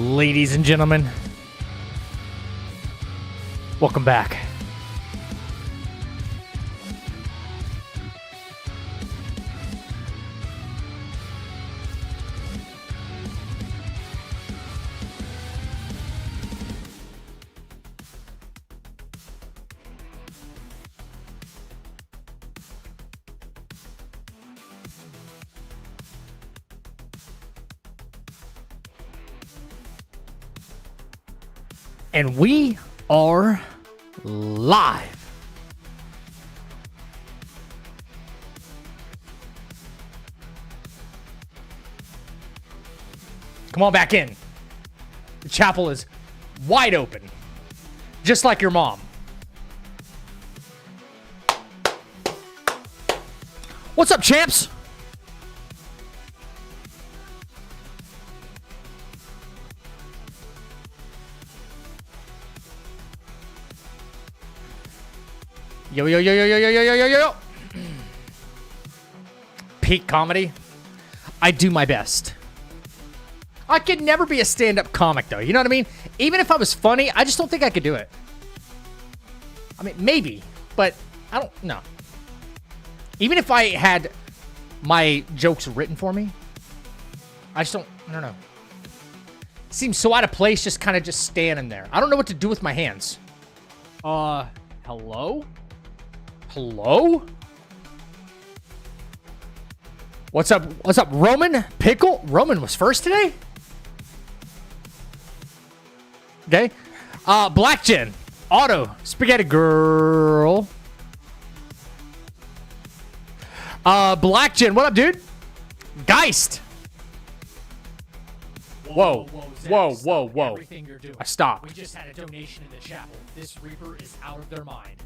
Ladies and gentlemen, welcome back. And we are live. Come on back in. The chapel is wide open, just like your mom. What's up, champs? Yo, yo, yo, yo, yo, yo, yo, yo, yo, yo. Peak comedy. I do my best. I could never be a stand-up comic, though. You know what I mean? Even if I was funny, I just don't think I could do it. I mean, maybe, but I don't know. Even if I had my jokes written for me, I don't know. It seems so out of place just kind of just standing there. I don't know what to do with my hands. Hello? Hello? What's up? What's up, Roman? Pickle? Roman was first today? Okay. Black Jen. Auto. Spaghetti Girl. Black Jen. What up, dude? Geist. Whoa. Whoa. Everything you're doing. I stopped. We just had a donation in the chapel. This Reaper is out of their mind.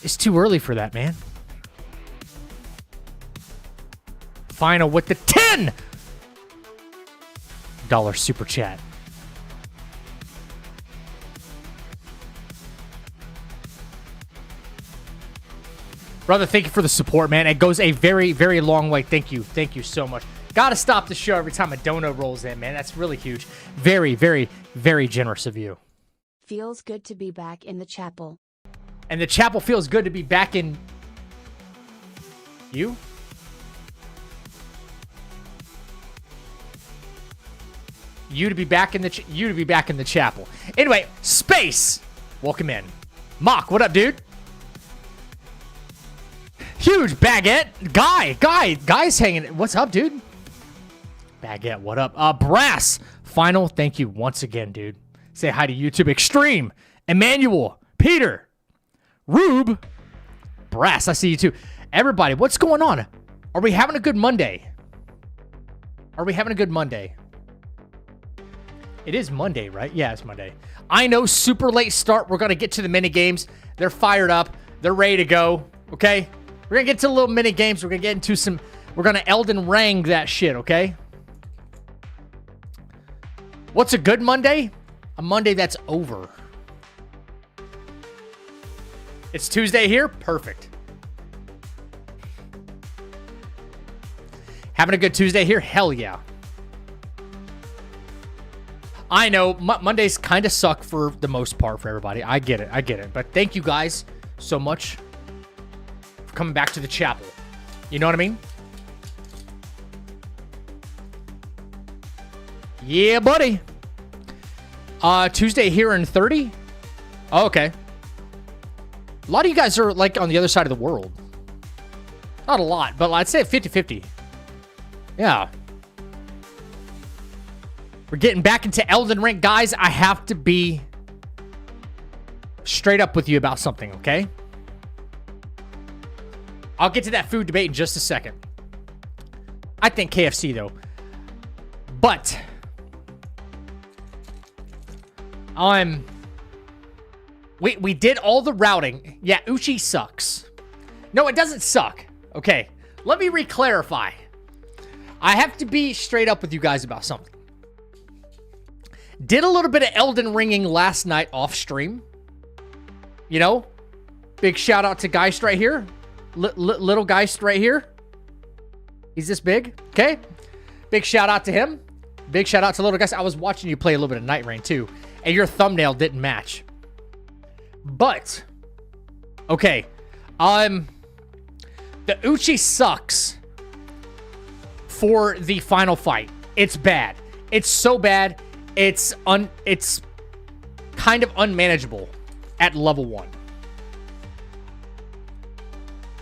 It's too early for that, man. Final with the $10 super chat. Brother, thank you for the support, man. It goes a very, very long way. Thank you. Thank you so much. Gotta stop the show every time a dono rolls in, man. That's really huge. Very, very, very generous of you. Feels good to be back in the chapel. And the chapel feels good to be back in you? You to be back in the chapel. Anyway, Space. Welcome in. Mock, what up, dude? Huge Baguette. Guy's hanging. What's up, dude? Baguette, what up? Brass. Final, thank you once again, dude. Say hi to YouTube. Extreme. Emmanuel. Peter. Rube. Brass, I see you too. Everybody, what's going on? Are we having a good Monday? It is Monday, right? Yeah, it's Monday. I know, super late start. We're going to get to the mini games. They're fired up. They're ready to go, okay? We're going to get to the little mini games. We're going to get into some... We're going to Elden Ring that shit, okay? What's a good Monday? A Monday that's over. It's Tuesday here? Perfect. Having a good Tuesday here? Hell yeah. I know, Mondays kind of suck for the most part for everybody. I get it. But thank you guys so much for coming back to the chapel. You know what I mean? Yeah, buddy. Tuesday here in 30? Oh, okay. A lot of you guys are, like, on the other side of the world. Not a lot, but I'd say 50-50. Yeah. We're getting back into Elden Ring. Guys, I have to be straight up with you about something, okay? I'll get to that food debate in just a second. I think KFC, though. But... We did all the routing. Yeah, Uchi sucks. No, it doesn't suck. Okay, let me re-clarify. I have to be straight up with you guys about something. Did a little bit of Elden Ringing last night off stream. You know, big shout out to Geist right here. Little Geist right here. He's this big. Okay. Big shout out to him. Big shout out to little guys. I was watching you play a little bit of Night Rain too, and your thumbnail didn't match. But, okay. The Uchi sucks for the final fight. It's bad. It's so bad. It's kind of unmanageable at level 1.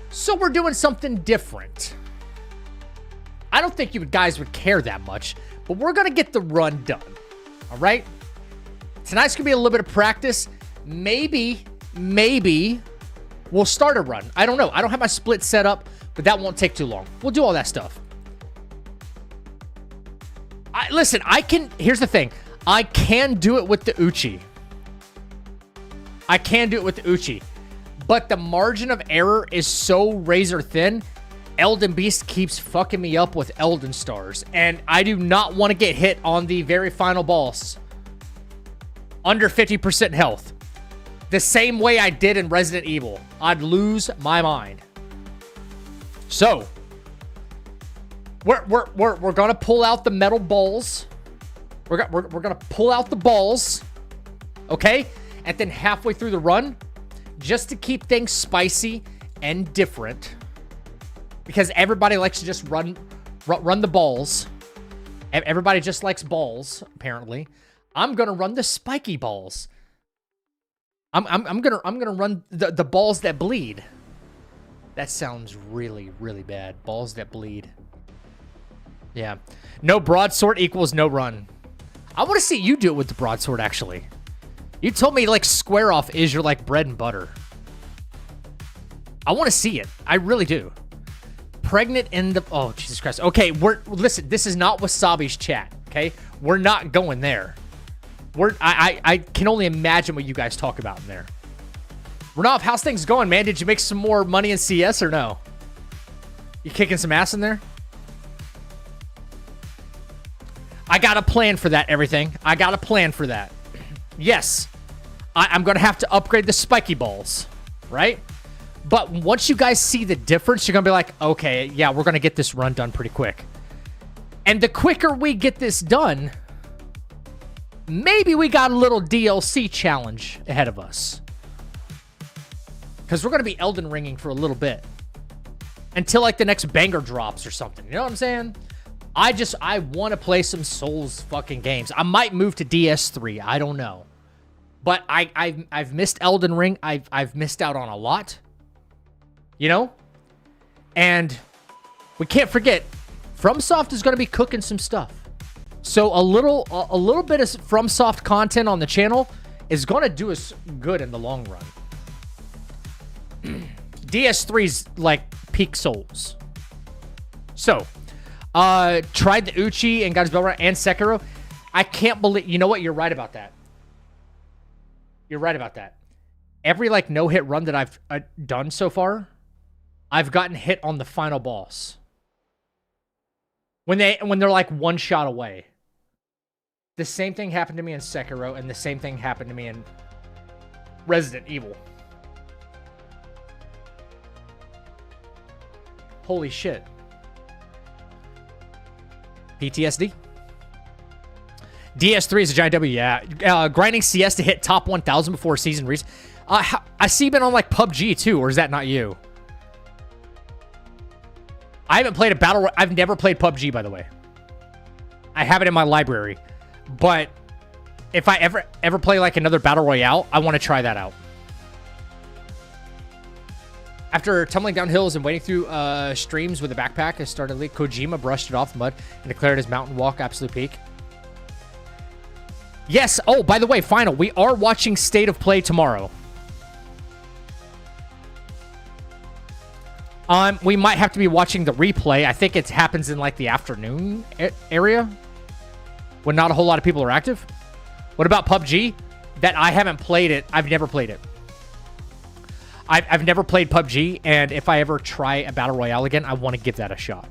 So we're doing something different. I don't think you guys would care that much, but we're going to get the run done. All right? Tonight's going to be a little bit of practice. Maybe we'll start a run. I don't know. I don't have my split set up, but that won't take too long. We'll do all that stuff. Listen, here's the thing. I can do it with the Uchi. But the margin of error is so razor thin. Elden Beast keeps fucking me up with Elden Stars. And I do not want to get hit on the very final boss. Under 50% health. The same way I did in Resident Evil. I'd lose my mind. So, we're gonna pull out the metal balls. We're gonna pull out the balls, okay? And then halfway through the run, just to keep things spicy and different, because everybody likes to just run the balls. Everybody just likes balls, apparently. I'm gonna run the spiky balls. I'm gonna run the balls that bleed. That sounds really, really bad. Balls that bleed. Yeah. No broadsword equals no run. I want to see you do it with the broadsword, actually. You told me, like, square off is your, like, bread and butter. I want to see it. I really do. Pregnant in the... Oh, Jesus Christ. Okay, listen, this is not Wasabi's chat, okay? We're not going there. I can only imagine what you guys talk about in there. Renov, how's things going, man? Did you make some more money in CS or no? You kicking some ass in there? I got a plan for that, everything. I got a plan for that. Yes, I'm going to have to upgrade the spiky balls, right? But once you guys see the difference, you're going to be like, okay, yeah, we're going to get this run done pretty quick. And the quicker we get this done, maybe we got a little DLC challenge ahead of us. Because we're going to be Elden Ringing for a little bit. Until, like, the next banger drops or something. You know what I'm saying? I want to play some Souls fucking games. I might move to DS3. I don't know. But I've missed Elden Ring. I've missed out on a lot. You know? And we can't forget, FromSoft is going to be cooking some stuff. So a little bit of FromSoft content on the channel is going to do us good in the long run. DS3's like peak Souls. So, tried the Uchi and got his bell run and Sekiro. I can't believe... You know what? You're right about that. You're right about that. Every, like, no-hit run that I've done so far, I've gotten hit on the final boss. When they're, like, one shot away. The same thing happened to me in Sekiro, and the same thing happened to me in Resident Evil. Holy shit. PTSD. DS3 is a giant W, yeah. Grinding CS to hit top 1,000 before season reads. I see you've been on, like, PUBG, too, or is that not you? I haven't played a battle... I've never played PUBG, by the way. I have it in my library. But if I ever play, like, another battle royale, I want to try that out. After tumbling down hills and wading through streams with a backpack, I started leak. Kojima brushed it off the mud and declared his mountain walk absolute peak. Yes. Oh, by the way, final. We are watching State of Play tomorrow. We might have to be watching the replay. I think it happens in, like, the afternoon area when not a whole lot of people are active. What about PUBG? That I haven't played it. I've never played it. I've never played PUBG, and if I ever try a Battle Royale again, I want to give that a shot.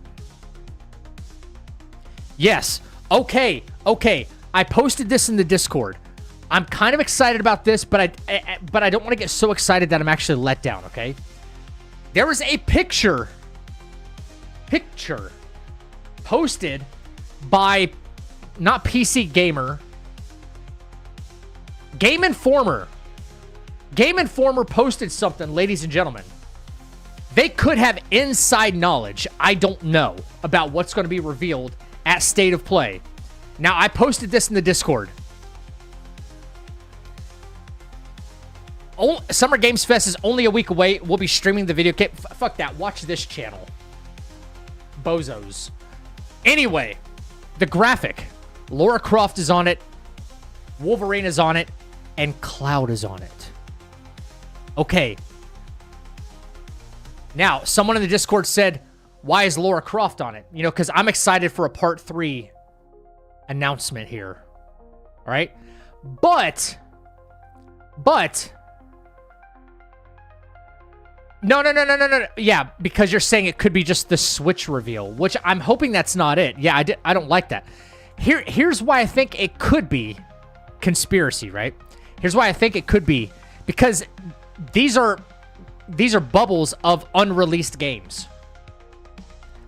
Yes. Okay. Okay. I posted this in the Discord. I'm kind of excited about this, but I don't want to get so excited that I'm actually let down, okay? There was a picture posted by not PC Gamer, Game Informer. Game Informer posted something, ladies and gentlemen. They could have inside knowledge, I don't know, about what's going to be revealed at State of Play. Now, I posted this in the Discord. Summer Games Fest is only a week away. We'll be streaming the video. Fuck that. Watch this channel. Bozos. Anyway, the graphic. Lara Croft is on it. Wolverine is on it. And Cloud is on it. Okay. Now, someone in the Discord said, why is Lara Croft on it? You know, because I'm excited for a Part 3 announcement here. All right? But... No. Yeah, because you're saying it could be just the Switch reveal, which I'm hoping that's not it. Yeah, I don't like that. Here's why I think it could be conspiracy, right? Here's why I think it could be. Because these are bubbles of unreleased games.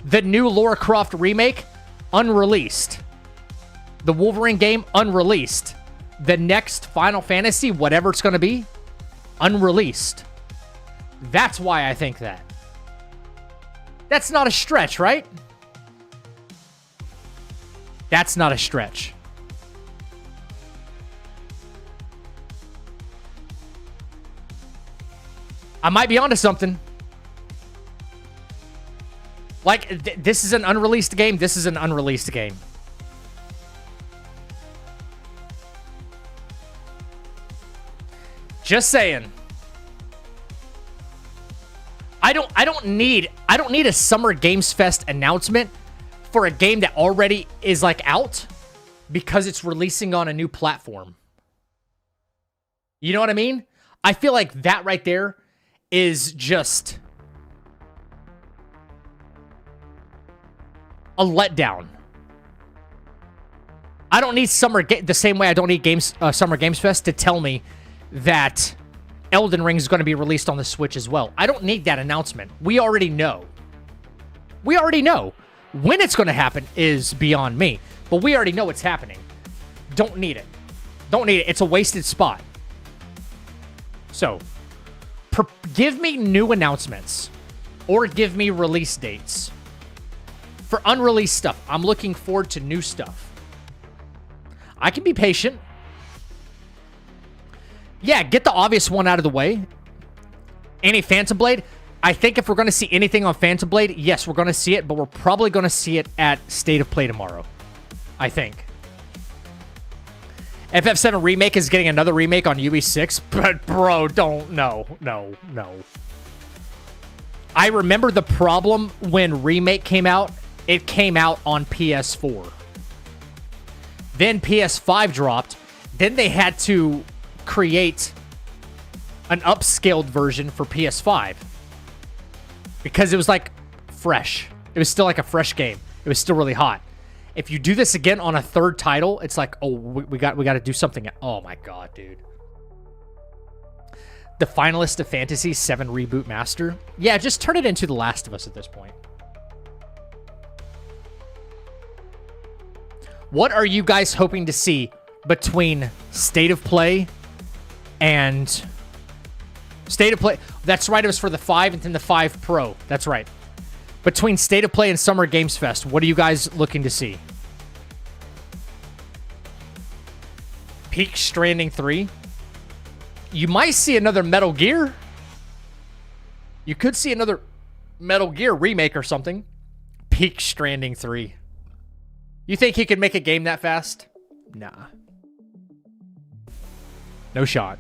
The new Lara Croft remake, unreleased. The Wolverine game, unreleased. The next Final Fantasy, whatever it's going to be, unreleased. That's why I think that. That's not a stretch, right? That's not a stretch. I might be onto something. Like, this is an unreleased game. This is an unreleased game. Just saying. I don't need a Summer Games Fest announcement for a game that already is like out because it's releasing on a new platform. You know what I mean? I feel like that right there is just a letdown. I don't need the same way I don't need Summer Games Fest to tell me that Elden Ring is going to be released on the Switch as well. I don't need that announcement. We already know. We already know. When it's going to happen is beyond me. But we already know it's happening. Don't need it. Don't need it. It's a wasted spot. So, give me new announcements. Or give me release dates. For unreleased stuff, I'm looking forward to new stuff. I can be patient. Yeah, get the obvious one out of the way. Any Phantom Blade? I think if we're going to see anything on Phantom Blade, yes, we're going to see it, but we're probably going to see it at State of Play tomorrow. I think. FF7 Remake is getting another remake on UE6, but bro, no. I remember the problem when Remake came out. It came out on PS4. Then PS5 dropped. Then they had to create an upscaled version for PS5 because it was like fresh. It was still like a fresh game. It was still really hot. If you do this again on a third title, it's like, oh, we got to do something. Oh my god, dude. The finalist of Fantasy 7 Reboot Master. Yeah, just turn it into The Last of Us at this point. What are you guys hoping to see between State of Play and State of Play? That's right, it was for the 5 and then the 5 Pro. That's right. Between State of Play and Summer Games Fest, what are you guys looking to see? Peak Stranding 3. You might see another Metal Gear. You could see another Metal Gear remake or something. Peak Stranding 3. You think he could make a game that fast? Nah. No shot.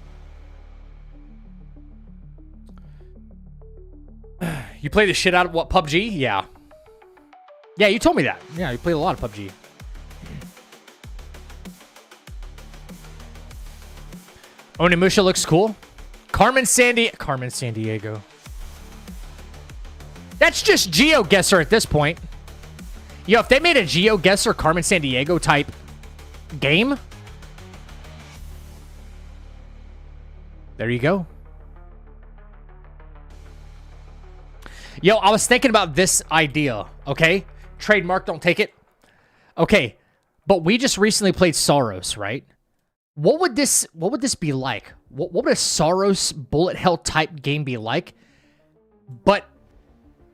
You play the shit out of what, PUBG? Yeah. Yeah, you told me that. Yeah, you played a lot of PUBG. Onimusha looks cool. Carmen Sandiego. That's just GeoGuessr at this point. Yo, if they made a GeoGuessr Carmen Sandiego type game, there you go. Yo, I was thinking about this idea, okay? Trademark, don't take it. Okay, but we just recently played Soros, right? What would this be like? What would a Soros bullet hell type game be like? But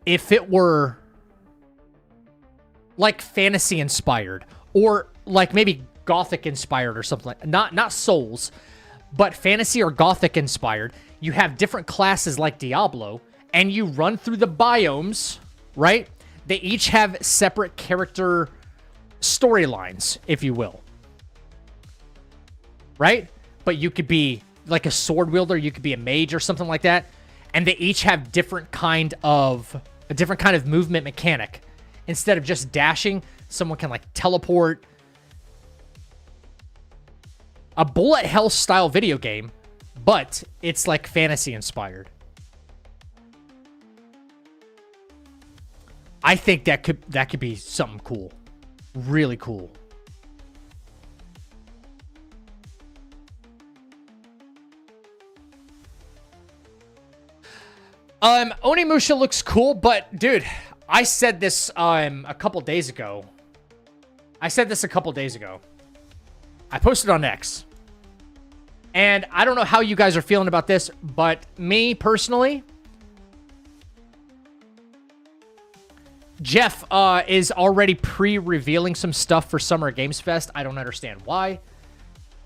if it were like fantasy inspired, or like maybe Gothic inspired or something like not Souls, but fantasy or Gothic inspired. You have different classes like Diablo, and you run through the biomes, right? They each have separate character storylines, if you will. Right? But you could be like a sword wielder, you could be a mage or something like that, and they each have a different kind of movement mechanic. Instead of just dashing, someone can like teleport. A bullet hell style video game, but it's like fantasy inspired. I think that could be something cool. Really cool. Onimusha looks cool, but dude, I said this a couple days ago. I posted on X. And I don't know how you guys are feeling about this, but me personally, Jeff is already pre-revealing some stuff for Summer Games Fest. I don't understand why.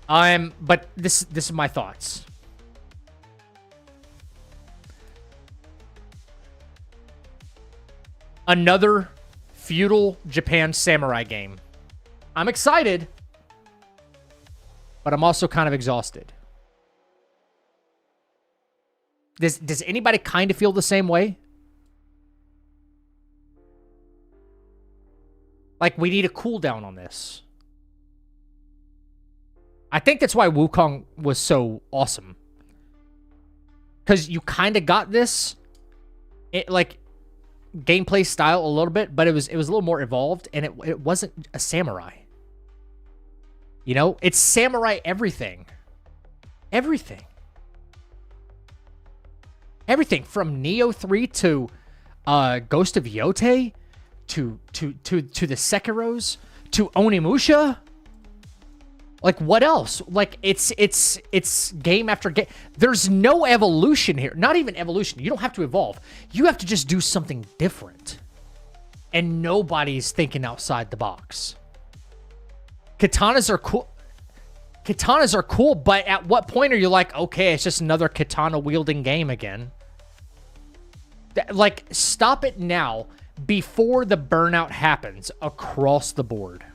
But this is my thoughts. Another feudal Japan samurai game. I'm excited, but I'm also kind of exhausted. Does anybody kind of feel the same way? Like, we need a cooldown on this. I think that's why Wukong was so awesome. Because you kind of got this, like, gameplay style a little bit, but it was a little more evolved, and it wasn't a samurai. You know? It's samurai everything. Everything. Everything from Neo 3 to Ghost of Yotei to the Sekiros to Onimusha. Like, what else? Like, it's game after game. There's no evolution here. Not even evolution. You don't have to evolve. You have to just do something different. And nobody's thinking outside the box. Katanas are cool. Katanas are cool, but at what point are you like, okay, it's just another katana-wielding game again? Like, stop it now before the burnout happens across the board.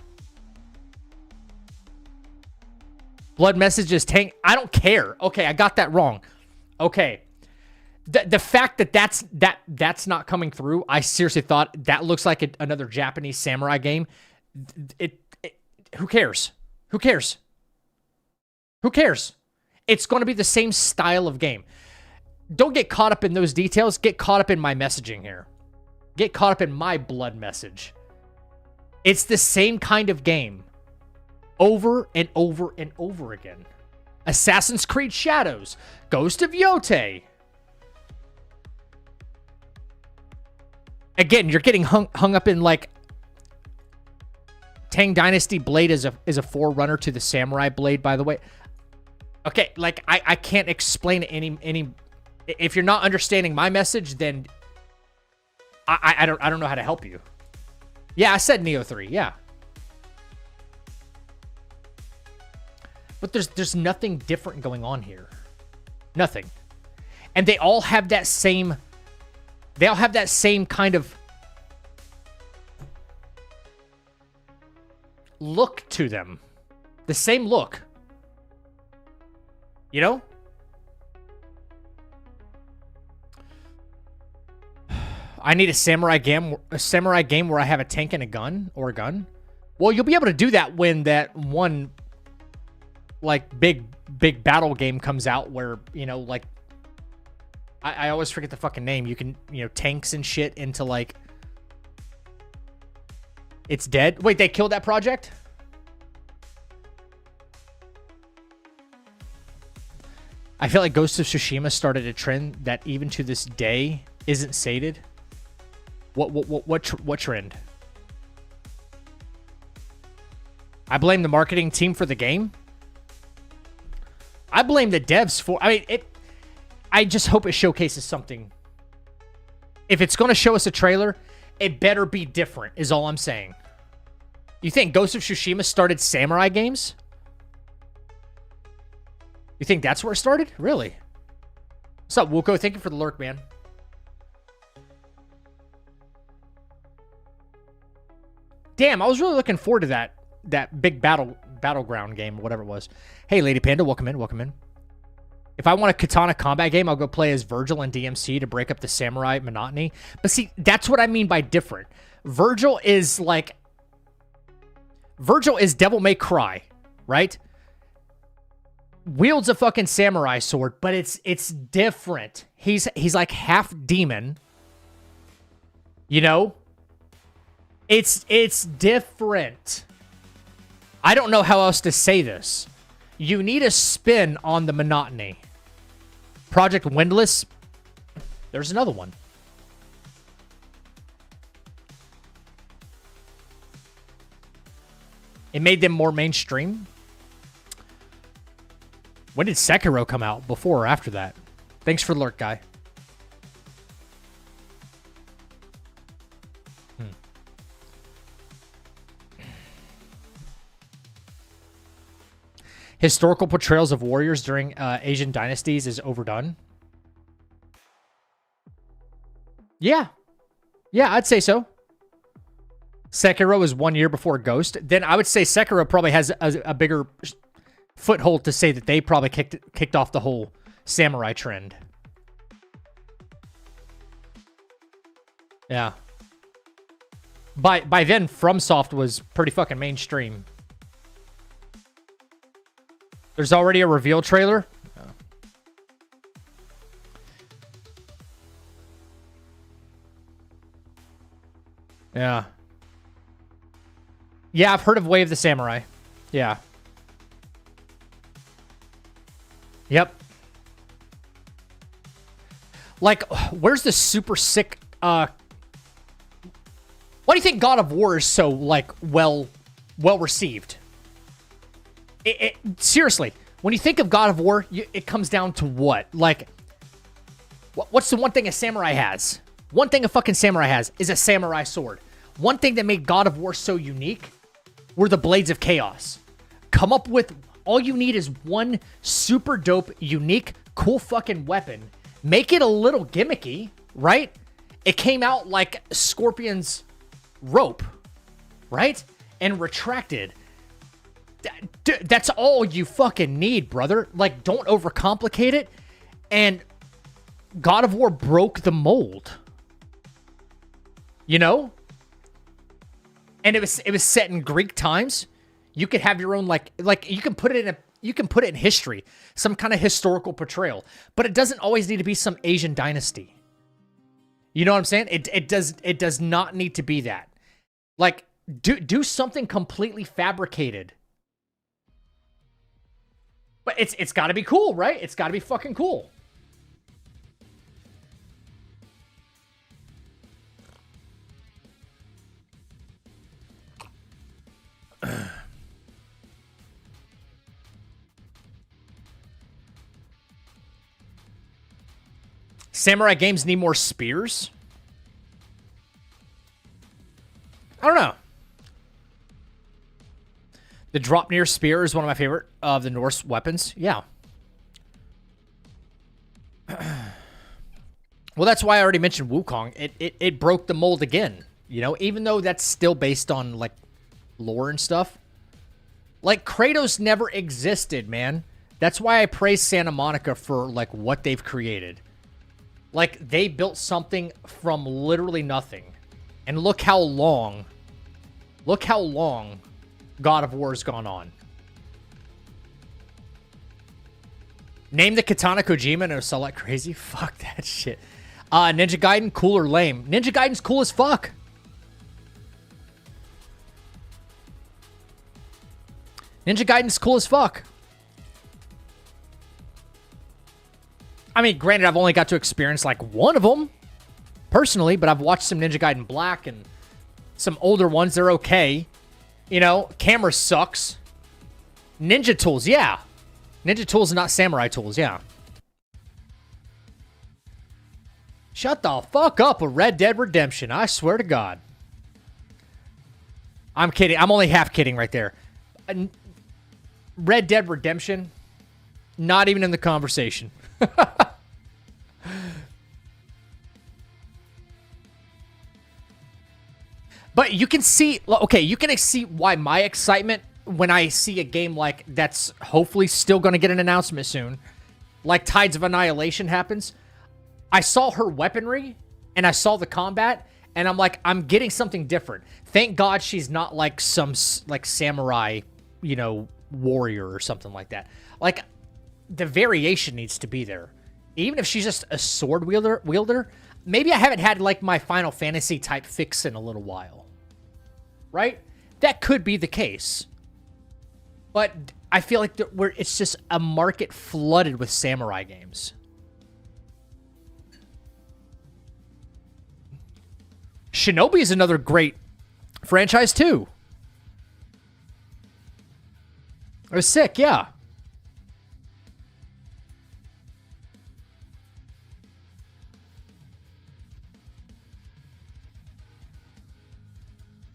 Blood messages tank. I don't care. Okay, I got that wrong. Okay. The fact that that's not coming through, I seriously thought that looks like another Japanese samurai game. Who cares? Who cares? Who cares? It's going to be the same style of game. Don't get caught up in those details. Get caught up in my messaging here. Get caught up in my blood message. It's the same kind of game. Over and over and over again. Assassin's Creed Shadows. Ghost of Yotei. Again, you're getting hung up in like Tang Dynasty Blade is a forerunner to the Samurai Blade, by the way. Okay, like I can't explain any. If you're not understanding my message, then I don't know how to help you. Yeah, I said Neo 3. Yeah. But there's nothing different going on here. Nothing. And they all have that same kind of look to them. The same look. You know? I need a samurai game where I have a tank and a gun or a gun. Well, you'll be able to do that when that one like big battle game comes out where, you know, like I always forget the fucking name. You can, you know, tanks and shit into like it's dead. Wait, they killed that project? I feel like Ghost of Tsushima started a trend that even to this day isn't sated. What trend? I blame the marketing team for the game. I blame the devs for... I mean, I just hope it showcases something. If it's going to show us a trailer, it better be different, is all I'm saying. You think Ghost of Tsushima started samurai games? You think that's where it started? Really? What's up, Wuko? Thank you for the lurk, man. Damn, I was really looking forward to that big battleground game, or whatever it was. Hey, Lady Panda, welcome in, welcome in. If I want a katana combat game, I'll go play as Virgil in DMC to break up the samurai monotony. But see, that's what I mean by different. Virgil is Devil May Cry, right? Wields a fucking samurai sword, but it's different. He's like half demon. You know? It's different. I don't know how else to say this. You need a spin on the monotony. Project Windless. There's another one. It made them more mainstream. When did Sekiro come out? Before or after that? Thanks for the lurk, guy. Historical portrayals of warriors during Asian dynasties is overdone. Yeah. Yeah, I'd say so. Sekiro is 1 year before Ghost. Then I would say Sekiro probably has a bigger foothold to say that they probably kicked off the whole samurai trend. Yeah. By then, FromSoft was pretty fucking mainstream. There's already a reveal trailer. Oh. Yeah. Yeah, I've heard of Way of the Samurai. Yeah. Yep. Like, where's the super sick... Why do you think God of War is so, like, well received? Seriously, when you think of God of War, it comes down to what? Like, what's the one thing a samurai has? One thing a fucking samurai has is a samurai sword. One thing that made God of War so unique were the Blades of Chaos. Come up with, all you need is one super dope, unique, cool fucking weapon. Make it a little gimmicky, right? It came out like Scorpion's rope, right? And retracted. That's all you fucking need, brother. Like, don't overcomplicate it. And God of War broke the mold. You know? And it was set in Greek times. You could have your own like you can put it in history, some kind of historical portrayal. But it doesn't always need to be some Asian dynasty. You know what I'm saying? It does not need to be that. Like, do something completely fabricated. But it's got to be cool, right? It's got to be fucking cool. Samurai games need more spears? I don't know. The Draupnir spear is one of my favorite of the Norse weapons. Yeah. Well, that's why I already mentioned Wukong. It broke the mold again. You know, even though that's still based on, like, lore and stuff. Like, Kratos never existed, man. That's why I praise Santa Monica for, like, what they've created. Like, they built something from literally nothing. And look how long God of War's gone on. Name the Katana Kojima and it'll sell like crazy? Fuck that shit. Ninja Gaiden, cool or lame? Ninja Gaiden's cool as fuck. Ninja Gaiden's cool as fuck. I mean, granted, I've only got to experience like one of them personally, but I've watched some Ninja Gaiden Black and some older ones. They're okay. You know, camera sucks. Ninja tools, yeah. Ninja tools are not samurai tools, yeah. Shut the fuck up with Red Dead Redemption, I swear to God. I'm kidding. I'm only half kidding right there. Red Dead Redemption, not even in the conversation. But you can see, okay, you can see why my excitement when I see a game like that's hopefully still going to get an announcement soon, like Tides of Annihilation happens. I saw her weaponry and I saw the combat and I'm like, I'm getting something different. Thank God she's not like some like samurai, you know, warrior or something like that. Like the variation needs to be there. Even if she's just a sword wielder, maybe I haven't had like my Final Fantasy type fix in a little while. Right? That could be the case. But I feel like it's just a market flooded with samurai games. Shinobi is another great franchise too. It was sick, yeah.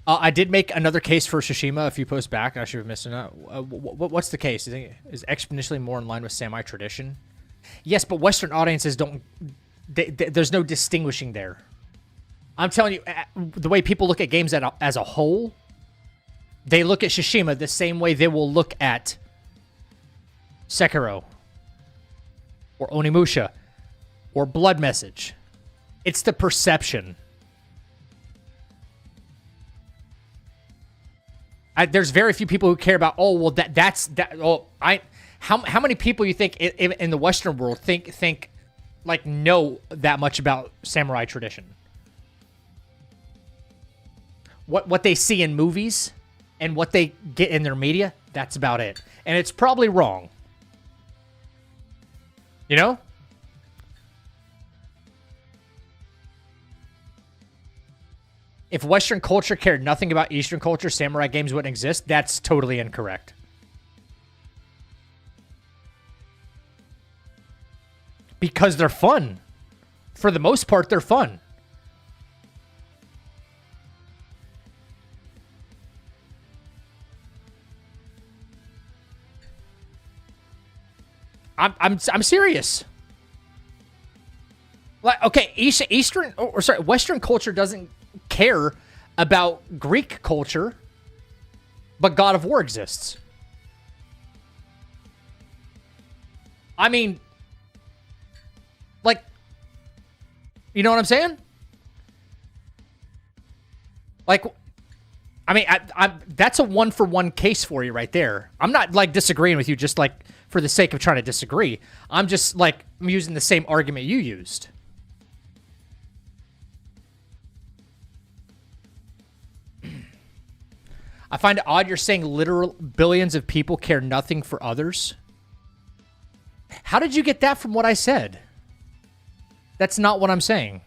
I did make another case for Tsushima a few posts back. I should have missed it. What's the case? Is exponentially more in line with samurai tradition? Yes, but Western audiences don't... there's no distinguishing there. I'm telling you, the way people look at games as a whole, they look at Tsushima the same way they will look at Sekiro or Onimusha or Blood Message. It's the perception. There's very few people who care about, oh, well, that's that. Oh, how many people you think in the Western world think like know that much about samurai tradition? What they see in movies and what they get in their media, that's about it. And it's probably wrong. You know? If Western culture cared nothing about Eastern culture, samurai games wouldn't exist. That's totally incorrect. Because they're fun. For the most part, they're fun. I'm serious. Like, okay, Western culture doesn't care about Greek culture, but God of War exists. I mean, like, you know what I'm saying? Like, I mean, that's a one-for-one case for you right there. I'm not, like, disagreeing with you just, like, for the sake of trying to disagree. I'm just, like, I'm using the same argument you used. I find it odd you're saying literal billions of people care nothing for others. How did you get that from what I said? That's not what I'm saying.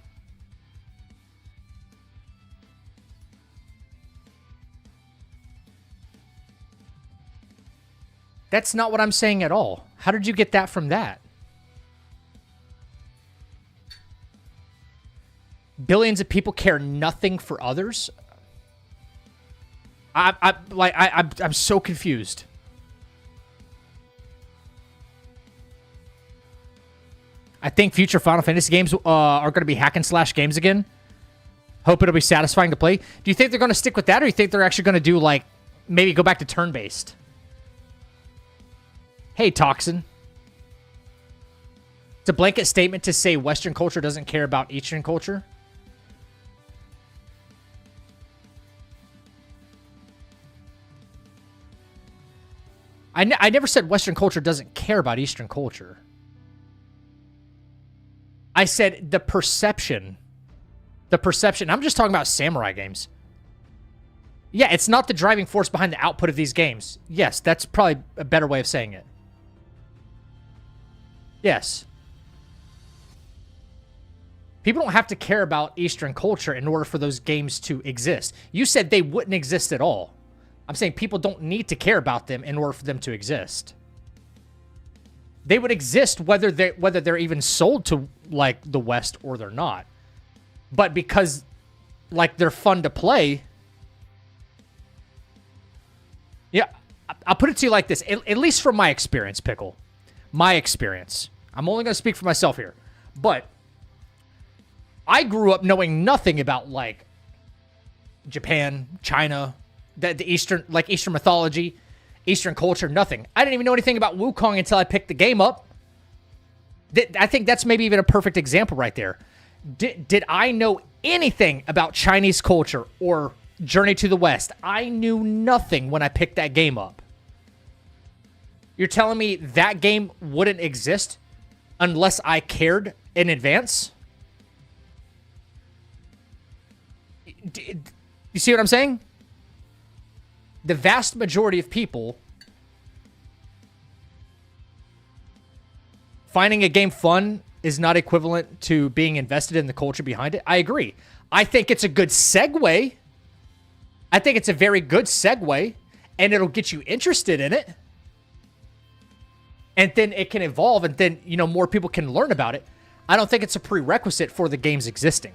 That's not what I'm saying at all. How did you get that from that? Billions of people care nothing for others? I'm so confused. I think future Final Fantasy games are going to be hack and slash games again. Hope it'll be satisfying to play. Do you think they're going to stick with that, or do you think they're actually going to do, like, maybe go back to turn-based? Hey, Toxin. It's a blanket statement to say Western culture doesn't care about Eastern culture. I never said Western culture doesn't care about Eastern culture. I said the perception. The perception. I'm just talking about samurai games. Yeah, it's not the driving force behind the output of these games. Yes, that's probably a better way of saying it. Yes. People don't have to care about Eastern culture in order for those games to exist. You said they wouldn't exist at all. I'm saying people don't need to care about them in order for them to exist. They would exist whether they're even sold to like the West or they're not. But because like they're fun to play. Yeah, I'll put it to you like this, at least from my experience, Pickle. My experience. I'm only going to speak for myself here. But I grew up knowing nothing about like Japan, China, the Eastern mythology, Eastern culture, nothing. I didn't even know anything about Wukong until I picked the game up. I think that's maybe even a perfect example right there. Did I know anything about Chinese culture or Journey to the West? I knew nothing when I picked that game up. You're telling me that game wouldn't exist unless I cared in advance? You see what I'm saying? The vast majority of people finding a game fun is not equivalent to being invested in the culture behind it. I agree. I think it's a good segue. I think it's a very good segue, and it'll get you interested in it. And then it can evolve, and then, you know, more people can learn about it. I don't think it's a prerequisite for the game's existing.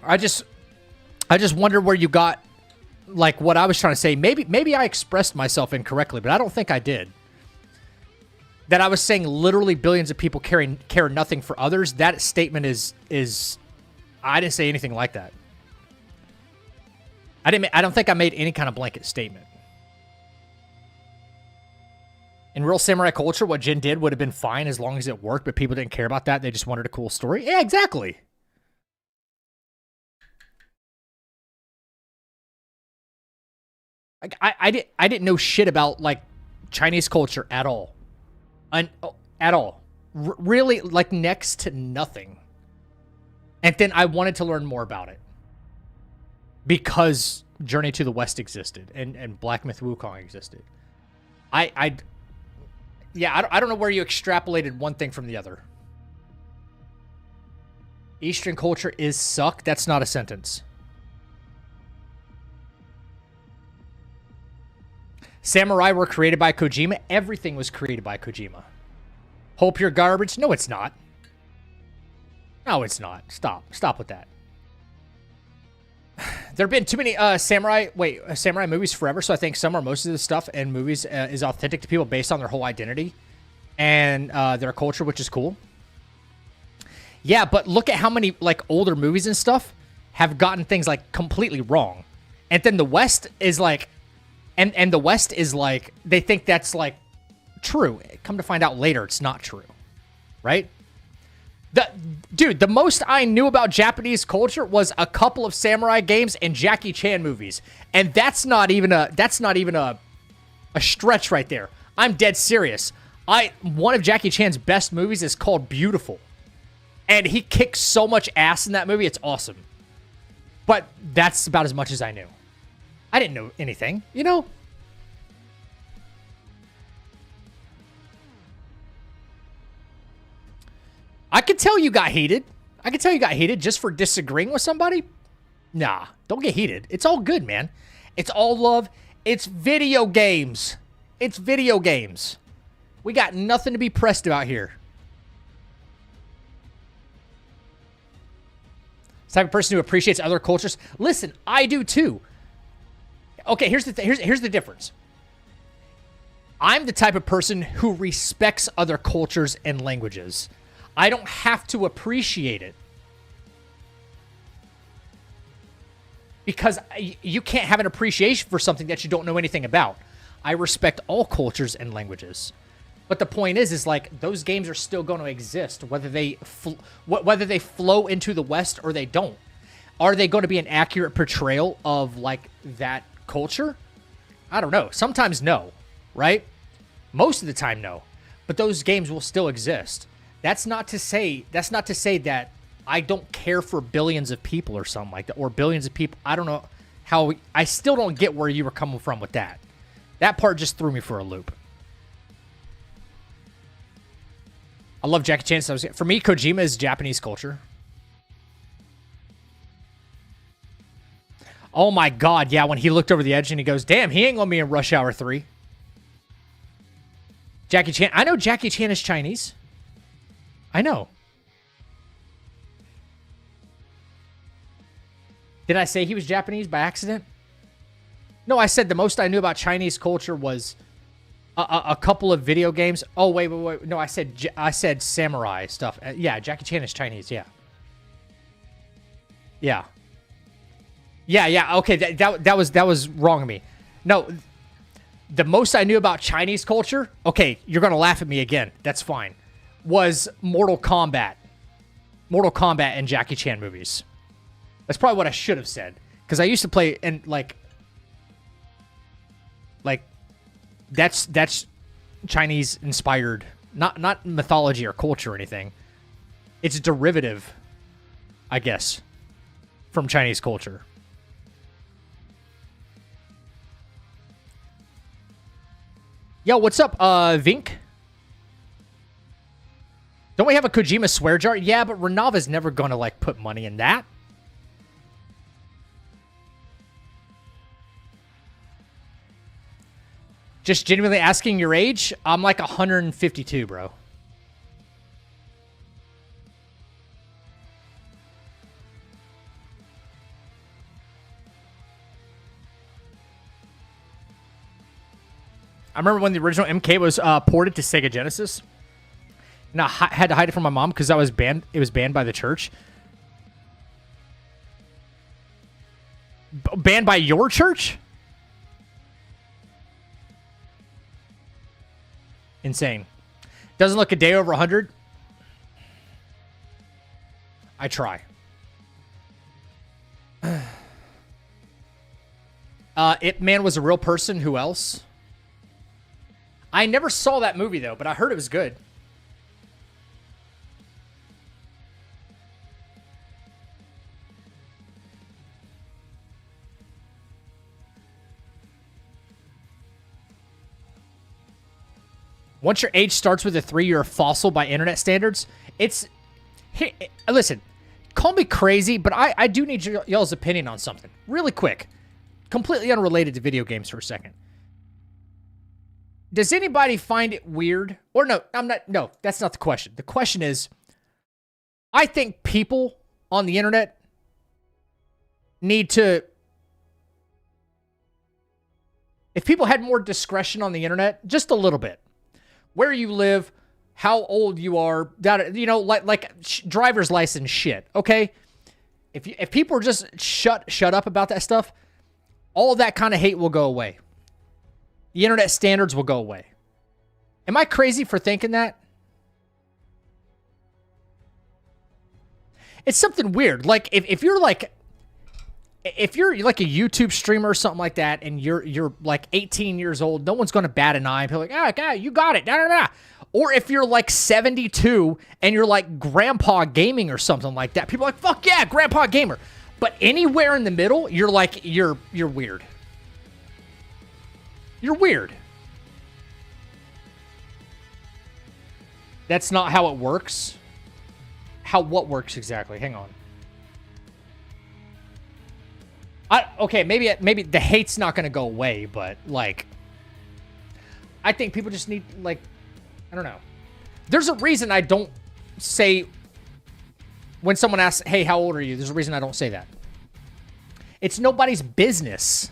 I just wonder where you got like what I was trying to say. Maybe I expressed myself incorrectly, but I don't think I did. That I was saying literally billions of people care nothing for others. That statement is I didn't say anything like that. I don't think I made any kind of blanket statement. In real samurai culture, what Jin did would have been fine as long as it worked, but people didn't care about that. They just wanted a cool story. Yeah, exactly. Like I didn't know shit about like Chinese culture at all, at all. Really, like next to nothing. And then I wanted to learn more about it because Journey to the West existed and Black Myth Wukong existed. I don't know where you extrapolated one thing from the other. Eastern culture is suck. That's not a sentence. Samurai were created by Kojima. Everything was created by Kojima. Hope you're garbage. No, it's not. No, it's not. Stop with that. There have been too many samurai movies forever, so I think some or most of the stuff in movies is authentic to people based on their whole identity and their culture, which is cool. Yeah, but look at how many like older movies and stuff have gotten things like completely wrong. And then the West is like and the West is like they think that's like true. Come to find out later it's not true. Right? Dude, the most I knew about Japanese culture was a couple of samurai games and Jackie Chan movies. And that's not even a stretch right there. I'm dead serious. One of Jackie Chan's best movies is called Beautiful. And he kicks so much ass in that movie, it's awesome. But that's about as much as I knew. I didn't know anything, you know? I could tell you got heated. I could tell you got heated just for disagreeing with somebody. Nah, don't get heated. It's all good, man. It's all love. It's video games. It's video games. We got nothing to be pressed about here. Type of person who appreciates other cultures. Listen, I do too. Okay, here's the difference. I'm the type of person who respects other cultures and languages. I don't have to appreciate it. Because you can't have an appreciation for something that you don't know anything about. I respect all cultures and languages. But the point is like those games are still going to exist, whether they flow into the West or they don't. Are they going to be an accurate portrayal of like that culture? I don't know. Sometimes no, right? Most of the time no. But those games will still exist. That's not to say that I don't care for billions of people or something like that, or billions of people. I don't know how I still don't get where you were coming from with that. That part just threw me for a loop. I love Jackie Chan. So for me, Kojima is Japanese culture. Oh my God, yeah, when he looked over the edge and he goes, damn, he ain't gonna be in Rush Hour 3. Jackie Chan. I know Jackie Chan is Chinese. I know. Did I say he was Japanese by accident? No, I said the most I knew about Chinese culture was a couple of video games. Oh, wait. No, I said samurai stuff. Yeah, Jackie Chan is Chinese, yeah. Yeah. Yeah, okay, that was wrong of me. No, the most I knew about Chinese culture, okay, you're going to laugh at me again. That's fine. Was Mortal Kombat. Mortal Kombat and Jackie Chan movies. That's probably what I should have said. Because I used to play, and like, that's Chinese inspired, not mythology or culture or anything. It's derivative, I guess, from Chinese culture. Yo, what's up, Vink? Don't we have a Kojima swear jar? Yeah, but Renava's never gonna, like, put money in that. Just genuinely asking your age? I'm like 152, bro. I remember when the original MK was ported to Sega Genesis. And I had to hide it from my mom because I was banned. It was banned by the church. Banned by your church? Insane. Doesn't look a day over 100. I try. Ip Man was a real person. Who else? I never saw that movie, though, but I heard it was good. Once your age starts with a 3, you're a fossil by internet standards. It's... Here, listen, call me crazy, but I do need y'all's opinion on something. Really quick. Completely unrelated to video games for a second. Does anybody find it weird? Or no, no, that's not the question. The question is, I think people on the internet need to... If people had more discretion on the internet, just a little bit, where you live, how old you are, that, you know, like driver's license shit, okay? If people are just shut up about that stuff, all that kind of hate will go away. The internet standards will go away. Am I crazy for thinking that? It's something weird. Like if you're like a YouTube streamer or something like that, and you're like 18 years old, no one's going to bat an eye. People are like, ah, you got it. Nah. Or if you're like 72 and you're like Grandpa Gaming or something like that, people are like, fuck yeah, Grandpa Gamer. But anywhere in the middle, you're like, you're weird. You're weird. That's not how it works. What works exactly? Hang on. Okay, maybe the hate's not going to go away, but like, I think people just need, like, I don't know. There's a reason I don't say, when someone asks, hey, how old are you? There's a reason I don't say that. It's nobody's business.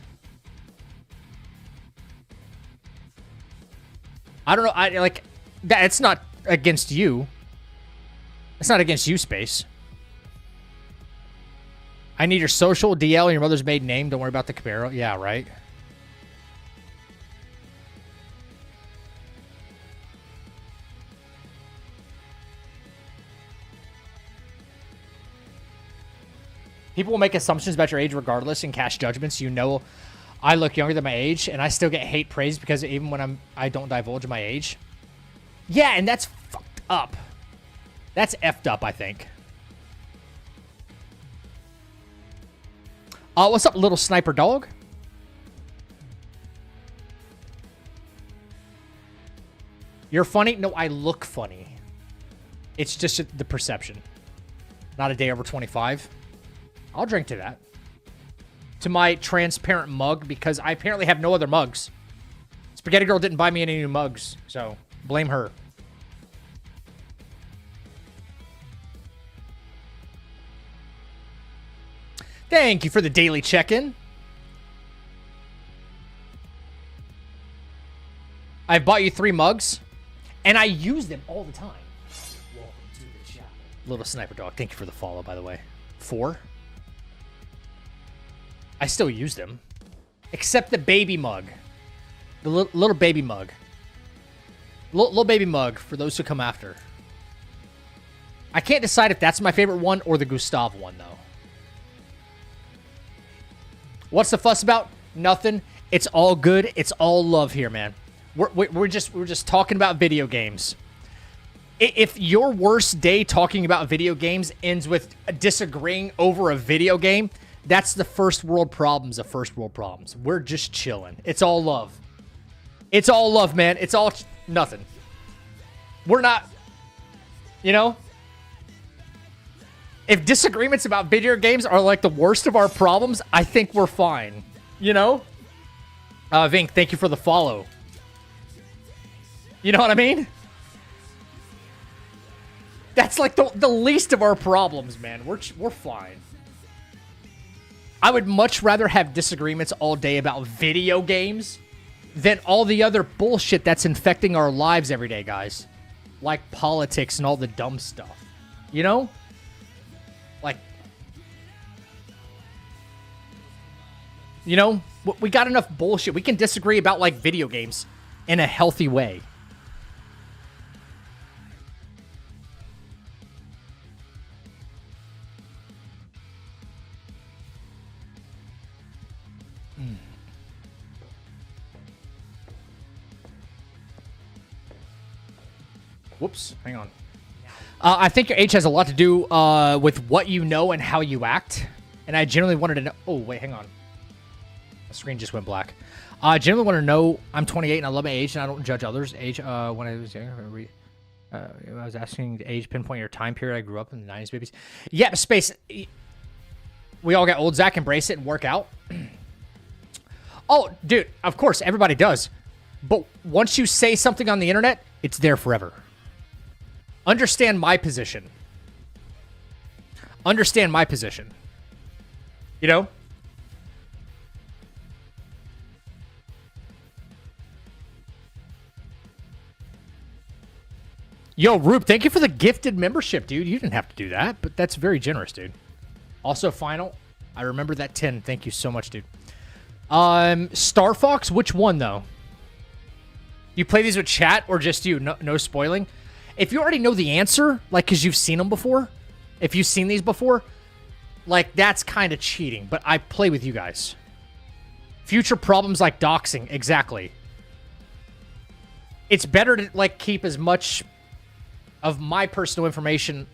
I don't know. Like that. It's not against you. It's not against you, Space. I need your social, DL, and your mother's maiden name. Don't worry about the Camaro. Yeah, right. People will make assumptions about your age regardless and cast judgments. You know, I look younger than my age, and I still get hate praise because even when I don't divulge my age. Yeah, and that's fucked up. That's effed up, I think. What's up, little sniper dog? You're funny? No, I look funny. It's just the perception. Not a day over 25. I'll drink to that. To my transparent mug, because I apparently have no other mugs. Spaghetti Girl didn't buy me any new mugs, so blame her. Thank you for the daily check-in. I've bought you 3 mugs, and I use them all the time. Welcome to the chapel. Little sniper dog, thank you for the follow, by the way. 4. I still use them. Except the baby mug. The little baby mug. Little baby mug for those who come after. I can't decide if that's my favorite one or the Gustav one, though. What's the fuss about? Nothing. It's all good. It's all love here, man. We're just talking about video games. If your worst day talking about video games ends with disagreeing over a video game, that's the first world problems of first world problems. We're just chilling. It's all love. It's all love, man. It's all nothing. We're not, you know? If disagreements about video games are like the worst of our problems, I think we're fine. You know? Vink, thank you for the follow. You know what I mean? That's like the least of our problems, man. We're fine. I would much rather have disagreements all day about video games than all the other bullshit that's infecting our lives every day, guys. Like politics and all the dumb stuff. You know? Like, you know, we got enough bullshit. We can disagree about, like, video games in a healthy way. Whoops, hang on. I think your age has a lot to do with what you know and how you act. And I generally wanted to know... Oh, wait, hang on. The screen just went black. I generally want to know... I'm 28 and I love my age and I don't judge others' age. When I was younger, I was asking the age, pinpoint your time period. I grew up in the 90s, babies. Yeah, Space. We all got old, Zach. Embrace it and work out. Oh, dude, of course, everybody does. But once you say something on the internet, it's there forever. Understand my position. Understand my position. You know? Yo, Rube, thank you for the gifted membership, dude. You didn't have to do that, but that's very generous, dude. Also, Final, I remember that 10. Thank you so much, dude. Star Fox, which one, though? You play these with chat or just you? No spoiling? If you already know the answer, like, because you've seen them before, if you've seen these before, like, that's kind of cheating. But I play with you guys. Future problems like doxing, exactly. It's better to, like, keep as much of my personal information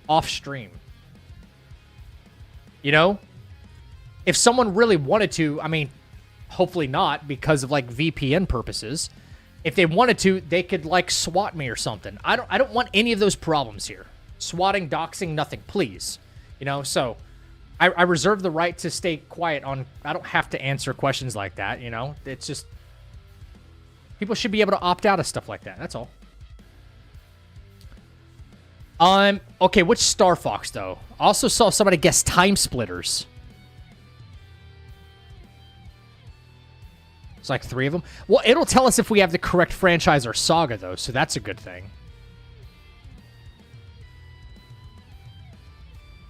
off stream. You know? If someone really wanted to, I mean, hopefully not because of, like, VPN purposes. If they wanted to, they could, like, swat me or something. I don't want any of those problems here. Swatting, doxing, nothing, please. You know, so I reserve the right to stay quiet on... I don't have to answer questions like that, you know? It's just... People should be able to opt out of stuff like that, that's all. Okay, which Star Fox, though? I also saw somebody guess Time Splitters. It's like 3 of them. Well, it'll tell us if we have the correct franchise or saga, though, so that's a good thing.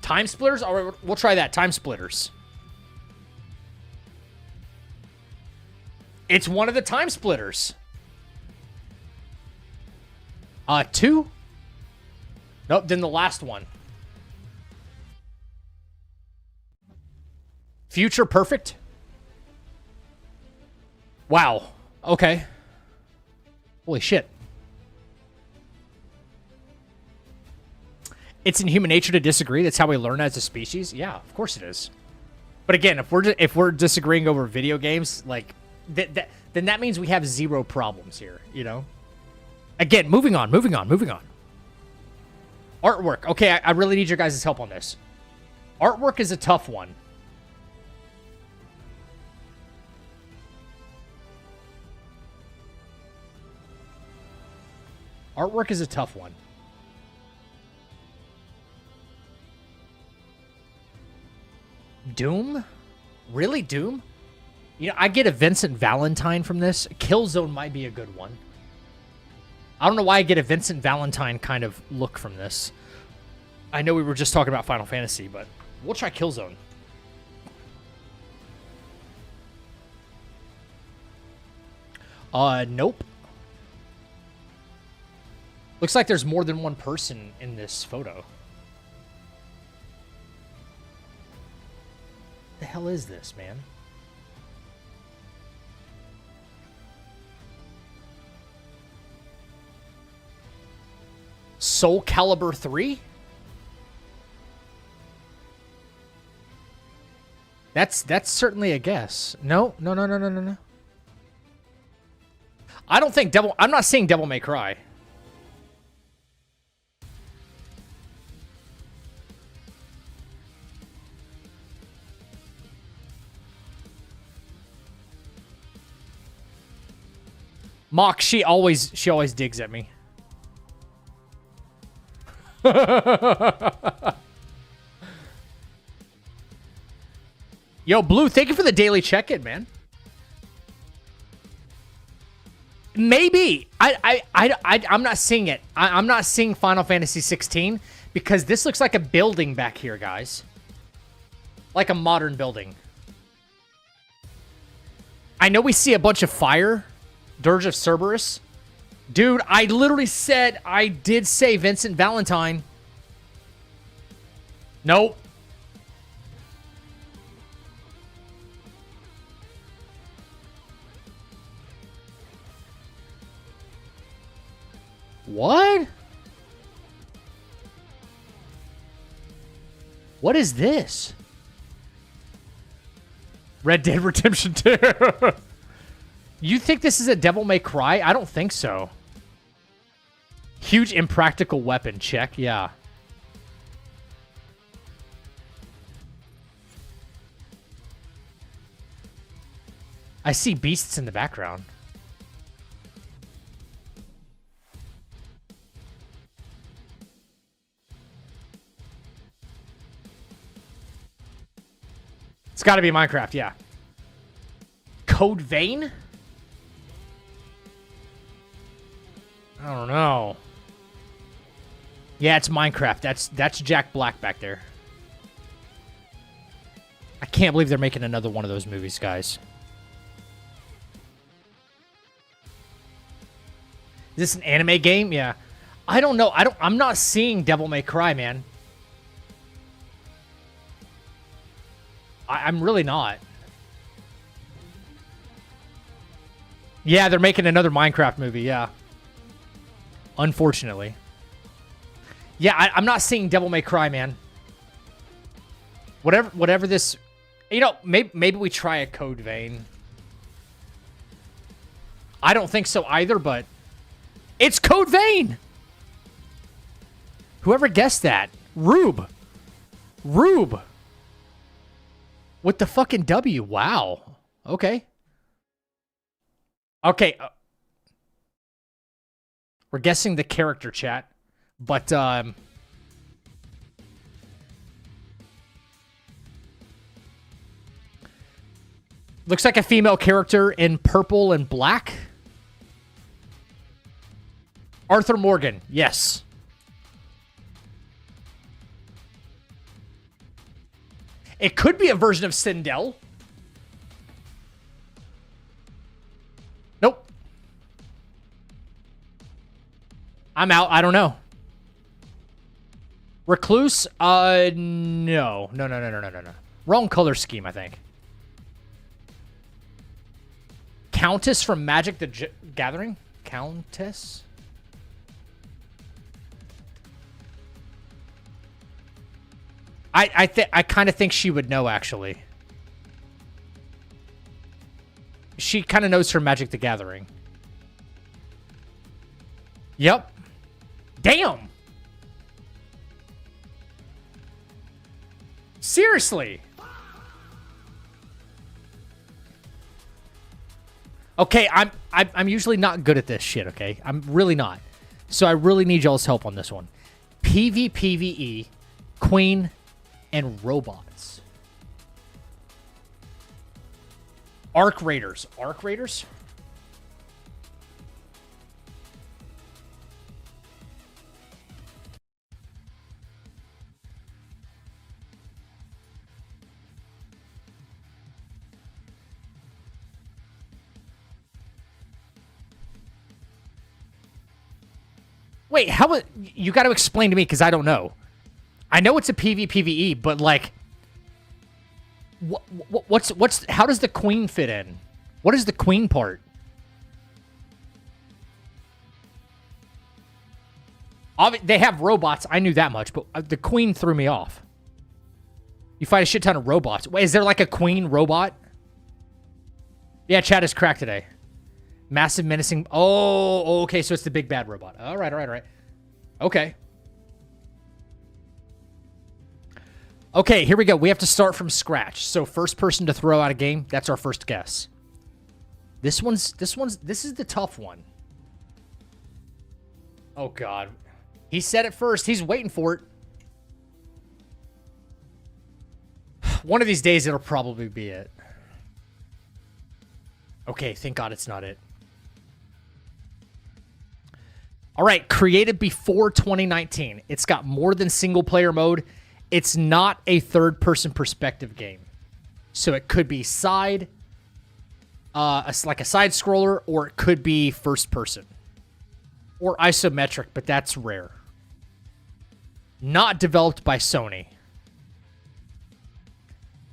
Time Splitters? All right, we'll try that. Time Splitters. It's one of the Time Splitters. 2? Nope, then the last one. Future Perfect? Wow. Okay. Holy shit. It's in human nature to disagree. That's how we learn as a species. Yeah, of course it is. But again, if we're disagreeing over video games, like then that means we have zero problems here, you know? Again, moving on. Artwork. Okay, I really need your guys' help on this. Artwork is a tough one. Artwork is a tough one. Doom? Really, Doom? You know, I get a Vincent Valentine from this. Killzone might be a good one. I don't know why I get a Vincent Valentine kind of look from this. I know we were just talking about Final Fantasy, but we'll try Killzone. Nope. Looks like there's more than one person in this photo. The hell is this, man? Soul Calibur 3? That's certainly a guess. No. I don't think I'm not seeing Devil May Cry. Mock, she always digs at me. Yo, Blue, thank you for the daily check-in, man. Maybe. I'm not seeing it. I'm not seeing Final Fantasy 16 because this looks like a building back here, guys. Like a modern building. I know we see a bunch of fire. Dirge of Cerberus. Dude, I literally said, I did say Vincent Valentine. Nope. What? What is this? Red Dead Redemption 2. You think this is a Devil May Cry? I don't think so. Huge impractical weapon. Check. Yeah. I see beasts in the background. It's got to be Minecraft, yeah. Code Vein? I don't know. Yeah, it's Minecraft. That's Jack Black back there. I can't believe they're making another one of those movies, guys. Is this an anime game? Yeah. I don't know. I'm not seeing Devil May Cry, man. I'm really not. Yeah, they're making another Minecraft movie, yeah. Unfortunately. Yeah, I'm not seeing Devil May Cry, man. Whatever this... You know, maybe we try a Code Vein. I don't think so either, but... It's Code Vein! Whoever guessed that. Rube. With the fucking W. Wow. Okay. Okay. We're guessing the character, chat. But, looks like a female character in purple and black. Arthur Morgan. Yes. It could be a version of Sindel. Nope. I'm out. I don't know. Recluse? No. No. Wrong color scheme, I think. Countess from Magic the Gathering? Countess? I kind of think she would know, actually. she kind of knows her Magic the Gathering. Yep. Damn. Seriously. Okay, I'm usually not good at this shit, okay? I'm really not. So I really need y'all's help on this one. PvPvE, Queen, and robots. Arc Raiders. Arc Raiders? Wait, how? You got to explain to me because I don't know. I know it's a PvPvE, but like, what's how does the queen fit in? What is the queen part? They have robots. I knew that much, but the queen threw me off. You fight a shit ton of robots. Wait, is there like a queen robot? Yeah, chat is cracked today. Massive menacing. Oh, okay. So it's the big bad robot. All right, all right, all right. Okay. Okay, here we go. We have to start from scratch. So first person to throw out a game. That's our first guess. This is the tough one. Oh God, he said it first. He's waiting for it. One of these days, it'll probably be it. Okay, thank God it's not it. All right, created before 2019. It's got more than single player mode. It's not a third-person perspective game. So it could be side, like a side scroller, or it could be first person. Or isometric, but that's rare. Not developed by Sony.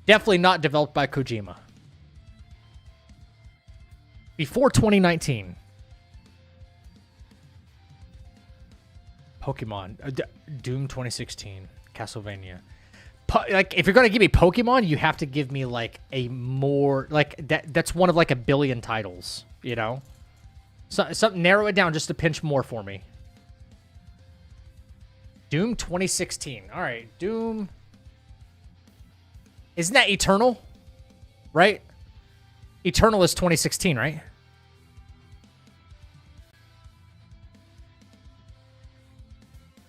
Definitely not developed by Kojima. Before 2019. Pokemon. Doom 2016. Castlevania. Like, if you're going to give me Pokemon, you have to give me, like, a more... Like, that's one of, like, a billion titles, you know? Something, narrow it down just a pinch more for me. Doom 2016. All right, Doom... Isn't that Eternal? Right? Eternal is 2016, right?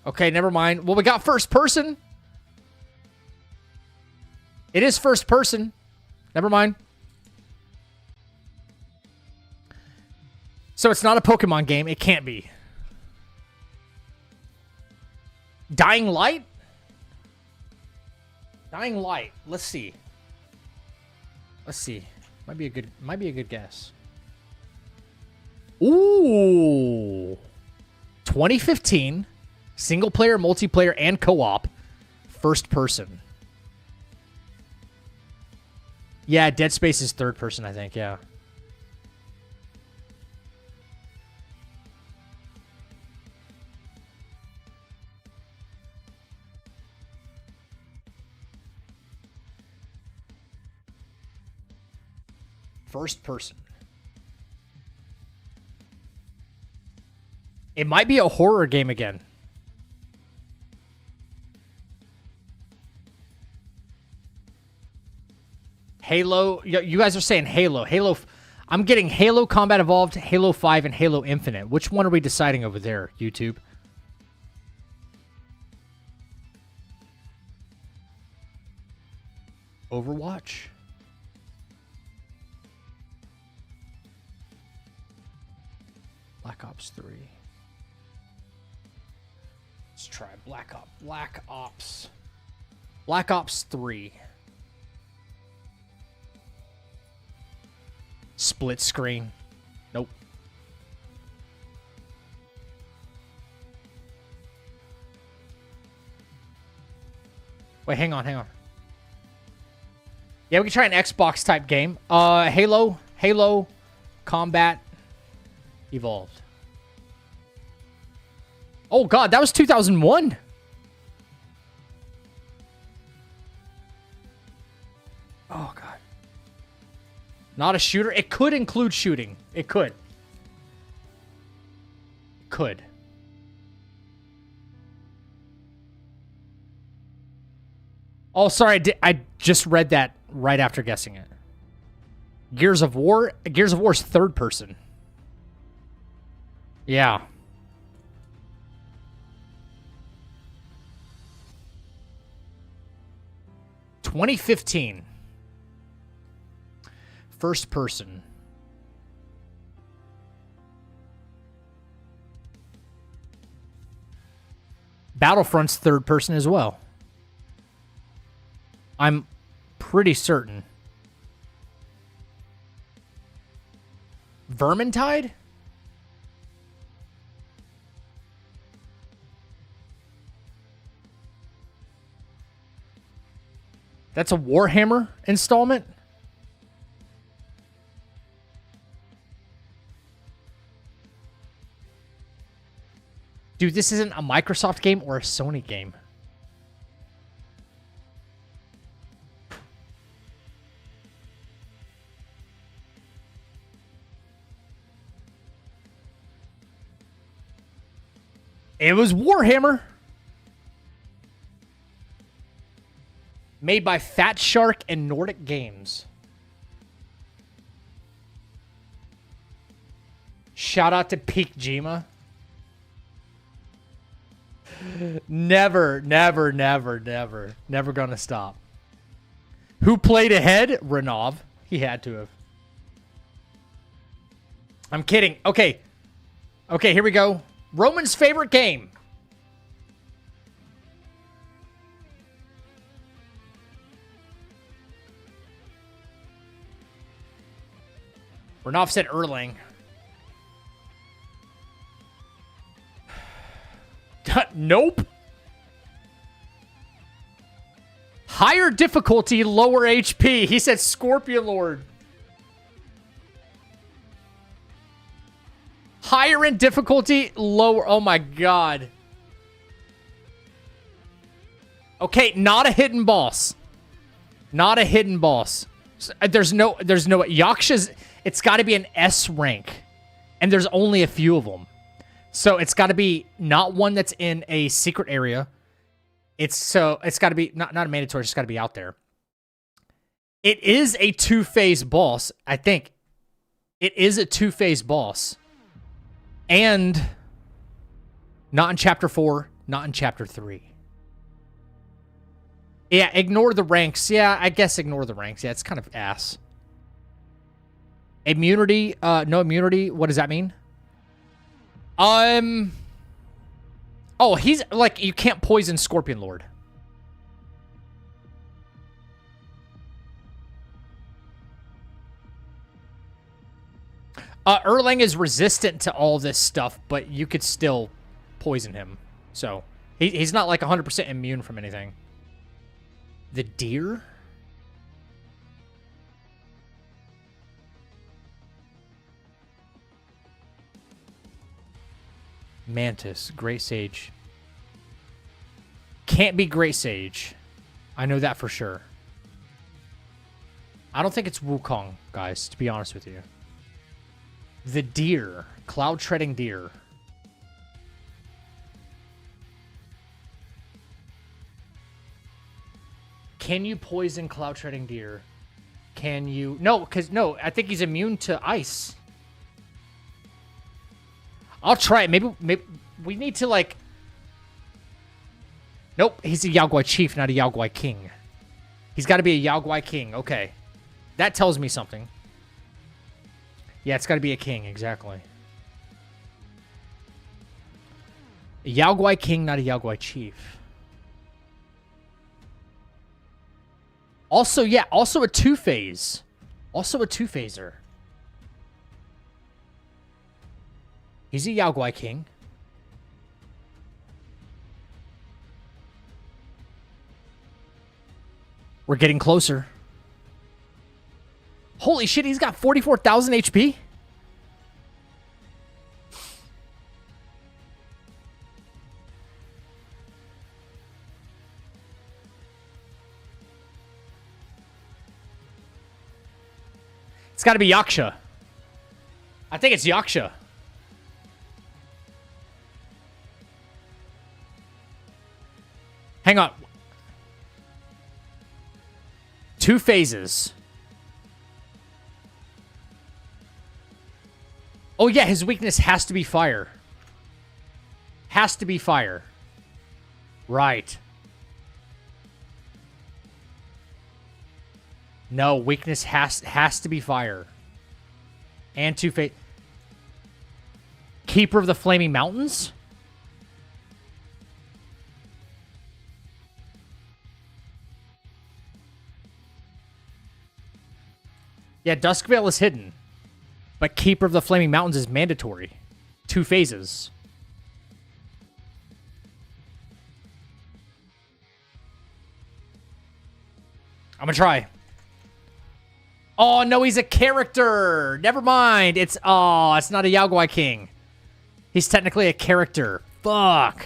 Okay, never mind. Well, we got first person. It is first person. Never mind. So it's not a Pokemon game. It can't be. Dying Light? Dying Light. Let's see. Let's see. Might be a good guess. Ooh. 2015. Single player, multiplayer, and co-op. First person. Yeah, Dead Space is third person, I think, yeah. First person. It might be a horror game again. Halo. You guys are saying Halo. Halo. I'm getting Halo Combat Evolved, Halo 5, and Halo Infinite. Which one are we deciding over there, YouTube? Overwatch? Black Ops 3. Let's try Black Ops. Black Ops 3. Split screen. Nope. Wait, hang on. Yeah, we can try an Xbox type game. Halo Combat Evolved. Oh God, that was 2001. Oh God. Not a shooter. It could include shooting. It could. Could. Oh, sorry. I just read that right after guessing it. Gears of War? Gears of War is third person. Yeah. (2015). First person. Battlefront's third person as well. I'm pretty certain. Vermintide? That's a Warhammer installment? Dude, this isn't a Microsoft game or a Sony game. It was Warhammer. Made by Fat Shark and Nordic Games. Shout out to Peak Jima. Never gonna stop. Who played ahead? Renov. He had to have. I'm kidding. Okay. Okay, here we go. Roman's favorite game. Renov said Erlang. Nope. Higher difficulty, lower HP. He said Scorpion Lord. Higher in difficulty, lower. Oh my god. Okay, not a hidden boss. Not a hidden boss. There's no Yaksha's. It's got to be an S rank, and there's only a few of them. So it's got to be not one that's in a secret area. It's got to be not a mandatory. It's just got to be out there. It is a 2-phase boss. I think it is a 2-phase boss, and not in chapter 4, not in chapter 3. Yeah, ignore the ranks. Yeah, I guess ignore the ranks. Yeah, it's kind of ass. Immunity, no immunity. What does that mean? Oh, he's like, you can't poison Scorpion Lord. Erlang is resistant to all this stuff, but you could still poison him. So he's not like 100% immune from anything. The deer? Mantis, Great Sage. Can't be Great Sage. I know that for sure. I don't think it's Wukong, guys, to be honest with you. The deer. Cloud treading deer. Can you poison cloud treading deer? Can you? No, no, I think he's immune to ice. I'll try it. Maybe we need to, like... Nope, he's a Yao Guai chief, not a Yao Guai king. He's got to be a Yao Guai king. Okay. That tells me something. Yeah, it's got to be a king, exactly. A Yao Guai king, not a Yao Guai chief. Also, yeah, also a 2-phase. Also a 2-phaser. He's a Yao Guai king. We're getting closer. Holy shit, he's got 44,000 HP? It's got to be Yaksha. I think it's Yaksha. Hang on. 2 phases. Oh, yeah, his weakness has to be fire. Has to be fire. Right. No, weakness has to be fire. And 2 phase. Keeper of the Flaming Mountains? Yeah, Duskvale is hidden. But Keeper of the Flaming Mountains is mandatory. 2 phases. I'm gonna try. Oh, no, he's a character. Never mind. It's not a Yaogwai King. He's technically a character. Fuck.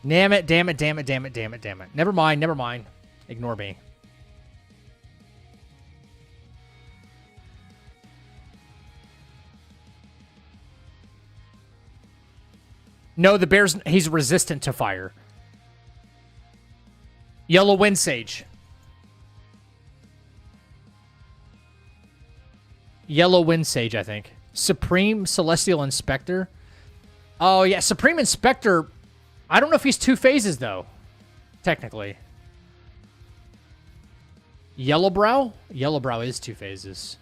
Damn it, damn it, damn it, damn it, damn it, damn it. Never mind, never mind. Ignore me. No, the bear's... He's resistant to fire. Yellow Wind Sage. Yellow Wind Sage, I think. Supreme Celestial Inspector. Oh, yeah. Supreme Inspector. I don't know if he's 2 phases, though. Technically. Yellowbrow? Yellowbrow is 2 phases.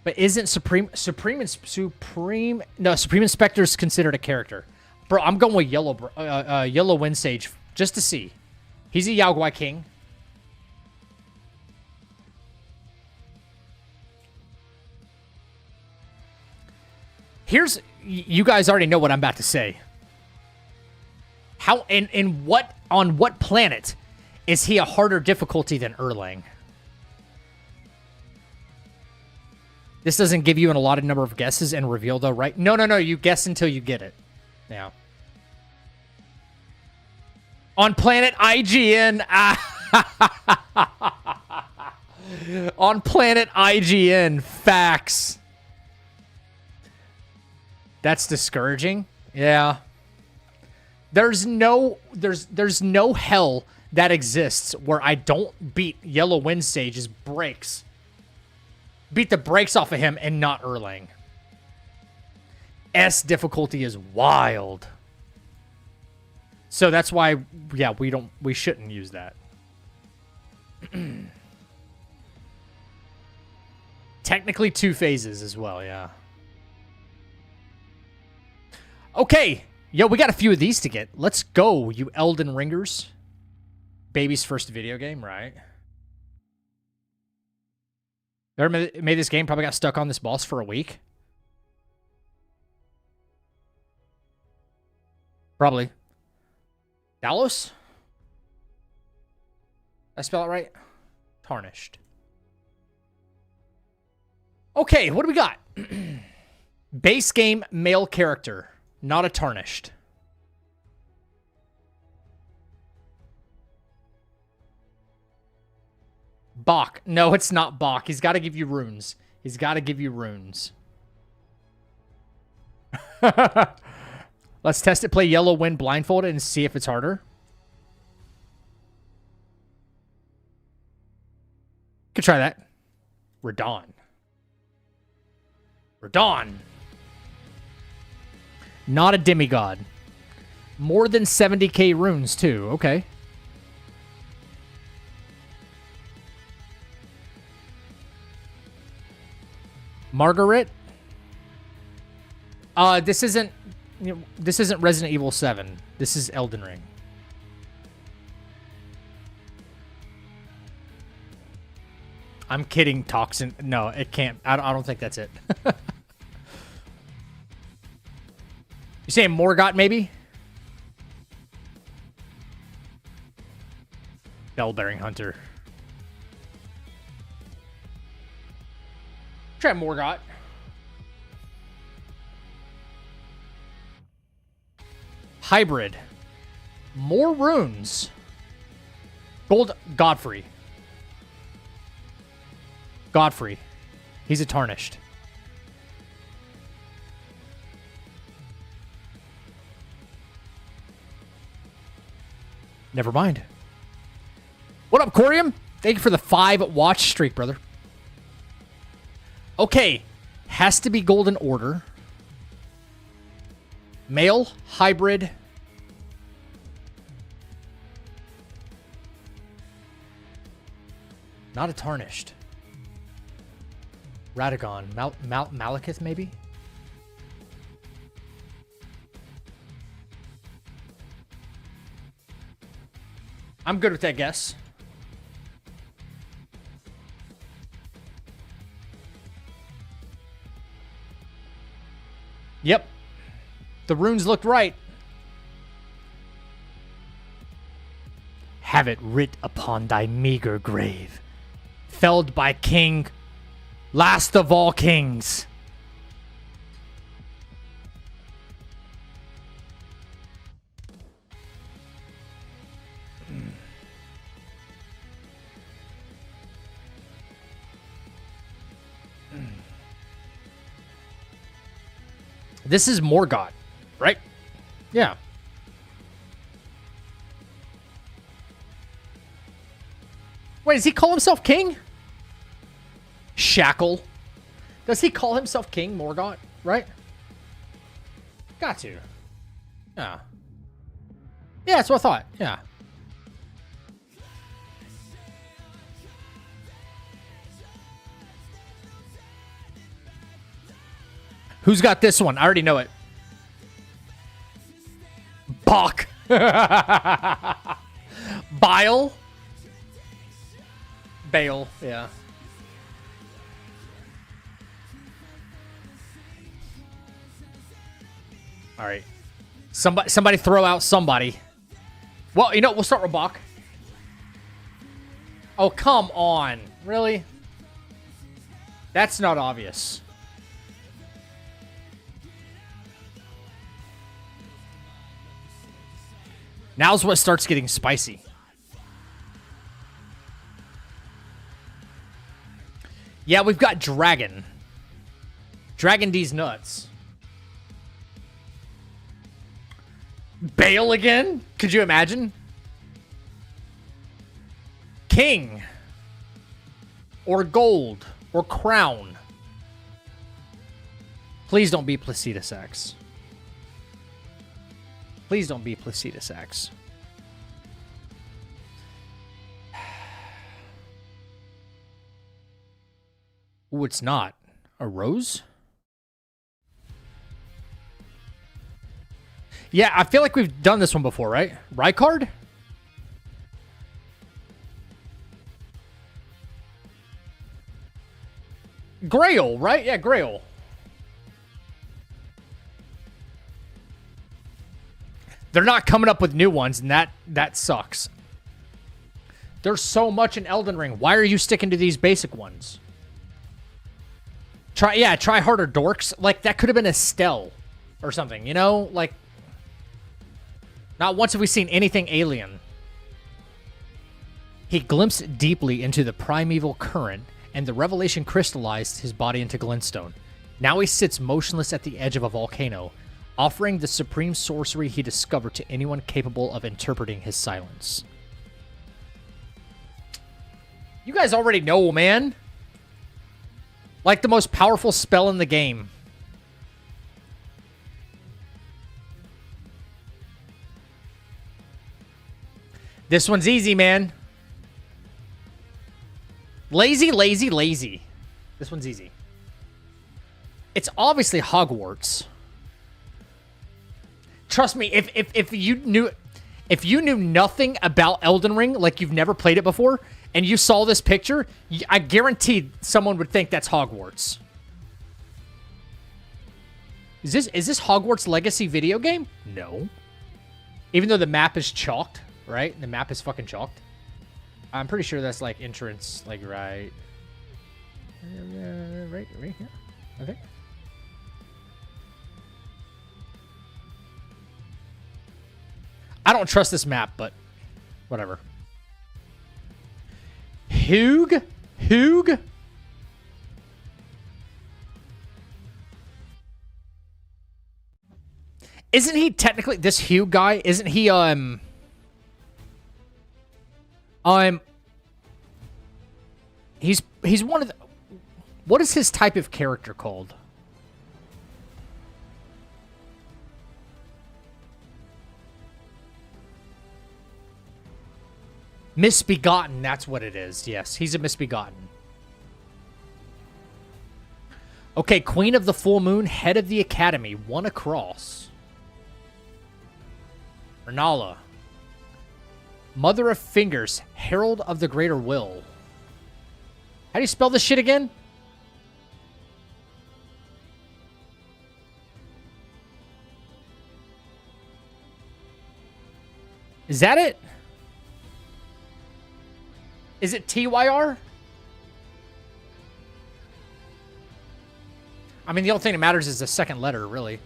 But isn't Supreme Inspector is considered a character. Bro, I'm going with Yellow Wind Sage just to see. He's a Yaogwai King. Here's... You guys already know what I'm about to say. How... On what planet is he a harder difficulty than Erlang? This doesn't give you an allotted number of guesses and reveal, though, right? No, no, no. You guess until you get it. Now. On planet IGN. On planet IGN. Facts. That's discouraging. Yeah. There's no hell that exists where I don't beat Yellow Wind Sage's brakes. Beat the brakes off of him and not Erlang. S difficulty is wild. So that's why, yeah, we shouldn't use that. Technically 2 phases as well, yeah. Okay. Yo, we got a few of these to get. Let's go, you Elden Ringers. Baby's first video game, right? Whoever made this game probably got stuck on this boss for a week. Probably. Dalos? Did I spell it right? Tarnished. Okay, what do we got? Base game male character. Not a tarnished. Bach. No, it's not Bach. He's got to give you runes. He's got to give you runes. Let's test it. Play Yellow Wind blindfolded and see if it's harder. Could try that. Radon. Radon. Not a demigod. More than 70k runes, too. Okay. Margaret. This isn't Resident Evil 7. This is Elden Ring. I'm kidding, Toxin. No, it can't. I don't think that's it. You saying Morgott, maybe? Bell-bearing hunter. Try Morgott. hybrid. More runes. Gold Godfrey. Godfrey. He's a tarnished. Never mind. What up, Corium? Thank you for the 5 watch streak, brother. Okay. Has to be Golden Order. Male, hybrid. Not a tarnished. Radagon. Malekith, maybe? I'm good with that guess. Yep. The runes looked right. Have it writ upon thy meager grave. Felled by King, last of all kings. This is Morgott, right? Yeah. Wait, does he call himself king? Shackle. Does he call himself king, Morgott? Right? Got to. Yeah. Yeah, that's what I thought. Yeah. Who's got this one? I already know it. Bach. Bile. Bale. Yeah. All right. Somebody throw out somebody. Well, you know, we'll start with Bach. Oh, come on. Really? That's not obvious. Now's what starts getting spicy. Yeah, we've got Dragon. Dragon D's nuts. Bale again? Could you imagine? King. Or gold. Or crown. Please don't be Placidus X. Please don't be Placidus X. Ooh, it's not. A rose? Yeah, I feel like we've done this one before, right? Rykard? Grail, right? Yeah, Grail. They're not coming up with new ones, and that sucks. There's so much in Elden Ring. Why are you sticking to these basic ones? Try harder, dorks. Like, that could have been Estelle or something, you know? Like, not once have we seen anything alien. He glimpsed deeply into the primeval current, and the revelation crystallized his body into glintstone. Now he sits motionless at the edge of a volcano, offering the supreme sorcery he discovered to anyone capable of interpreting his silence. You guys already know, man. Like the most powerful spell in the game. This one's easy, man. Lazy, lazy, lazy. This one's easy. It's obviously Hogwarts. Trust me, if you knew nothing about Elden Ring, like you've never played it before, and you saw this picture, I guarantee someone would think that's Hogwarts. Is this Hogwarts Legacy video game? No. Even though the map is chalked, right? The map is fucking chalked. I'm pretty sure that's like entrance, like right here, I think. I don't trust this map, but whatever. Hugh? Isn't he technically this Hugh guy? Isn't he he's one of the, what is his type of character called? Misbegotten, that's what it is. Yes, he's a misbegotten. Okay, Queen of the Full Moon, Head of the Academy, 1 across. Renala. Mother of Fingers, Herald of the Greater Will. How do you spell this shit again? Is that it? Is it TYR? I mean, the only thing that matters is the second letter, really.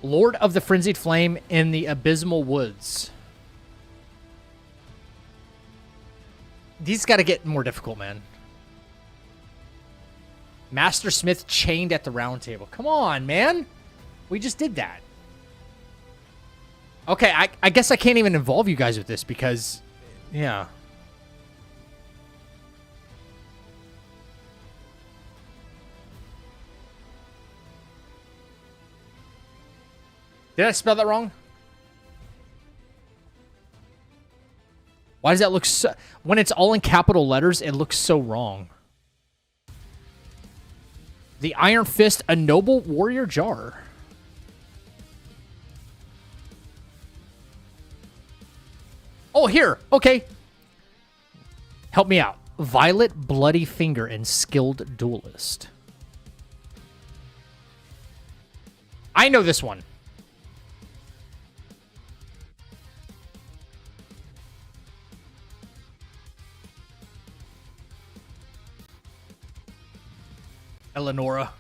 Lord of the Frenzied Flame in the Abysmal Woods. These got to get more difficult, man. Master Smith chained at the round table. Come on, man. We just did that. Okay, I guess I can't even involve you guys with this because, yeah. Did I spell that wrong? Why does that look so... When it's all in capital letters, it looks so wrong. The Iron Fist, a noble warrior jar. Oh, here. Okay. Help me out. Violet, Bloody Finger, and Skilled Duelist. I know this one. Eleonora.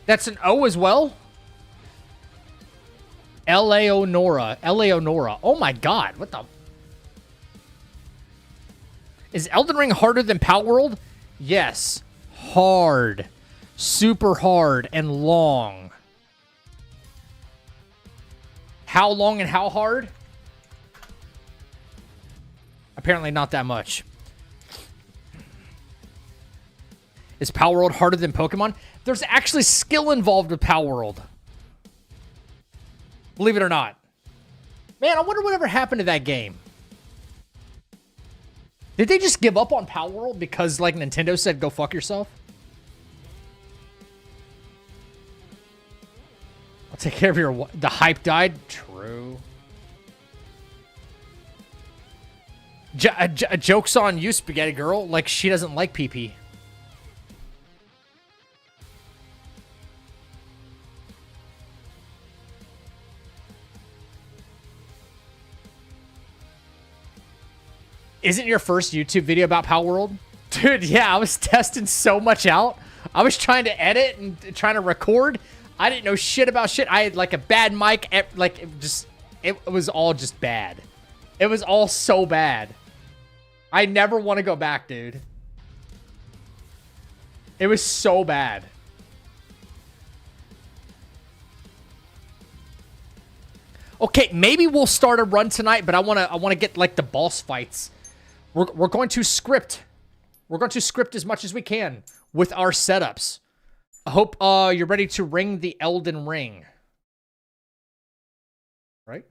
That's an O as well? Eleonora. Eleonora. Oh my god. What the... Is Elden Ring harder than Palworld? Yes. Hard. Super hard and long. How long and how hard? Apparently not that much. Is Palworld harder than Pokemon? There's actually skill involved with Palworld. Believe it or not. Man, I wonder whatever happened to that game. Did they just give up on Palworld because, like, Nintendo said, go fuck yourself? I'll take care of your... The hype died? True. Joke's on you, Spaghetti Girl. Like, she doesn't like PP. Isn't your first YouTube video about Palworld? Dude, yeah, I was testing so much out. I was trying to edit and trying to record. I didn't know shit about shit. I had like a bad mic. Like, it was all just bad. It was all so bad. I never want to go back, dude. It was so bad. Okay, maybe we'll start a run tonight, but I wanna get like the boss fights. We're going to script. We're going to script as much as we can with our setups. I hope you're ready to ring the Elden Ring. Right?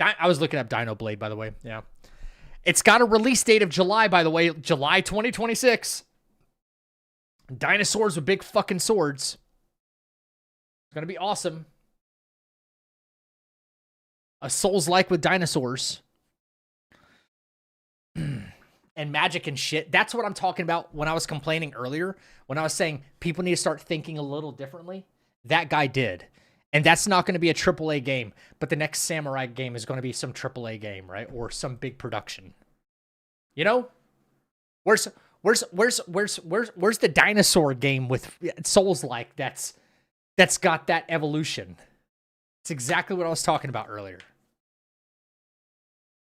I was looking up Dino Blade, by the way. Yeah. It's got a release date of July, by the way. July 2026. Dinosaurs with big fucking swords. It's going to be awesome. A Souls-like with dinosaurs. and magic and shit. That's what I'm talking about when I was complaining earlier, when I was saying people need to start thinking a little differently. That guy did. And that's not going to be a AAA game, but the next Samurai game is going to be some AAA game, right? Or some big production. You know? Where's the dinosaur game with Souls-like that's got that evolution? It's exactly what I was talking about earlier.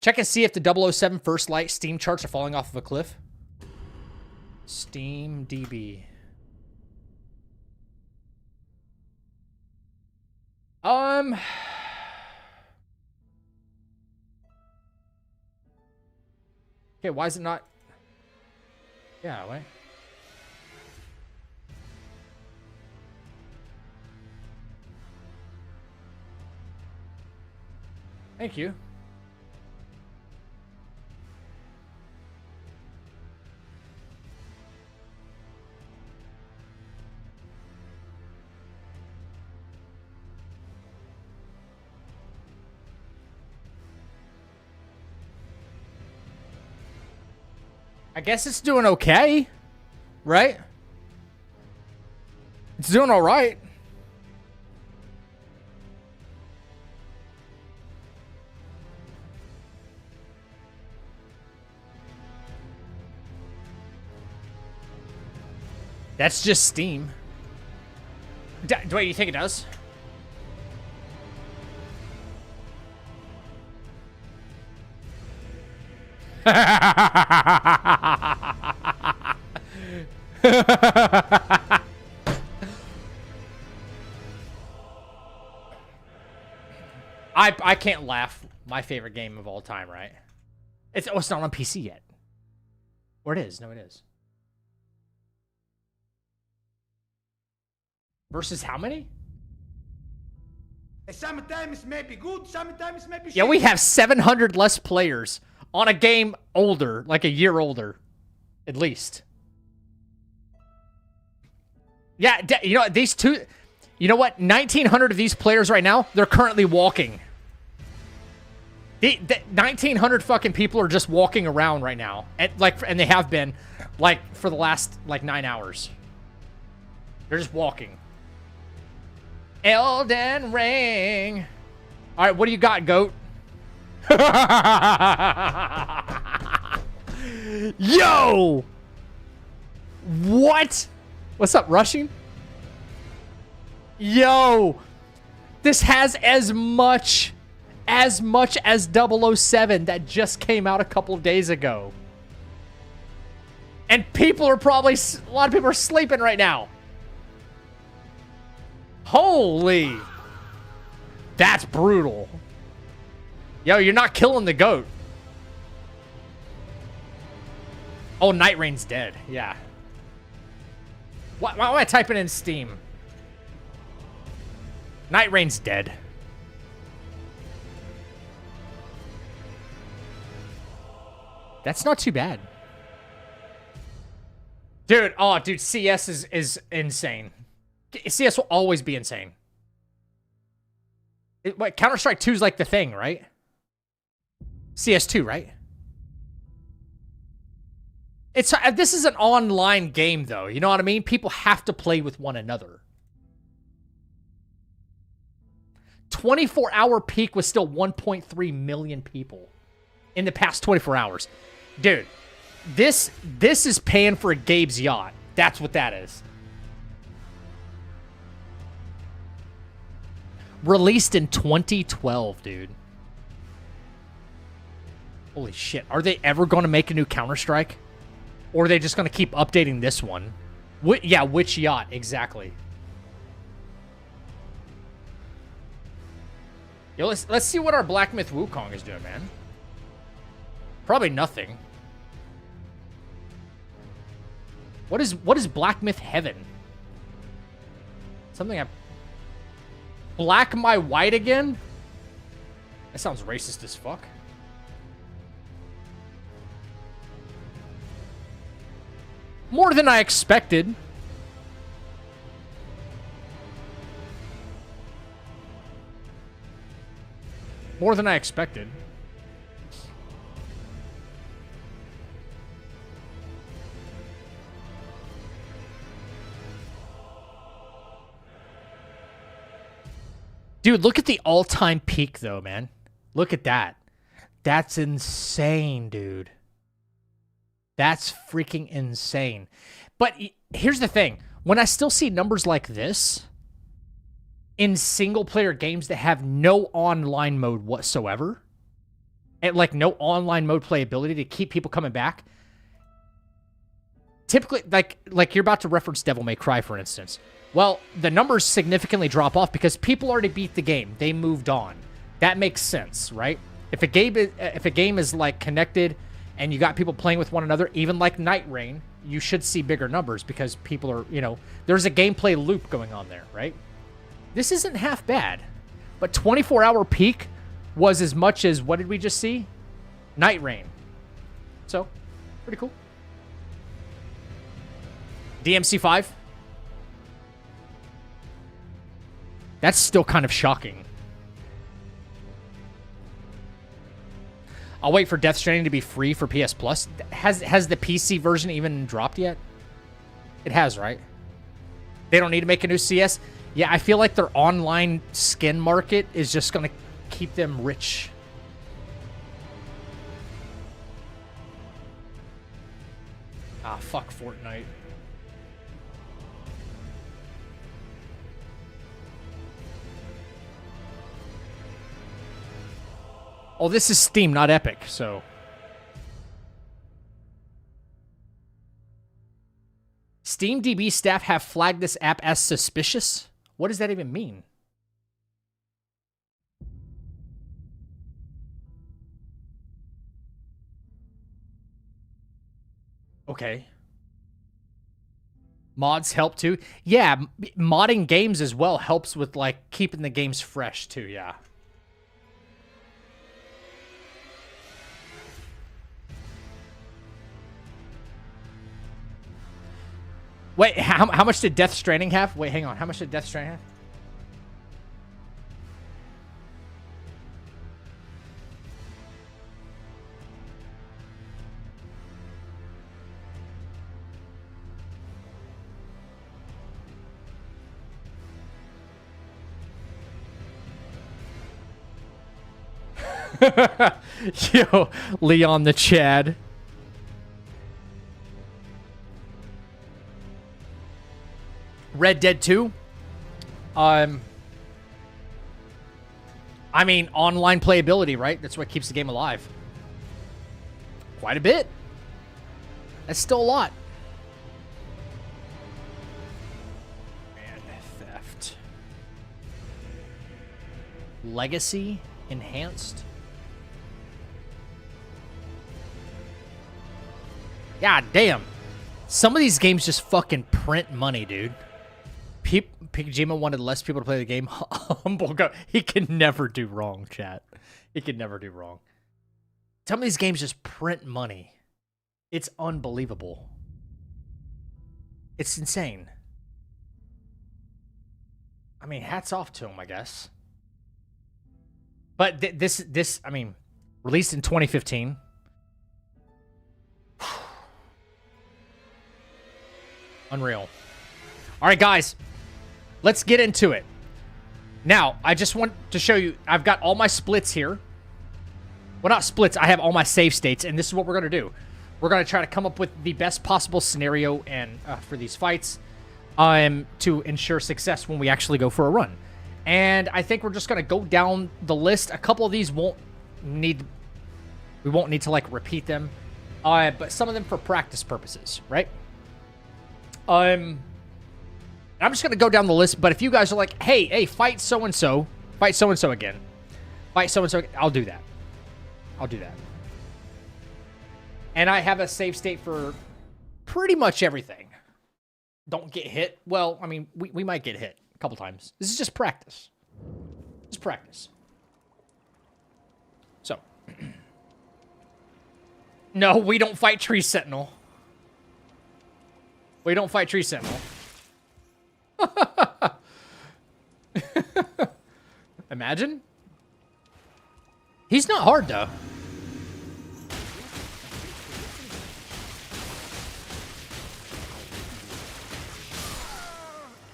Check and see if the 007 First Light Steam charts are falling off of a cliff. Steam DB. Okay, why is it not? Yeah, wait. Thank you. I guess it's doing okay, right? It's doing all right. That's just Steam. Wait, you think it does? I can't laugh. My favorite game of all time, right? It's not on PC yet. Or it is. No, it is. Versus how many? Sometimes may be good, sometimes may be shit. Yeah, we have 700 less players on a game older, like a year older, at least. Yeah, you know, these two... You know what? 1,900 of these players right now, they're currently walking. The 1,900 fucking people are just walking around right now. And they have been, like, for the last, 9 hours. They're just walking. Elden Ring. All right, what do you got, goat? Yo! What? What's up, rushing? Yo! This has as much as 007 that just came out a couple of days ago. And people are probably... A lot of people are sleeping right now. Holy. That's brutal. Yo, you're not killing the goat. Oh, Night Rain's dead. Yeah. Why am I typing in Steam? Night Rain's dead. That's not too bad. Dude, dude, CS is insane. CS will always be insane. Counter-Strike 2 is like the thing, right? CS2, right? This is an online game, though. You know what I mean? People have to play with one another. 24-hour peak was still 1.3 million people in the past 24 hours. Dude, this is paying for a Gabe's yacht. That's what that is. Released in 2012, dude. Holy shit. Are they ever going to make a new Counter-Strike? Or are they just going to keep updating this one? Yeah, which yacht? Exactly. Yo, let's see what our Black Myth Wukong is doing, man. Probably nothing. What is Black Myth Heaven? Something I... Black my white again? That sounds racist as fuck. More than I expected. More than I expected. Dude, look at the all-time peak, though, man. Look at that. That's insane, dude. That's freaking insane. But here's the thing. When I still see numbers like this in single-player games that have no online mode whatsoever, and like no online mode playability to keep people coming back, typically, like you're about to reference Devil May Cry, for instance. Well, the numbers significantly drop off because people already beat the game. They moved on. That makes sense, right? If a game is like connected and you got people playing with one another, even like Night Rain, you should see bigger numbers because people are, you know, there's a gameplay loop going on there, right? This isn't half bad. But 24-hour peak was as much as, what did we just see? Night Rain. So, pretty cool. DMC5. That's still kind of shocking. I'll wait for Death Stranding to be free for PS Plus. Has the PC version even dropped yet? It has, right? They don't need to make a new CS? Yeah, I feel like their online skin market is just going to keep them rich. Ah, fuck Fortnite. Oh, this is Steam, not Epic, so... SteamDB staff have flagged this app as suspicious? What does that even mean? Okay. Mods help too? Yeah, modding games as well helps with, like, keeping the games fresh too, yeah. Wait, how much did Death Stranding have? Wait, hang on. How much did Death Stranding have? Yo, Leon the Chad. Red Dead 2. I mean, online playability, right? That's what keeps the game alive. Quite a bit. That's still a lot. And theft. Legacy enhanced. God damn. Some of these games just fucking print money, dude. Pigajima wanted less people to play the game. Humble go. He can never do wrong, chat. He can never do wrong. Some of these games just print money. It's unbelievable. It's insane. I mean, hats off to him, I guess. But this, I mean, released in 2015. Unreal. All right, guys. Let's get into it. Now, I just want to show you, I've got all my splits here. Well, not splits, I have all my save states, and this is what we're going to do. We're going to try to come up with the best possible scenario and for these fights to ensure success when we actually go for a run. And I think we're just going to go down the list. A couple of these we won't need to, like, repeat them. But some of them for practice purposes, right? I'm just going to go down the list, but if you guys are like, hey, fight so-and-so again, fight so-and-so, I'll do that. I'll do that. And I have a save state for pretty much everything. Don't get hit. Well, I mean, we might get hit a couple times. This is just practice. Just practice. So. No, we don't fight Tree Sentinel. We don't fight Tree Sentinel. Imagine. He's not hard, though.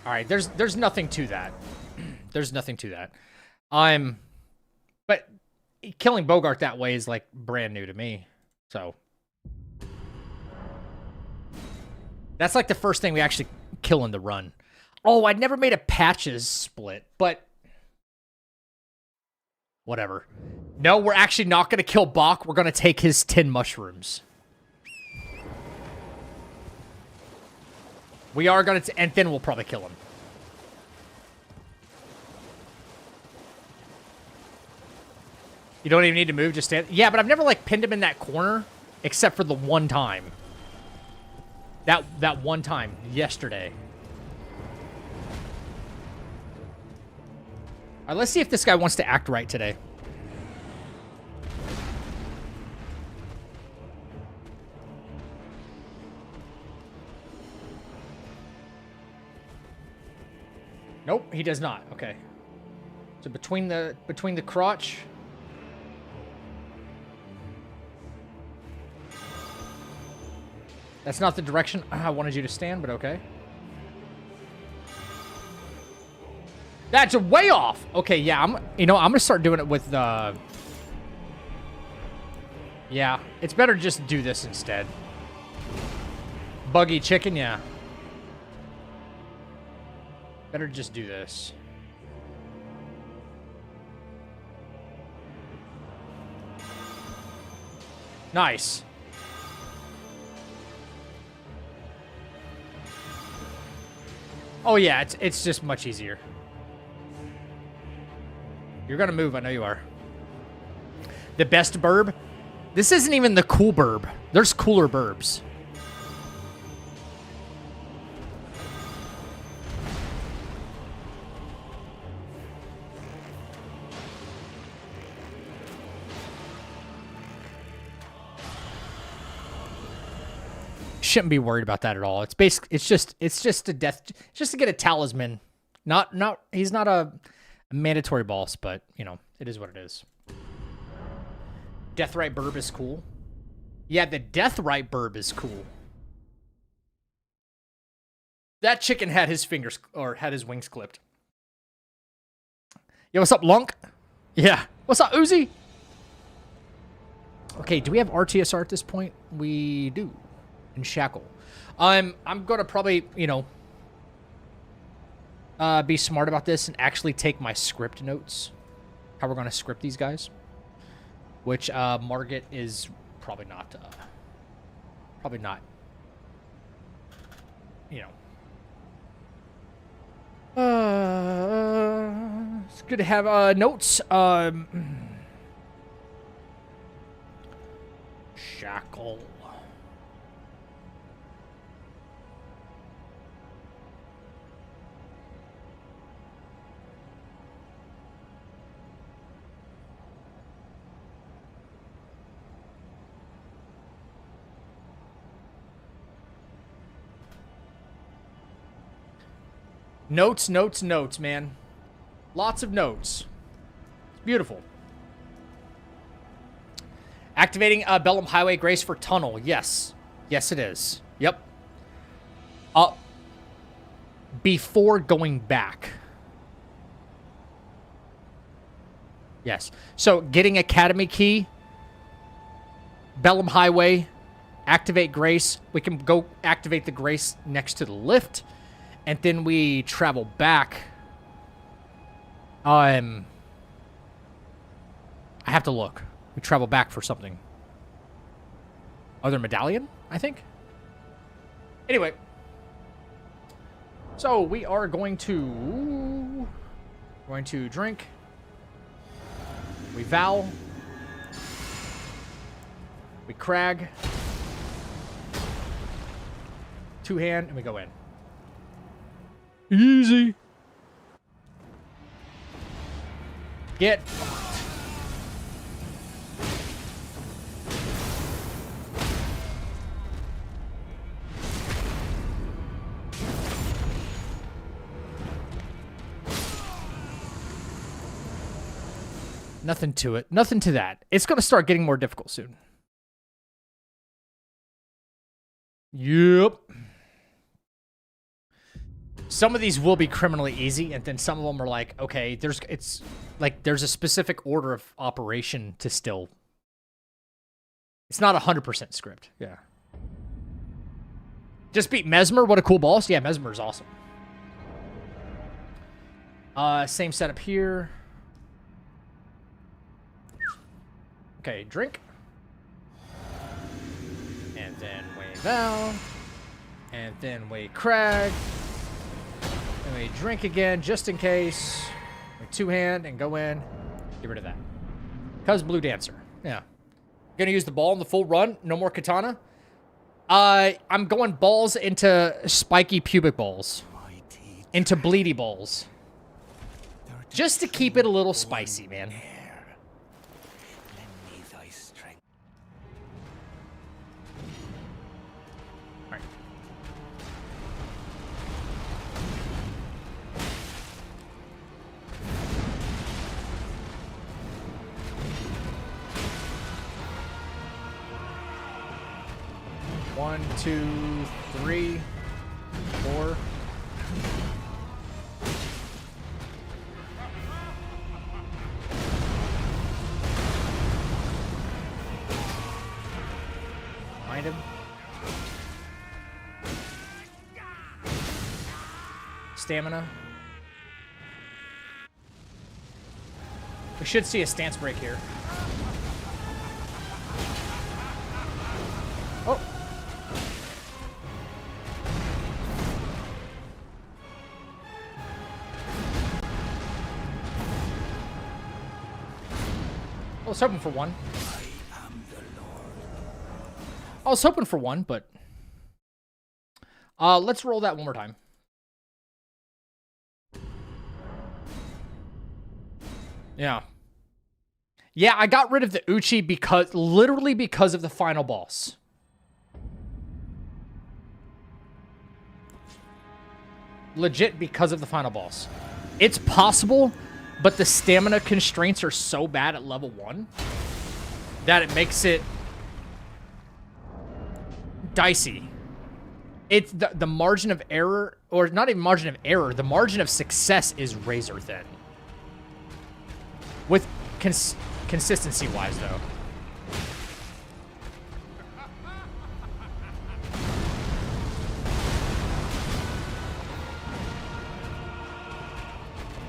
All right, there's nothing to that. There's nothing to that. But killing Bogart that way is like brand new to me. So that's like the first thing we actually kill in the run. Oh, I'd never made a patches split, but whatever. No, we're actually not going to kill Bach. We're going to take his 10 mushrooms. We are going to, and then we'll probably kill him. You don't even need to move, just stand. Yeah, but I've never, like, pinned him in that corner, except for the one time. That one time, yesterday. All right, let's see if this guy wants to act right today. Nope, he does not. Okay. So between the crotch. That's not the direction I wanted you to stand, but okay. That's way off. Okay, yeah, I'm gonna start doing it with yeah, it's better to just do this instead. Buggy chicken, yeah. Better just do this. Nice. Oh yeah, it's just much easier. You're gonna move, I know you are. The best burb? This isn't even the cool burb. There's cooler burbs. Shouldn't be worried about that at all. It's basically it's just a death, just to get a talisman. He's not a mandatory boss, but you know, it is what it is. Deathrite burb is cool. Yeah, the Deathrite burb is cool. That chicken had his fingers or had his wings clipped. Yo, what's up, Lunk? Yeah. What's up, Uzi? Okay, do we have RTSR at this point? We do. And Shackle. I'm gonna probably, you know, be smart about this and actually take my script notes. How we're gonna script these guys. Which Margit is probably not you know. It's good to have notes. Shackle. Notes, notes, notes, man. Lots of notes. It's beautiful. Activating Bellum Highway Grace for Tunnel. Yes. Yes, it is. Yep. Before going back. Yes. So, getting Academy Key. Bellum Highway. Activate Grace. We can go activate the Grace next to the lift. And then we travel back. I have to look. We travel back for something. Other medallion, I think. Anyway. So we are going to drink. We vow. We crag. Two hand, and we go in. Easy. Get fucked. Nothing to it. Nothing to that. It's going to start getting more difficult soon. Yep. Some of these will be criminally easy, and then some of them are like, okay, there's a specific order of operation to still. It's not 100% script. Yeah. Just beat Mesmer. What a cool boss. Yeah, Mesmer is awesome. Same setup here. Okay, drink. And then Wayne Val. And then Wade Crag. And we drink again, just in case. We two-hand and go in. Get rid of that. Cuz Blue Dancer. Yeah. Gonna use the ball in the full run. No more katana. I'm going balls into spiky pubic balls. Into bleedy balls. Just to keep it a little spicy, man. Alright. One, two, three, four. Find him. Stamina. We should see a stance break here. Oh. I was hoping for one. I was hoping for one, but let's roll that one more time. Yeah. Yeah, I got rid of the Uchi literally because of the final boss. Legit because of the final boss. It's possible, but the stamina constraints are so bad at level 1 that it makes it dicey. It's the margin of error, or not even margin of error, the margin of success is razor thin. With consistency-wise, though.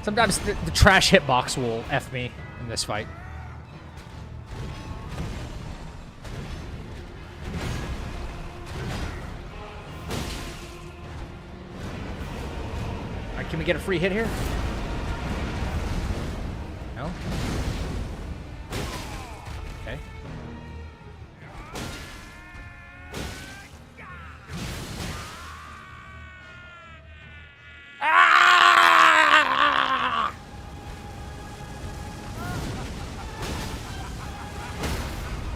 Sometimes the trash hitbox will F me in this fight. Alright, can we get a free hit here? No? Okay. Ah!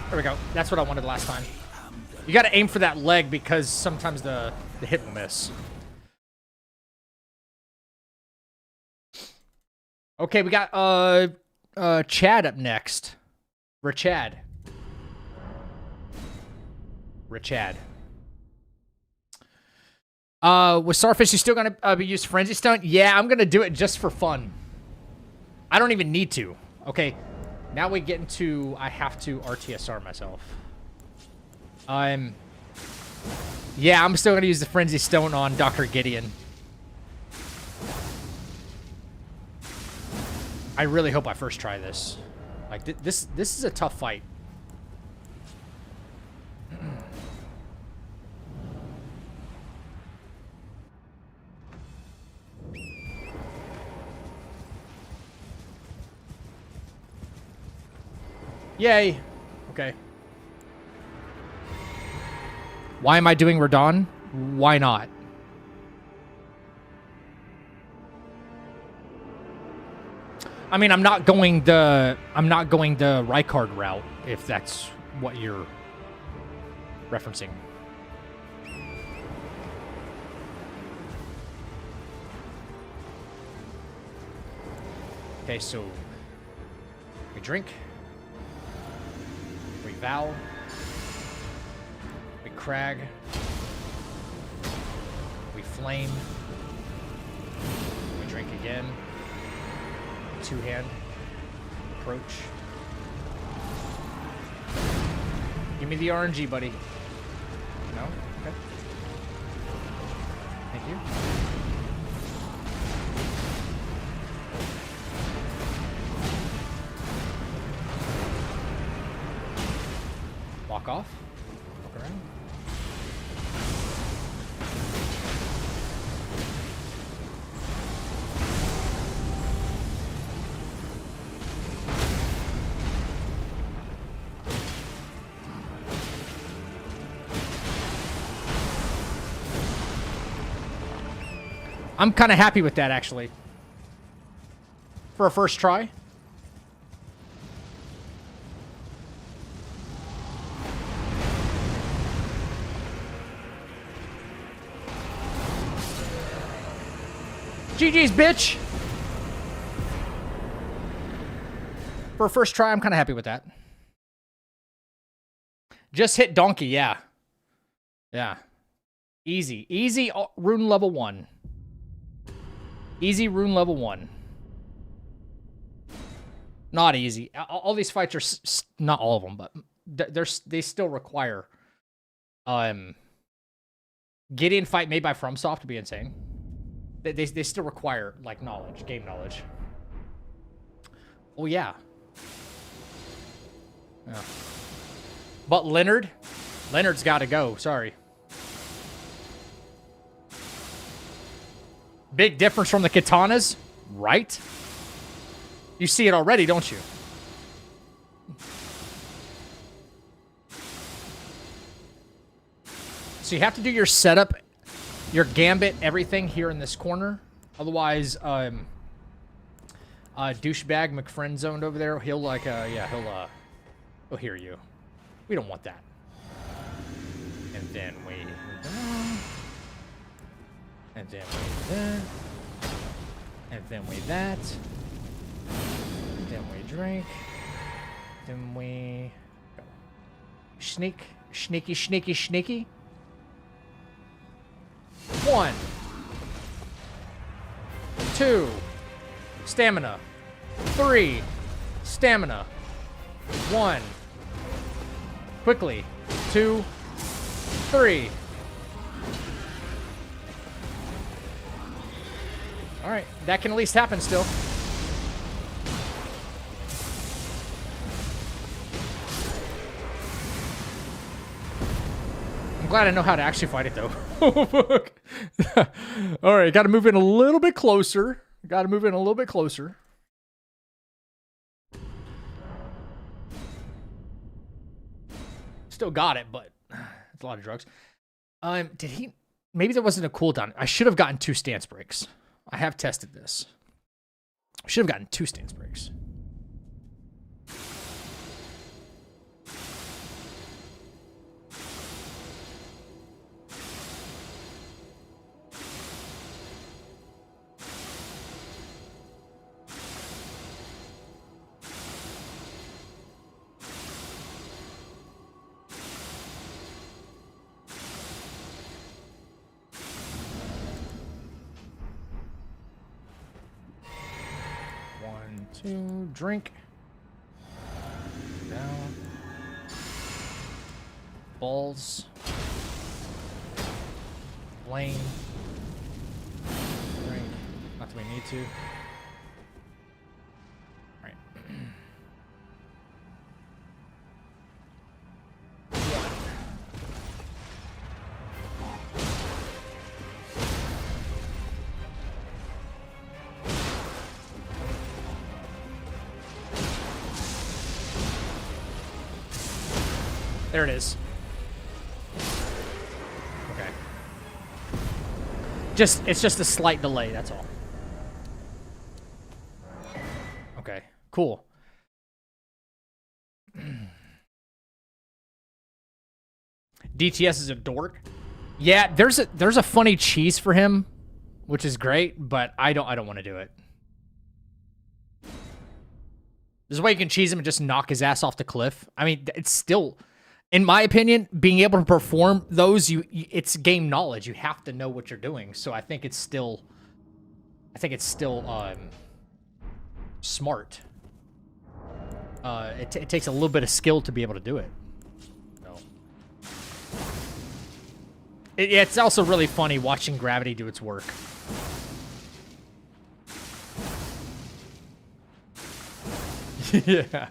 There we go. That's what I wanted last time. You gotta aim for that leg because sometimes the hit will miss. Okay, we got Chad up next. Richad. With Starfish, you still gonna be used Frenzy Stone? Yeah, I'm gonna do it just for fun. I don't even need to. Okay, now we get into I have to RTSR myself. Yeah, I'm still gonna use the Frenzy Stone on Dr. Gideon. I really hope I first try this. Like, this is a tough fight. Yay. Okay. Why am I doing Radon? Why not? I mean, I'm not going the Rykard route, if that's what you're referencing. Okay, so we drink, we vow, we crag, we flame, again. Two-hand approach. Give me the RNG, buddy. No? Okay. Thank you. Walk off. Walk around. I'm kind of happy with that, actually. For a first try. GG's, bitch! For a first try, I'm kind of happy with that. Just hit donkey, yeah. Yeah. Easy. Easy rune level 1. Easy rune level 1. Not easy. All these fights are not all of them, but they still require Gideon fight made by FromSoft to be insane. They still require like knowledge, game knowledge. Oh yeah. Yeah. But Leonard's got to go. Sorry. Big difference from the katanas, right? You see it already, don't you? So you have to do your setup, your gambit, everything here in this corner. Otherwise, douchebag McFriend-zoned over there, he'll like, he'll hear you. We don't want that. And then we... And then we that. And then we that. And then we drink. Then we go. Sneak. Sneaky, sneaky, sneaky. 1. 2. Stamina. 3. Stamina. 1. Quickly. 2. 3. Alright, that can at least happen still. I'm glad I know how to actually fight it, though. Alright, gotta move in a little bit closer. Gotta move in a little bit closer. Still got it, but it's a lot of drugs. Did he... Maybe there wasn't a cooldown. I should have gotten 2 stance breaks. I have tested this. Should have gotten 2 stance breaks. Drink. Down. Balls. Flame. Drink. Not that we need to. Alright. There it is. Okay. It's just a slight delay, that's all. Okay, cool. DTS is a dork. Yeah, there's a funny cheese for him, which is great, but I don't want to do it. There's a way you can cheese him and just knock his ass off the cliff. I mean, it's still, in my opinion, being able to perform those, it's game knowledge. You have to know what you're doing. So I think it's still I think it's still smart. It takes a little bit of skill to be able to do it. No. Yeah, it's also really funny watching gravity do its work. Yeah.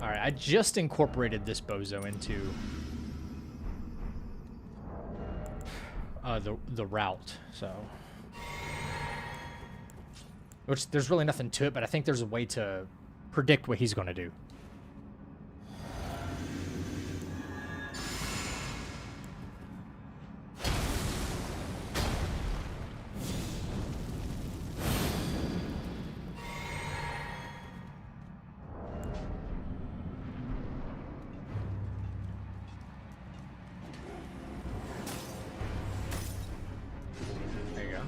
All right, I just incorporated this bozo into the route, so. Which, there's really nothing to it, but I think there's a way to predict what he's going to do. There you go.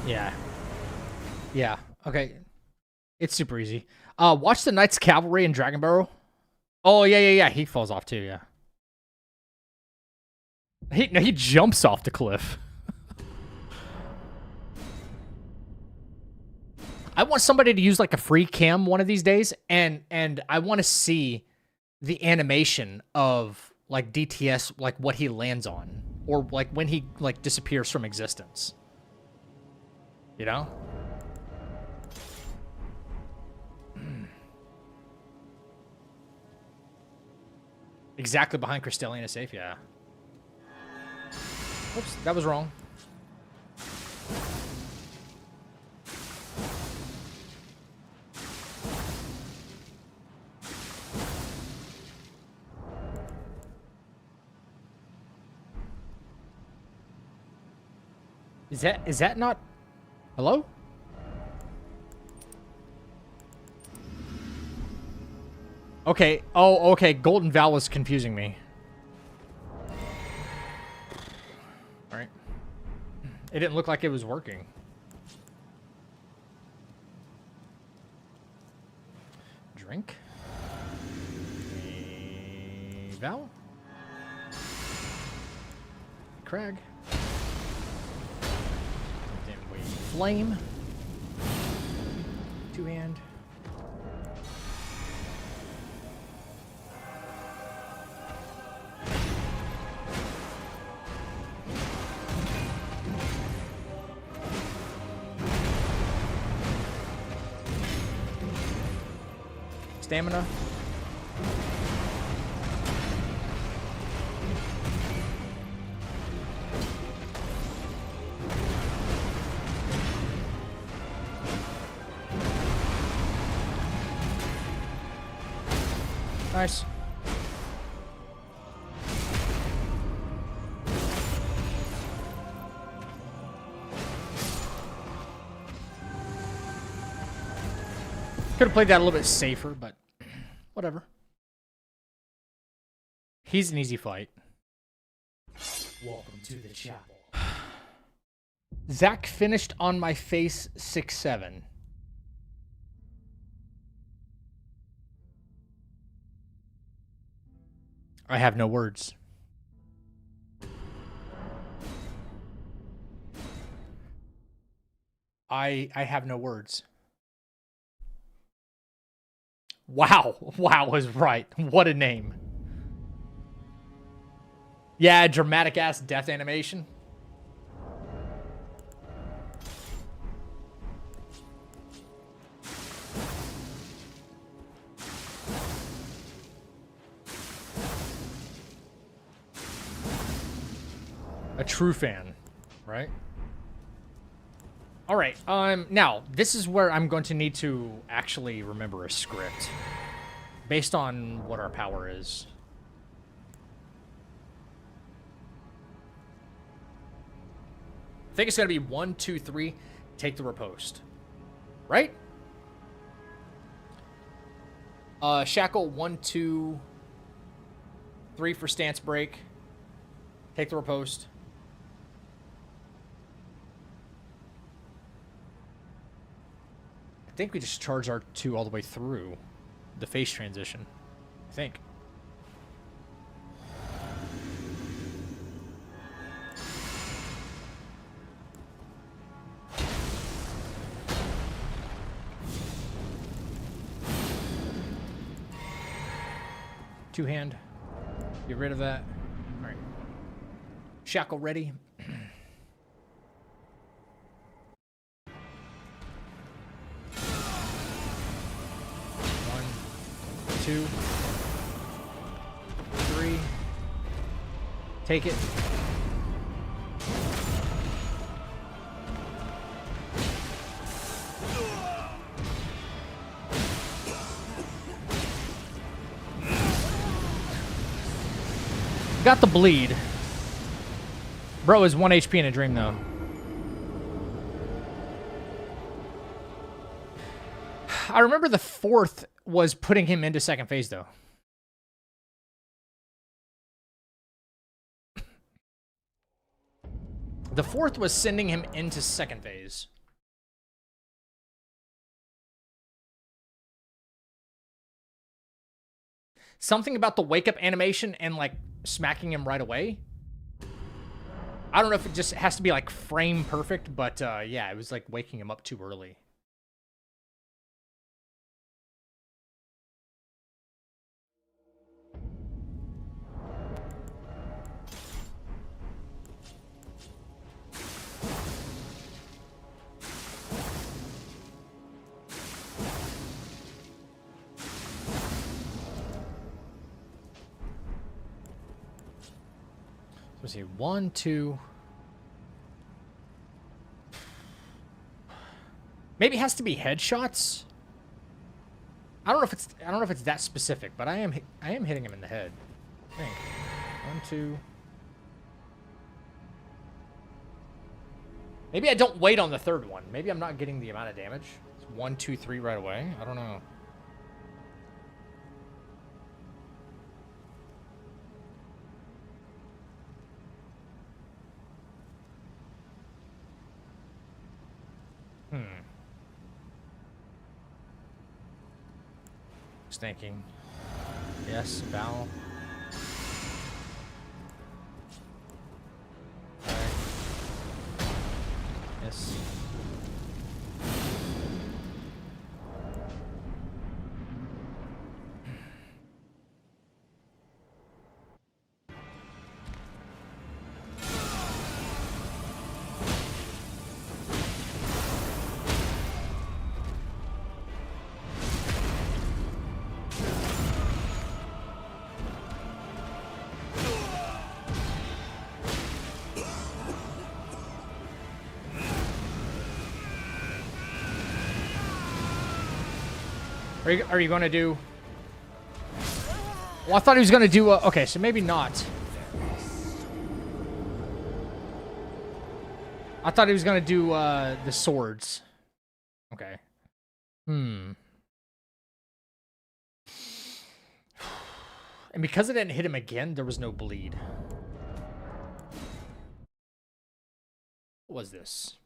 Yeah. Yeah. Okay. It's super easy. Watch the Knights Cavalry and Dragon Barrel. Oh, yeah. He falls off too, yeah. He jumps off the cliff. I want somebody to use like a free cam one of these days, and I want to see the animation of like DTS, like what he lands on, or like when he like disappears from existence. You know? Exactly behind Crystalline is safe, yeah. Oops, that was wrong. Is that not... Hello? Okay. Oh, okay. Golden Val was confusing me. Alright. It didn't look like it was working. Drink. A Val. Crag. Then we flame. Two hand. Stamina. Nice. Could have played that a little bit safer, but whatever. He's an easy fight. Welcome to the chapel. Zach finished on my face 6-7. I have no words. I have no words. Wow. Wow was right. What a name. Yeah, dramatic ass death animation. A true fan, right? All right. Now this is where I'm going to need to actually remember a script based on what our power is. I think it's going to be 1, 2, 3. Take the riposte, right? Shackle 1, 2, 3 for stance break. Take the riposte. I think we just charge our 2 all the way through the face transition. I think. Two-hand. Get rid of that. All right. Shackle ready. One, two, three. Take it. Got the bleed. Bro is 1 HP in a dream, though. I remember the fourth was putting him into second phase, though. The fourth was sending him into second phase. Something about the wake up animation and like smacking him right away. I don't know if it just has to be like frame perfect, but yeah, it was like waking him up too early. Let's see, 1, 2. Maybe it has to be headshots. I don't know if it's that specific, but I am hitting him in the head. I think 1, 2. Maybe I don't wait on the third one. Maybe I'm not getting the amount of damage. It's 1, 2, 3 right away. I don't know. Just thinking. Yes, Val. Okay. Yes. Are you going to do... Well, I thought he was going to do... okay, so maybe not. I thought he was going to do the swords. Okay. And because it didn't hit him again, there was no bleed. What was this?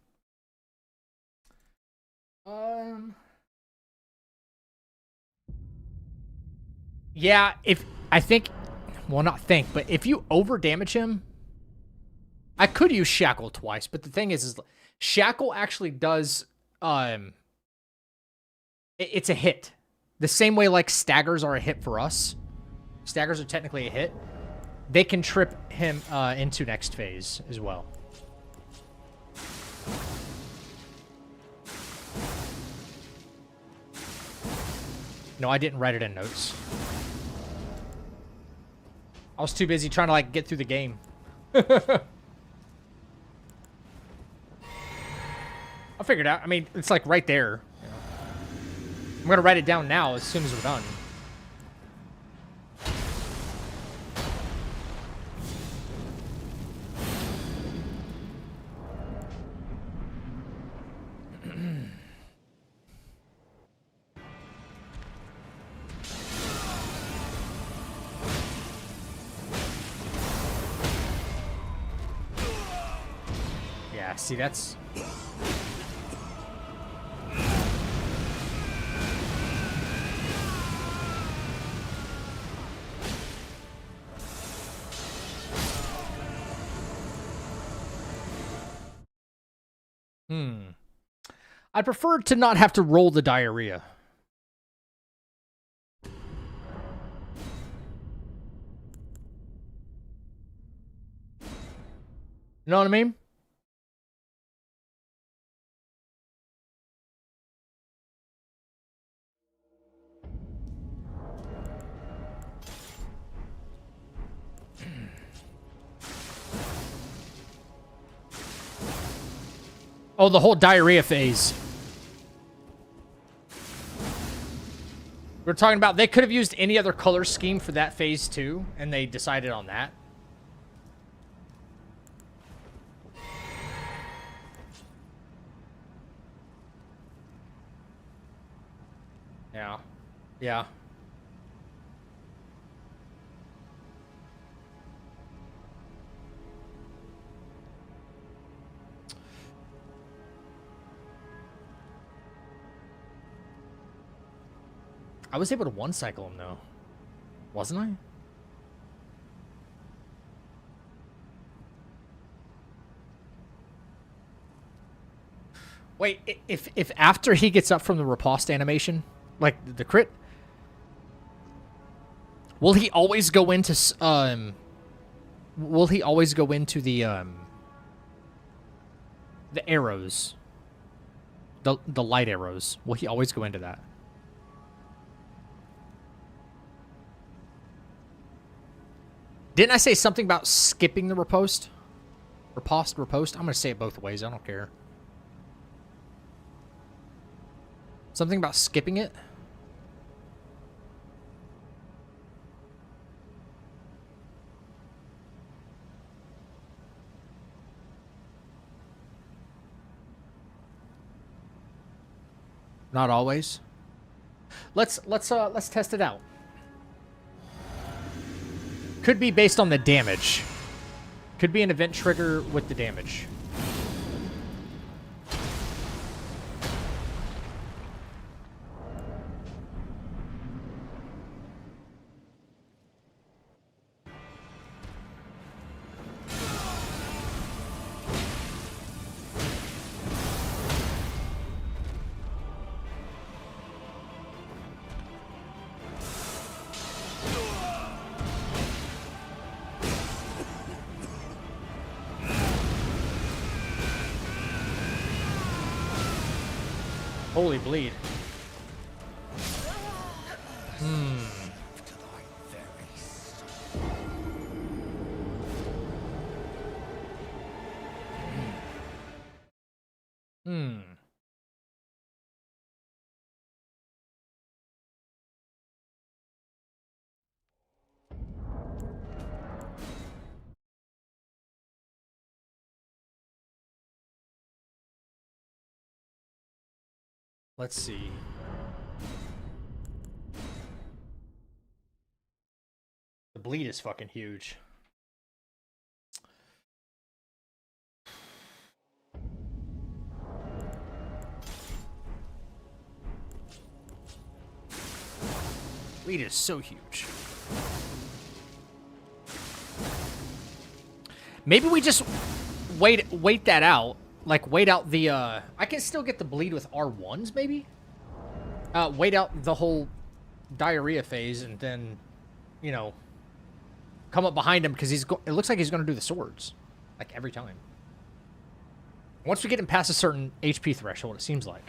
Yeah, well, not think, but if you over damage him, I could use Shackle twice, but the thing is Shackle actually does, it's a hit. The same way like staggers are a hit for us. Staggers are technically a hit. They can trip him into next phase as well. No, I didn't write it in notes. I was too busy trying to, like, get through the game. I'll figure it out. I mean, it's, like, right there. You know? I'm going to write it down now as soon as we're done. See, that's... I'd prefer to not have to roll the diarrhea. You know what I mean? Oh, the whole diarrhea phase. We're talking about they could have used any other color scheme for that phase too, and they decided on that. Yeah. Yeah. I was able to one-cycle him, though. Wasn't I? Wait, if after he gets up from the riposte animation, like the crit, will he always go into will he always go into the arrows, the light arrows? Will he always go into that? Didn't I say something about skipping the riposte? Riposte? I'm gonna say it both ways. I don't care. Something about skipping it? Not always. Let's test it out. Could be based on the damage. Could be an event trigger with the damage. Holy bleed. Let's see. The bleed is fucking huge. Bleed is so huge. Maybe we just wait that out. Like, wait out the, I can still get the bleed with R1s, maybe? Wait out the whole diarrhea phase and then, you know, come up behind him because it looks like he's going to do the swords. Like, every time. Once we get him past a certain HP threshold, it seems like.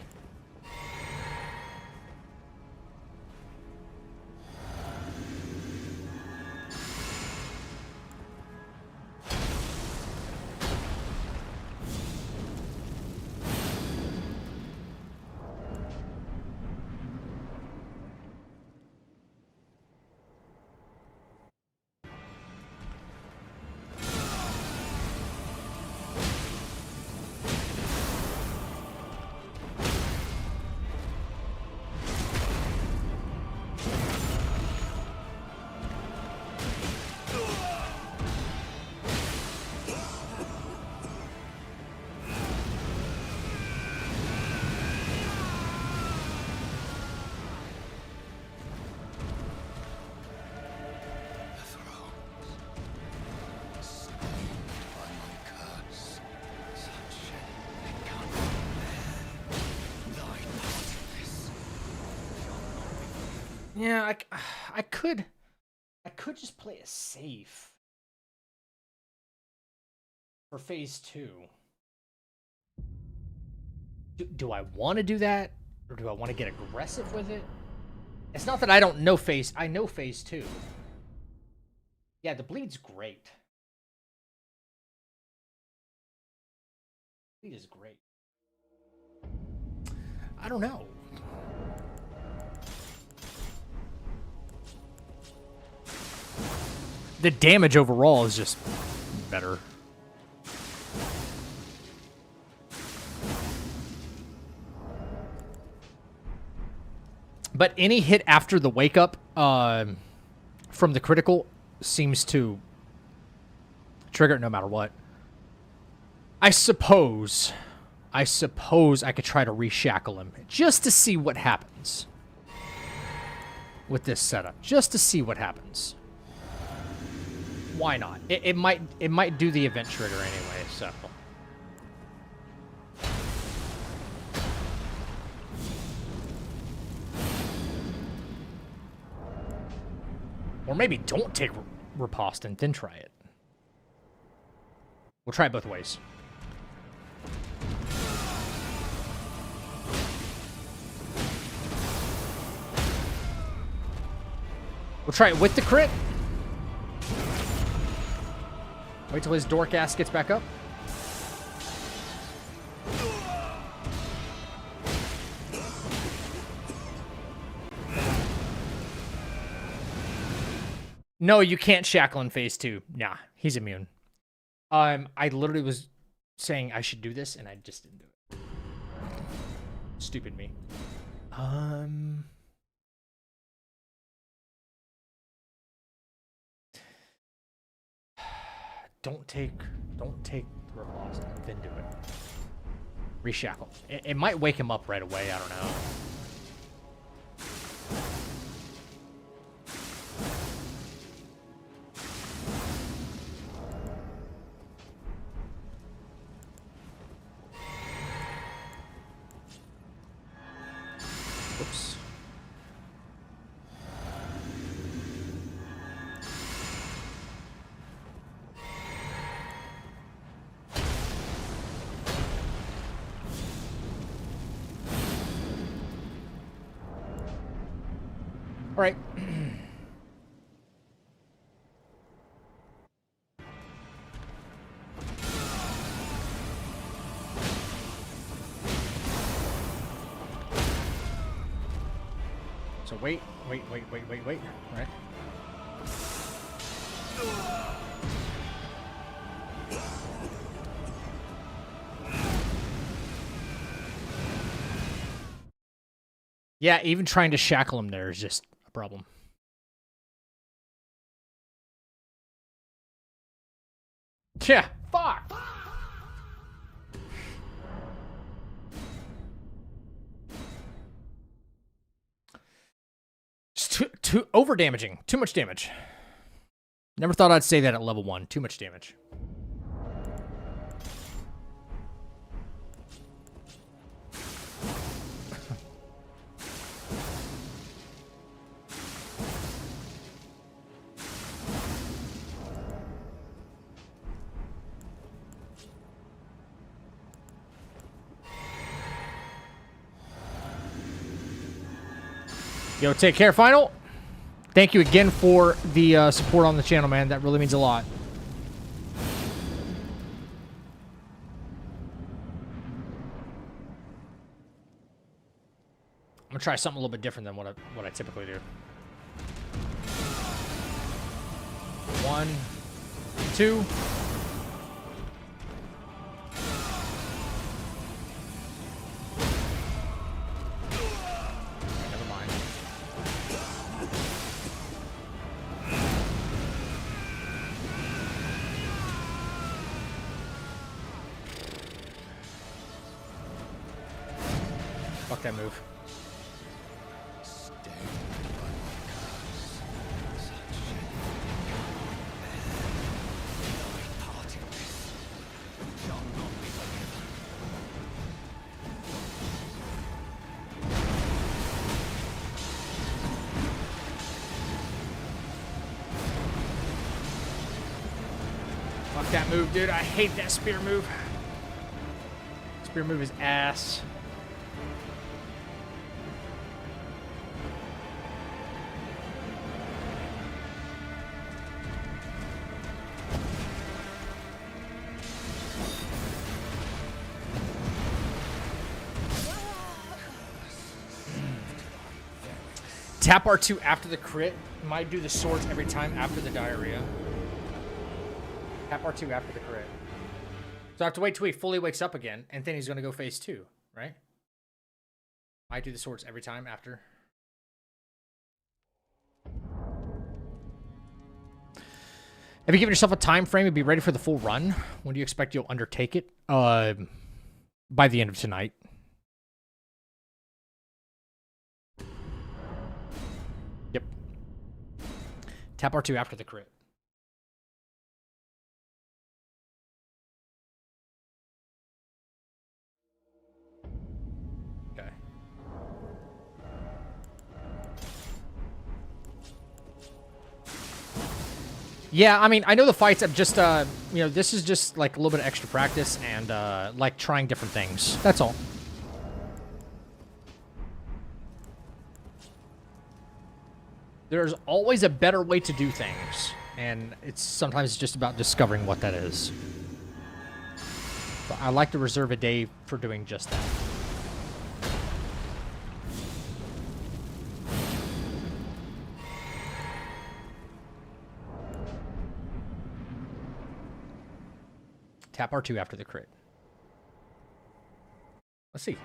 Yeah, I could just play it safe. for phase 2. Do I want to do that? Or do I want to get aggressive with it? It's not that I don't know phase... I know phase 2. Yeah, the bleed's great. Bleed is great. I don't know. The damage overall is just better. But any hit after the wake up from the critical seems to trigger it no matter what. I suppose I could try to reshackle him just to see what happens with this setup. Just to see what happens. Why not? It might do the event trigger anyway, so. Or maybe don't take riposte and then try it. We'll try it both ways. We'll try it with the crit. Wait till his dork ass gets back up. No, you can't shackle in phase 2. Nah, he's immune. I literally was saying I should do this, and I just didn't do it. Stupid me. Don't take riposte, then do it. Reshackle. It might wake him up right away. I don't know. Oops. All right. So wait. All right. Yeah, even trying to shackle him there is just a problem. Yeah, fuck. It's too over damaging. Too much damage. Never thought I'd say that at level 1. Too much damage. Yo, take care, Final. Thank you again for the support on the channel, man. That really means a lot. I'm gonna try something a little bit different than what I typically do. 1, 2. Fuck that move. Fuck that move, dude. I hate that spear move. Spear move is ass. Tap R2 after the crit. Might do the swords every time after the diarrhea. Tap R2 after the crit. So I have to wait till he fully wakes up again, and then he's going to go phase 2, right? Might do the swords every time after. Have you given yourself a time frame to be ready for the full run? When do you expect you'll undertake it? By the end of tonight. Yep. Tap R2 after the crit. Okay. Yeah, I mean, I know the fights have just, you know, this is just like a little bit of extra practice and, like trying different things. That's all. There's always a better way to do things, and it's sometimes just about discovering what that is. But I like to reserve a day for doing just that. Tap R2 after the crit. Let's see.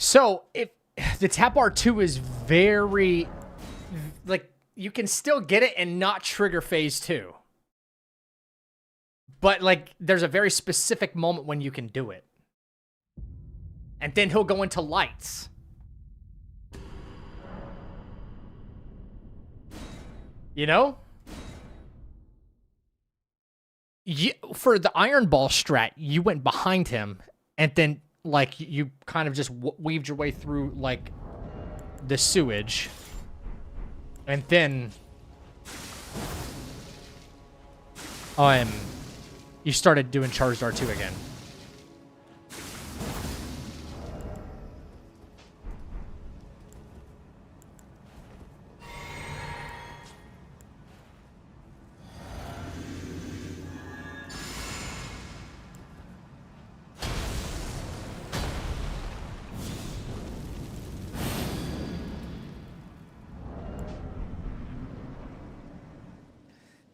So, if the tap R2 is very, like, you can still get it and not trigger phase 2. But, like, there's a very specific moment when you can do it. And then he'll go into lights. You know? For the Iron Ball strat, you went behind him and then... like, you kind of just weaved your way through, like, the sewage. And then... you started doing charged R2 again.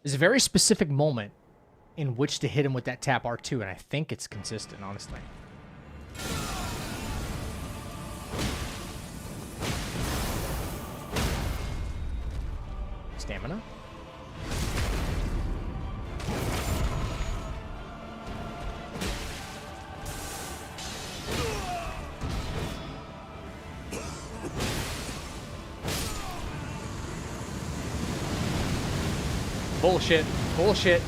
There's a very specific moment in which to hit him with that tap R2, and I think it's consistent, honestly. Stamina. Bullshit. Bullshit.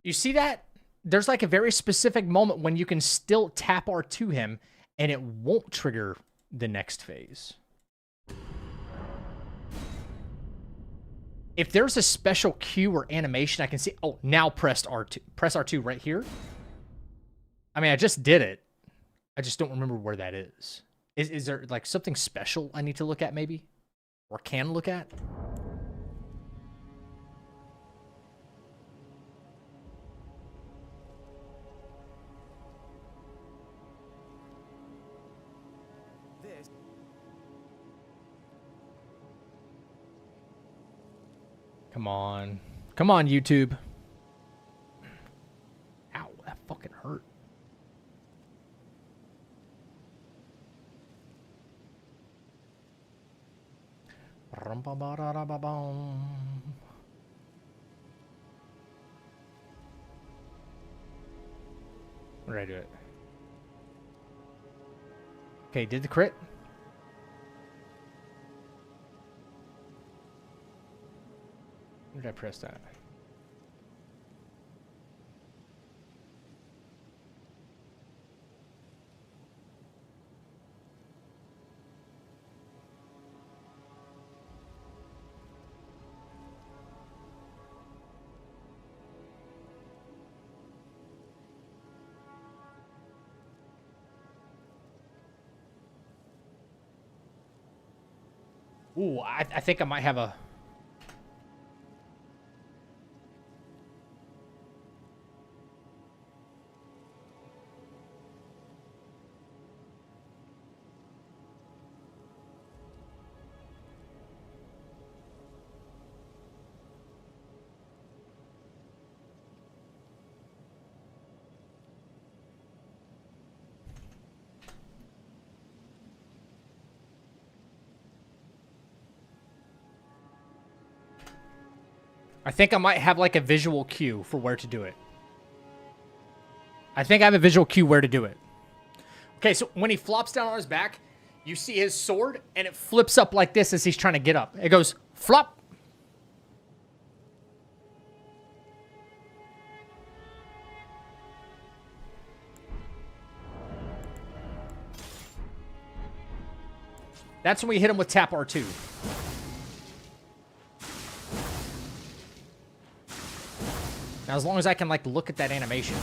You see that? There's like a very specific moment when you can still tap R2 him and it won't trigger the next phase. If there's a special cue or animation, I can see... oh, now press R2. Press R2 right here. I mean, I just did it. I just don't remember where that is. Is there, like, something special I need to look at, maybe? Or can look at? Come on. Come on, YouTube. Ow, that fucking hurt. Where did I do it? Okay, did the crit? Where did I press that? Ooh, I think I might have a... I think I might have like a visual cue for where to do it. I think I have a visual cue where to do it. Okay, so when he flops down on his back, you see his sword, and it flips up like this as he's trying to get up. It goes, flop. That's when we hit him with tap R2. Now, as long as I can, like, look at that animation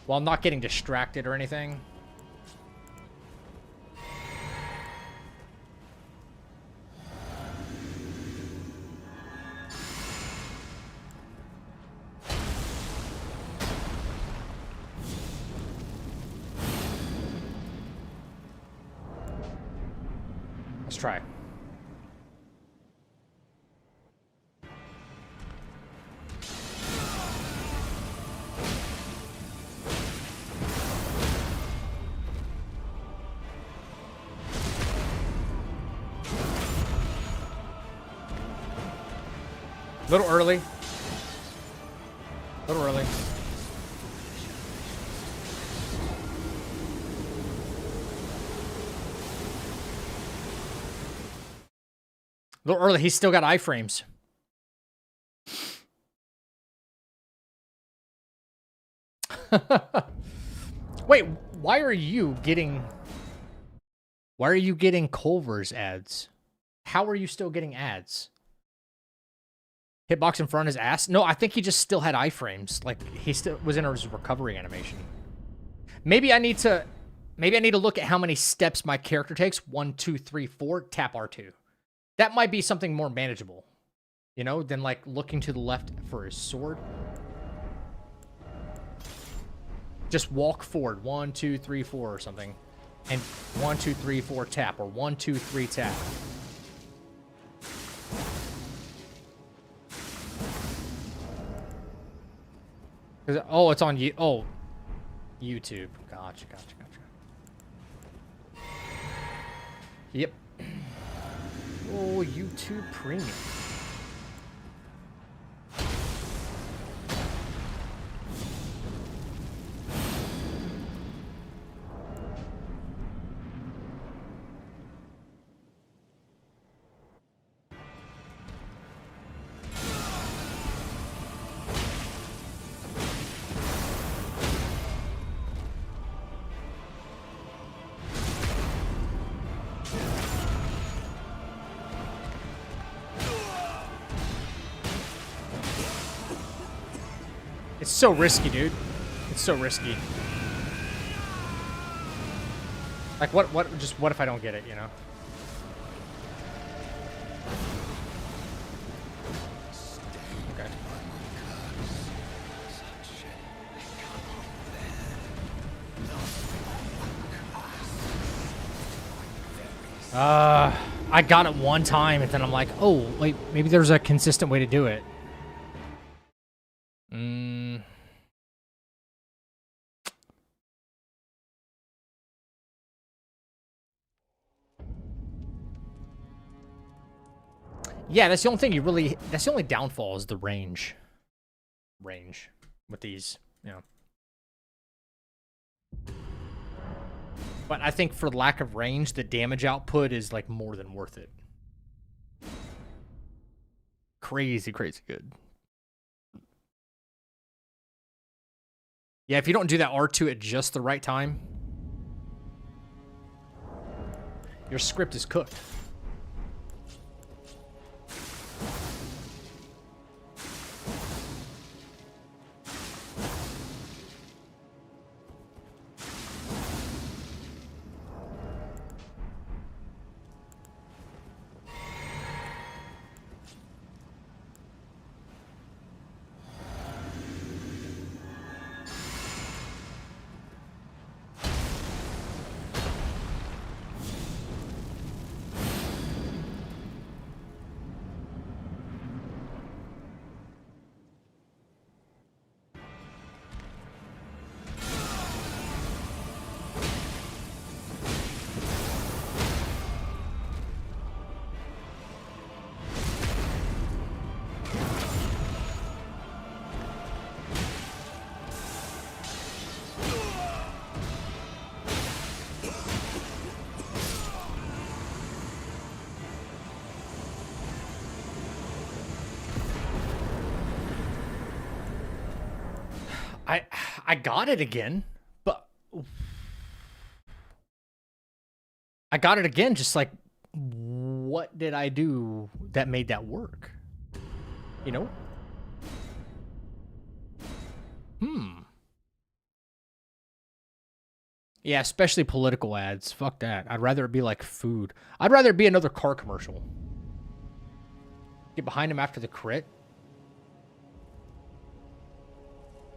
while not getting distracted or anything. Let's try. A little early. A little early. A little early. He's still got iframes. Wait, why are you getting... Why are you getting Culver's ads? How are you still getting ads? Hitbox in front of his ass? No, I think he just still had iframes. Like, he still was in his recovery animation. Maybe I need to look at how many steps my character takes. 1, 2, 3, 4, tap R2. That might be something more manageable, you know, than like looking to the left for his sword. Just walk forward. 1, 2, 3, 4 or something. And 1, 2, 3, 4 tap, or 1, 2, 3 tap. Oh, it's on you. Oh, YouTube. Gotcha. Yep. Oh, YouTube Premium. It's so risky, dude. It's so risky. Like, what if I don't get it, you know? Okay. I got it one time, and then I'm like, oh, wait, maybe there's a consistent way to do it. Yeah, that's the only thing you really... That's the only downfall is the range. Range with these, you know. But I think for lack of range, the damage output is, like, more than worth it. Crazy, crazy good. Yeah, if you don't do that R2 at just the right time, your script is cooked. I got it again, but I got it again, just like, what did I do that made that work? You know? Yeah, especially political ads. Fuck that. I'd rather it be like food. I'd rather it be another car commercial. Get behind him after the crit.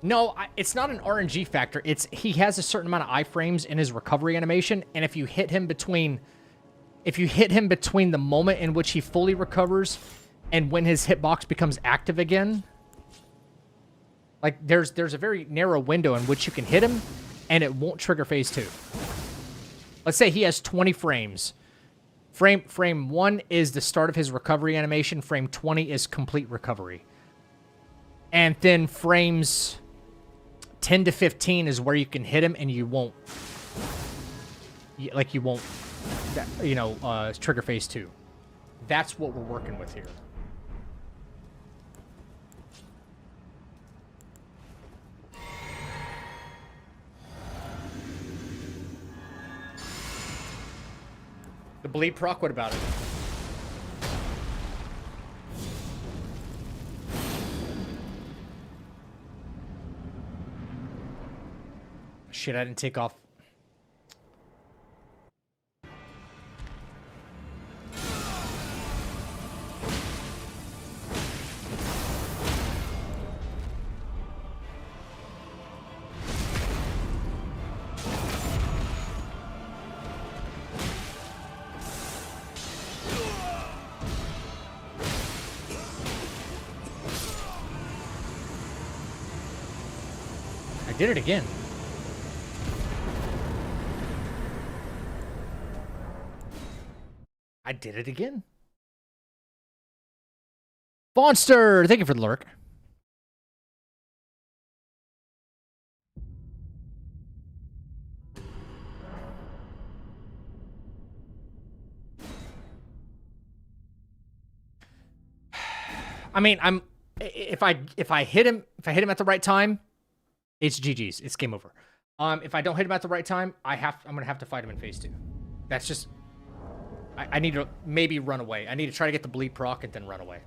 No, it's not an RNG factor. It's he has a certain amount of iframes in his recovery animation, and if you hit him between the moment in which he fully recovers and when his hitbox becomes active again, like there's a very narrow window in which you can hit him and it won't trigger phase 2. Let's say he has 20 frames. Frame 1 is the start of his recovery animation, frame 20 is complete recovery. And then frames 10 to 15 is where you can hit him and you won't, trigger phase 2. That's what we're working with here. The bleed proc, what about it? Shit, I didn't take off. I did it again. I did it again. Monster, thank you for the lurk. I mean, if I hit him at the right time, it's GG's. It's game over. If I don't hit him at the right time, I'm gonna have to fight him in phase 2. That's just. I need to maybe run away. I need to try to get the bleed proc and then run away.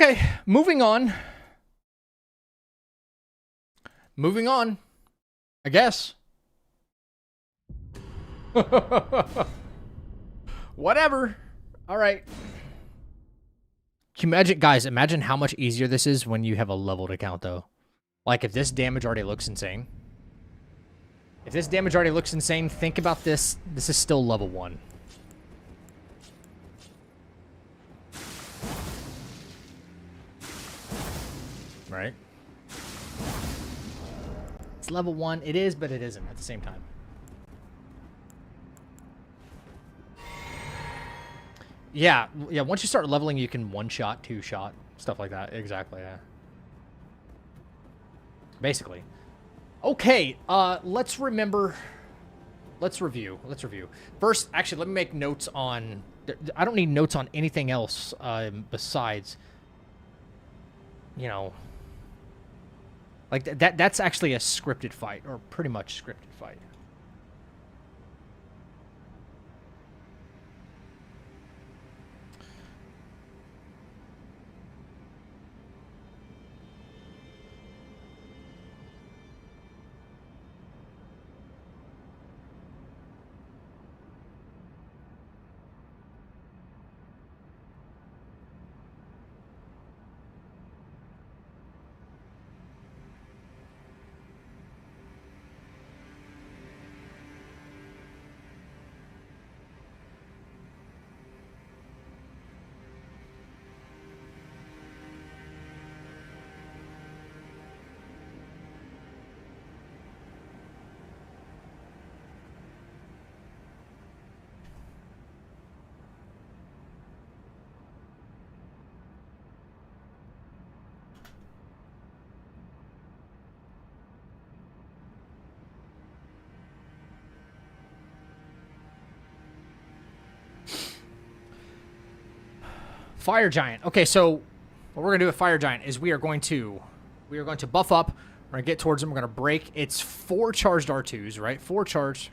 Okay, moving on. Moving on. I guess. Whatever. All right. Can you imagine, guys, imagine how much easier this is when you have a leveled account, though. Like, if this damage already looks insane. If this damage already looks insane, think about this. This is still level 1. Right? It's level 1. It is, but it isn't at the same time. Yeah, once you start leveling, you can one-shot, two-shot, stuff like that. Exactly, yeah. Basically. Okay, let's remember... Let's review. First, actually, let me make notes on... I don't need notes on anything else besides... You know... Like, that's actually a scripted fight, or pretty much scripted fight. Fire Giant. Okay, so what we're gonna do with Fire Giant is we are going to buff up. We're gonna get towards him. We're gonna break. It's 4 charged R2s, right? 4 charged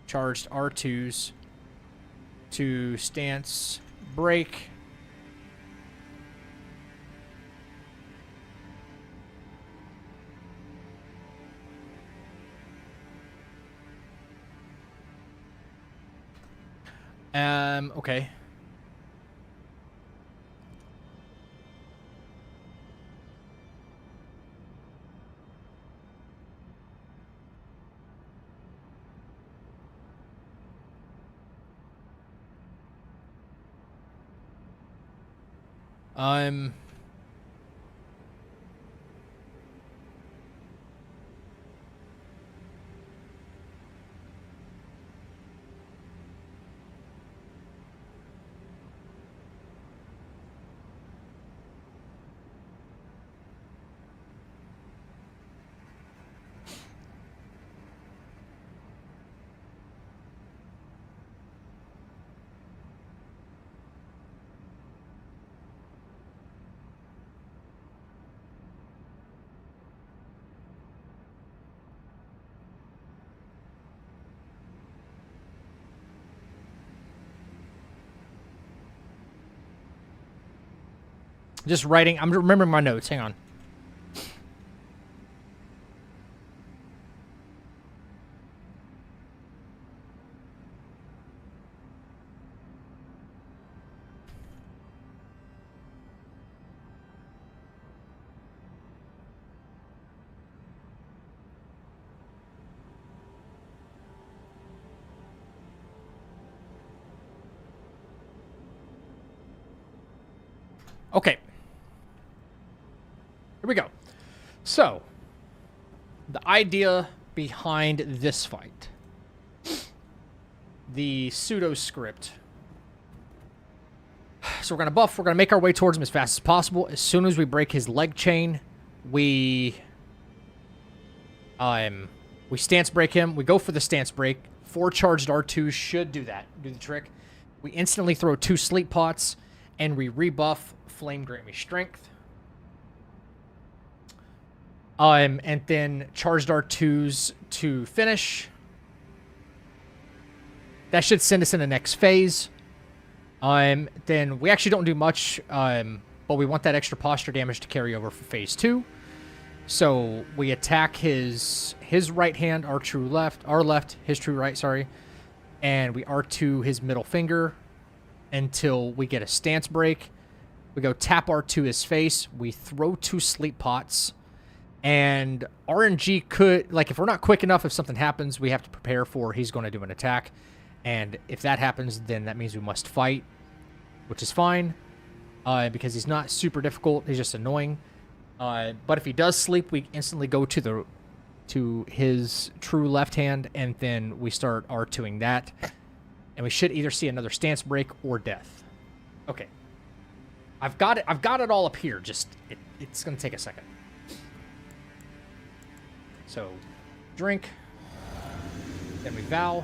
R2s to stance break. Okay. Just writing. I'm remembering my notes. Hang on. Okay. Here we go. So, the idea behind this fight. The pseudo script. So we're going to buff. We're going to make our way towards him as fast as possible. As soon as we break his leg chain, we stance break him. We go for the stance break. 4 charged R2s should do that. Do the trick. We instantly throw 2 sleep pots, and we rebuff Flame Grant Me Strength. And then charged R2s to finish. That should send us in the next phase. Then we actually don't do much, but we want that extra posture damage to carry over for phase 2. So we attack his right hand, our left, his true right, sorry. And we R2 his middle finger until we get a stance break. We go tap R2 his face. We throw 2 sleep pots. And RNG could, like, if we're not quick enough, if something happens, we have to prepare for he's going to do an attack. And if that happens, then that means we must fight, which is fine, because he's not super difficult. He's just annoying. But if he does sleep, we instantly go to his true left hand, and then we start R2ing that. And we should either see another stance break or death. Okay. I've got it all up here. Just it's gonna take a second. So, drink. Then we vow.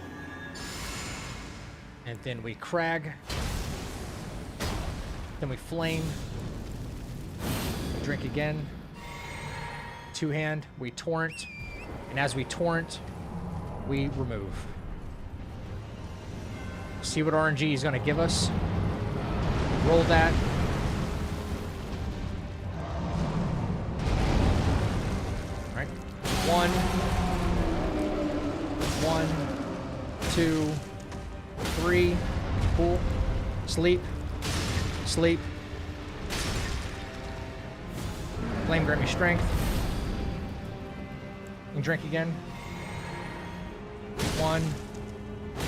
And then we crag. Then we flame. We drink again. 2-hand. We torrent. And as we torrent, we remove. See what RNG is going to give us. Roll that. All right. 1, 2, 3. Cool. Sleep. Sleep. Flame grant me strength. And drink again. 1,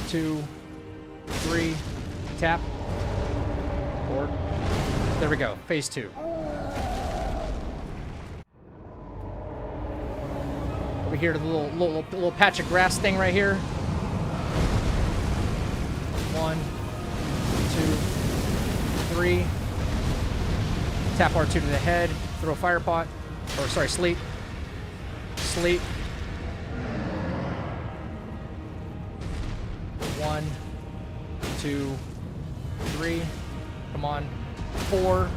2, 3. Tap. 4. There we go. Phase 2. Over here to the little patch of grass thing right here. 1, 2, 3. Tap R2 to the head. Throw a fire pot. Or sorry, sleep. Sleep. 1, 2, 3. Come on. 4.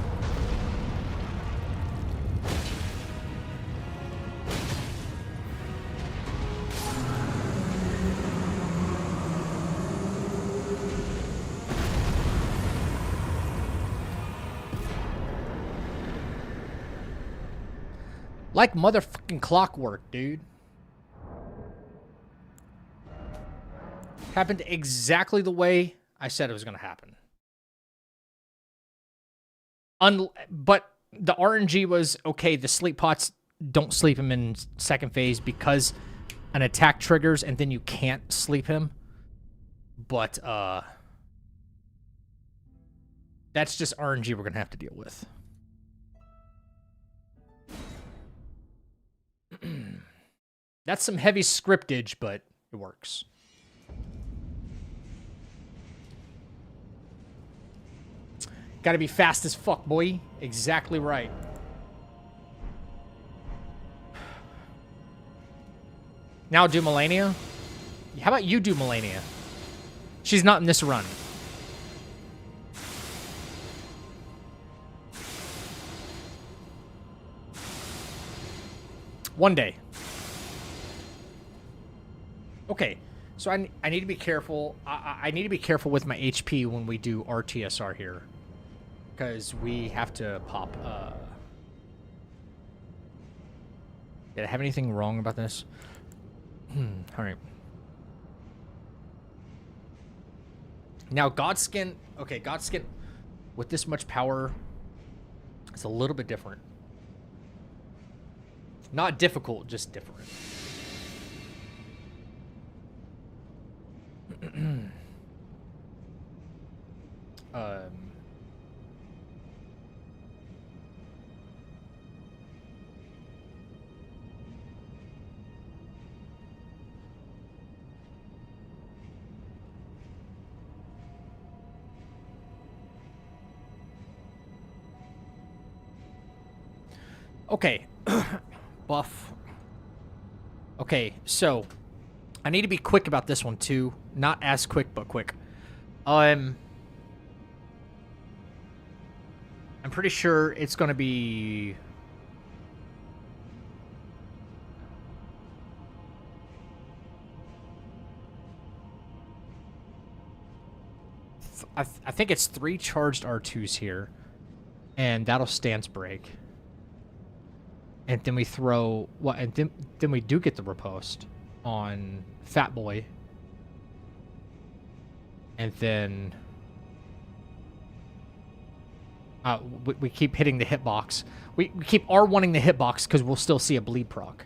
Like motherfucking clockwork, dude. Happened exactly the way I said it was going to happen. But the RNG was, okay, the sleep pots don't sleep him in second phase because an attack triggers and then you can't sleep him. But, that's just RNG we're going to have to deal with. That's some heavy scriptage, but it works. Gotta be fast as fuck, boy. Exactly right. Now do Melania? How about you do Melania? She's not in this run. One day. Okay, so I need to be careful. I need to be careful with my HP when we do RTSR here. Because we have to pop... Did I have anything wrong about this? Alright. Now, Godskin... Okay, Godskin with this much power, it's a little bit different. Not difficult, just different. Okay. Buff. Okay, so I need to be quick about this one too. Not as quick, but quick. I'm pretty sure it's gonna be... I think it's 3 charged R2s here. And that'll stance break. And then we throw... What? And then we do get the riposte on Fat Boy. And then... we keep hitting the hitbox. We keep R1ing the hitbox because we'll still see a bleed proc.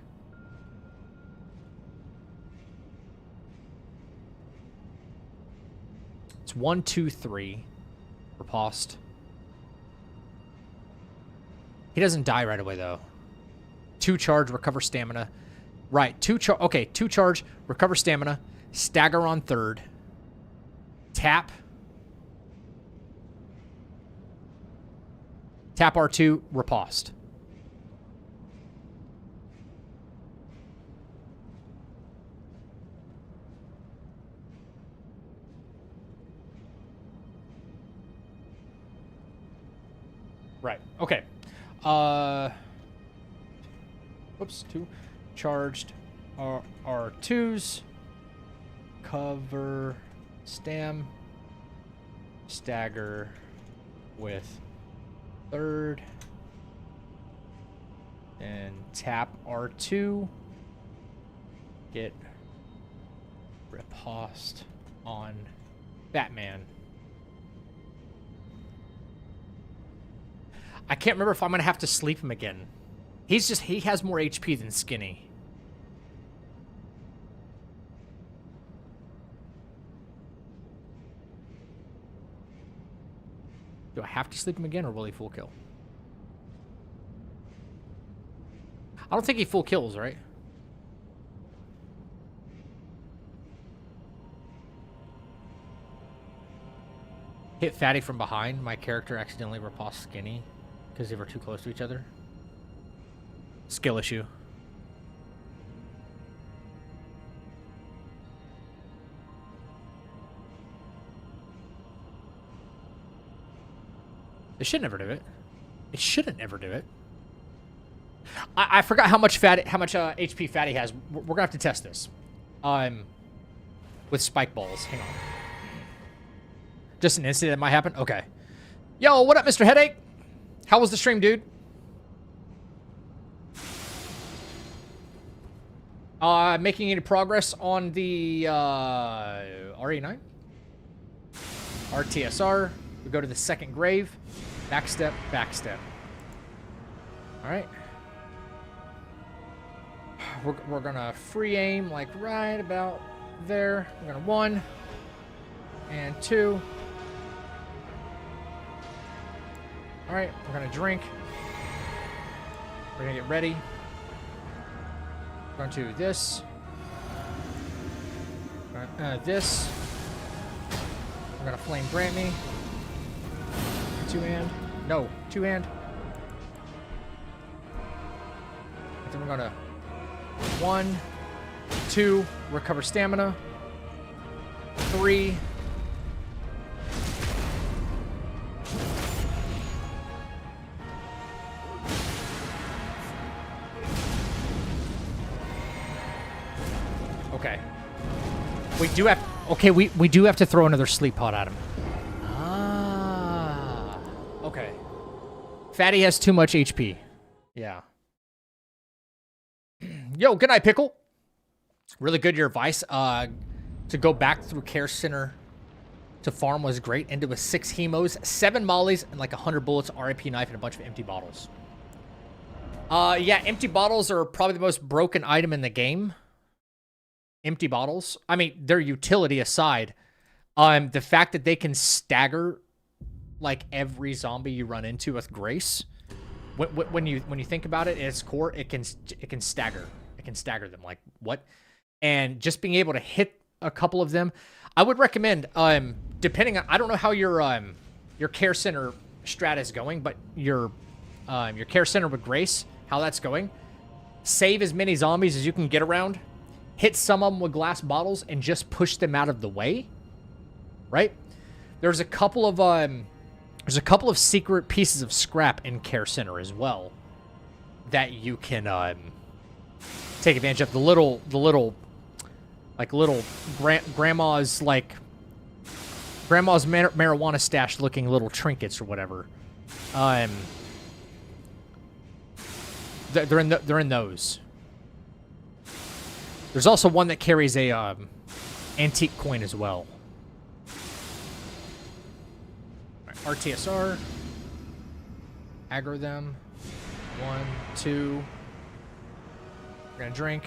It's 1, 2, 3. Riposte. He doesn't die right away, though. 2 charge, recover stamina. Right, 2 charge. Okay, 2 charge, recover stamina. Stagger on 3rd. Tap. Tap R2, riposte. Right, okay. Whoops, 2 charged R2s. Cover stam. Stagger with 3rd. And tap R2. Get riposte on Batman. I can't remember if I'm gonna have to sleep him again. He has more HP than Skinny. Do I have to sleep him again, or will he full kill? I don't think he full kills, right? Hit Fatty from behind. My character accidentally riposte Skinny because they were too close to each other. Skill issue. It should never do it. It shouldn't ever do it. I forgot how much HP Fatty has. We're gonna have to test this. With spike balls. Hang on. Just an incident that might happen. Okay. Yo, what up, Mr. Headache? How was the stream, dude? Making any progress on the RE9? RTSR. We go to the second grave. Backstep, backstep. Alright. We're gonna free aim like right about there. We're gonna 1 and 2. Alright, we're gonna drink. We're gonna get ready. We're going to do this. This. We're gonna flame grant me. 2-hand. No, 2-hand. Then we're gonna 1, 2, recover stamina. 3. Okay. We do have... Okay, we do have to throw another sleep pod at him. Ah. Okay. Fatty has too much HP. Yeah. Yo, good night, Pickle. Really good, your advice. To go back through Care Center to farm was great. Ended with 6 hemos, 7 mollies, and like 100 bullets, RIP knife, and a bunch of empty bottles. Yeah, empty bottles are probably the most broken item in the game. Empty bottles. I mean, their utility aside, the fact that they can stagger like every zombie you run into with grace. When you think about it, at its core, it can stagger. It can stagger them. Like what? And just being able to hit a couple of them, I would recommend. Depending on, I don't know how your Care Center strat is going, but your Care Center with grace, how that's going. Save as many zombies as you can get around. Hit some of them with glass bottles and just push them out of the way. Right? There's a couple of secret pieces of scrap in Care Center as well that you can take advantage of. The little grandma's like grandma's marijuana stash looking little trinkets or whatever. They're in those. There's also one that carries a antique coin as well. All right, RTSR. Aggro them. 1, 2. We're gonna drink.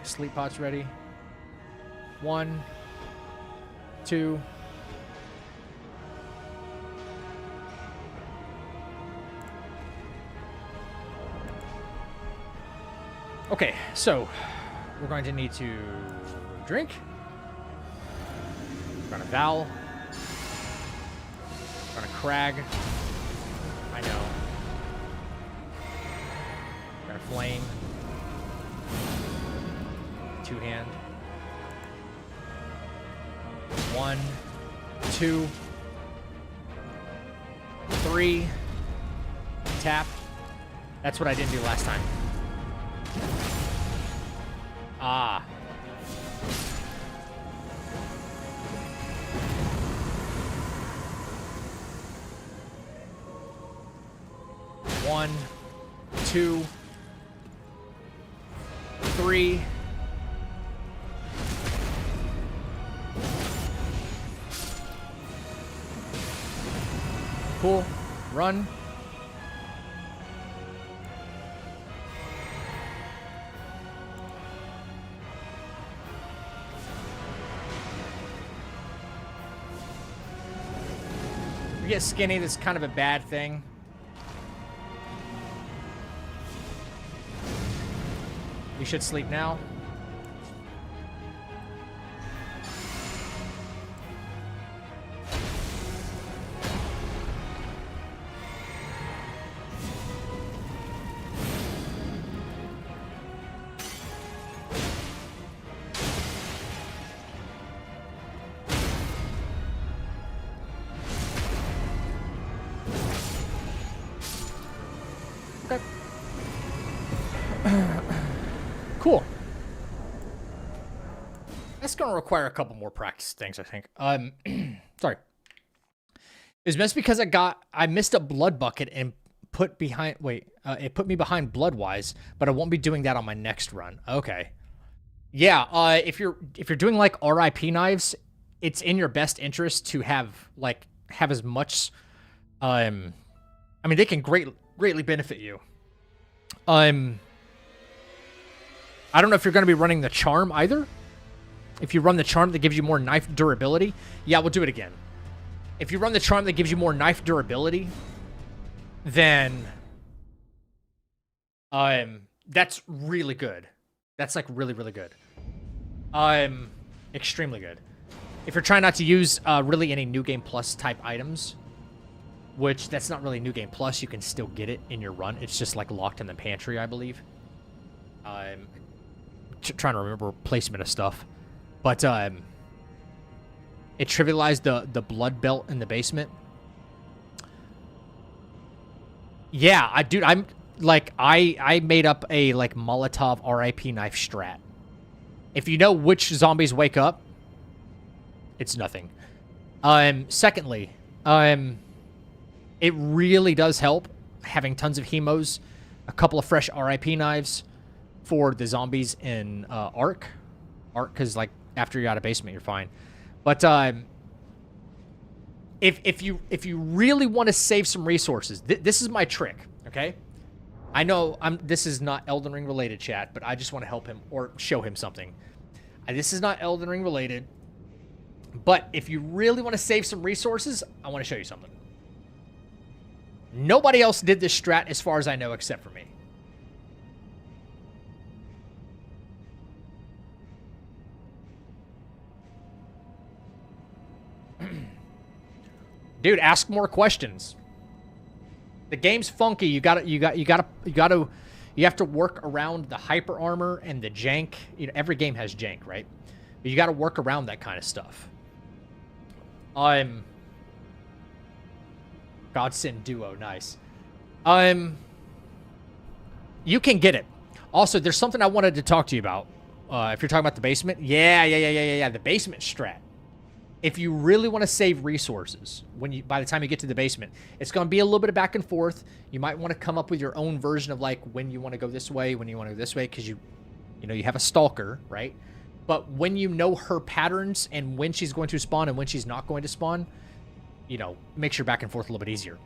Sleep pot's ready. 1, 2. Okay, so we're going to need to drink. We're gonna Val. We're gonna Crag. I know. We're gonna Flame. 2-hand. 1, 2, 3. Tap. That's what I didn't do last time. Ah. One, 2, 3. Cool. Run. We get skinny, that's kind of a bad thing. You should sleep now. Cool. That's gonna require a couple more practice things, I think. Sorry. It's messed because I missed a blood bucket and put behind. Wait, it put me behind bloodwise, but I won't be doing that on my next run. Okay. Yeah. If you're doing like RIP knives, it's in your best interest to have as much. I mean, they can greatly benefit you. I don't know if you're going to be running the charm either. If you run the charm that gives you more knife durability, yeah, we'll do it again. If you run the charm that gives you more knife durability, then that's really good. That's like really, really good. Extremely good. If you're trying not to use really any New Game Plus type items, which that's not really New Game Plus, you can still get it in your run. It's just like locked in the pantry, I believe. Trying to remember placement of stuff, but it trivialized the blood belt in the basement. Yeah, I'm like I made up a like Molotov RIP knife strat. If you know which zombies wake up, it's nothing. Secondly, it really does help having tons of hemos, a couple of fresh RIP knives for the zombies in Ark, because like after you're out of basement, you're fine. But if you really want to save some resources, this is my trick. Okay, I know this is not Elden Ring related, chat, but I just want to help him or show him something. This is not Elden Ring related, but if you really want to save some resources, I want to show you something. Nobody else did this strat as far as I know except for me. Dude, ask more questions. The game's funky. You have to work around the hyper armor and the jank. You know, every game has jank, right? But you got to work around that kind of stuff. Godsend Duo, nice. You can get it. Also, there's something I wanted to talk to you about. If you're talking about the basement, yeah, the basement strat. if you really want to save resources by the time you get to the basement, it's going to be a little bit of back and forth. You might want to come up with your own version of like when you want to go this way, when you want to go this way, because you have a stalker, right? But when you know her patterns and when she's going to spawn and when she's not going to spawn, makes your back and forth a little bit easier.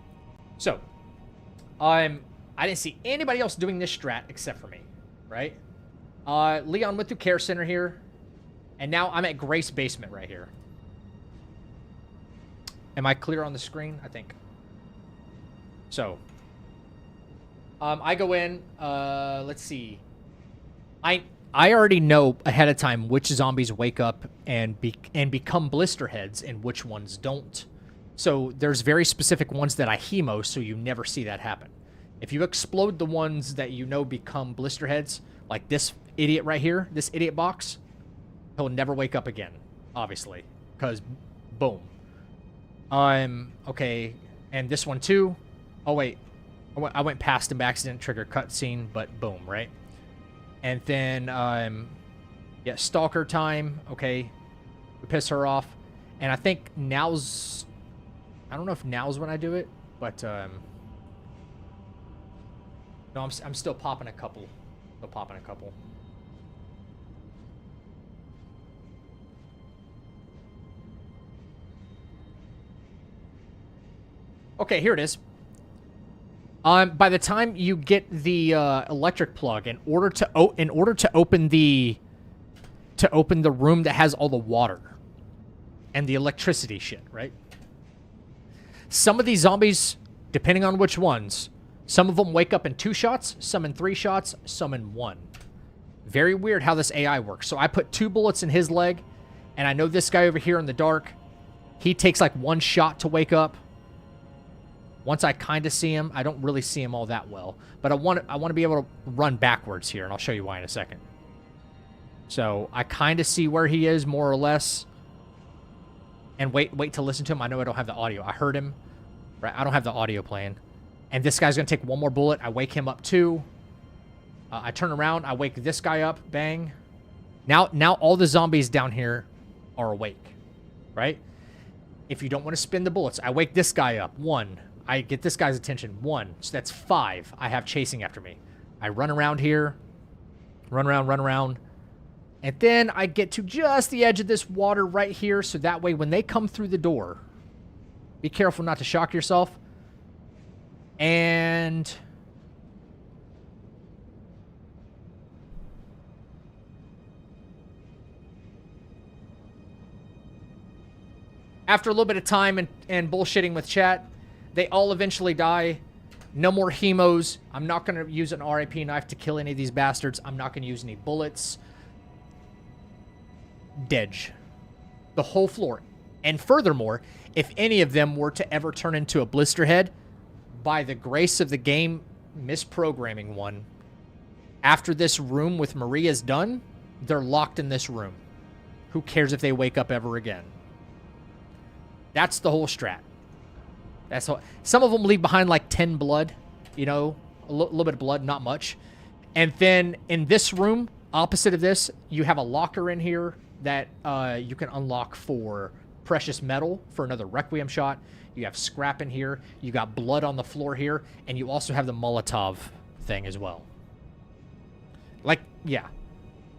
So, I didn't see anybody else doing this strat except for me, right? Leon went through Care Center here, and now I'm at Grace Basement right here. Am I clear on the screen? I think. So, I go in. Let's see. I already know ahead of time which zombies wake up and become blister heads and which ones don't. So there's very specific ones that I hemo, so you never see that happen. If you explode the ones that you know become blister heads, like this idiot right here, this idiot box, he'll never wake up again, obviously, because boom. Okay, and this one too. Oh wait, I went past him by accident, trigger cutscene, but boom, right? And then, yeah, stalker time. Okay, we piss her off, and I think now's. I don't know if now's when I do it, but no, I'm still popping a couple. Still popping a couple. Okay, here it is. By the time you get the electric plug, in order to open the room that has all the water and the electricity shit, right? Some of these zombies, depending on which ones, some of them wake up in 2 shots, some in 3 shots, some in 1. Very weird how this AI works. So I put 2 bullets in his leg, and I know this guy over here in the dark, he takes like 1 shot to wake up. Once I kind of see him, I don't really see him all that well, but I want to be able to run backwards here, and I'll show you why in a second. So I kind of see where he is, more or less. And wait to listen to him. I know I don't have the audio. I heard him. Right? I don't have the audio playing. And this guy's going to take 1 more bullet. I wake him up too. I turn around. I wake this guy up. Bang. Now all the zombies down here are awake. Right? If you don't want to spin the bullets, I wake this guy up. 1. I get this guy's attention. 1. So that's 5 I have chasing after me. I run around here. Run around. And then I get to just the edge of this water right here, so that way when they come through the door, be careful not to shock yourself. And after a little bit of time and bullshitting with chat, they all eventually die. No more hemos. I'm not going to use an RIP knife to kill any of these bastards. I'm not going to use any bullets. Dead. The whole floor. And furthermore, if any of them were to ever turn into a blister head, by the grace of the game misprogramming one, after this room with Maria is done, they're locked in this room. Who cares if they wake up ever again? That's the whole strat. That's all. Some of them leave behind like 10 blood, a little bit of blood, not much. And then in this room, opposite of this, you have a locker in here that you can unlock for precious metal for another Requiem shot. You have scrap in here. You got blood on the floor here. And you also have the Molotov thing as well. Like, yeah.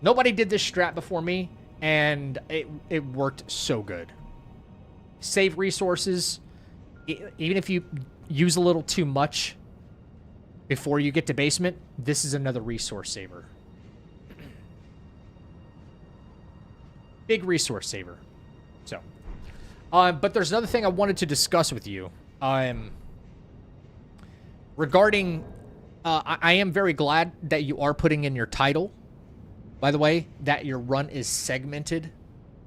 Nobody did this strat before me, and it worked so good. Save resources. Even if you use a little too much before you get to basement, this is another resource saver. Big resource saver. So, but there's another thing I wanted to discuss with you. Regarding, I am very glad that you are putting in your title, by the way, that your run is segmented.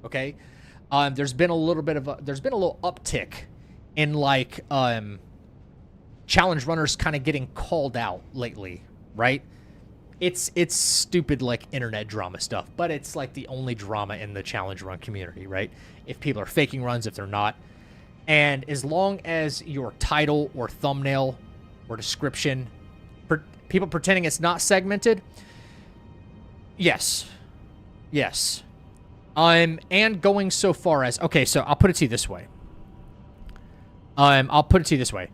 Okay. There's been a little uptick in like, challenge runners kind of getting called out lately, right? It's stupid, like, internet drama stuff, but it's, like, the only drama in the challenge run community, right? If people are faking runs, if they're not. And as long as your title or thumbnail or description, people pretending it's not segmented, yes. And going so far as, okay, so I'll put it to you this way. I'll put it to you this way.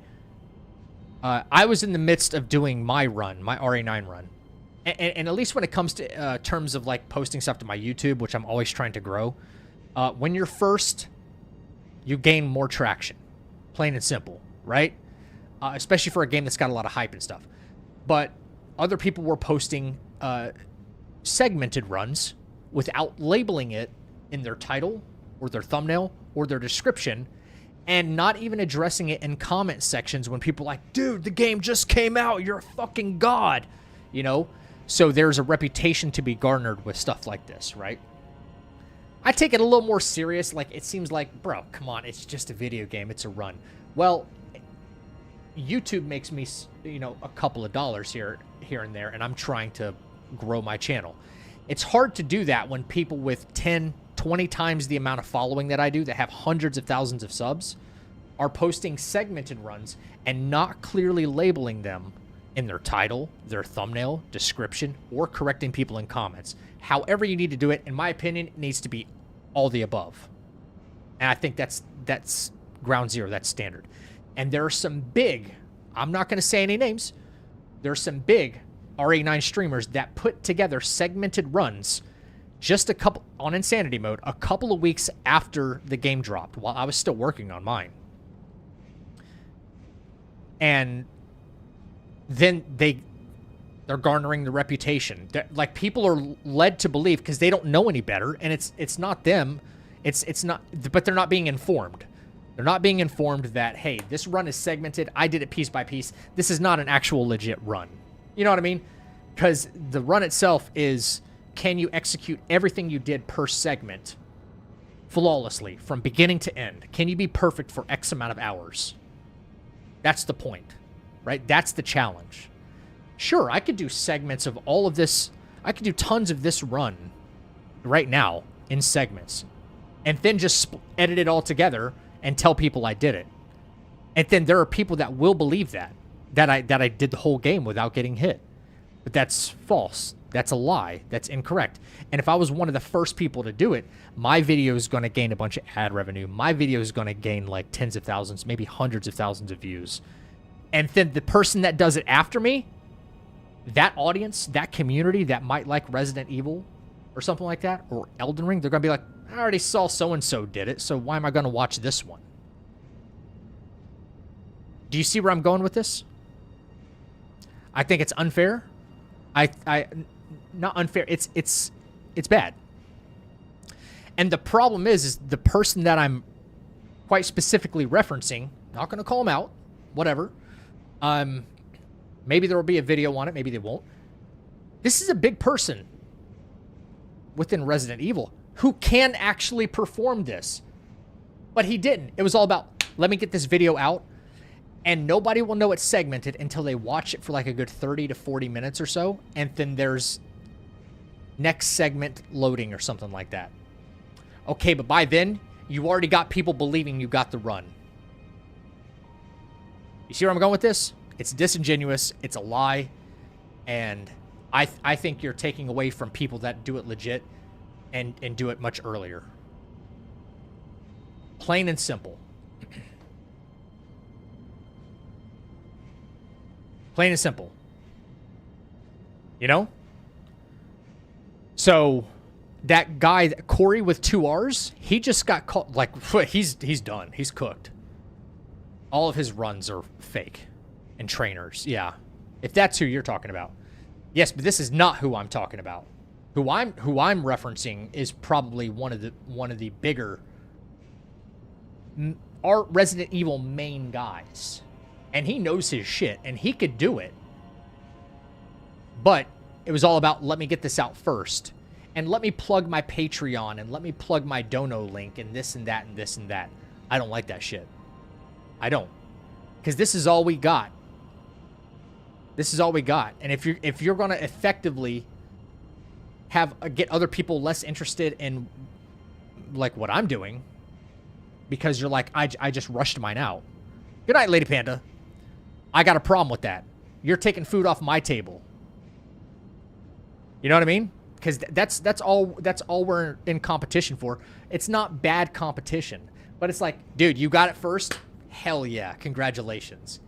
I was in the midst of doing my run, my RA9 run. And at least when it comes to terms of like posting stuff to my YouTube, which I'm always trying to grow, when you're first, you gain more traction. Plain and simple, right? Especially for a game that's got a lot of hype and stuff. But other people were posting segmented runs without labeling it in their title or their thumbnail or their description, and not even addressing it in comment sections when people are like, dude, the game just came out, you're a fucking god, you know? So there's a reputation to be garnered with stuff like this, right? I take it a little more serious. Like, it seems like, bro, come on, it's just a video game, it's a run. Well, YouTube makes me, you know, a couple of dollars here and there, and I'm trying to grow my channel. It's hard to do that when people with 10, 20 times the amount of following that I do, that have hundreds of thousands of subs, are posting segmented runs and not clearly labeling them in their title, their thumbnail, description, or correcting people in comments. However you need to do it, in my opinion, it needs to be all the above. And I think that's ground zero, that's standard. And there are some big, I'm not going to say any names, there are some big RA9 streamers that put together segmented runs just on Insanity mode a couple of weeks after the game dropped, while I was still working on mine. And then they're garnering the reputation. Like, people are led to believe, because they don't know any better, and it's not them, it's not, but they're not being informed. They're not being informed that, hey, this run is segmented, I did it piece by piece, this is not an actual legit run. You know what I mean? Because the run itself is, can you execute everything you did per segment flawlessly from beginning to end? Can you be perfect for X amount of hours? That's the point, right? That's the challenge. Sure, I could do segments of all of this. I could do tons of this run right now in segments, and then just edit it all together and tell people I did it. And then there are people that will believe that I did the whole game without getting hit. But that's false. That's a lie. That's incorrect. And if I was one of the first people to do it, my video is going to gain a bunch of ad revenue. My video is going to gain like tens of thousands, maybe hundreds of thousands of views. And then the person that does it after me, that audience, that community that might like Resident Evil or something like that, or Elden Ring, they're going to be like, I already saw so-and-so did it, so why am I going to watch this one? Do you see where I'm going with this? I think it's unfair. Not unfair. It's bad. And the problem is the person that I'm quite specifically referencing, not going to call him out, whatever. Maybe there will be a video on it. Maybe they won't. This is a big person within Resident Evil who can actually perform this. But he didn't. It was all about, let me get this video out, and nobody will know it's segmented until they watch it for like a good 30 to 40 minutes or so, and then there's next segment loading or something like that. Okay, but by then, you already got people believing you got the run. You see where I'm going with this? It's disingenuous, it's a lie, and I think you're taking away from people that do it legit and do it much earlier. Plain and simple. Plain and simple. You know? So, that guy, Corey with 2 R's, he just got caught, like, he's done. He's cooked. All of his runs are fake. And trainers, yeah. If that's who you're talking about. Yes, but this is not who I'm talking about. Who I'm referencing is probably one of the bigger Resident Evil main guys. And he knows his shit, and he could do it. But it was all about, let me get this out first. And let me plug my Patreon, and let me plug my Dono link, and this and that and this and that. I don't like that shit. I don't. Because this is all we got. This is all we got. And if you're going to effectively get other people less interested in like what I'm doing, because you're like, I just rushed mine out. Good night, Lady Panda. I got a problem with that. You're taking food off my table. You know what I mean? because that's all we're in competition for. It's not bad competition, but it's like, dude, you got it first. Hell yeah, congratulations.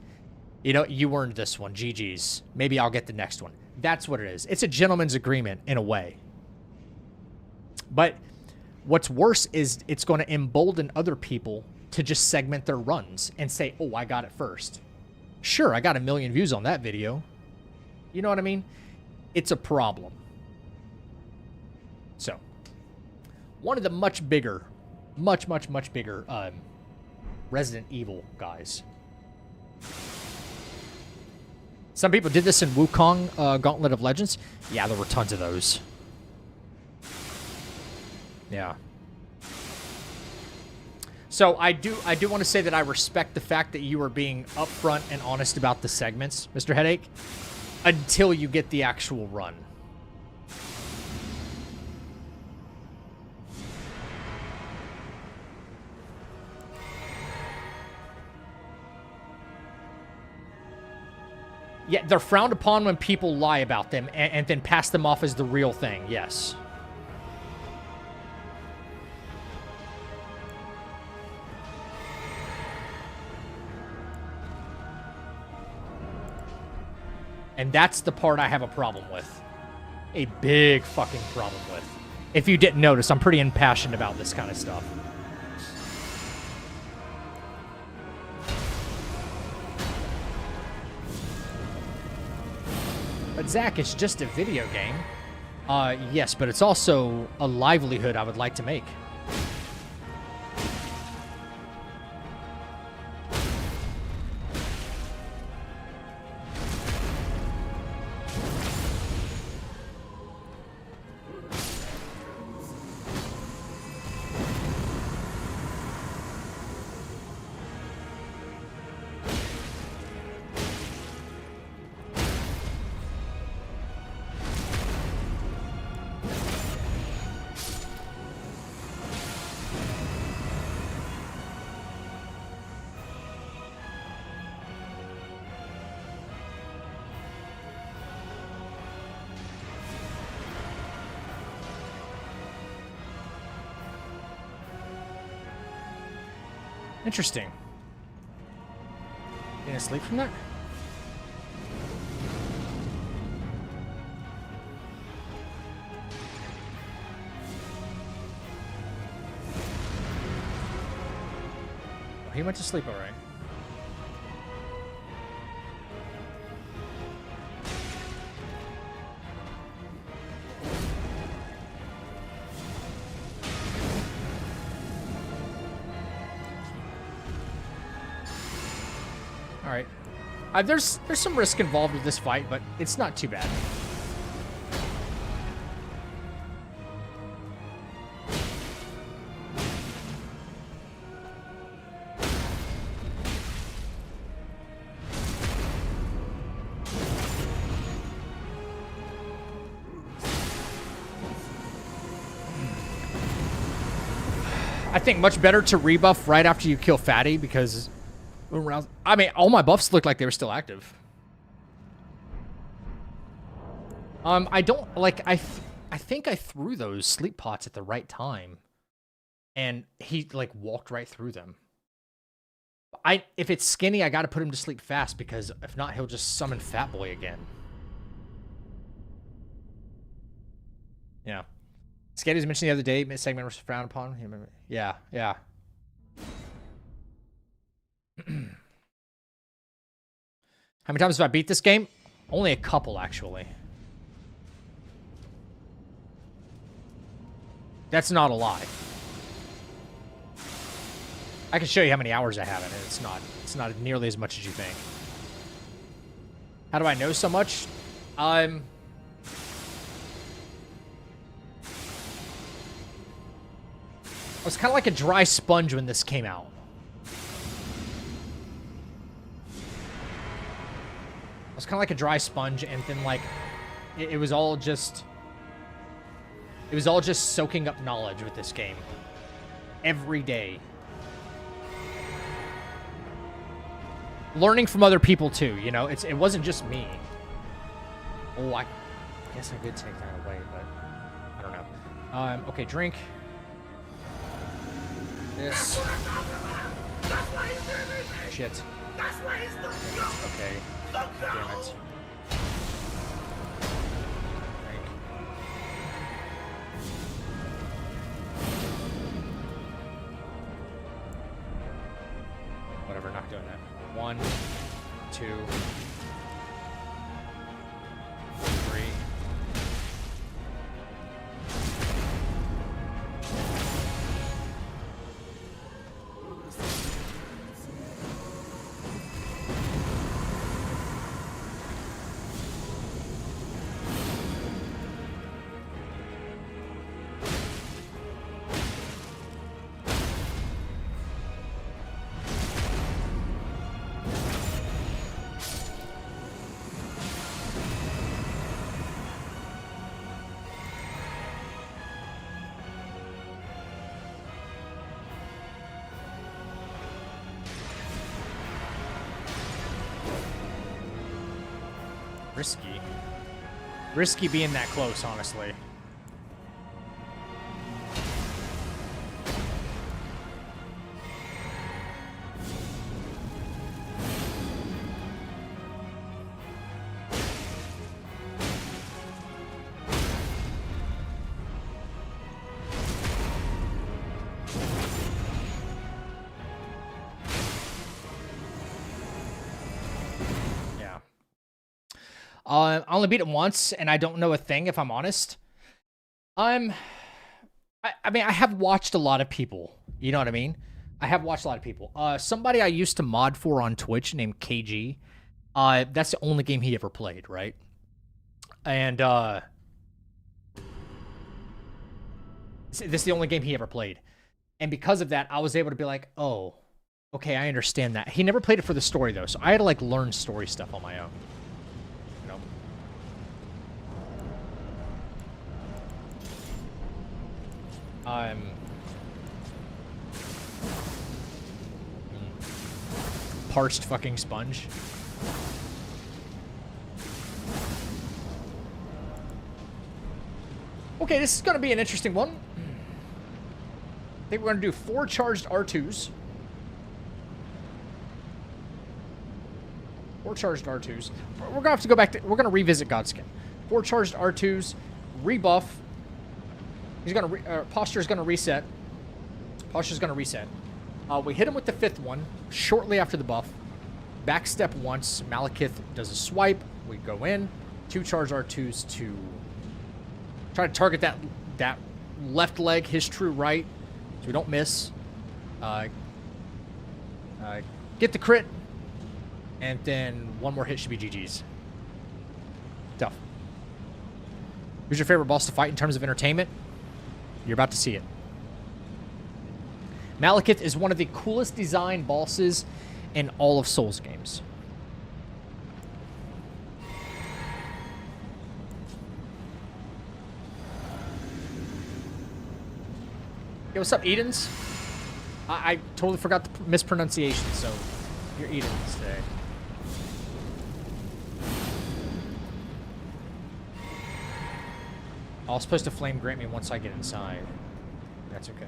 You know, you earned this one. GG's. Maybe I'll get the next one. That's what it is. It's a gentleman's agreement in a way. But what's worse is it's going to embolden other people to just segment their runs and say, oh, I got it first. Sure, I got 1 million views on that video. You know what I mean? It's a problem. So, one of the much bigger, much bigger Resident Evil guys. Some people did this in Wukong Gauntlet of Legends. Yeah, there were tons of those. Yeah. So I do want to say that I respect the fact that you are being upfront and honest about the segments, Mr. Headache, until you get the actual run. Yeah, they're frowned upon when people lie about them and then pass them off as the real thing, yes. And that's the part I have a problem with. A big fucking problem with. If you didn't notice, I'm pretty impassioned about this kind of stuff. But Zach, it's just a video game. Yes, but it's also a livelihood I would like to make. Interesting. You gonna sleep from that? Oh, he went to sleep, all right. All right. There's some risk involved with this fight, but it's not too bad. I think much better to rebuff right after you kill Fatty because... I mean, all my buffs looked like they were still active. I don't like. I think I threw those sleep pots at the right time, and he like walked right through them. If it's Skinny, I got to put him to sleep fast because if not, he'll just summon Fat Boy again. Yeah, Skinny was mentioned the other day. Segment was frowned upon. Yeah, yeah. How many times have I beat this game? Only a couple, actually. That's not a lie. I can show you how many hours I have in it. It's not nearly as much as you think. How do I know so much? I was kind of like a dry sponge when this came out. I was kind of like a dry sponge, and then like it was all just soaking up knowledge with this game every day, learning from other people too. You know, it wasn't just me. Oh, I guess I could take that away, but Okay, drink. This. Shit. Okay. Damn it. Drink. Whatever, not doing that. 1, 2, 3. Risky. Risky being that close, honestly. I only beat it once, and I don't know a thing, if I'm honest. I mean, I have watched a lot of people. You know what I mean? I have watched a lot of people. Somebody I used to mod for on Twitch named KG. That's the only game he ever played, right? And, this is the only game he ever played. And because of that, I was able to be like, oh, okay, I understand that. He never played it for the story, though, so I had to, like, learn story stuff on my own. Parched fucking sponge. Okay, this is going to be an interesting one. I think we're going to do 4 charged R2s. 4 charged R2s. We're going to have to go back to... We're going to revisit Godskin. 4 charged R2s. Rebuff. He's going to... Posture's going to reset. Posture's going to reset. We hit him with the 5th one shortly after the buff. Backstep once. Malekith does a swipe. We go in. 2 charged R2s to try to target that left leg, his true right, so we don't miss. Get the crit, and then 1 more hit should be GG's. Tough. Who's your favorite boss to fight in terms of entertainment? You're about to see it. Malekith is one of the coolest design bosses in all of Souls games. Yo, what's up, Edens? I totally forgot the mispronunciation, so you're Edens today. I was supposed to flame grant me once I get inside. That's okay.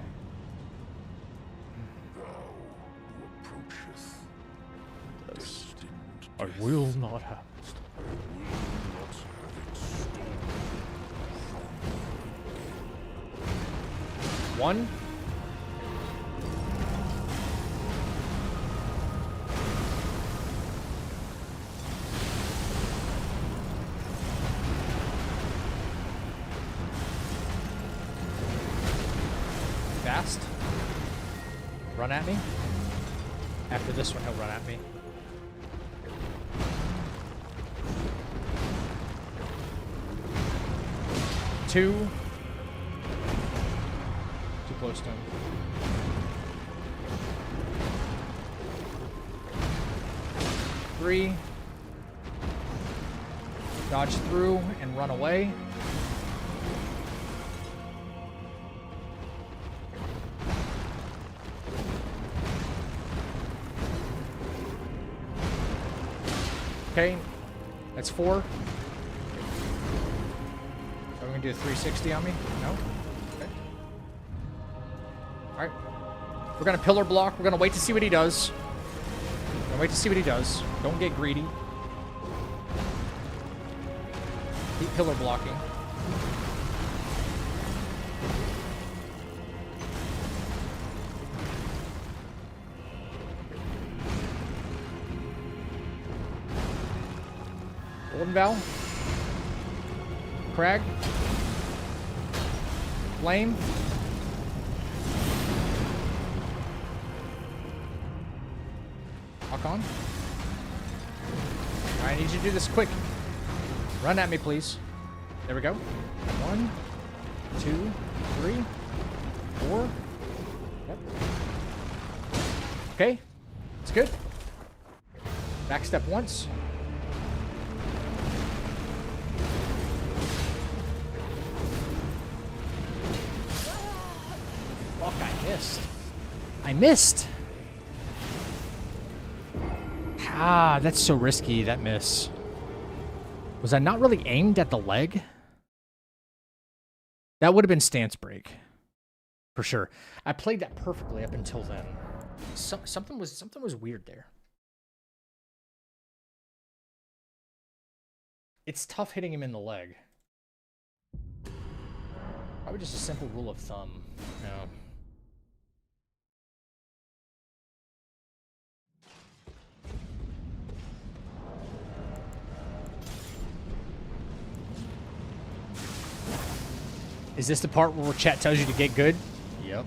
I will not have it. One. Fast. Run at me. After this one, he'll run at me. Two. Too close to him. Three. Dodge through and run away. Okay, that's 4. Are we gonna do a 360 on me? No? We're gonna pillar block. We're gonna wait to see what he does. We're gonna wait to see what he does. Don't get greedy. Keep pillar blocking. Golden Vow. Crag. Flame. Lock on. Alright, I need you to do this quick. Run at me, please. There we go. 1, 2, 3, 4. Yep. Okay. It's good. Back step once. Fuck, I missed. I missed. Ah, that's so risky, that miss. Was I not really aimed at the leg? That would have been stance break. For sure. I played that perfectly up until then. Something was weird there. It's tough hitting him in the leg. Probably just a simple rule of thumb. No. Is this the part where chat tells you to get good? Yep.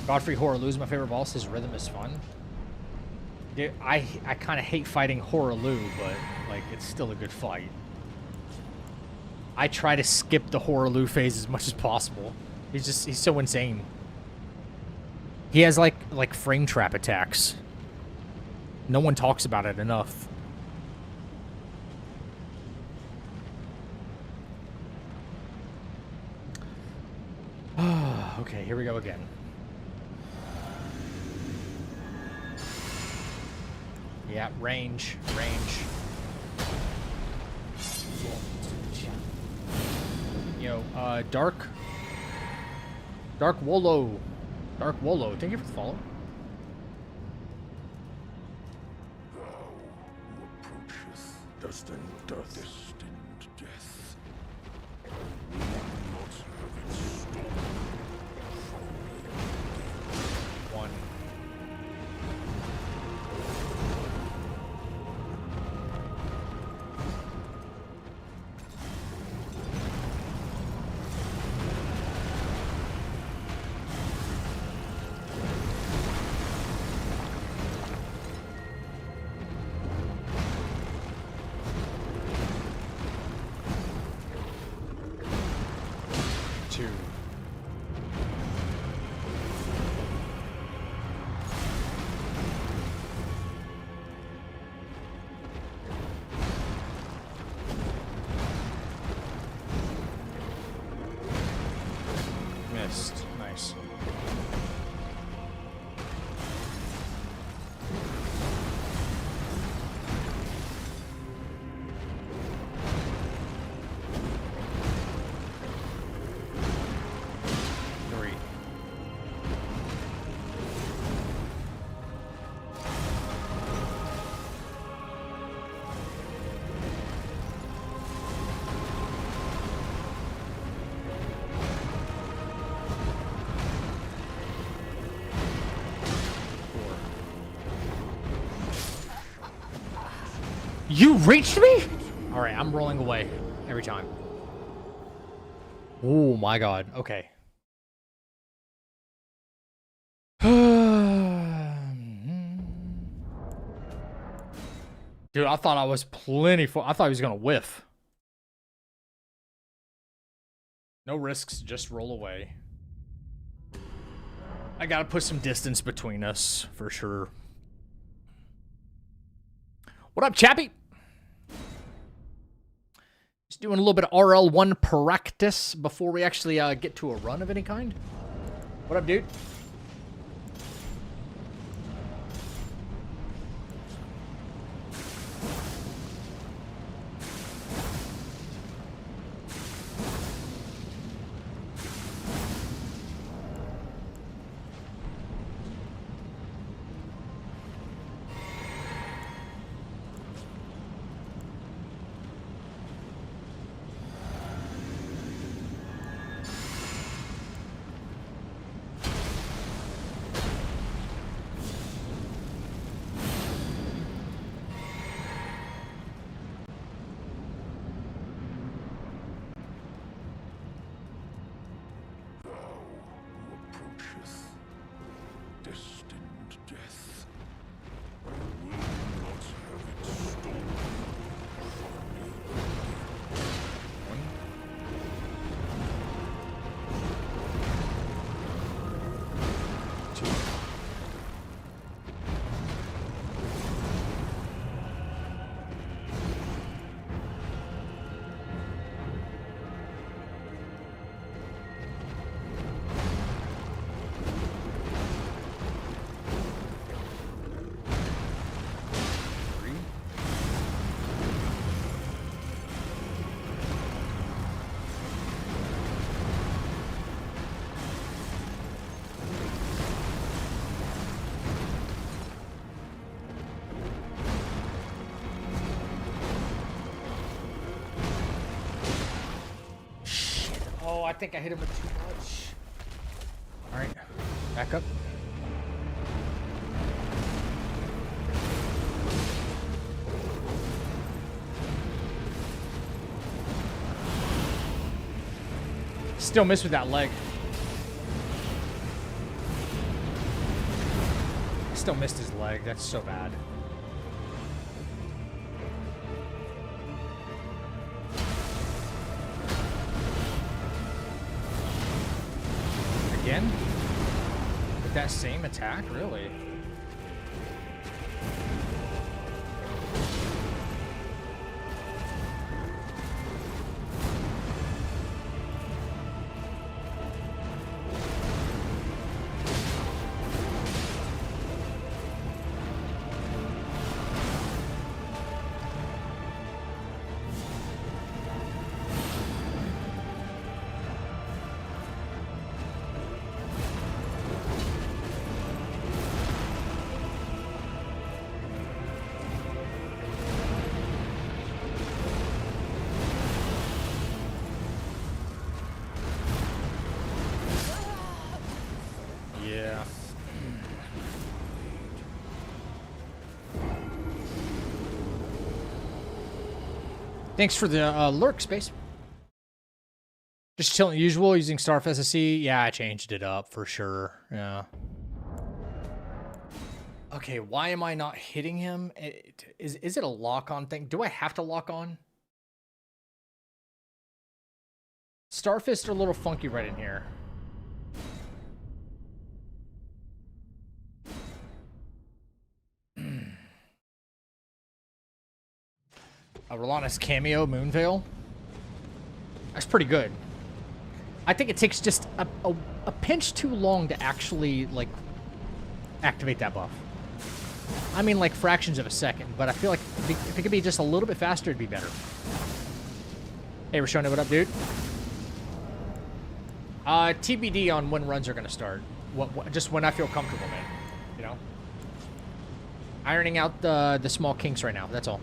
Godfrey Horrorloo is my favorite boss. His rhythm is fun. Dude, I kind of hate fighting Horrorloo, but like it's still a good fight. I try to skip the Horrorloo phase as much as possible. He's so insane. He has like frame trap attacks. No one talks about it enough. Okay, here we go again. Yeah, range. Yo, Dark Wolo. Thank you for the follow. Thou who approacheth destined death. Will not have it stolen from me. 1. Nice. You reached me? All right, I'm rolling away every time. Oh my god. Okay. Dude, I thought I was plenty full. I thought he was gonna whiff. No risks, just roll away. I gotta put some distance between us, for sure. What up, Chappie? Just doing a little bit of RL1 practice before we actually get to a run of any kind. What up, dude? Oh, I think I hit him with too much. All right, back up. Still missed with that leg. Still missed his leg. That's so bad. Again? With that same attack? Really? Yeah. Thanks for the lurk, Space. Just chilling usual, using Starf SSC. Yeah, I changed it up for sure. Yeah. Okay, why am I not hitting him? Is it a lock-on thing? Do I have to lock on? Starfists are a little funky right in here. A Rolana's cameo, Moonveil. That's pretty good. I think it takes just a pinch too long to actually, like, activate that buff. I mean, like, fractions of a second, but I feel like if it could be just a little bit faster, it'd be better. Hey, Rashona, what up, dude? TBD on when runs are going to start. Just when I feel comfortable, man. You know? Ironing out the small kinks right now, that's all.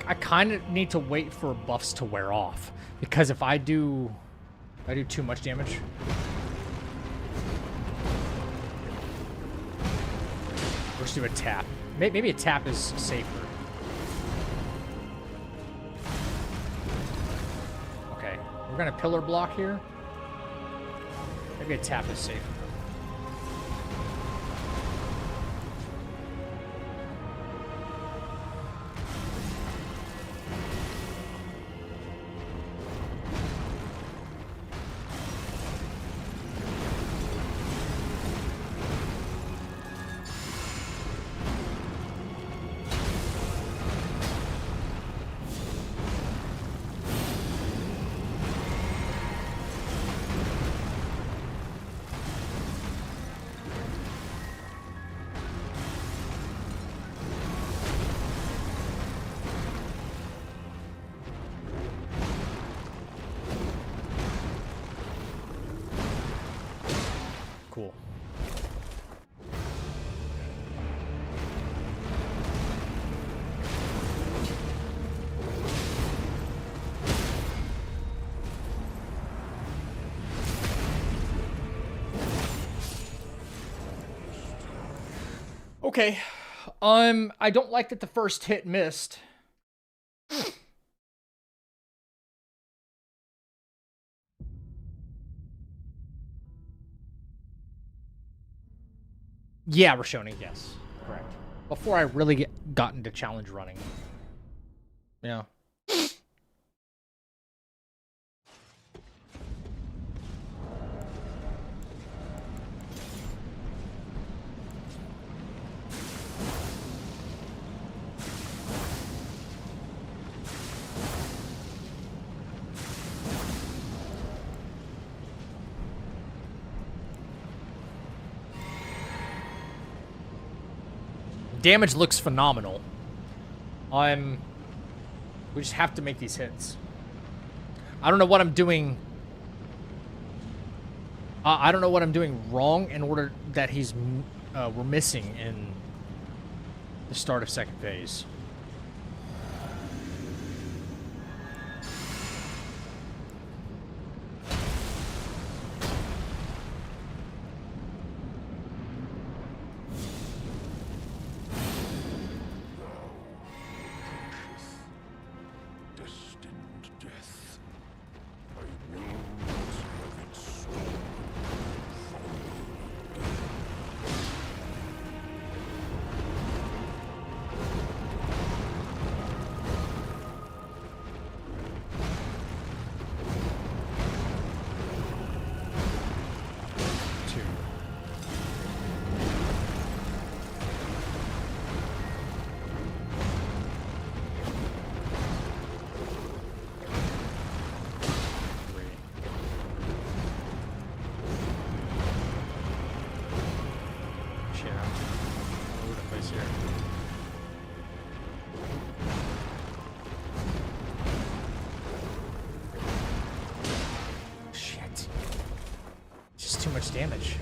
I kind of need to wait for buffs to wear off, because if I do too much damage. We're just do a tap. Maybe a tap is safer. Okay, we're gonna pillar block here. Maybe a tap is safer. Cool. Okay. I don't like that the first hit missed. Yeah, Rashoni, yes. Correct. Before I really got into challenge running. Yeah. Damage looks phenomenal. We just have to make these hits. I don't know what I'm doing. I don't know what I'm doing wrong in order that we're missing in the start of second phase. Destined death. I will not have it stolen from me again. Two. Three. Shit, I'm all over the place here. Shit. Just too much damage.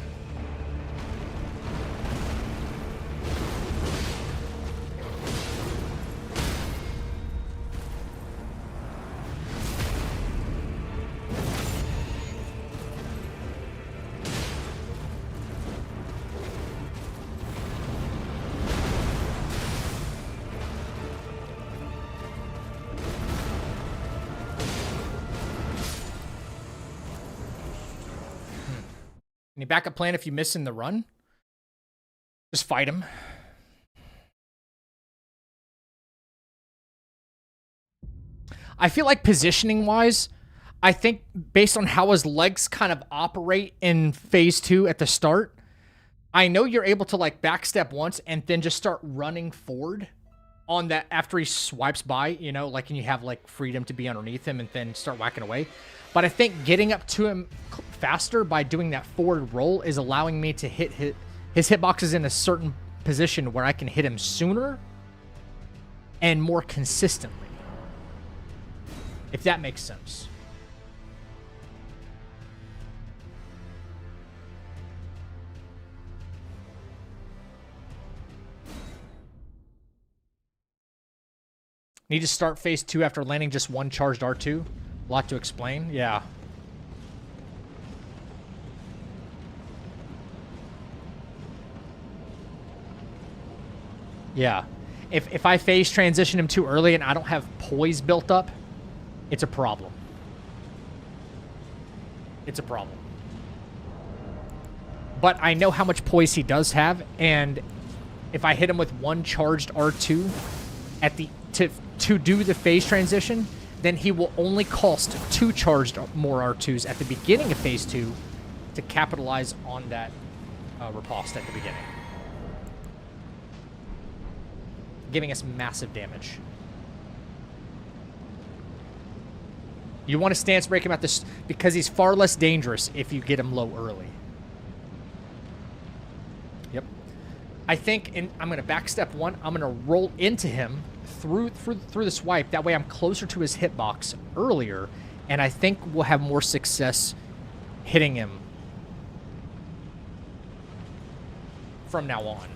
Any backup plan if you miss in the run? Just fight him. I feel like positioning wise, I think based on how his legs kind of operate in phase 2 at the start, I know you're able to like backstep once and then just start running forward on that after he swipes by, you know, like, and you have like freedom to be underneath him and then start whacking away. But I think getting up to him faster by doing that forward roll is allowing me to hit his hitboxes in a certain position where I can hit him sooner and more consistently. If that makes sense. Need to start phase 2 after landing just one charged R2? A lot to explain. Yeah. Yeah. If I phase transition him too early and I don't have poise built up, it's a problem. It's a problem. But I know how much poise he does have, and if I hit him with one charged R2 at the to do the phase transition, then he will only cost 2 charged more R2s at the beginning of phase 2 to capitalize on that riposte at the beginning, giving us massive damage. You want to stance break him at this because he's far less dangerous if you get him low early. Yep. I think I'm going to backstep one. I'm going to roll into him through the swipe. That way I'm closer to his hitbox earlier, and I think we'll have more success hitting him from now on.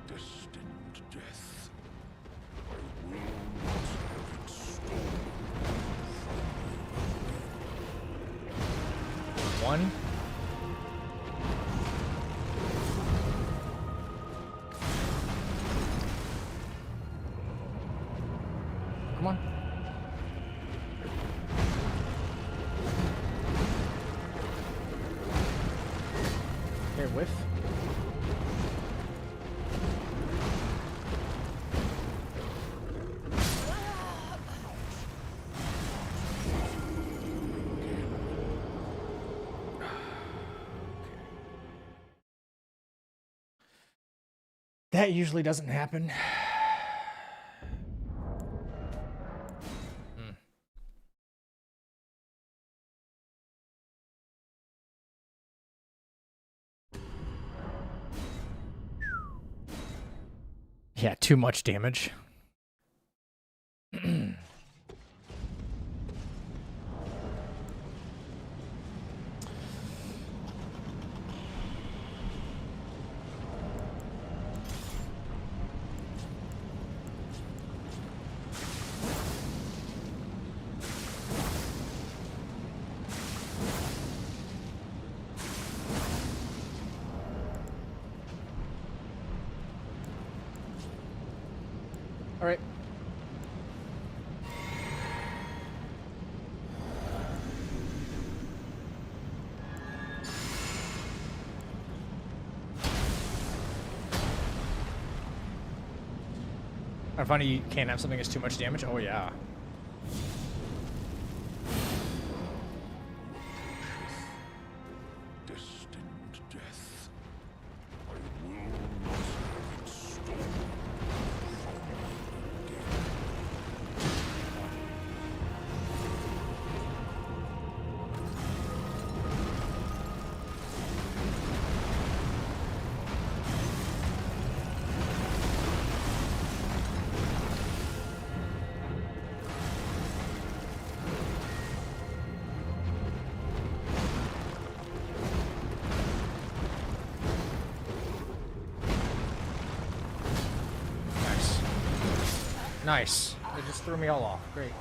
Destined to death. I will not have it stolen from me. One. Come on. Okay, whiff. That usually doesn't happen. Yeah, too much damage. All right. I find you can't have something that's too much damage. Oh yeah. Destined to death. I will not have it stolen from me again. Nice. Nice. It just threw me all off. Great.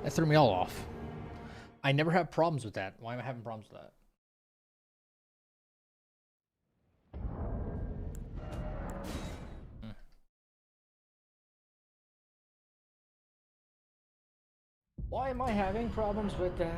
That threw me all off. I never have problems with that. Why am I having problems with that? Why am I having problems with that?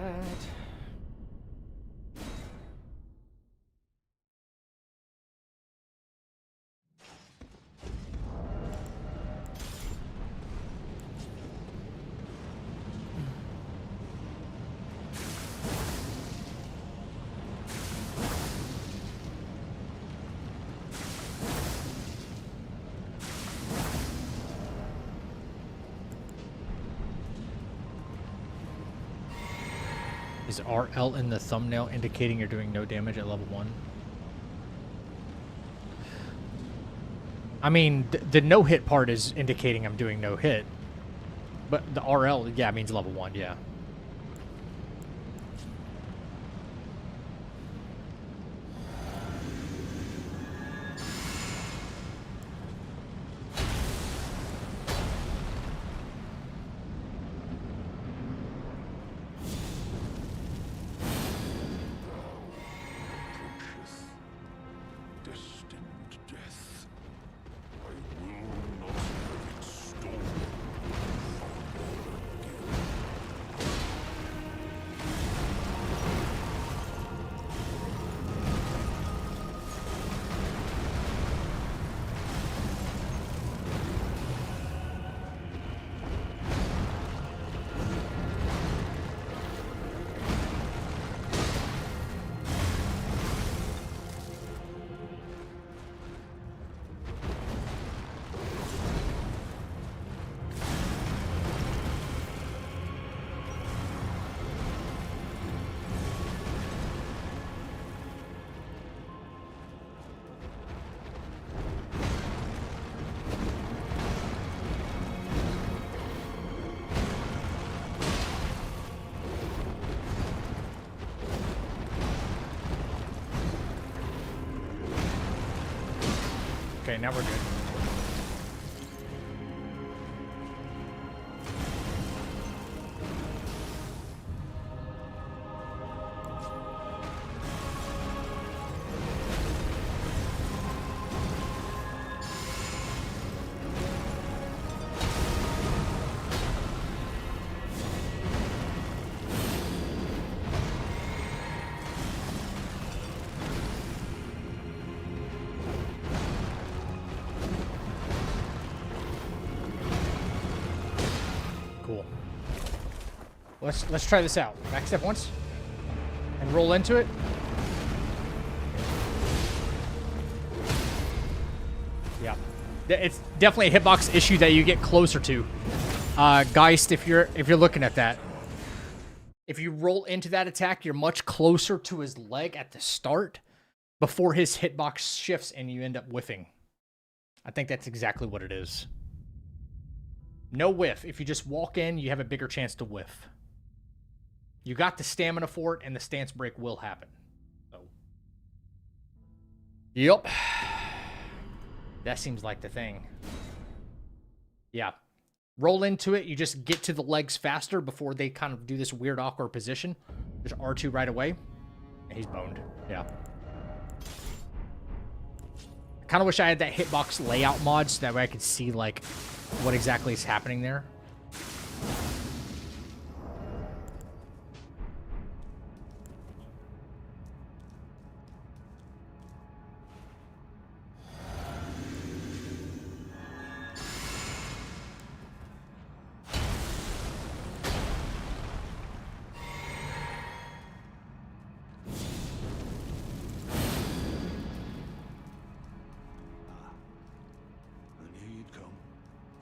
Is RL in the thumbnail indicating you're doing no damage at level 1? I mean, the no-hit part is indicating I'm doing no hit. But the RL, yeah, means level 1, yeah. Destined to death. I will not have it stolen from me again. Okay, now we're good. Cool. Let's try this out. Back step once. And roll into it. Yeah. It's definitely a hitbox issue that you get closer to. Geist, if you're looking at that. If you roll into that attack, you're much closer to his leg at the start before his hitbox shifts and you end up whiffing. I think that's exactly what it is. No whiff. If you just walk in, you have a bigger chance to whiff. You got the stamina for it, and the stance break will happen. So, yep. That seems like the thing. Yeah. Roll into it. You just get to the legs faster before they kind of do this weird, awkward position. There's R2 right away. And he's boned. Yeah. I kind of wish I had that hitbox layout mod so that way I could see, like, what exactly is happening there.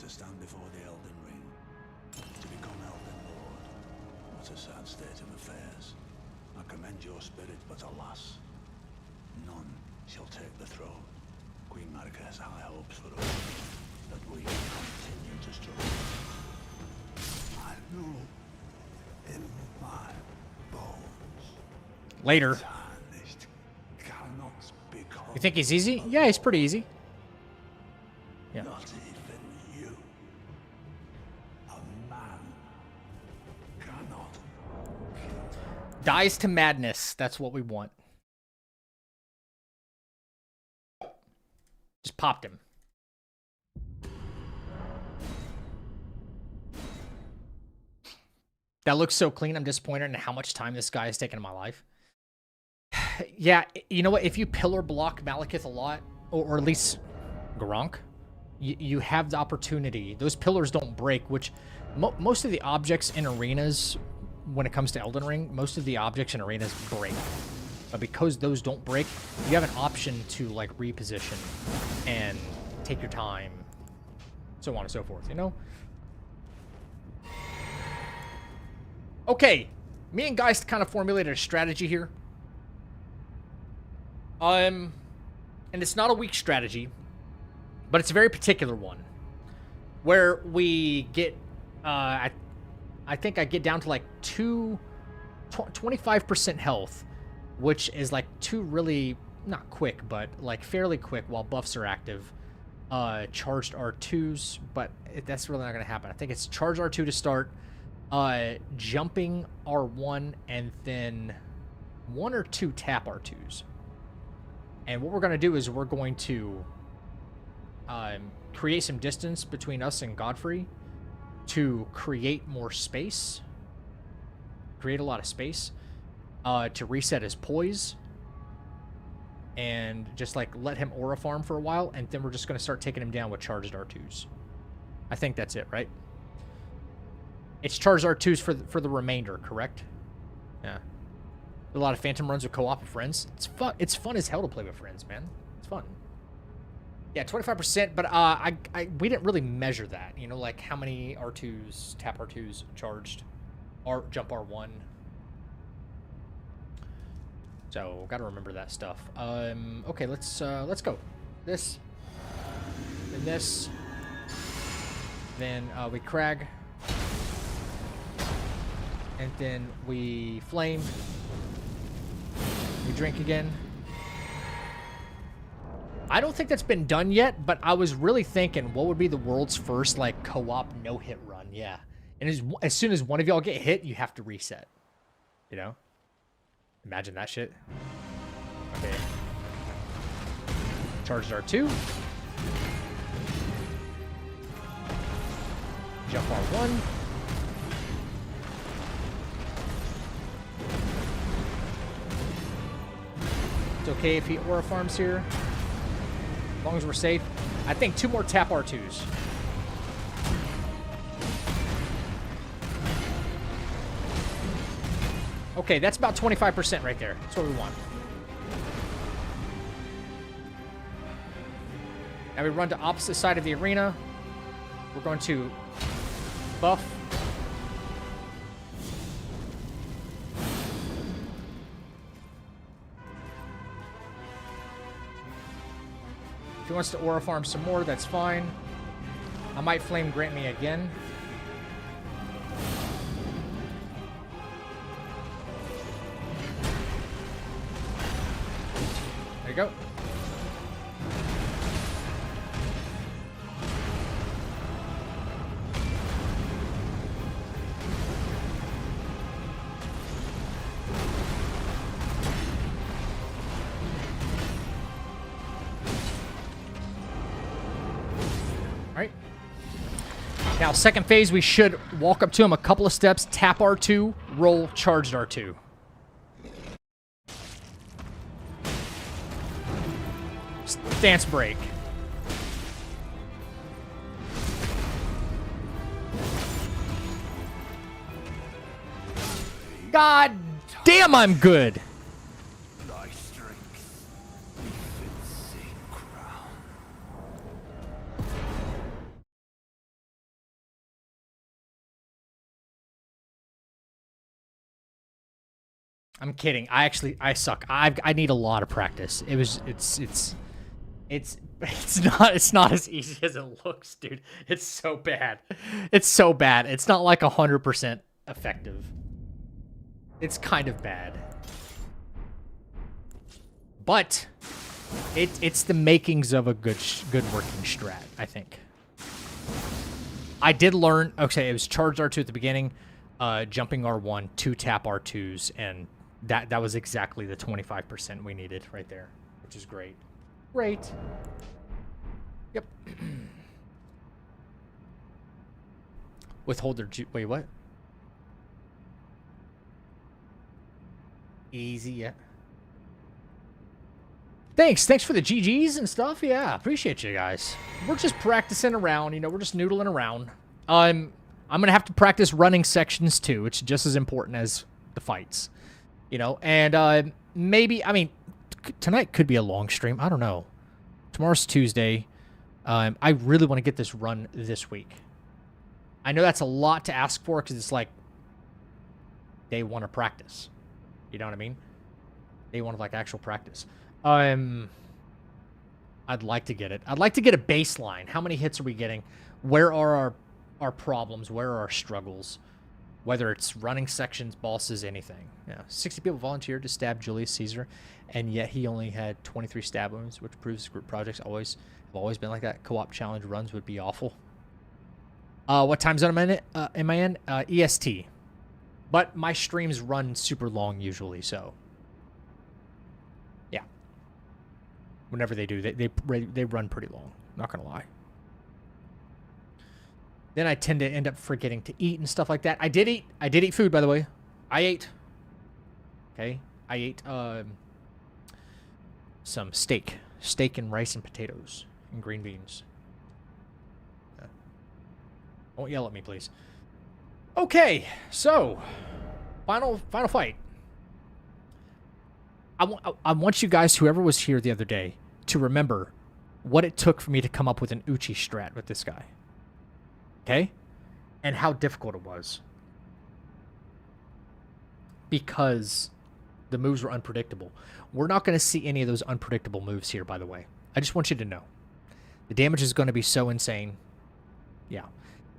Stand before the Elden Ring, to become Elden Lord. What a sad state of affairs. I commend your spirit, but alas, none shall take the throne. Queen Marika has high hopes for us, that we can continue to struggle. I know in my bones. Later. Tarnished cannot become. You think he's easy? Yeah, he's pretty easy. Yeah. Not even you. A man cannot. Dies to madness. That's what we want. Just popped him. That looks so clean. I'm disappointed in how much time this guy has taken in my life. Yeah, you know what? If you pillar block Malekith a lot, or at least Gronk, you have the opportunity. Those pillars don't break, which most of the objects in arenas, when it comes to Elden Ring, most of the objects in arenas break. But because those don't break, you have an option to, like, reposition and take your time, so on and so forth, you know? Okay, me and Geist kind of formulated a strategy here. And it's not a weak strategy, but it's a very particular one, where we get, I think I get down to like 25% health, which is like two really, not quick, but like fairly quick while buffs are active, charged R2s, but that's really not going to happen. I think it's charge R2 to start, jumping R1, and then 1 or 2 tap R2s. And what we're going to do is we're going to create some distance between us and Godfrey to create more space, create a lot of space, to reset his poise, and just like let him aura farm for a while, and then we're just going to start taking him down with charged R2s. I think that's it, right? It's charged R2s for the remainder, correct? Yeah. A lot of Phantom runs with co-op with friends. It's fun. It's fun as hell to play with friends, man. It's fun. Yeah, 25%, but we didn't really measure that. You know, like how many R2s, tap R2s charged, jump R1. So got to remember that stuff. Okay, let's go. This, then this, then we crag, and then we flame. We drink again. I don't think that's been done yet, but I was really thinking, what would be the world's first, like, co-op no-hit run? Yeah. And as soon as one of y'all get hit, you have to reset. You know? Imagine that shit. Okay. Charged R2. Jump R1. It's okay if he aura farms here. As long as we're safe. I think 2 more tap R2s. Okay, that's about 25% right there. That's what we want. Now we run to opposite side of the arena. We're going to buff. If he wants to aura farm some more, that's fine. I might flame grant me again. There you go. Alright. Now, second phase, we should walk up to him a couple of steps, tap R2, roll, charged R2. Stance break. God damn, I'm good. Thy strength befits a crown. I'm kidding. I suck. I need a lot of practice. It's not as easy as it looks, dude. It's so bad. It's so bad. It's not like 100% effective. It's kind of bad. But it's the makings of a good working strat, I think. I did learn, okay, it was charged R2 at the beginning, jumping R1, 2 tap R2s, and that was exactly the 25% we needed right there, which is great. Great. Yep. Withhold their wait, what? Easy, yeah. Thanks for the GGs and stuff. Yeah, appreciate you guys. We're just practicing around, you know, we're just noodling around. I'm gonna have to practice running sections too. It's just as important as the fights, you know. And maybe, I mean, tonight could be a long stream. I don't know. Tomorrow's Tuesday. I really want to get this run this week. I know that's a lot to ask for because it's like day 1 of practice. You know what I mean? Day 1 of like actual practice. I'd like to get it. I'd like to get a baseline. How many hits are we getting? Where are our problems? Where are our struggles? Whether it's running sections, bosses, anything. Yeah, 60 people volunteered to stab Julius Caesar, and yet he only had 23 stab wounds, which proves group projects have always been like that. Co-op challenge runs would be awful. What time zone am I in? EST. But my streams run super long usually, so yeah. Whenever they do, they run pretty long. Not gonna lie. Then I tend to end up forgetting to eat and stuff like that. I did eat food, by the way. I ate. Okay, I ate some steak and rice and potatoes and green beans. Yeah. Don't yell at me, please. Okay, so final fight. I want you guys, whoever was here the other day, to remember what it took for me to come up with an Uchi strat with this guy. Okay? And how difficult it was. Because the moves were unpredictable. We're not going to see any of those unpredictable moves here, by the way. I just want you to know. The damage is going to be so insane. Yeah.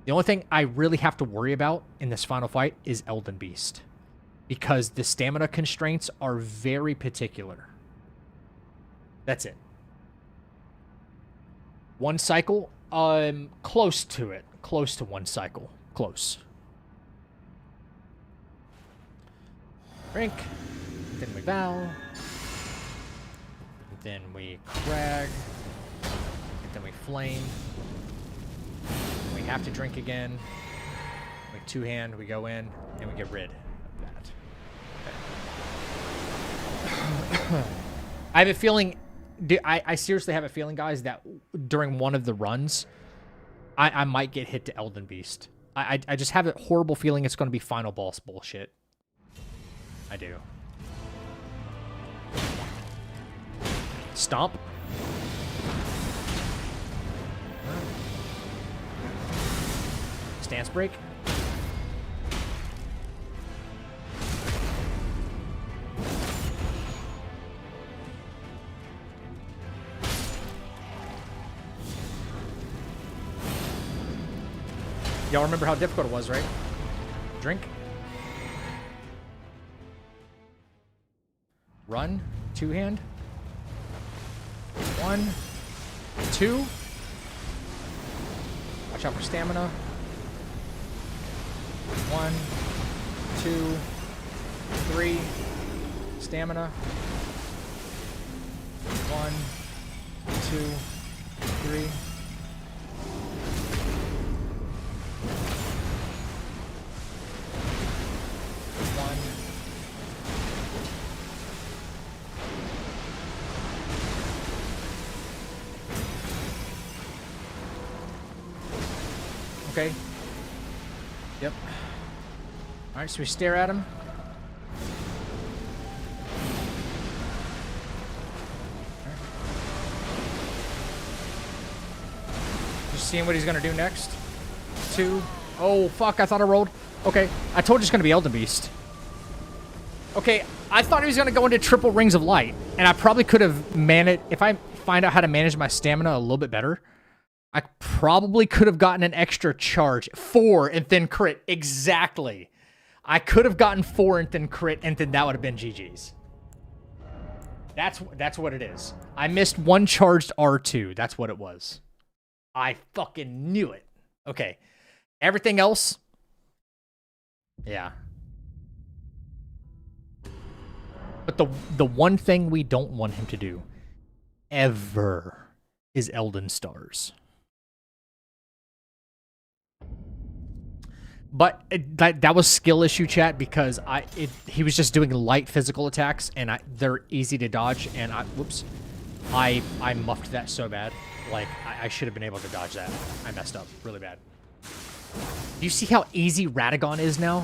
The only thing I really have to worry about in this final fight is Elden Beast. Because the stamina constraints are very particular. That's it. 1 cycle? Close to it. Close to 1 cycle. Close. Drink. Then we vow. Then we crag. Then we flame. We have to drink again. We 2-hand, we go in, and we get rid of that. Okay. I have a feeling, I seriously have a feeling, guys, that during one of the runs, I might get hit to Elden Beast. I just have a horrible feeling it's going to be final boss bullshit. I do. Stomp. Stance break. Y'all remember how difficult it was, right? Drink. Run. 2-hand. 1, 2. Watch out for stamina. 1, 2, 3. Stamina. 1, 2, 3. Okay. Yep. Alright, so we stare at him. Right. Just seeing what he's gonna do next. 2. Oh, fuck, I thought I rolled. Okay, I told you it's gonna be Elden Beast. Okay, I thought he was gonna go into triple Rings of Light, and I probably could have managed, if I find out how to manage my stamina a little bit better, I probably could have gotten an extra charge. 4 and then crit. Exactly. I could have gotten 4 and then crit, and then that would have been GG's. That's what it is. I missed 1 charged R2. That's what it was. I fucking knew it. Okay. Everything else? Yeah. But the one thing we don't want him to do ever is Elden Stars. But that was skill issue, chat, because he was just doing light physical attacks, and they're easy to dodge, and whoops, I muffed that so bad. Like, I should have been able to dodge that. I messed up really bad. Do you see how easy Radagon is now?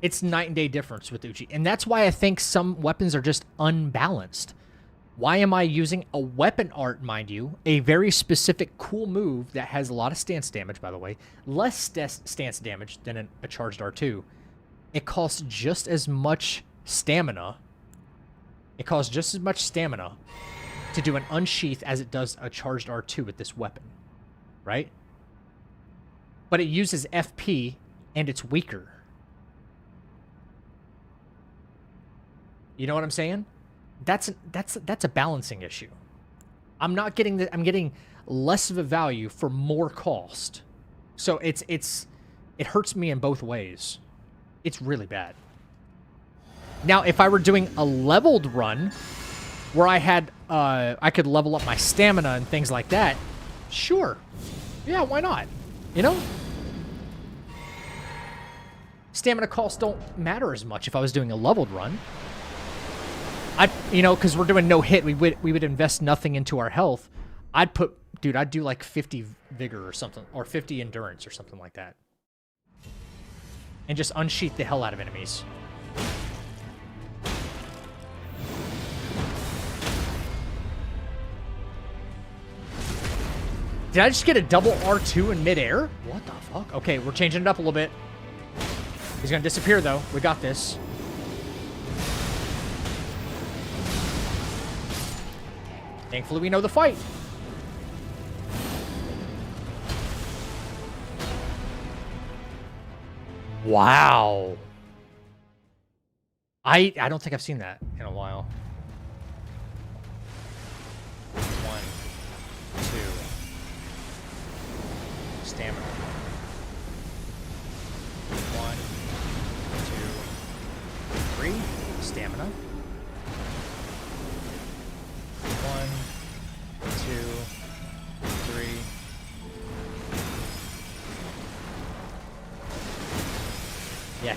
It's night and day difference with Uchi, and that's why I think some weapons are just unbalanced. Why am I using a weapon art, mind you, a very specific cool move that has a lot of stance damage, by the way, less stance damage than a charged R2. It costs just as much stamina. It costs just as much stamina to do an unsheath as it does a charged R2 with this weapon, right? But it uses FP, and it's weaker. You know what I'm saying? That's a balancing issue. I'm getting less of a value for more cost. So it hurts me in both ways. It's really bad. Now, if I were doing a leveled run where I could level up my stamina and things like that, sure. Yeah, why not? You know? Stamina costs don't matter as much if I was doing a leveled run. You know, because we're doing no hit, we would invest nothing into our health. I'd do like 50 vigor or something, or 50 endurance or something like that, and just unsheath the hell out of enemies. Did I just get a double R2 in midair? What the fuck? Okay, we're changing it up a little bit. He's gonna disappear though. We got this. Thankfully, we know the fight. Wow. I don't think I've seen that in a while.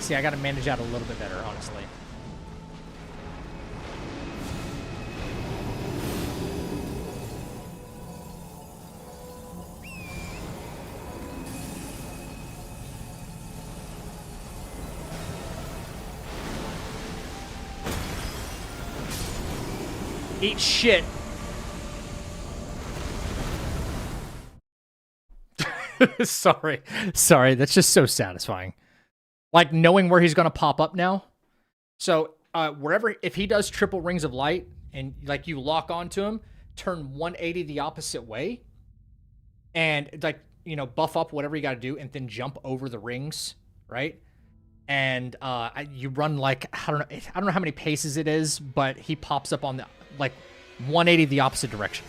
see, I got to manage out a little bit better, honestly. Eat shit. Sorry. Sorry, that's just so satisfying. Like, knowing where he's going to pop up now. So, wherever, if he does triple rings of light, and, like, you lock onto him, turn 180 the opposite way, and, like, you know, buff up whatever you got to do, and then jump over the rings, right? And you run, like, I don't know how many paces it is, but he pops up on the, like, 180 the opposite direction.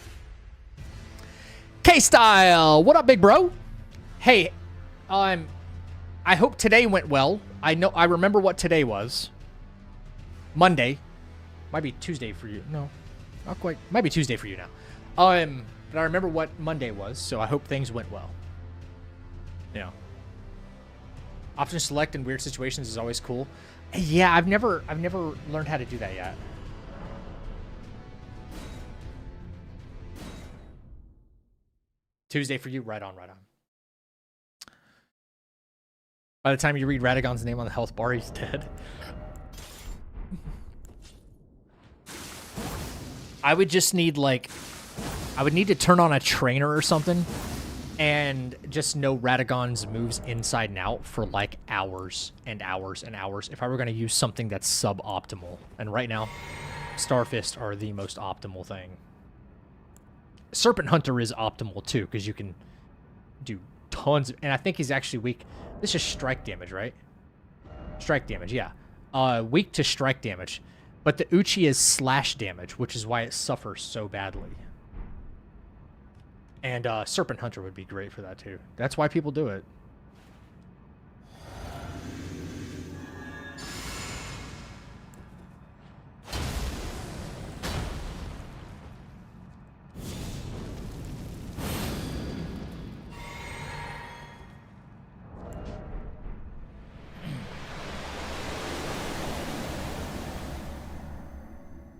K-Style! What up, big bro? Hey, I hope today went well. I remember what today was. Monday. Might be Tuesday for you. No, not quite. Might be Tuesday for you now. But I remember what Monday was, so I hope things went well. You know. Option select in weird situations is always cool. Yeah, I've never learned how to do that yet. Tuesday for you, right on, right on. By the time you read Radagon's name on the health bar, he's dead. I would just need, like, I would need to turn on a trainer or something and just know Radagon's moves inside and out for, like, hours and hours and hours if I were going to use something that's suboptimal. And right now, Starfist are the most optimal thing. Serpent Hunter is optimal, too, because you can do tons of, and I think he's actually weak. This is strike damage, right? Strike damage, yeah. Weak to strike damage. But the Uchi is slash damage, which is why it suffers so badly. And Serpent Hunter would be great for that, too. That's why people do it.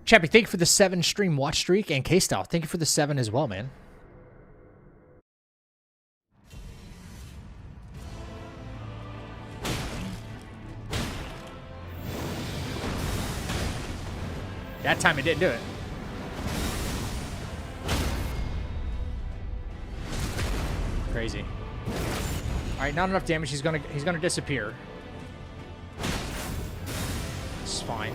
Chappie, thank you for the 7 stream watch streak, and K-Style, thank you for the 7 as well, man. That time it didn't do it. Crazy. All right, not enough damage. He's gonna disappear. It's fine.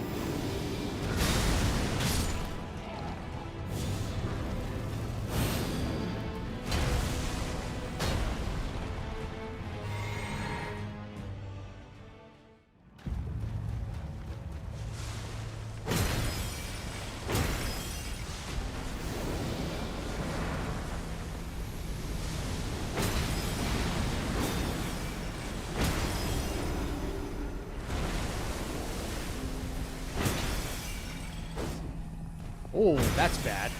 Oh, that's bad.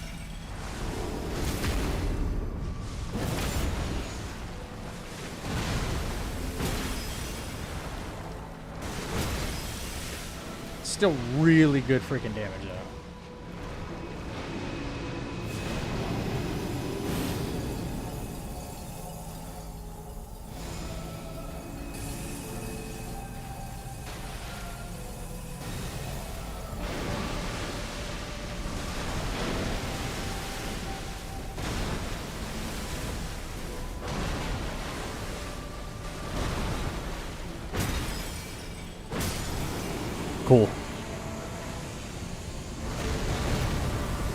Still really good freaking damage, though. Cool.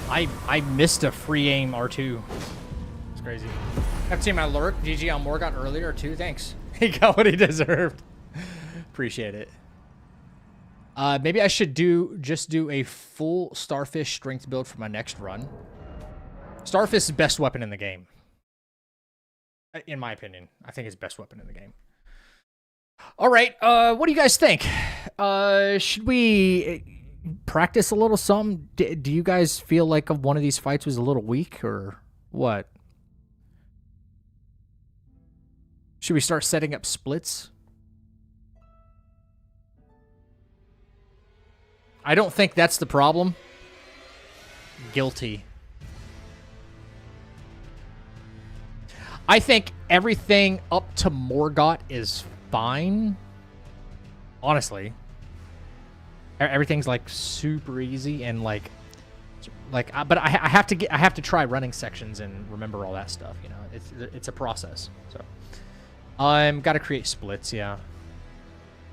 I missed a free aim R2. It's crazy. I've seen my lurk. GG on Morgot earlier too. Thanks. He got what he deserved. Appreciate it. Maybe I should just do a full Starfish strength build for my next run. Starfish is the best weapon in the game. In my opinion. I think it's best weapon in the game. All right, what do you guys think? Should we practice a little something? Do you guys feel like one of these fights was a little weak, or what? Should we start setting up splits? I don't think that's the problem. Guilty. I think everything up to Morgott is fine. Honestly. Everything's like super easy and like but I have to try running sections and remember all that stuff, you know. It's a process. So got to create splits, yeah.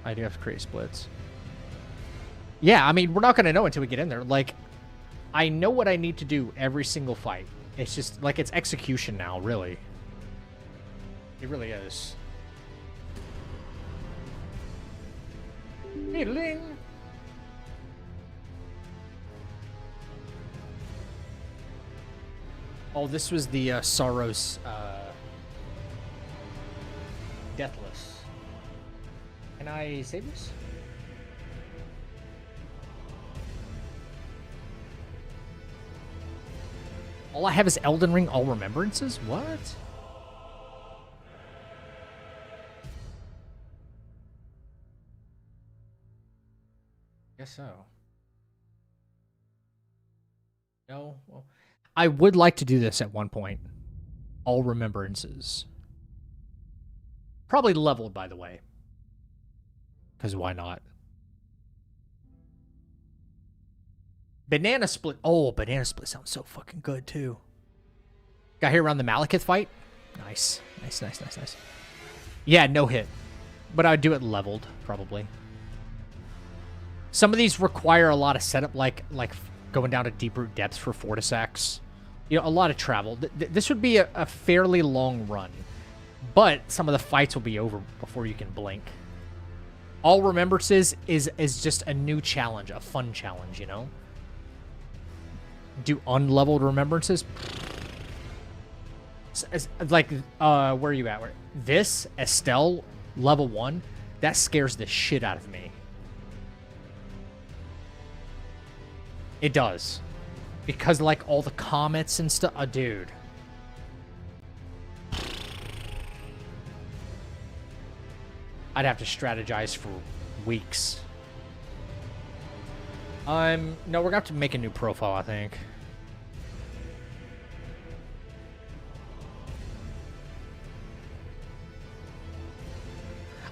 I do have to create splits. Yeah, I mean, we're not going to know until we get in there. Like, I know what I need to do every single fight. It's just, like, it's execution now, really. It really is. Healing. Oh, this was the Sorrow's Deathless. Can I save this? All I have is Elden Ring All Remembrances? What? Guess so. No? Well, I would like to do this at one point. All Remembrances. Probably leveled, by the way. Because why not? Banana Split. Oh, Banana Split sounds so fucking good, too. Got here around the Malekith fight. Nice. Nice, nice, nice, nice. Yeah, no hit. But I would do it leveled, probably. Some of these require a lot of setup, like going down to deep root depths for Fortisax. You know, a lot of travel. This would be a fairly long run. But some of the fights will be over before you can blink. All Remembrances is just a new challenge, a fun challenge, you know? Do unleveled Remembrances? Like, where are you at? This, Estelle, level 1, that scares the shit out of me. It does. Because, like, all the comets and stuff. Dude. I'd have to strategize for weeks. No, we're gonna have to make a new profile, I think.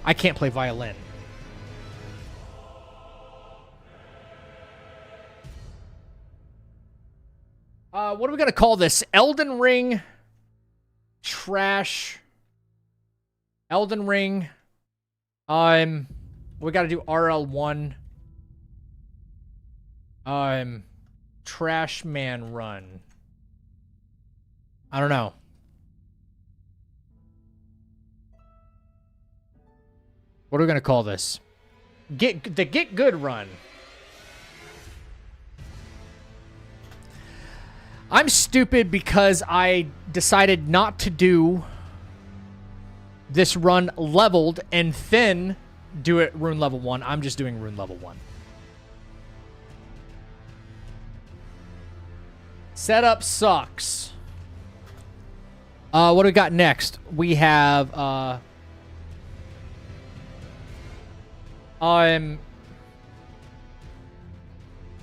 I can't play violin. What are we gonna call this? Elden Ring trash. Elden Ring. We gotta do RL1. Trash Man Run. I don't know. What are we gonna call this? Get Good Run. I'm stupid because I decided not to do this run leveled and then do it rune level 1. I'm just doing rune level 1. Setup sucks. What do we got next? We have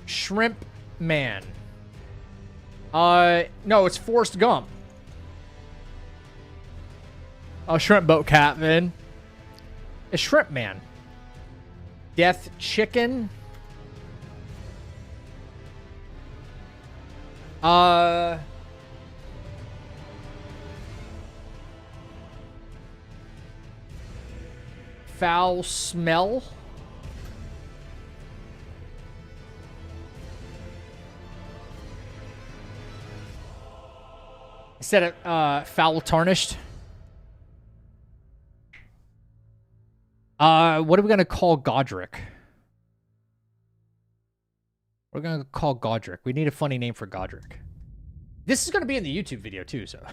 Shrimp Man. No, it's Forrest Gump. Oh, Shrimp Boat Captain. It's Shrimp Man. Death Chicken. Foul Smell. Instead of Foul Tarnished. What are we gonna call Godric? We're gonna call Godric. We need a funny name for Godric. This is gonna be in the YouTube video too, so.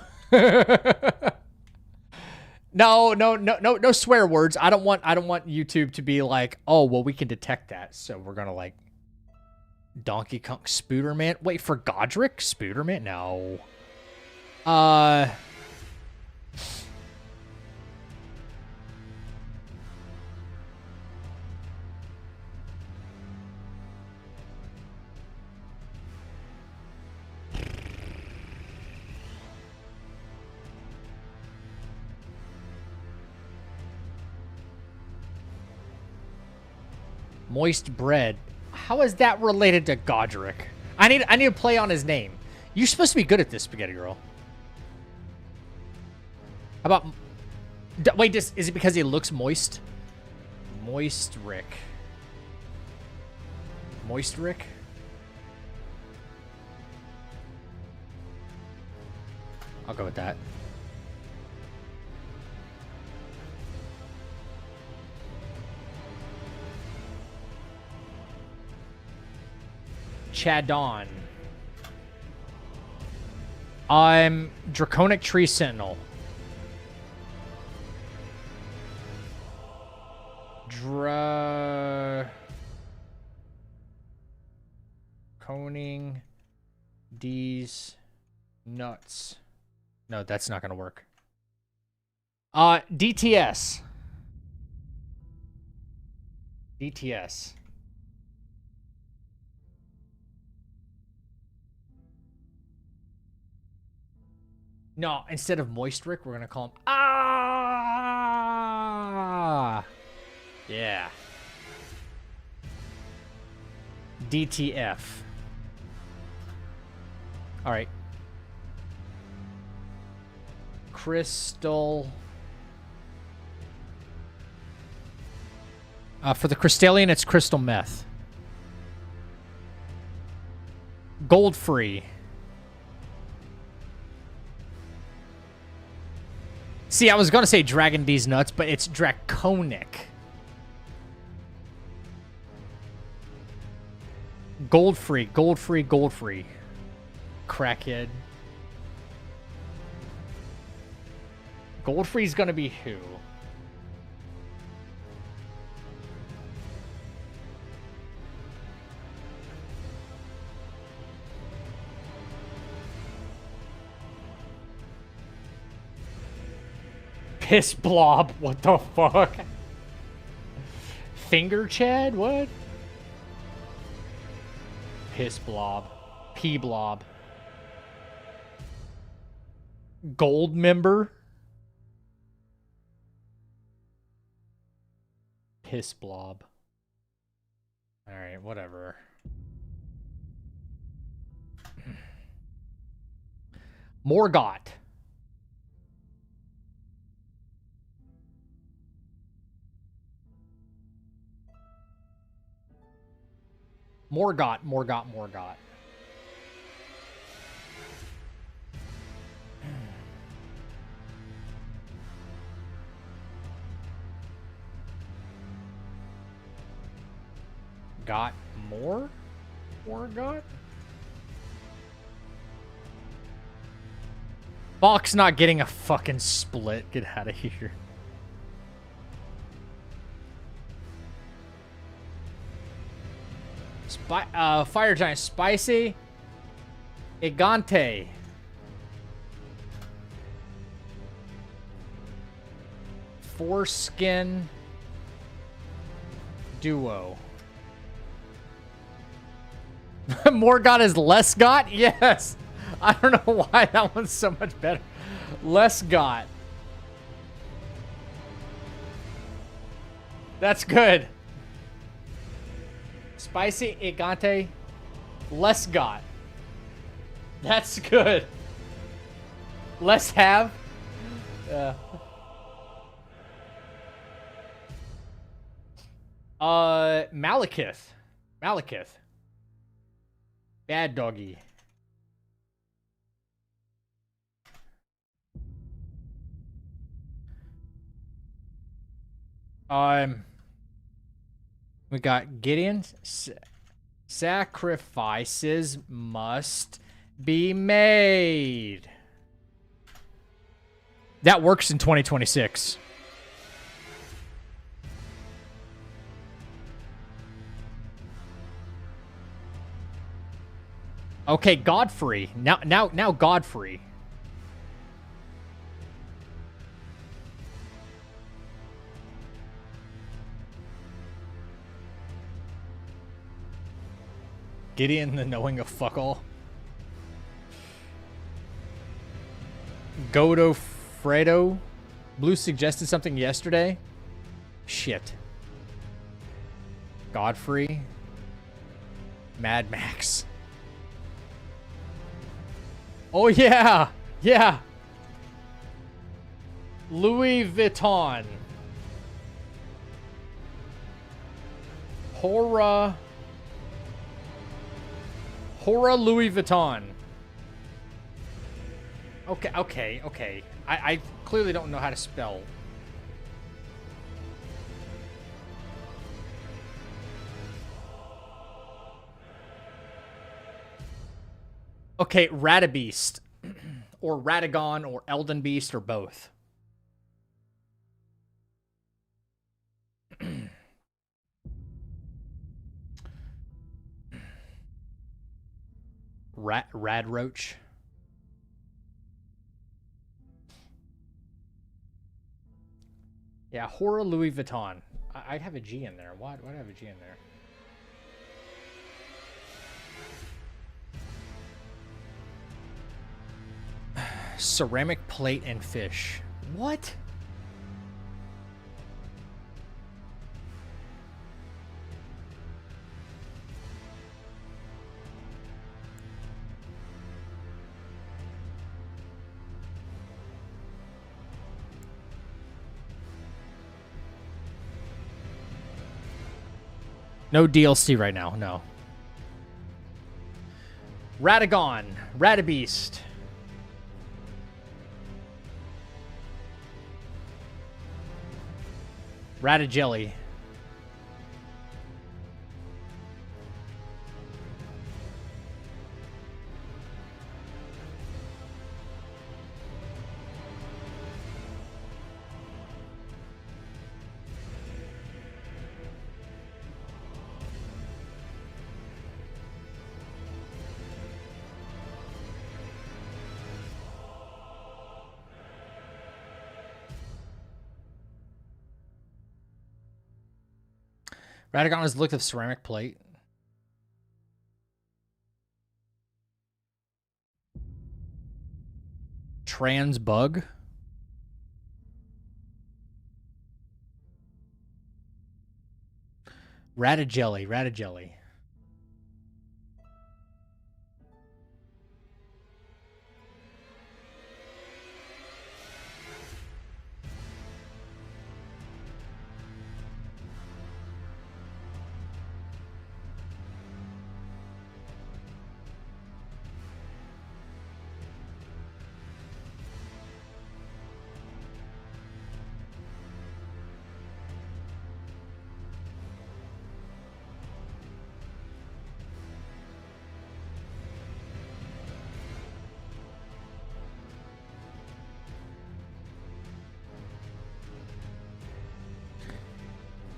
No swear words. I don't want YouTube to be like, oh well, we can detect that, so we're gonna like Donkey Kong Spooderman. Wait, for Godric Spooderman? No. Moist bread. How is that related to Godric? I need to play on his name. You're supposed to be good at this, Spaghetti Girl. How about... Wait, is it because he looks moist? Moist Rick. Moist Rick? I'll go with that. Chadon. I'm Draconic Tree Sentinel. Coning D's nuts. No, that's not gonna work. DTS. DTS. No, instead of Moist Rick, we're gonna call him Yeah. DTF. All right. Crystal. For the Crystallian, it's crystal meth. Gold free. See, I was going to say Dragon D's nuts, but it's Draconic. Gold free, gold free, gold free. Crackhead. Gold free's going to be who? Piss blob. What the fuck? Finger Chad? What? Piss blob. Pee blob. Gold member? Piss blob. Alright, whatever. Morgott. Morgott. Got more? Morgott? Fox not getting a fucking split. Get out of here. Fire Giant Spicy. Igante. Foreskin. Duo. Morgott is less got? Yes. I don't know why that one's so much better. Less got. That's good. Spicy Igante. Less got. That's good. Less have. Yeah. Malekith. Bad doggy. We got Gideon. Sacrifices must be made. That works in 2026. Okay, Godfrey. Now Godfrey. Gideon the knowing of fuck all. Godofredo. Blue suggested something yesterday. Shit. Godfrey. Mad Max. Oh, yeah. Yeah. Louis Vuitton. Hora Louis Vuitton. Okay. I clearly don't know how to spell. Okay, Radabeast. Or Radagon or Elden Beast or both. Radroach. Yeah, Hora Louis Vuitton. I'd have a G in there. Why'd I have a G in there? Ceramic plate and fish. What? No DLC right now, no. Radagon, Radabeast. Radajelly. Radagon has the look of ceramic plate. Trans bug. Radajelly.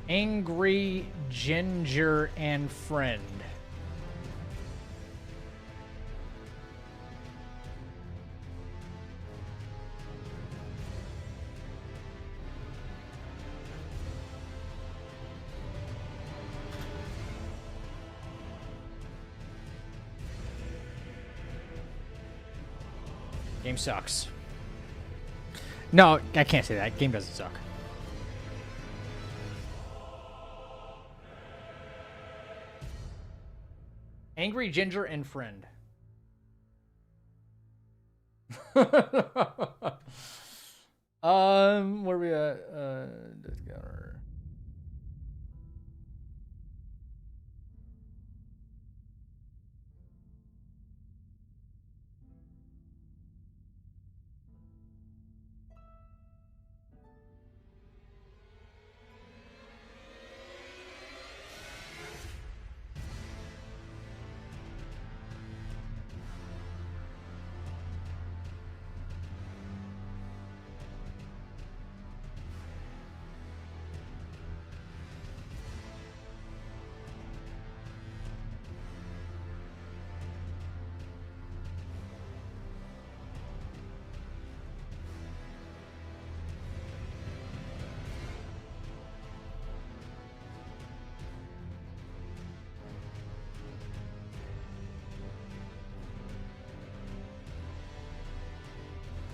Angry Ginger and Friend. Game sucks. No, I can't say that. Game doesn't suck. Angry Ginger and Friend. Where are we at? Discover.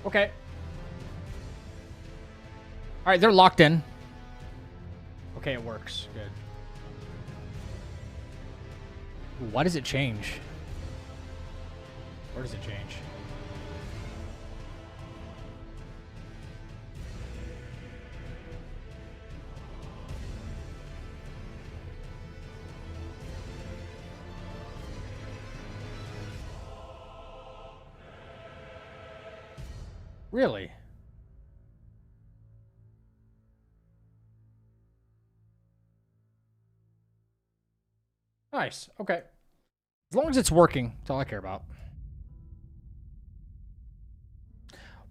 Okay. All right, they're locked in. Okay, it works. Good. Why does it change? Where does it change? Really? Nice. Okay. As long as it's working, that's all I care about.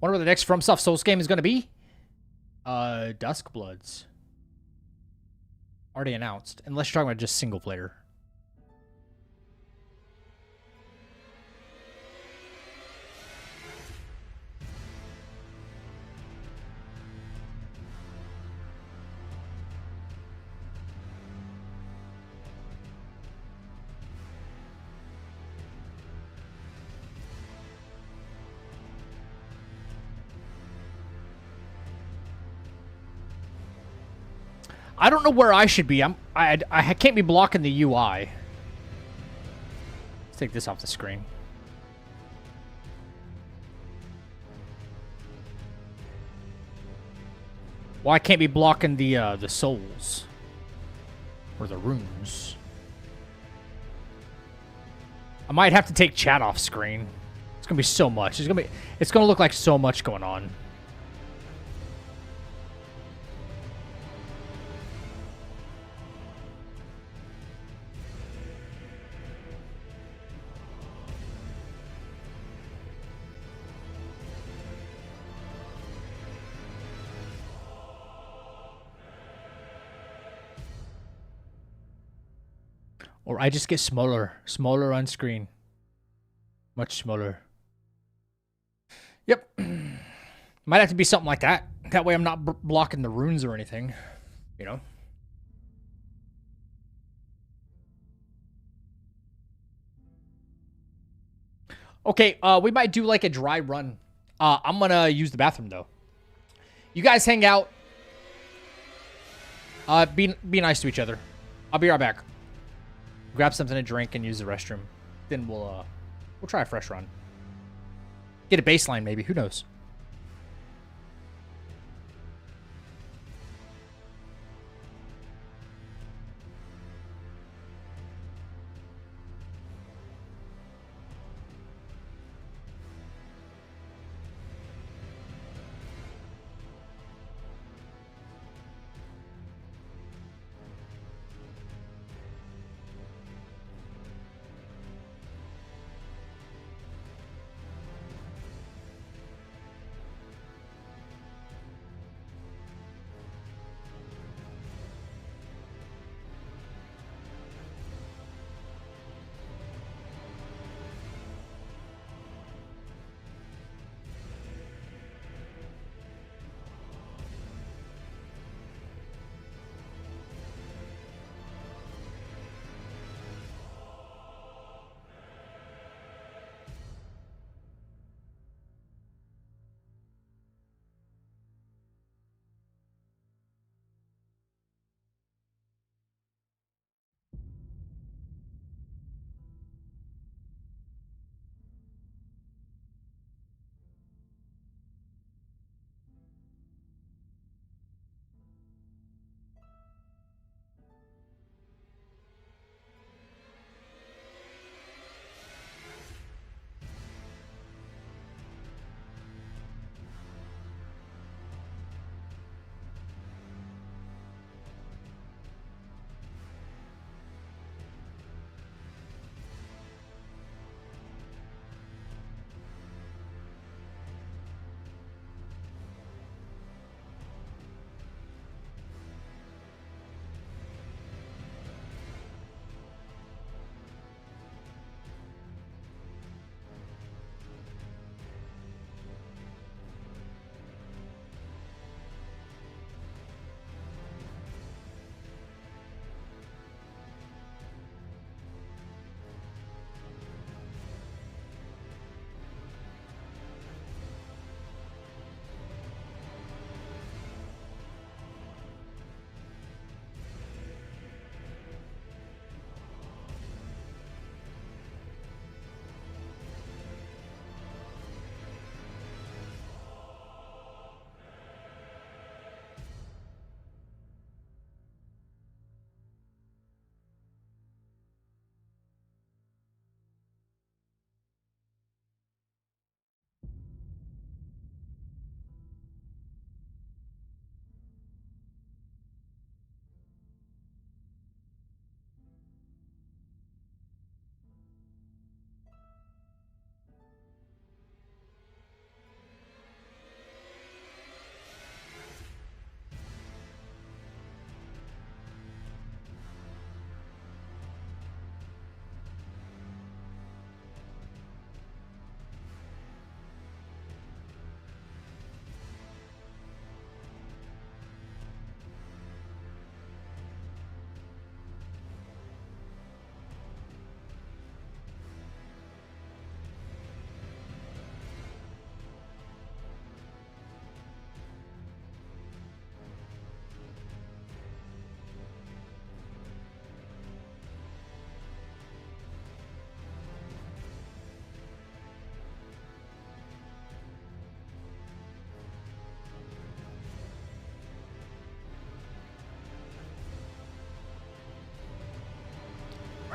Wonder what the next FromSoft Souls game is going to be? Duskbloods. Already announced. Unless you're talking about just single player. I don't know where I should be. I can't be blocking the UI. Let's take this off the screen. Well, I can't be blocking the souls or the runes. I might have to take chat off screen. It's gonna be so much. It's gonna look like so much going on. Or I just get smaller on screen. Much smaller. Yep. Might have to be something like that. That way I'm not blocking the runes or anything. You know? Okay, we might do like a dry run. I'm gonna use the bathroom though. You guys hang out. Be nice to each other. I'll be right back. Grab something to drink and use the restroom. Then we'll try a fresh run. Get a baseline maybe. Who knows?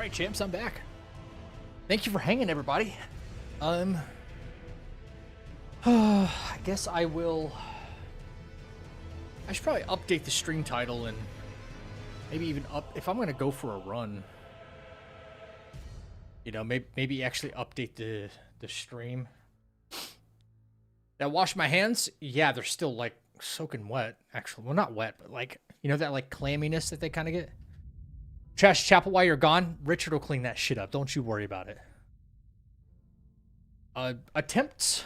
right, champs, I'm back. Thank you for hanging, everybody. I guess I will. I should probably update the stream title and maybe even if I'm gonna go for a run. You know, maybe actually update the stream. Did I wash my hands? Yeah, they're still like soaking wet. Actually, well, not wet, but like, you know, that like clamminess that they kind of get. Trash Chapel while you're gone. Richard will clean that shit up. Don't you worry about it. Attempts.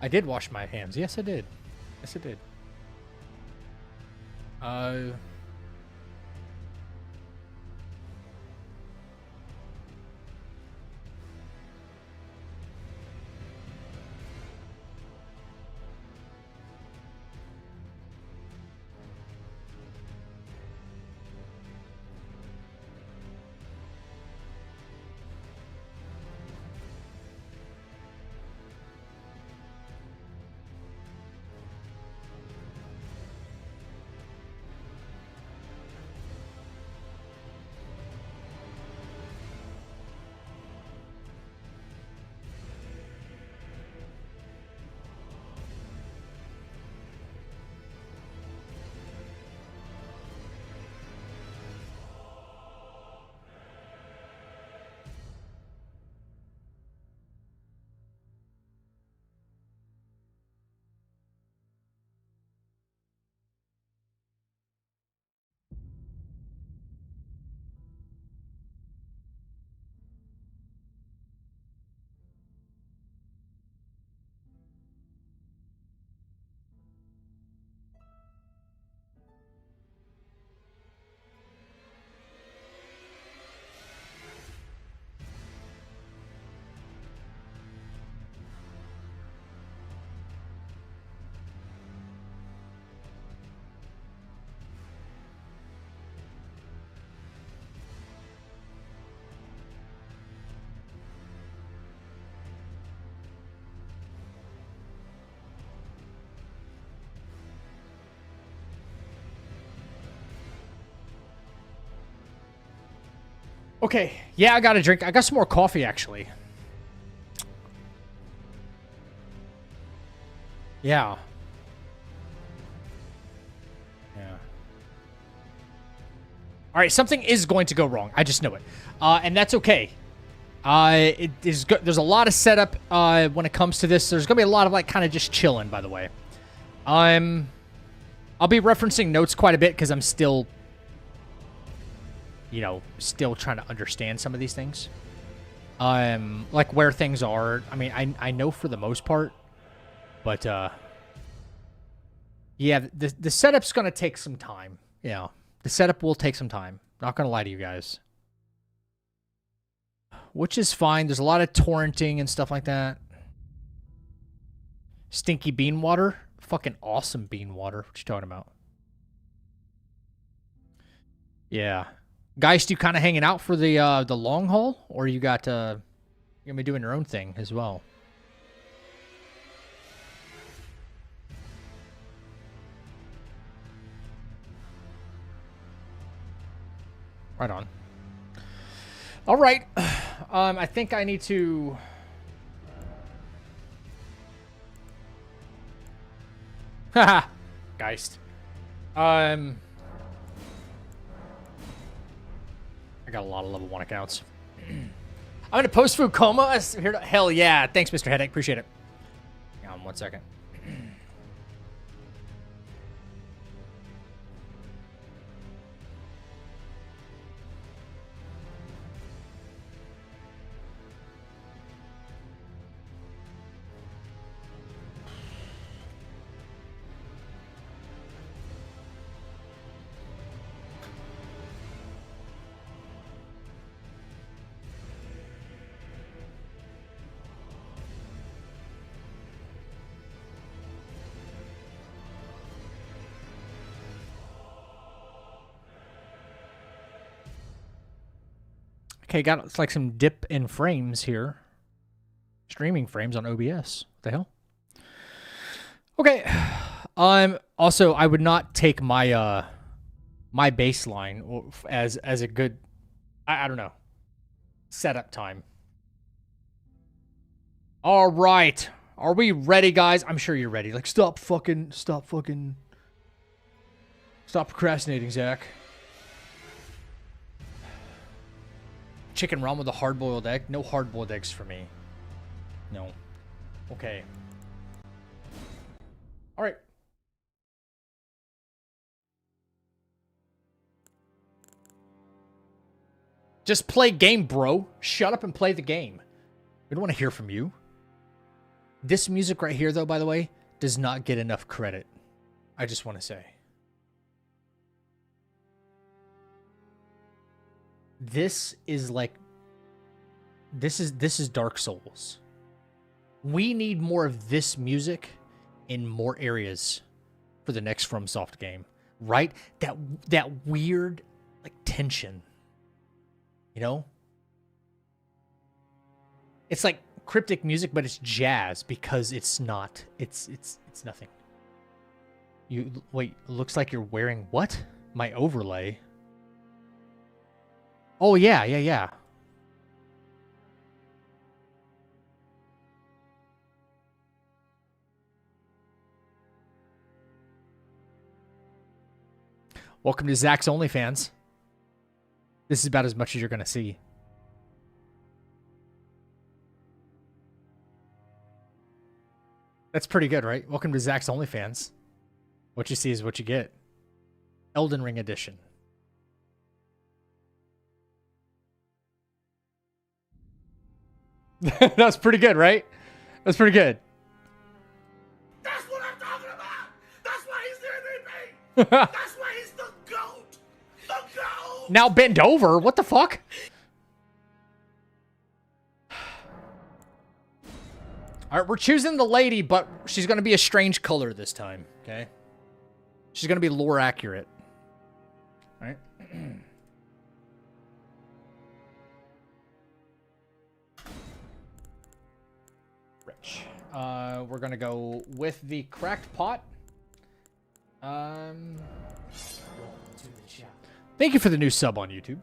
I did wash my hands. Yes, I did. Yes, I did. Okay, yeah, I got a drink. I got some more coffee, actually. Yeah. Yeah. All right, something is going to go wrong. I just know it. And that's okay. It is good. There's a lot of setup when it comes to this. There's going to be a lot of, like, kind of just chilling, by the way. I'll be referencing notes quite a bit because I'm still, you know, still trying to understand some of these things. Like where things are. I mean, I know for the most part, but yeah, the setup's gonna take some time. Yeah, the setup will take some time. Not gonna lie to you guys, which is fine. There's a lot of torrenting and stuff like that. Stinky bean water, fucking awesome bean water. What you talking about? Yeah. Geist, you kind of hanging out for the long haul, or you got you're gonna be doing your own thing as well? Right on. All right. I think I need to. Haha, Geist. I got a lot of level 1 accounts. I'm in a post-food coma. Hell yeah. Thanks, Mr. Headache. Appreciate it. Hang on 1 second. Okay, got it's like some dip in frames here. Streaming frames on OBS. What the hell? Okay. Also, I would not take my my baseline as a good I don't know. Setup time. All right. Are we ready, guys? I'm sure you're ready. Like, stop procrastinating, Zach. Chicken ramen with a hard-boiled egg? No hard-boiled eggs for me. No. Okay. All right. Just play game, bro. Shut up and play the game. We don't want to hear from you. This music right here, though, by the way, does not get enough credit. I just want to say. This is like... This is Dark Souls. We need more of this music in more areas for the next FromSoft game. Right? That weird, like, tension. You know? It's like cryptic music, but it's jazz because it's not. It's nothing. You wait, looks like you're wearing what? My overlay. Oh yeah. Welcome to Zach's OnlyFans. This is about as much as you're going to see. That's pretty good, right? Welcome to Zach's OnlyFans. What you see is what you get. Elden Ring edition. That's pretty good, right? That's pretty good. That's what I'm talking about! That's why he's the MVP! That's why he's the GOAT! The GOAT! Now bend over? What the fuck? All right, we're choosing the lady, but she's going to be a strange color this time, okay? She's going to be lore accurate. All right? Rich. We're going to go with the cracked pot. Thank you for the new sub on YouTube.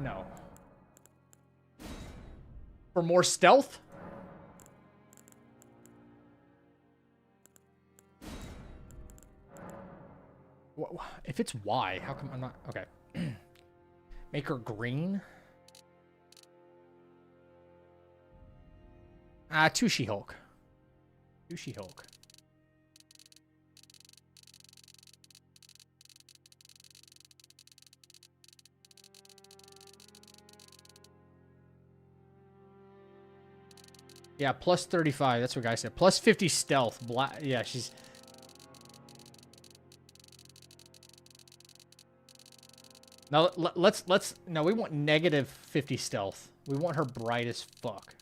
No. For more stealth? If it's Y, how come I'm not... Okay. Make her green? Two She-Hulk. Two She-Hulk. Yeah, plus 35. That's what guy said. Plus 50 stealth. Black. Yeah, she's... Now, let's... No, we want negative 50 stealth. We want her bright as fuck.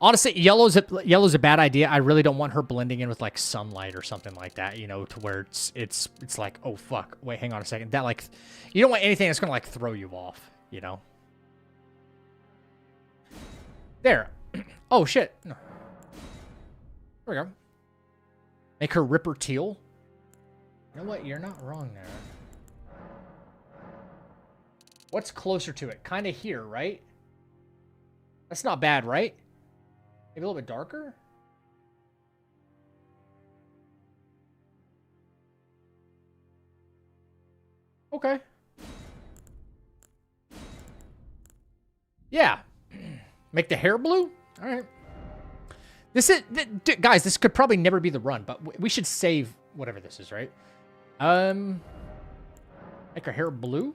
Honestly, yellow's a bad idea. I really don't want her blending in with, like, sunlight or something like that, you know, to where it's like, oh, fuck. Wait, hang on a second. That, like... You don't want anything that's gonna, like, throw you off, you know? There. Oh, shit. No. There we go. Make her Ripper Teal. You know what? You're not wrong there. What's closer to it? Kind of here, right? That's not bad, right? Maybe a little bit darker? Okay. Yeah. Make the hair blue? All right. This is... Guys, this could probably never be the run, but we should save whatever this is, right? Make her hair blue?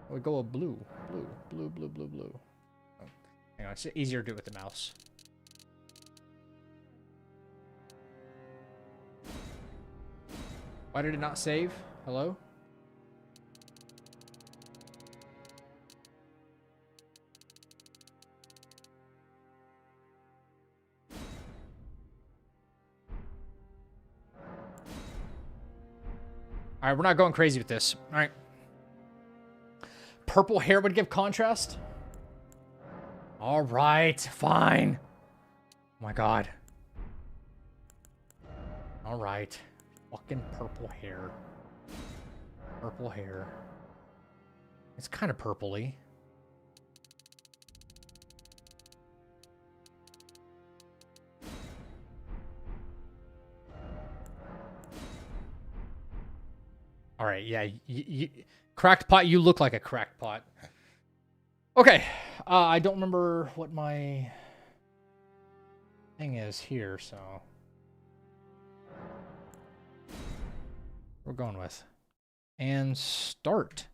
We go with blue. Blue. Oh, hang on, it's easier to do it with the mouse. Why did it not save? Hello? All right, we're not going crazy with this. All right. Purple hair would give contrast. All right, fine. Oh my god. All right. Fucking purple hair. Purple hair. It's kind of purpley. All right, yeah. Cracked pot, you look like a cracked pot. Okay. I don't remember what my thing is here, so we're going with. And start.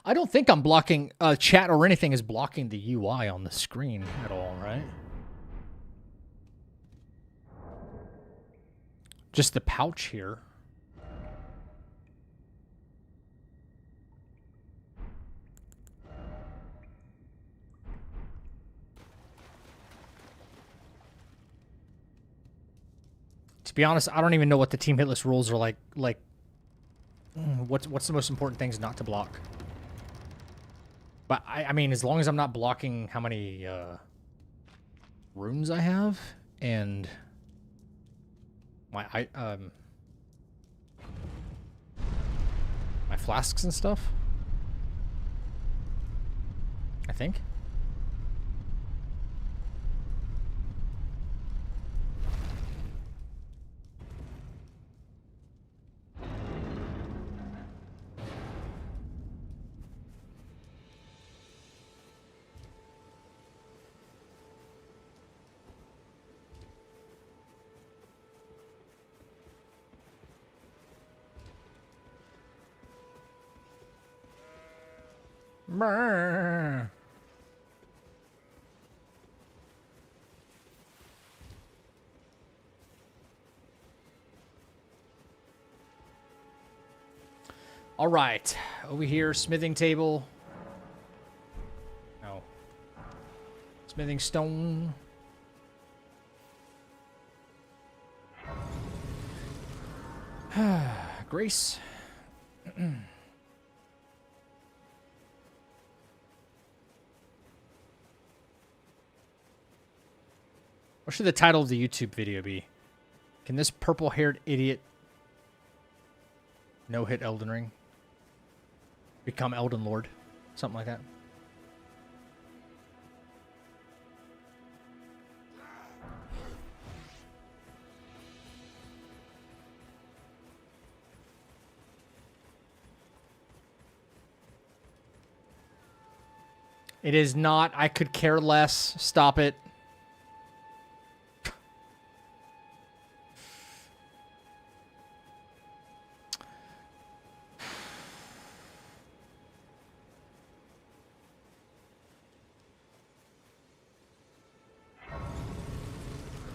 I don't think I'm blocking chat or anything is blocking the UI on the screen at all, right? Just the pouch here. To be honest, I don't even know what the team hitless rules are like. What's the most important things not to block? But I mean, as long as I'm not blocking how many runes I have and my my flasks and stuff, I think. Brr. All right, over here, smithing table. No. Smithing stone. Grace. What should the title of the YouTube video be? Can this purple-haired idiot no-hit Elden Ring? Become Elden Lord? Something like that. It is not. I could care less. Stop it.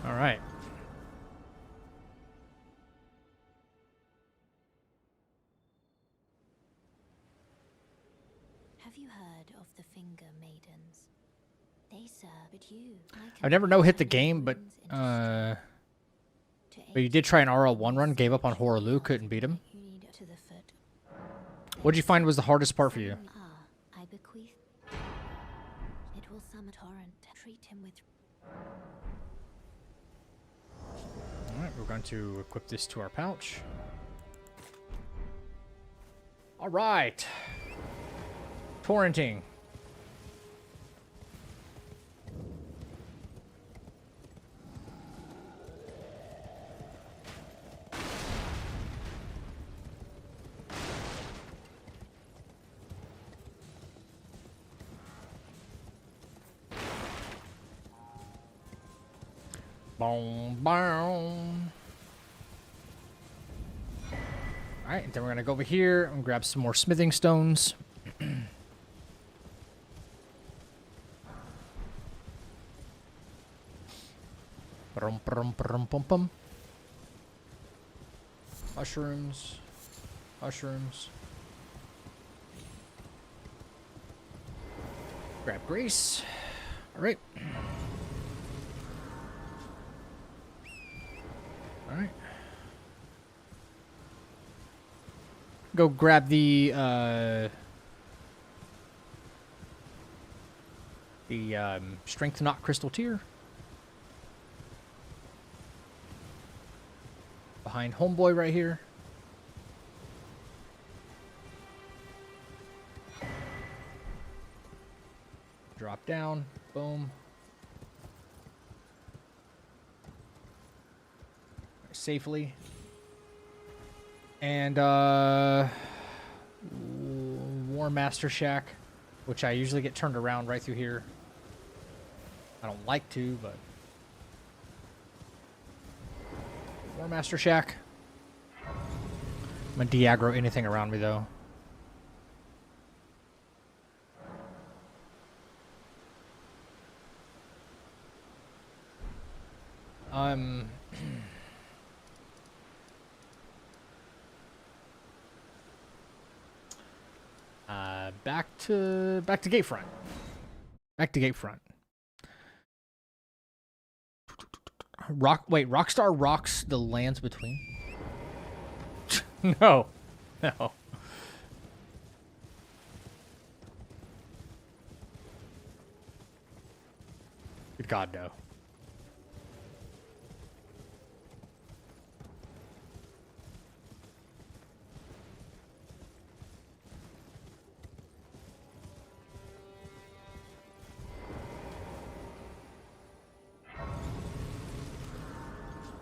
All right. Have you heard of the Finger Maidens? They serve at you. I've never no hit the game, but you did try an RL1 run, gave up on Horaloo, couldn't beat him. What'd you find was the hardest part for you? I bequeath. It will summon torrent. Treat him with. All right, we're going to equip this to our pouch. All right. Torrenting. Boom, boom. All right, then we're gonna go over here and grab some more smithing stones. Brum, brum, brum, bum, bum. Mushrooms. Mushrooms. Grab grease. All right. All right. Go grab the strength knot crystal tier. Behind homeboy right here. Drop down. Boom. Safely. And War Master Shack, which I usually get turned around right through here. I don't like to, but War Master Shack. I'm gonna de-aggro anything around me though. Back to Gatefront. Back to Gatefront. Rockstar rocks the lands between. No. No. Good God, no.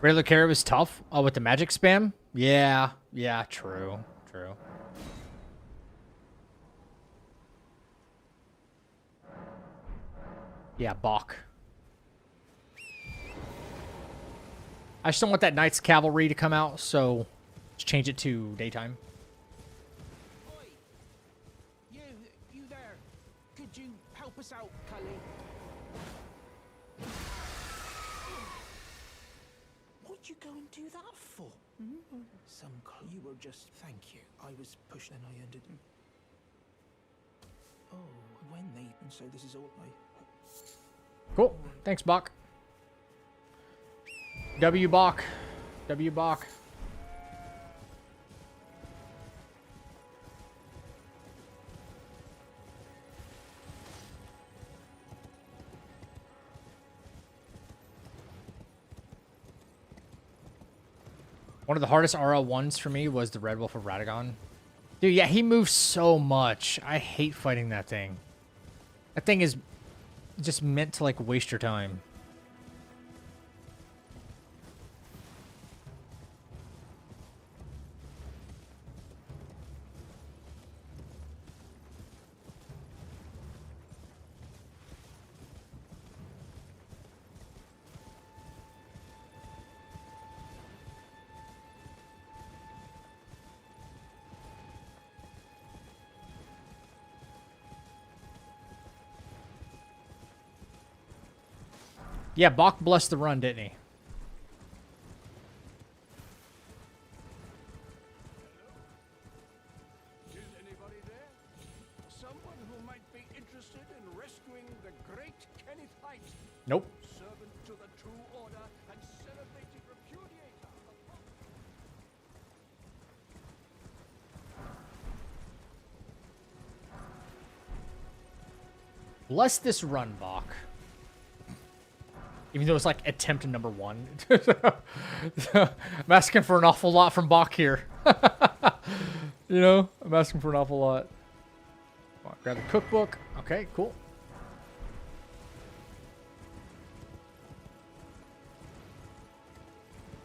Regular carry was tough. Oh, with the magic spam? Yeah. Yeah, true. True. Yeah, Bach. I just don't want that Knight's Cavalry to come out, so let's change it to daytime. Oi! You there. Could you help us out, Cully? What'd you go and do that for? Some clue. You were just... Thank you. I was pushed and I ended... Oh, when they... And so this is all I... Cool. Thanks, Bach. W Bach. W Bach. One of the hardest RL1s for me was the Red Wolf of Radagon. Dude, yeah, he moves so much. I hate fighting that thing. That thing is just meant to, like, waste your time. Yeah, Bach blessed the run, didn't he? Is anybody there? Someone who might be interested in rescuing the great Kenneth Height, Nope. servant to the True Order and celebrated repudiator of... Bless this run, Bach. Even though it's like attempt number 1. I'm asking for an awful lot from Bach here. You know, I'm asking for an awful lot. Come on, grab the cookbook. Okay, cool.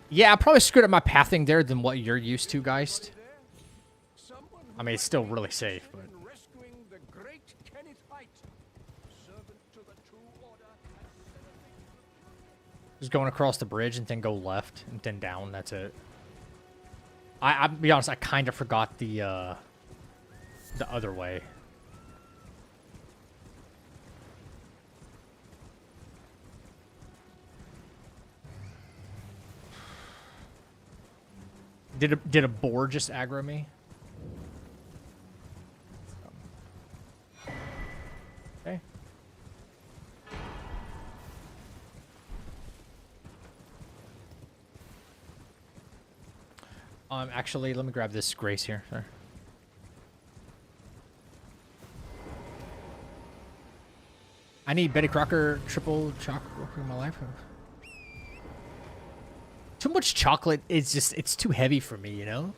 Yeah, I probably screwed up my pathing there than what you're used to, Geist. I mean, it's still really safe, but... Rescuing the great Kenneth Haight, servant to the True Order. Just going across the bridge and then go left and then down. That's it. I'll be honest, I kind of forgot the other way. Did a boar just aggro me? Okay. Actually, let me grab this Grace here. Sorry. I need Betty Crocker triple chocolate in my life. Too much chocolate is just, it's too heavy for me, you know?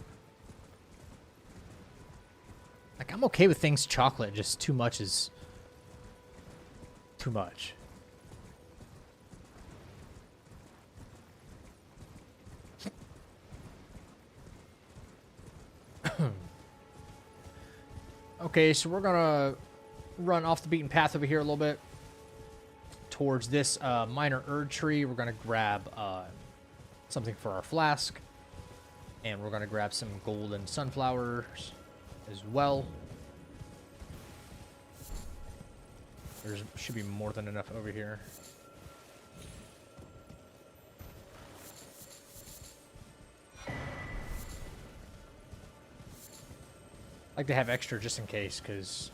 Like, I'm okay with things chocolate, just too much is too much. Okay, so we're gonna run off the beaten path over here a little bit towards this minor Erd tree. We're gonna grab something for our flask, and we're gonna grab some golden sunflowers as well. There should be more than enough over here. I like to have extra just in case, because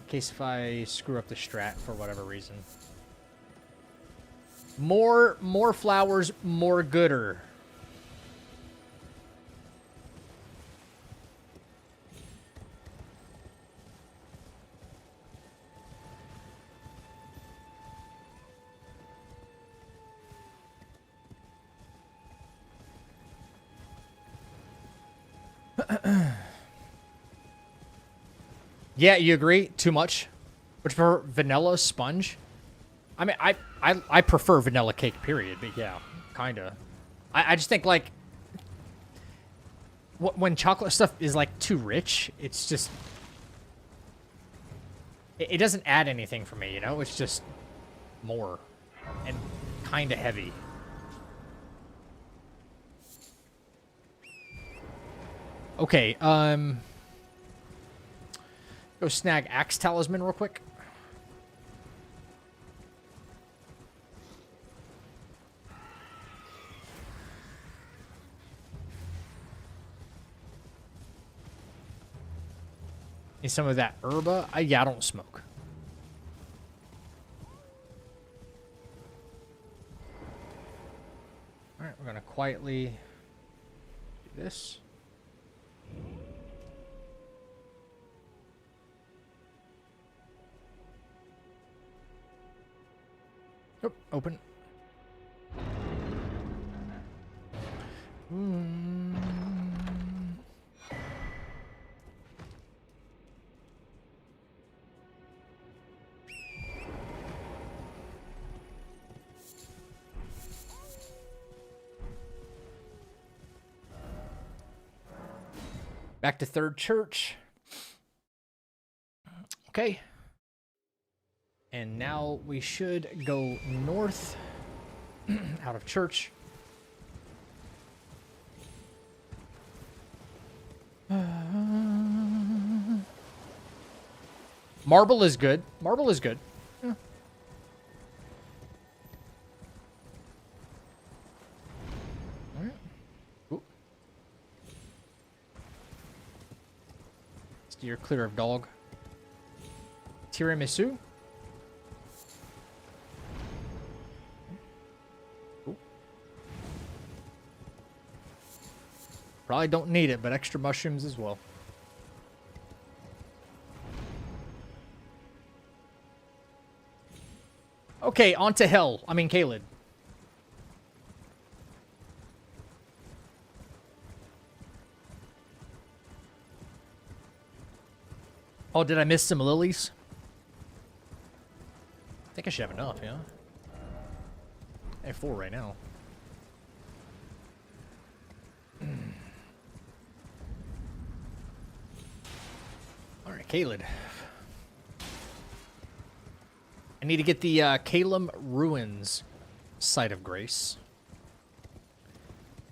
in case if I screw up the strat for whatever reason. More flowers, more gooder. Yeah, you agree? Too much? Would you prefer vanilla sponge? I mean, I prefer vanilla cake, period. But yeah, kind of. I just think, like, when chocolate stuff is, like, too rich, it's just... It doesn't add anything for me, you know? It's just more. And kind of heavy. Okay, go snag Axe Talisman real quick. Need some of that herba. Yeah, I don't smoke. Alright, we're gonna quietly do this. Oh, open. Back to Third Church. Okay. And now we should go north out of church. Marble is good. Marble is good. Yeah. All right. Ooh. Steer clear of dog. Tiramisu. Probably don't need it, but extra mushrooms as well. Okay, on to hell. I mean, Kaled. Oh, did I miss some lilies? I think I should have enough, yeah? I have 4 right now. Alright, Caled. I need to get the Calum Ruins Site of Grace.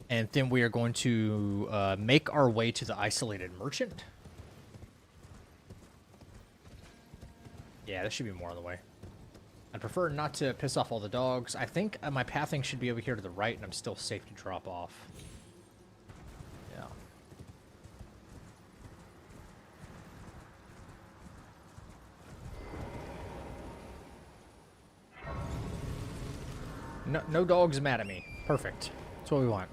And then we are going to make our way to the Isolated Merchant. Yeah, there should be more on the way. I'd prefer not to piss off all the dogs. I think my pathing should be over here to the right, and I'm still safe to drop off. Yeah. No dogs mad at me. Perfect. That's what we want.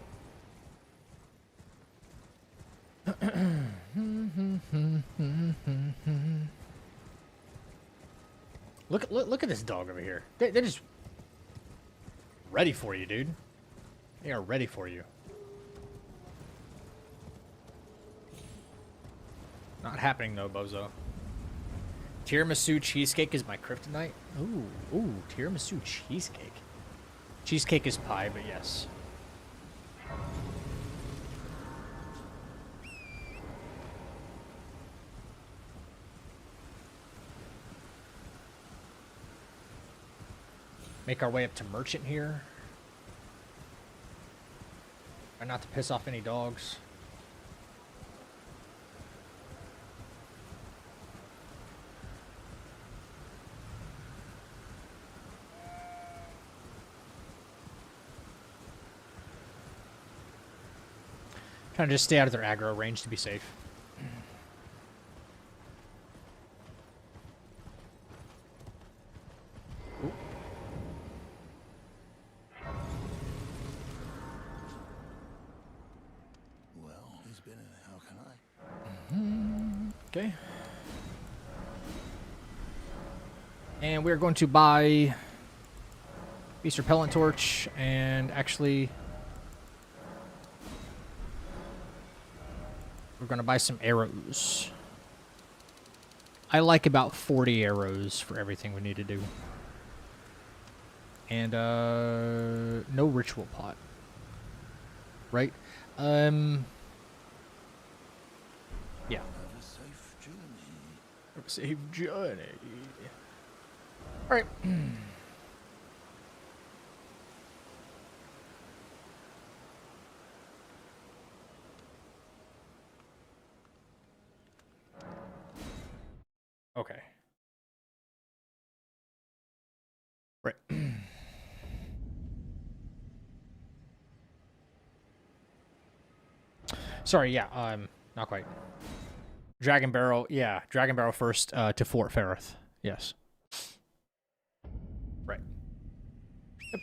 Look at this dog over here. They're just ready for you, dude. They are ready for you. Not happening though, bozo. Tiramisu cheesecake is my kryptonite. Ooh, tiramisu cheesecake. Cheesecake is pie, but yes. Make our way up to Merchant here. Try not to piss off any dogs. Trying to just stay out of their aggro range to be safe. Ooh. Well, he's been in. How can I? Okay. And we're going to buy Beast Repellent Torch and actually we're going to buy some arrows. I like about 40 arrows for everything we need to do. And no ritual pot. Right? Yeah. Have a safe journey. Have a safe journey. All right. Okay. Right. Sorry, yeah, not quite. Dragon Barrel, yeah, Dragon Barrel first to Fort Ferrith. Yes. Right. Yep.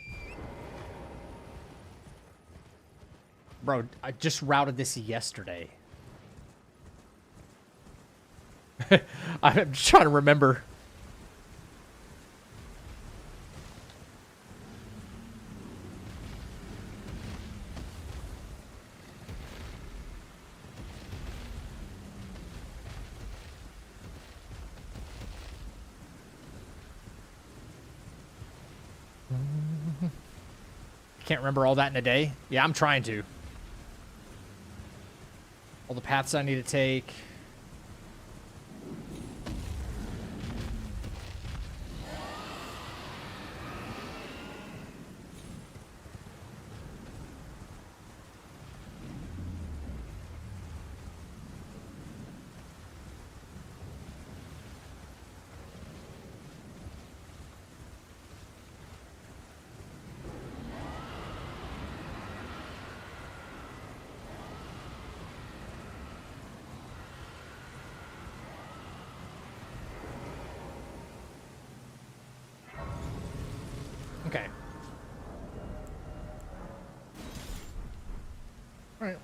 Bro, I just routed this yesterday. I'm just trying to remember. Can't remember all that in a day. Yeah, I'm trying to. All the paths I need to take. Okay. All right.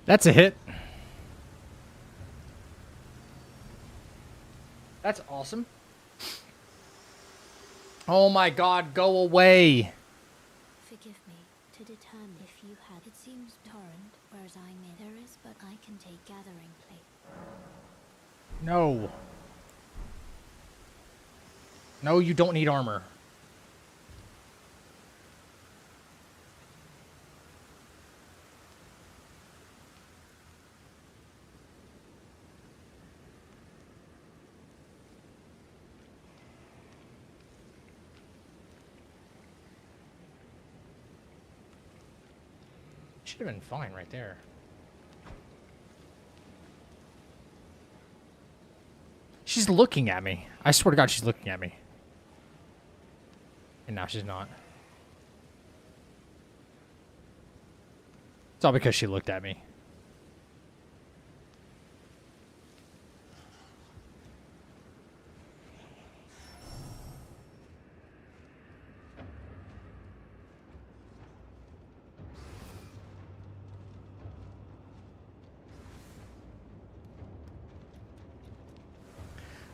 That's a hit. That's awesome. Oh my god, go away. Forgive me to determine if you had. It seems torrent, whereas I may. There is, but I can take gathering plate. No. No, you don't need armor. Should have been fine right there. She's looking at me. I swear to God, she's looking at me. And now she's not. It's all because she looked at me.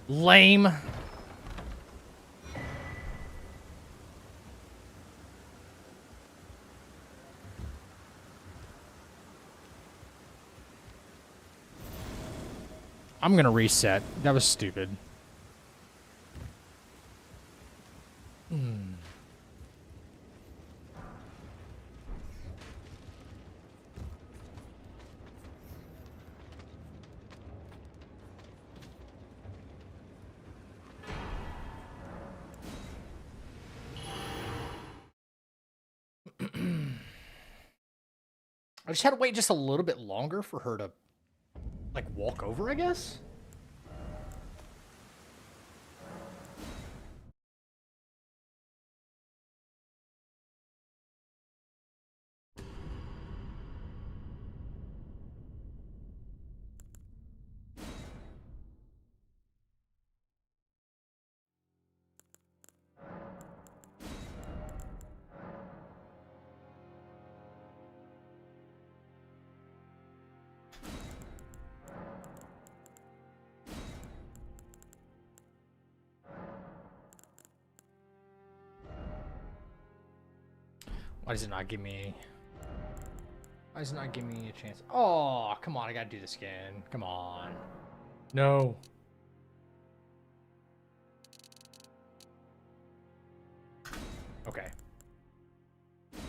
Lame. I'm gonna reset. That was stupid. I just had to wait just a little bit longer for her to, like, walk over, I guess? Why does it not give me... Why does it not give me a chance? Oh, come on, I gotta do this again. Come on. No. Okay. I'm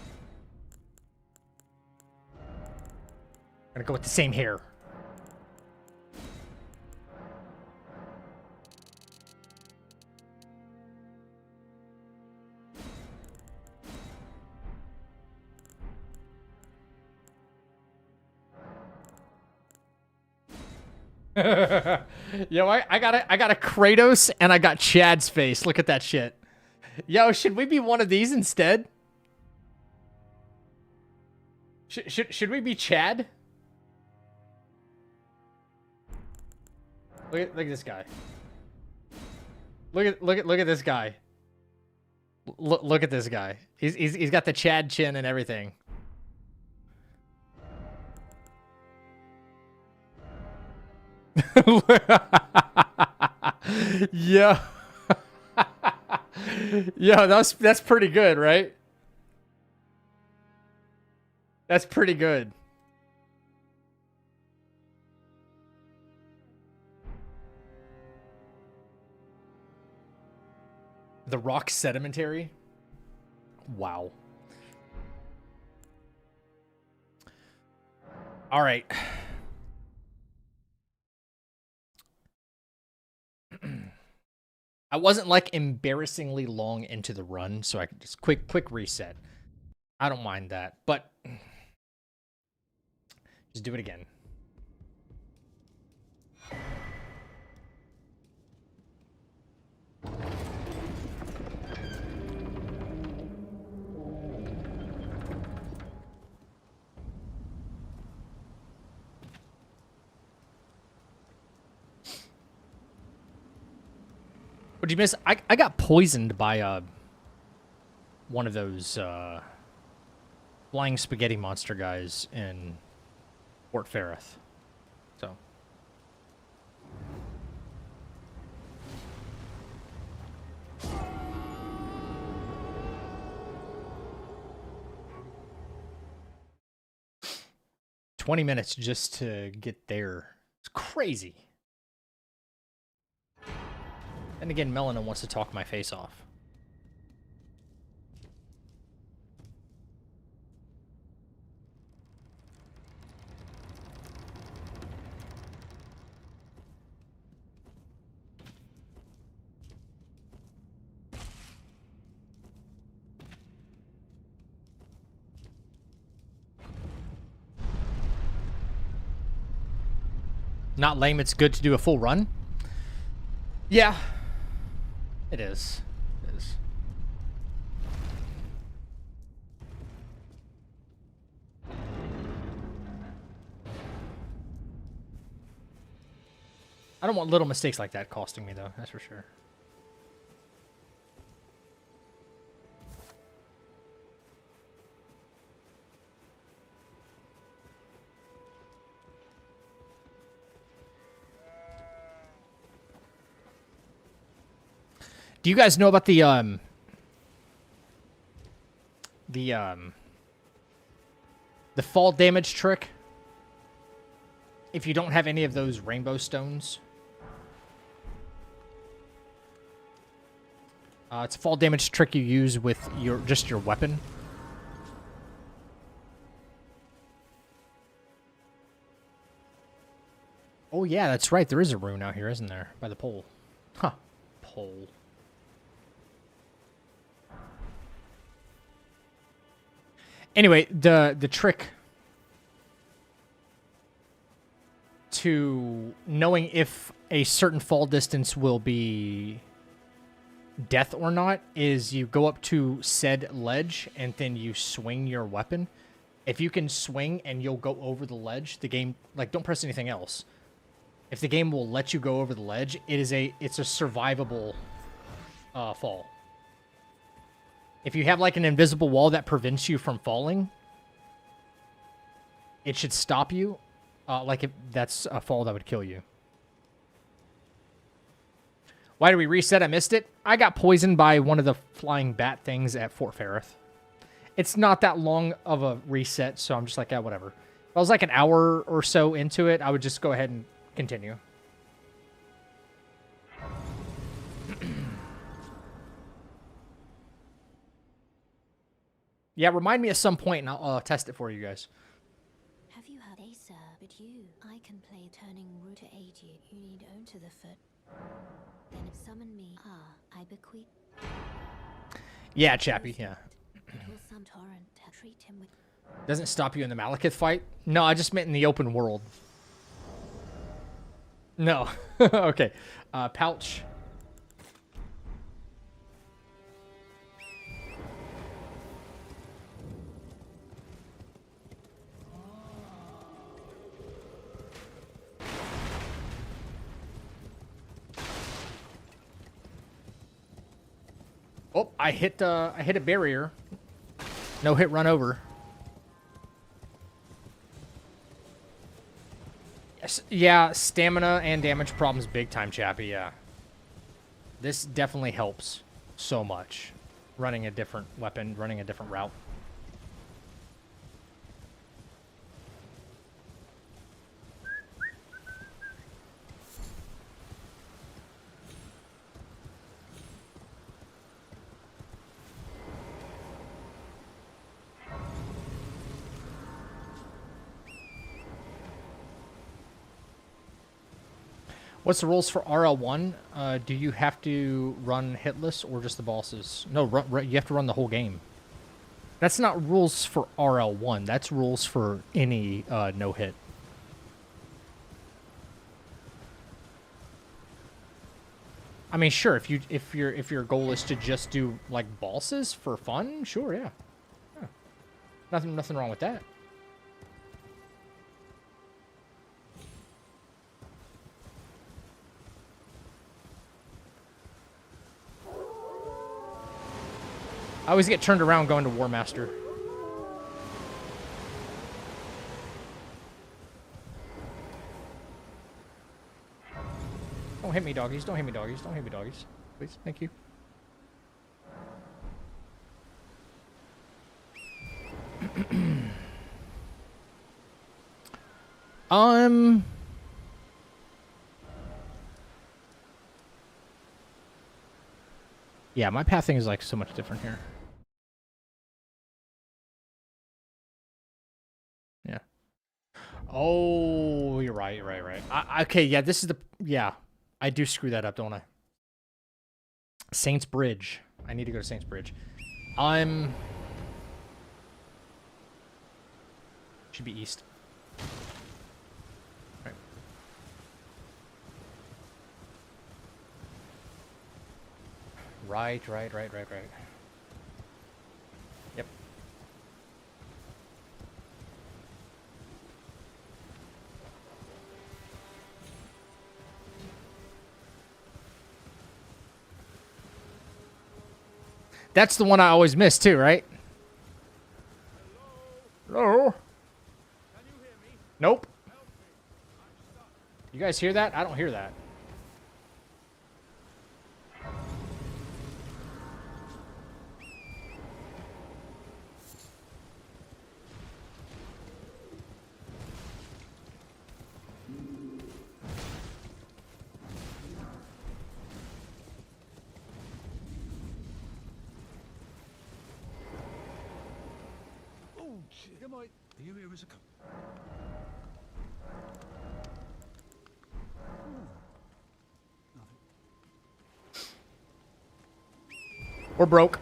gonna go with the same hair. Yo, I got a Kratos and I got Chad's face. Look at that shit. Yo, should we be one of these instead? Should we be Chad? Look at this guy. Look at this guy. Look at this guy. He's got the Chad chin and everything. Yeah. Yeah, that's pretty good, right? That's pretty good. The rock sedimentary? Wow. All right. I wasn't like embarrassingly long into the run, so I could just quick reset. I don't mind that, but just do it again. What'd you miss? I got poisoned by one of those flying spaghetti monster guys in Fort Ferrith. So. $20 just to get there. It's crazy. And again, Melina wants to talk my face off. Not lame, it's good to do a full run. Yeah. It is. It is. I don't want little mistakes like that costing me, though. That's for sure. Do you guys know about the fall damage trick? If you don't have any of those rainbow stones. It's a fall damage trick you use with your weapon. Oh yeah, that's right. There is a rune out here, isn't there? By the pole. Huh. Pole. Anyway, the trick to knowing if a certain fall distance will be death or not is you go up to said ledge and then you swing your weapon. If you can swing and you'll go over the ledge, the game, like, don't press anything else. If the game will let you go over the ledge, it's a survivable fall. If you have like an invisible wall that prevents you from falling, it should stop you. Like if that's a fall that would kill you. Why did we reset? I missed it. I got poisoned by one of the flying bat things at Fort Ferrith. It's not that long of a reset, so I'm just like, yeah, whatever. If I was like an hour or so into it, I would just go ahead and continue. Yeah, remind me at some point and I'll test it for you guys. Have you had a sir, but you? I can play turning root to aid you. You need own to the foot. Then summon me. I bequeath. Yeah, Chappie, yeah. Will some torrent treat him with... Doesn't stop you in the Malekith fight? No, I just meant in the open world. No. Okay. Pouch. Oh, I hit a barrier. No hit run over. Yes, yeah, stamina and damage problems big time, Chappie, yeah. This definitely helps so much. Running a different weapon, running a different route. What's the rules for RL1? Do you have to run hitless or just the bosses? No, you have to run the whole game. That's not rules for RL1. That's rules for any no hit. I mean, sure. If your goal is to just do like bosses for fun, sure, yeah. Nothing wrong with that. I always get turned around going to War Master. Don't hit me, doggies. Don't hit me, doggies. Don't hit me, doggies. Please. Thank you. Yeah, my pathing is like so much different here. Yeah. Oh, you're right. You're right. Right. Okay. Yeah. This is the. Yeah. I do screw that up, don't I? Saints Bridge. I need to go to Saints Bridge. Should be east. Right. Right. Yep. That's the one I always miss too, right? Hello? Can you hear me? Nope. Help me. I'm stuck. You guys hear that? I don't hear that. Oh, shit. Are you here as a couple? We're broke.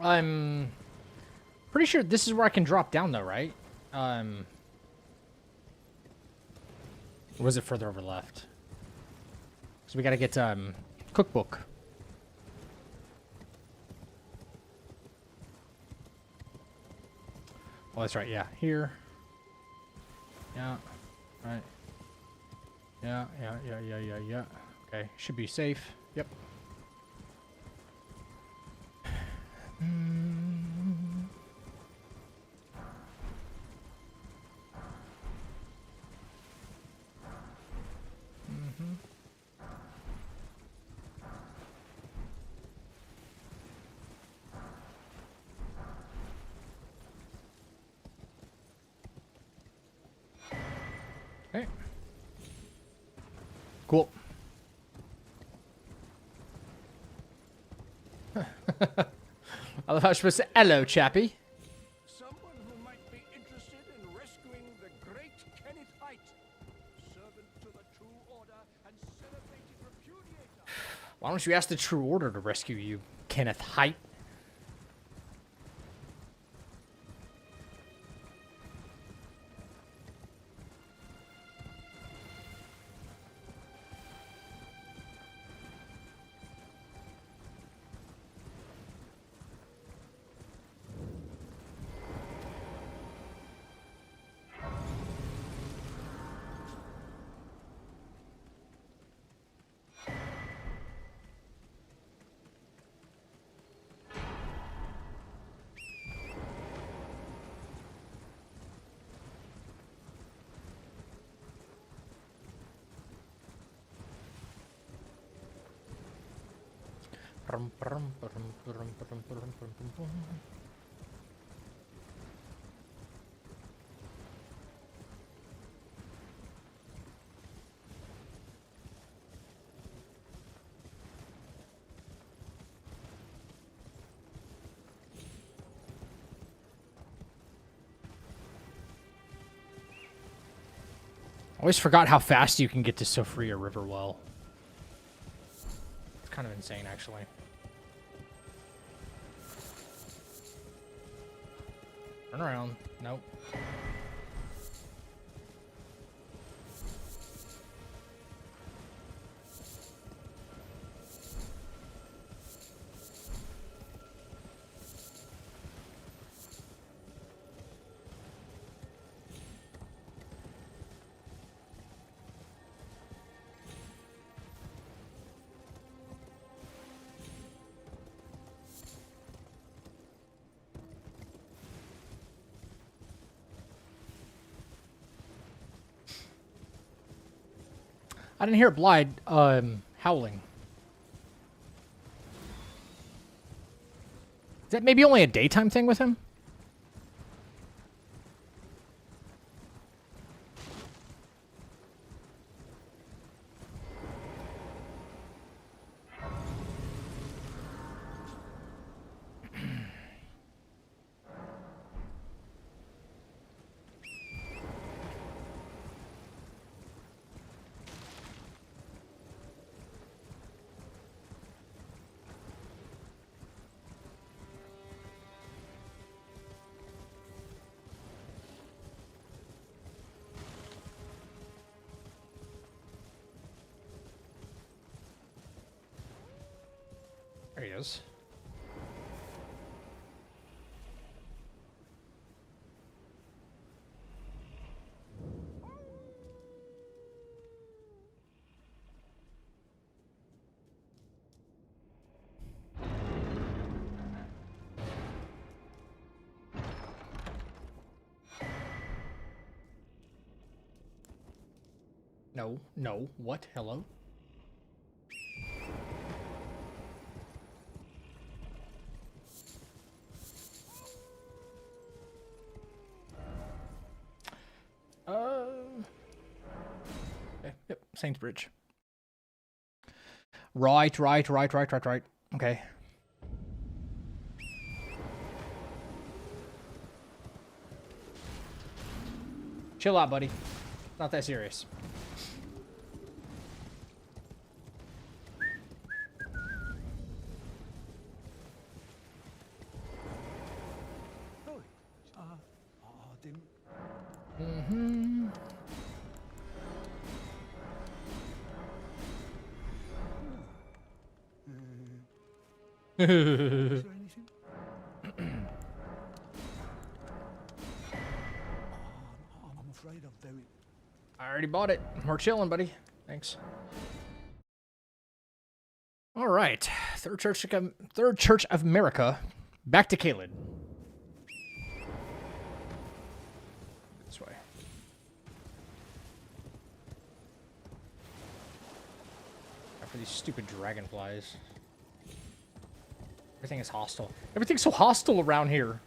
I'm pretty sure this is where I can drop down though, right? Or was it further over left? So we gotta get cookbook. Oh, that's right. Yeah, here. Yeah. Right. Yeah. Okay, should be safe. Yep. Okay. Cool. I love how she said, "Hello, chappy." Someone who might be interested in rescuing the great Kenneth Height, servant to the True Order and celebrated repudiator. Why don't you ask the True Order to rescue you, Kenneth Height? Always forgot how fast you can get to Sophia Riverwell. It's kind of insane, actually. Turn around. Nope. I didn't hear Blythe howling. Is that maybe only a daytime thing with him? There he is. No, no, what? Hello? Okay, yep, Saintsbridge. Right. Okay. Chill out, buddy. Not that serious. Didn't. Mm-hmm. Is there anything? I'm afraid I'm very. I already bought it. We're chilling, buddy. Thanks. All right. Third Church of America. Back to Caelid. This way. After these stupid dragonflies. Everything is hostile. Everything's so hostile around here.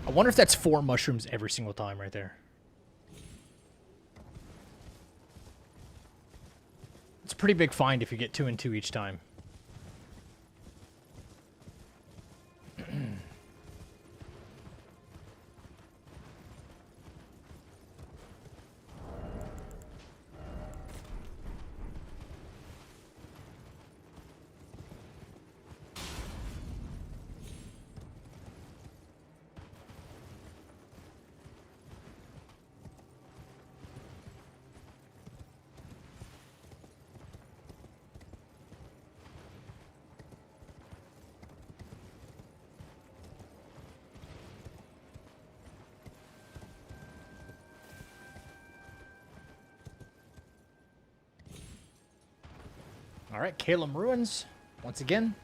I wonder if that's 4 mushrooms every single time right there. It's a pretty big find if you get 2 and 2 each time. All right, Calum Ruins, once again.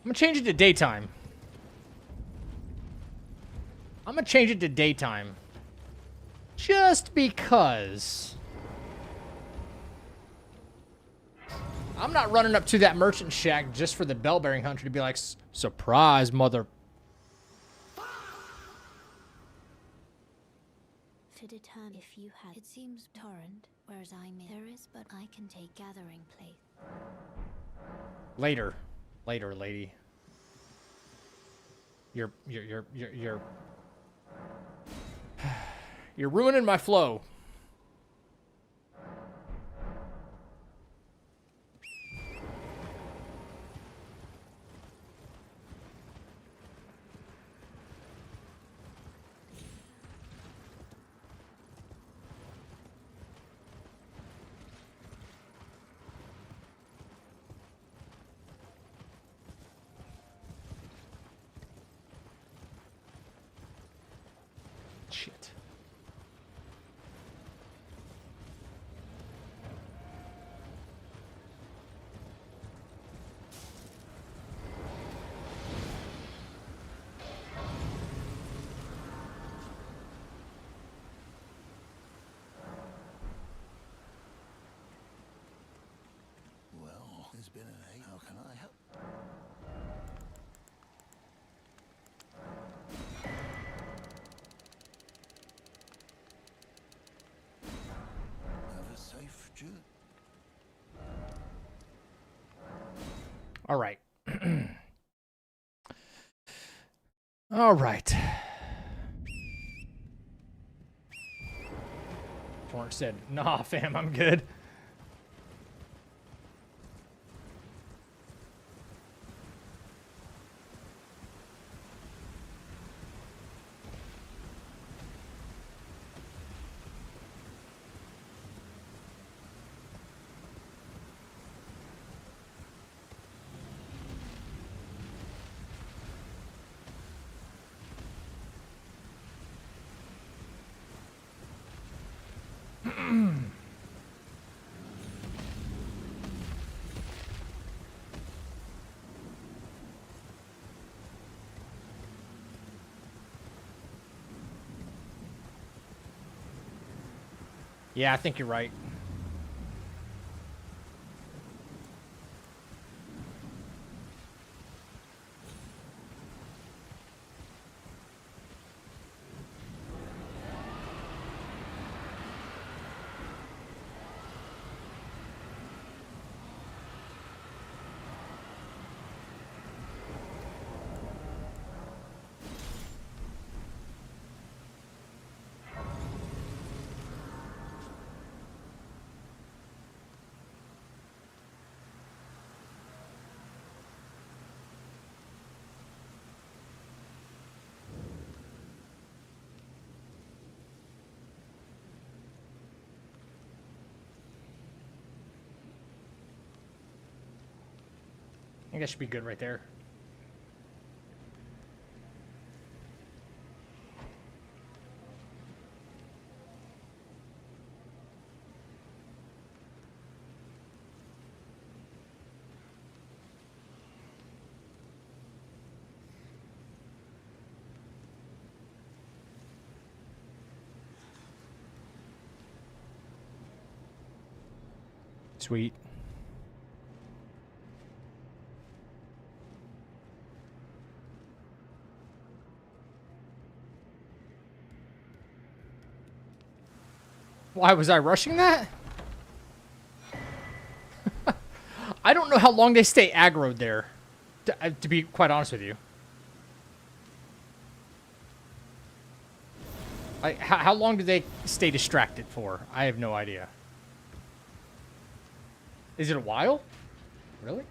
I'm gonna change it to daytime. I'm gonna change it to daytime. Just because. I'm not running up to that merchant shack just for the bell-bearing hunter to be like, surprise, mother. To determine if you had. It seems torrent, whereas I may. There is, but I can take gathering place. Later. Later, lady. You're You're ruining my flow. Shit. Well, there's been an eight. How can I help? Have a safe journey. All right. All right. Torrent said, nah, fam, I'm good. Yeah, I think you're right. I think that should be good right there. Sweet. Why was I rushing that? I don't know how long they stay aggroed there, to be quite honest with you. How long do they stay distracted for? I have no idea. Is it a while? Really?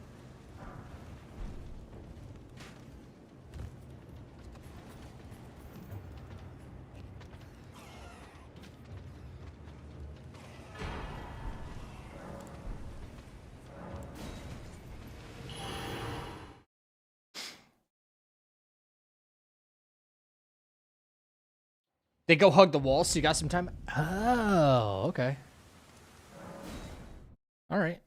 They go hug the wall, so you got some time. Oh, okay. All right.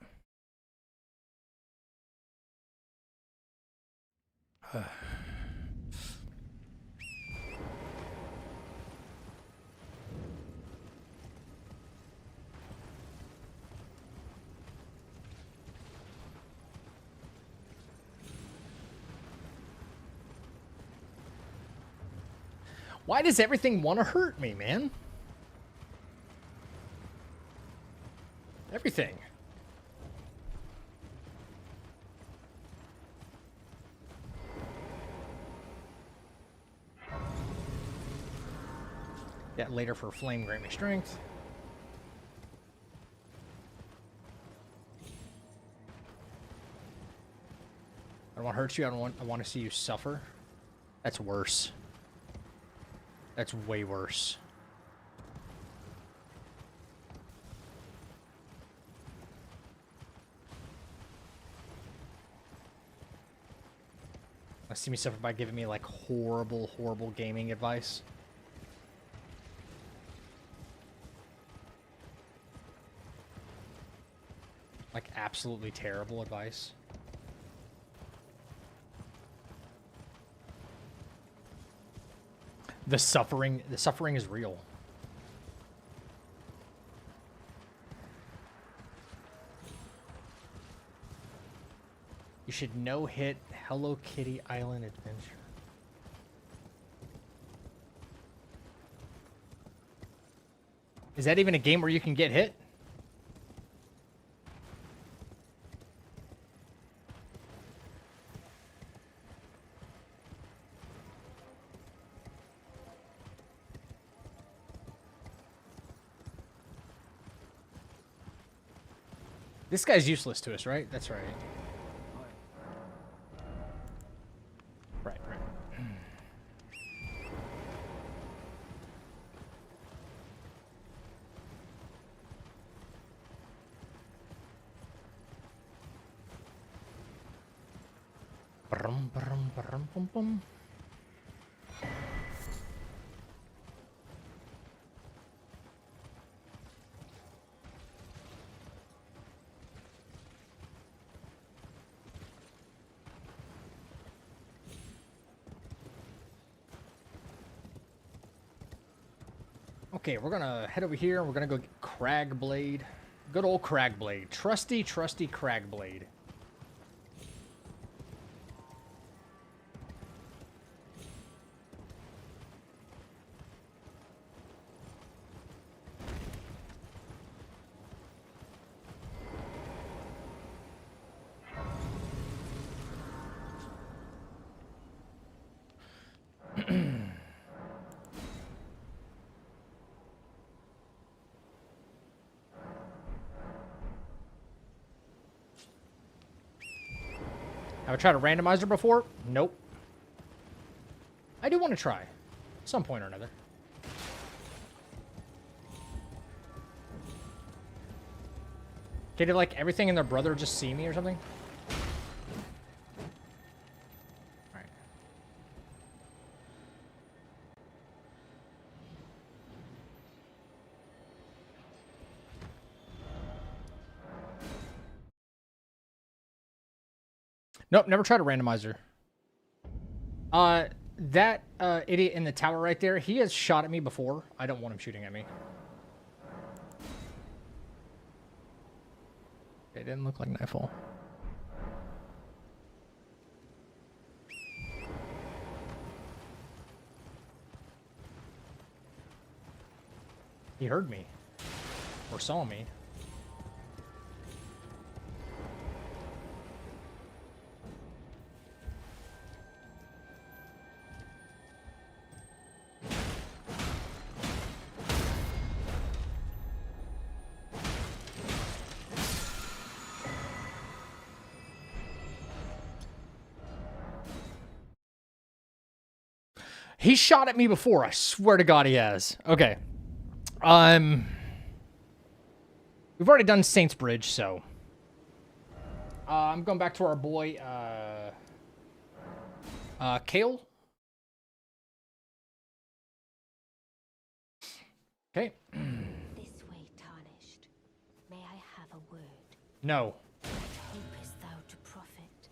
Why does everything want to hurt me, man? Everything. That later for flame grant me strength. I don't want to hurt you. I want to see you suffer. That's worse. That's way worse. See me suffer by giving me like horrible, horrible gaming advice. Like absolutely terrible advice. The suffering is real. You should no-hit Hello Kitty Island Adventure. Is that even a game where you can get hit? This guy's useless to us, right? That's right. Right. Brum, brum, brum, bum, bum. Okay, we're gonna head over here and we're gonna go get Cragblade. Good old Cragblade. Trusty, trusty Cragblade. Have I tried a randomizer before? Nope. I do want to try. At some point or another. Okay, did like everything and their brother just see me or something? Alright. Nope, never tried a randomizer. That idiot in the tower right there, he has shot at me before. I don't want him shooting at me. It didn't look like Nightfall. He heard me. Or saw me. He shot at me before. I swear to God he has. Okay. We've already done Saints Bridge, so I'm going back to our boy Kale. Okay. This way, tarnished. May I have a word? No. What hopest thou to profit?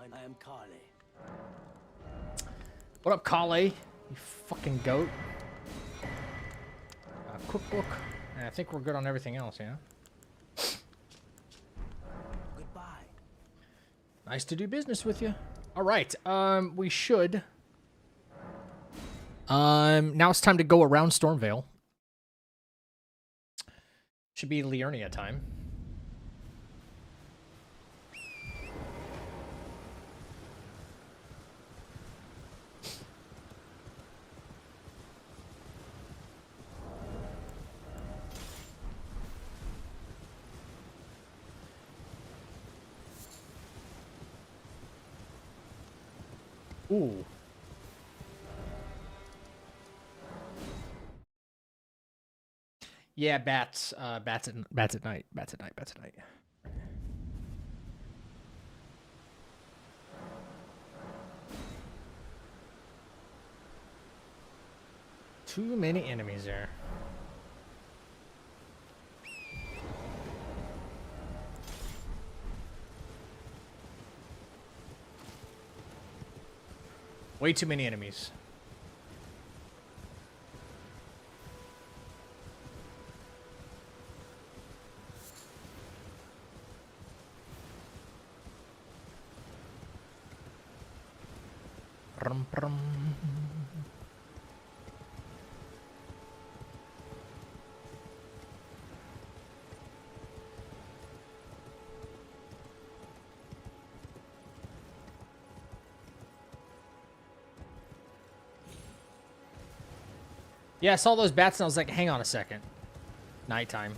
mine. I am Carly. What up, Kale? You fucking goat. Cookbook. And I think we're good on everything else, yeah? Goodbye. Nice to do business with you. All right. We should. Now it's time to go around Stormvale. Should be Liurnia time. Ooh. Yeah, bats. Bats at night. Bats at night. Bats at night. Too many enemies there. Way too many enemies. Brum, brum. Yeah, I saw those bats and I was like, hang on a second. Nighttime.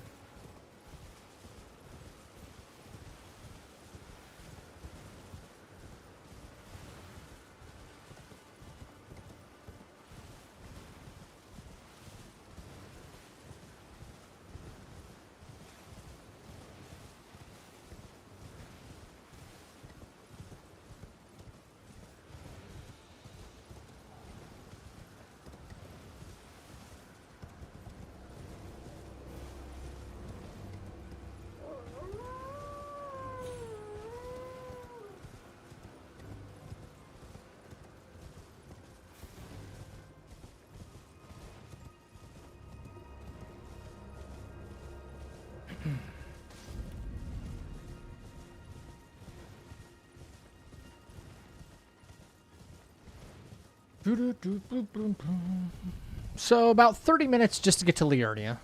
So about 30 minutes just to get to Liurnia.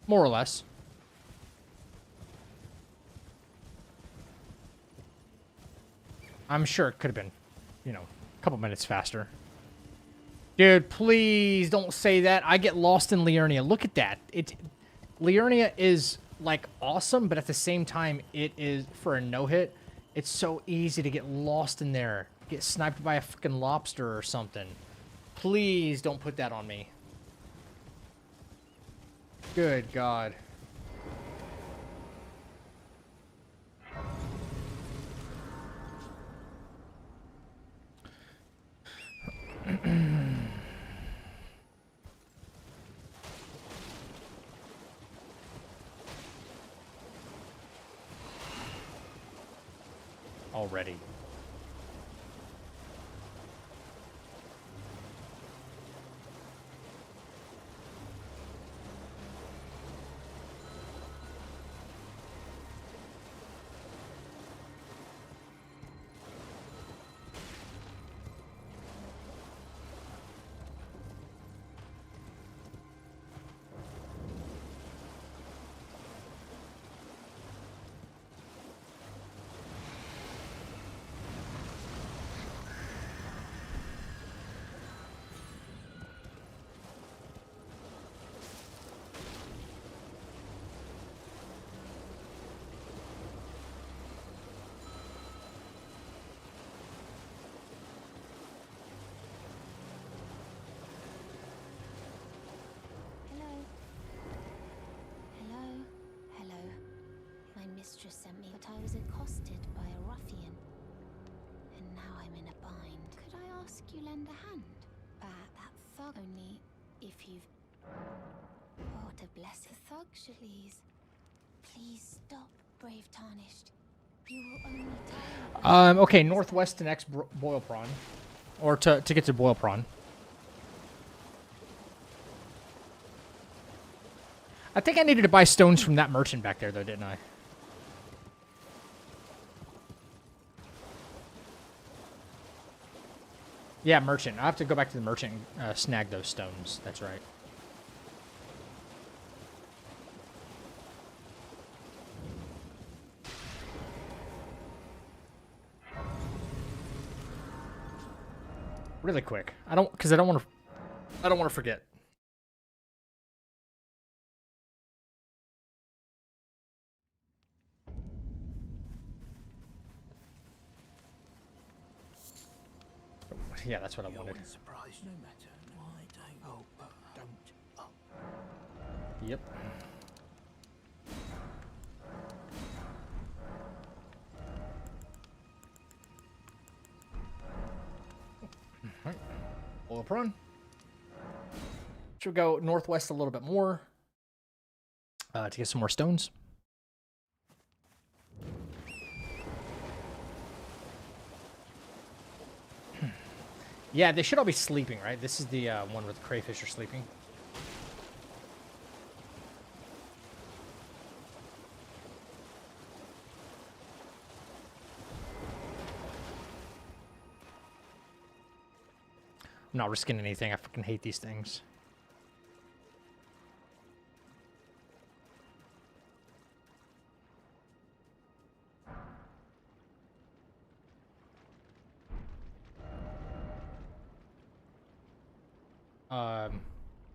More or less. I'm sure it could have been, you know, a couple minutes faster. Dude, please don't say that. I get lost in Liurnia. Look at that. Liurnia is, like, awesome, but at the same time, it is, for a no-hit, it's so easy to get lost in there. Get sniped by a fucking lobster or something. Please don't put that on me. Good God. Already. Mistress sent me, but I was accosted by a ruffian. And now I'm in a bind. Could I ask you lend a hand? That thug only if you've... Oh, to bless a thug, please. Please stop, brave Tarnished. You will only tire me. Okay, northwest to next boil prawn. Or to get to boil prawn. I think I needed to buy stones from that merchant back there, though, didn't I? Yeah, merchant. I have to go back to the merchant and snag those stones. That's right. Really quick. I don't want to forget. Yeah, that's what I wanted. Surprised no matter. Why don't? Oh, but don't. Oh. Yep. Alright. Oil prawn. Should we go northwest a little bit more to get some more stones? Yeah, they should all be sleeping, right? This is the one where the crayfish are sleeping. I'm not risking anything. I fucking hate these things.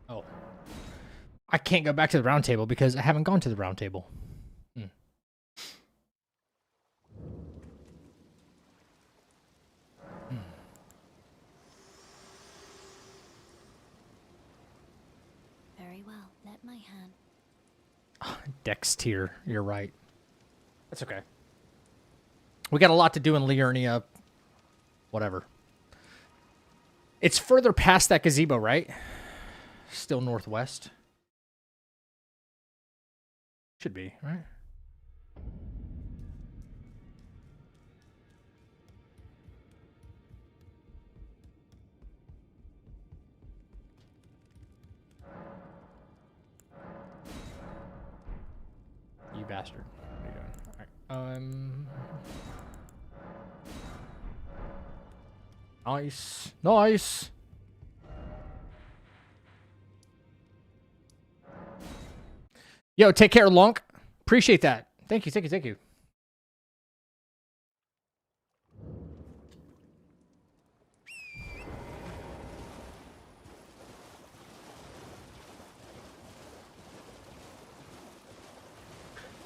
Oh. I can't go back to the round table because I haven't gone to the round table. Very well. Let my hand. Dex tier. You're right. That's okay. We got a lot to do in Liurnia. Whatever. It's further past that gazebo, right? Still northwest. Should be, right? You bastard. What are you doing? Alright. Nice. Nice. Yo, take care, Lunk. Appreciate that. Thank you, thank you, thank you.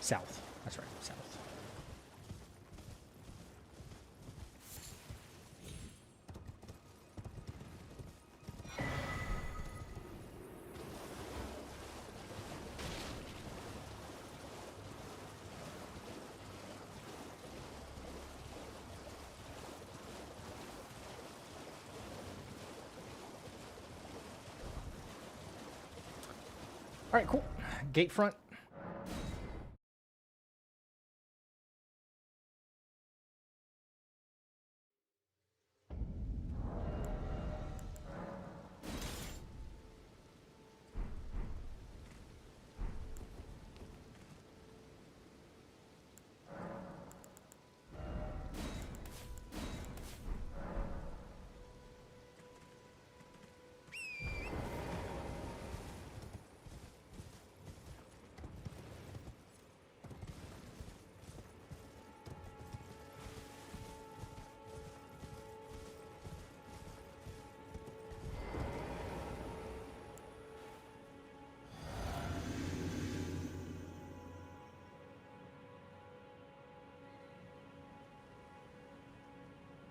South. That's right, south. All right, cool. Gate front.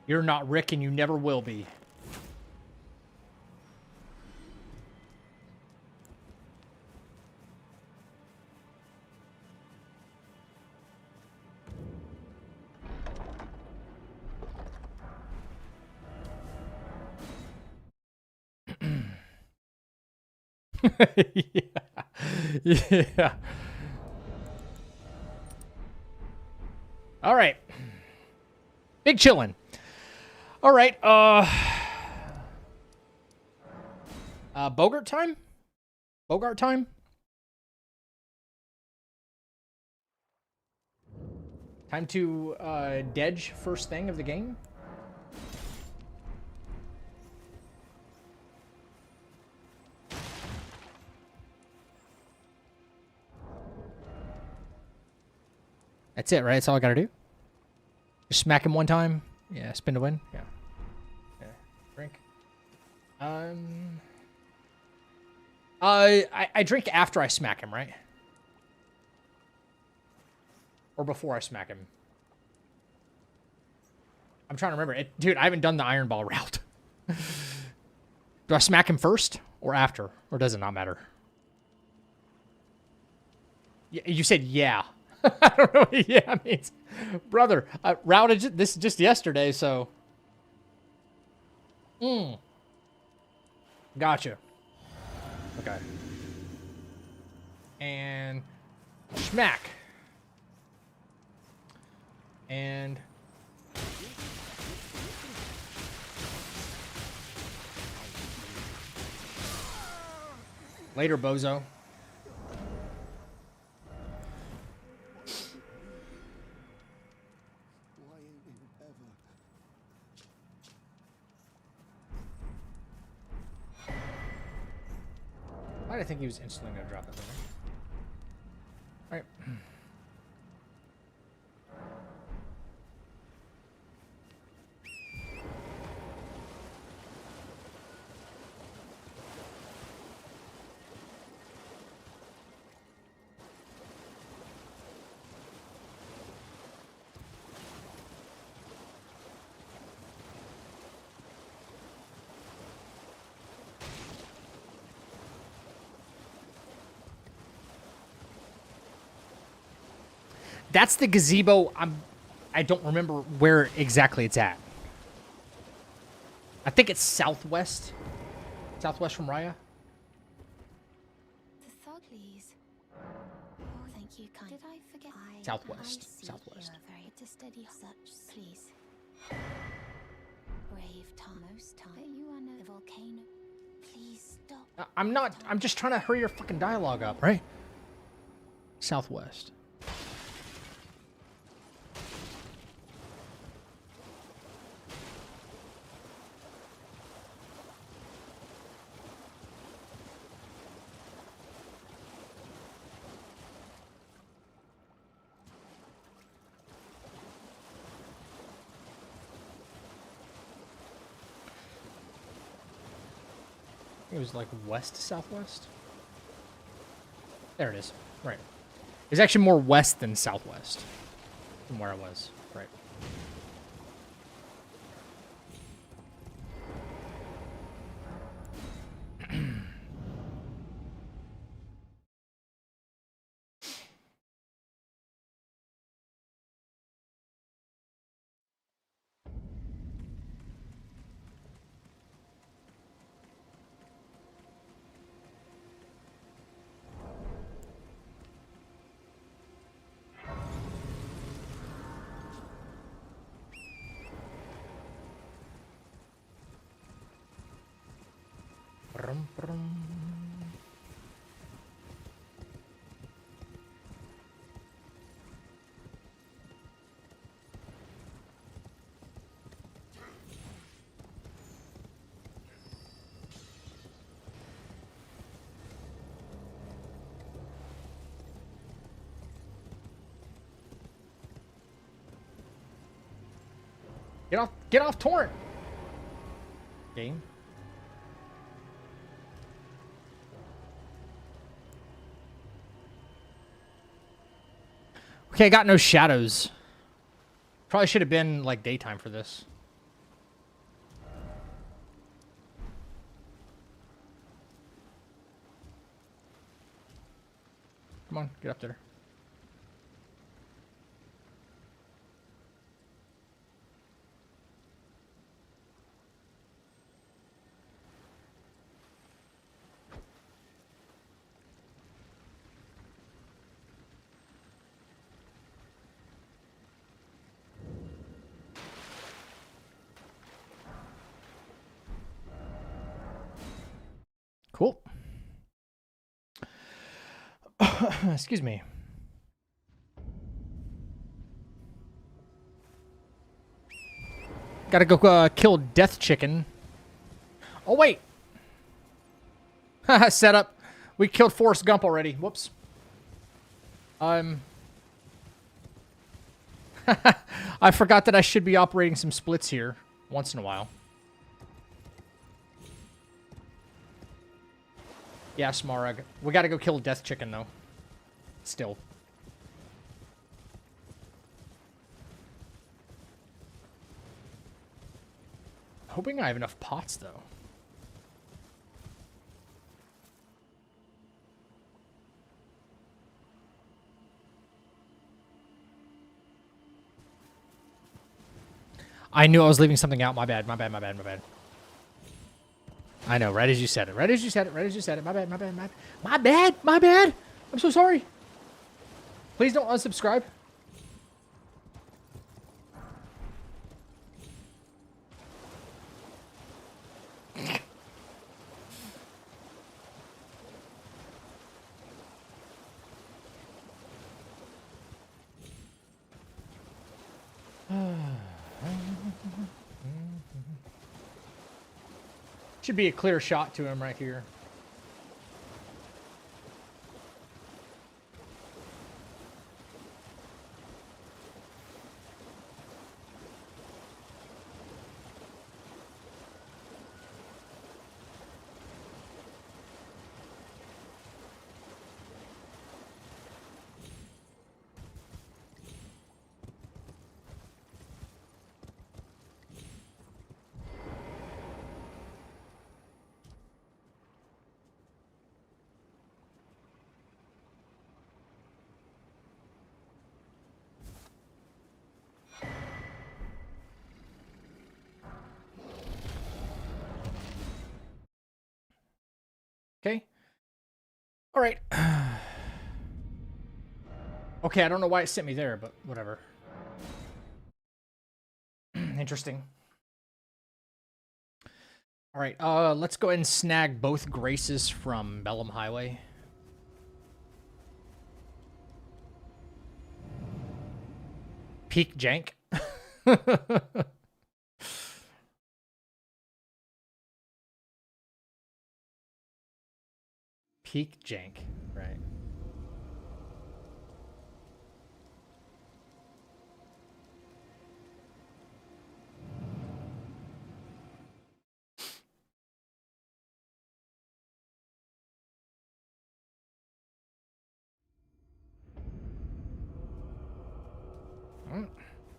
You're not Rick, and you never will be. Yeah. Yeah. All right. Big chillin'. All right. Bogart time? Bogart time? Time to Dedge first thing of the game. That's it, right? That's all I gotta do. Just smack him one time. Yeah, spin to win. Yeah. Yeah. Drink. I drink after I smack him, right? Or before I smack him. I'm trying to remember. Dude, I haven't done the Iron Ball route. Do I smack him first or after? Or does it not matter? You said yeah. I don't know what yeah means. Brother, I routed this just yesterday, so... Gotcha. Okay. And... Smack. And... Later, bozo. Why did I think he was instantly going to drop that thing? All right. That's the gazebo. I don't remember where exactly it's at. I think it's southwest. Southwest from Raya. The Thuglies. Oh, thank you, kind. Did I forget? Southwest. I see Southwest. You are very to steady such, please. Brave Tom, most time. But you are no the volcano. Please stop. I'm not. I'm just trying to hurry your fucking dialogue up, right? Southwest. It was like west southwest. There it is. Right. It's actually more west than southwest from where I was. Right. Brum, brum. Get off torrent. Game. Okay, I got no shadows. Probably should have been like daytime for this. Come on, get up there. Cool. Excuse me. Gotta go kill Death Chicken. Oh, wait. Set up. We killed Forrest Gump already. Whoops. I forgot that I should be operating some splits here once in a while. Yeah, Smarug. We gotta go kill Death Chicken, though. Still. Hoping I have enough pots, though. I knew I was leaving something out. My bad, my bad, my bad, my bad. I know, right as you said it. Right as you said it, right as you said it. My bad, my bad, my bad. My bad, my bad. I'm so sorry. Please don't unsubscribe. Should be a clear shot to him right here. Okay. All right. Okay, I don't know why it sent me there, but whatever. Interesting. All right, let's go ahead and snag both Graces from Bellum Highway. Peak jank. Peak jank, right.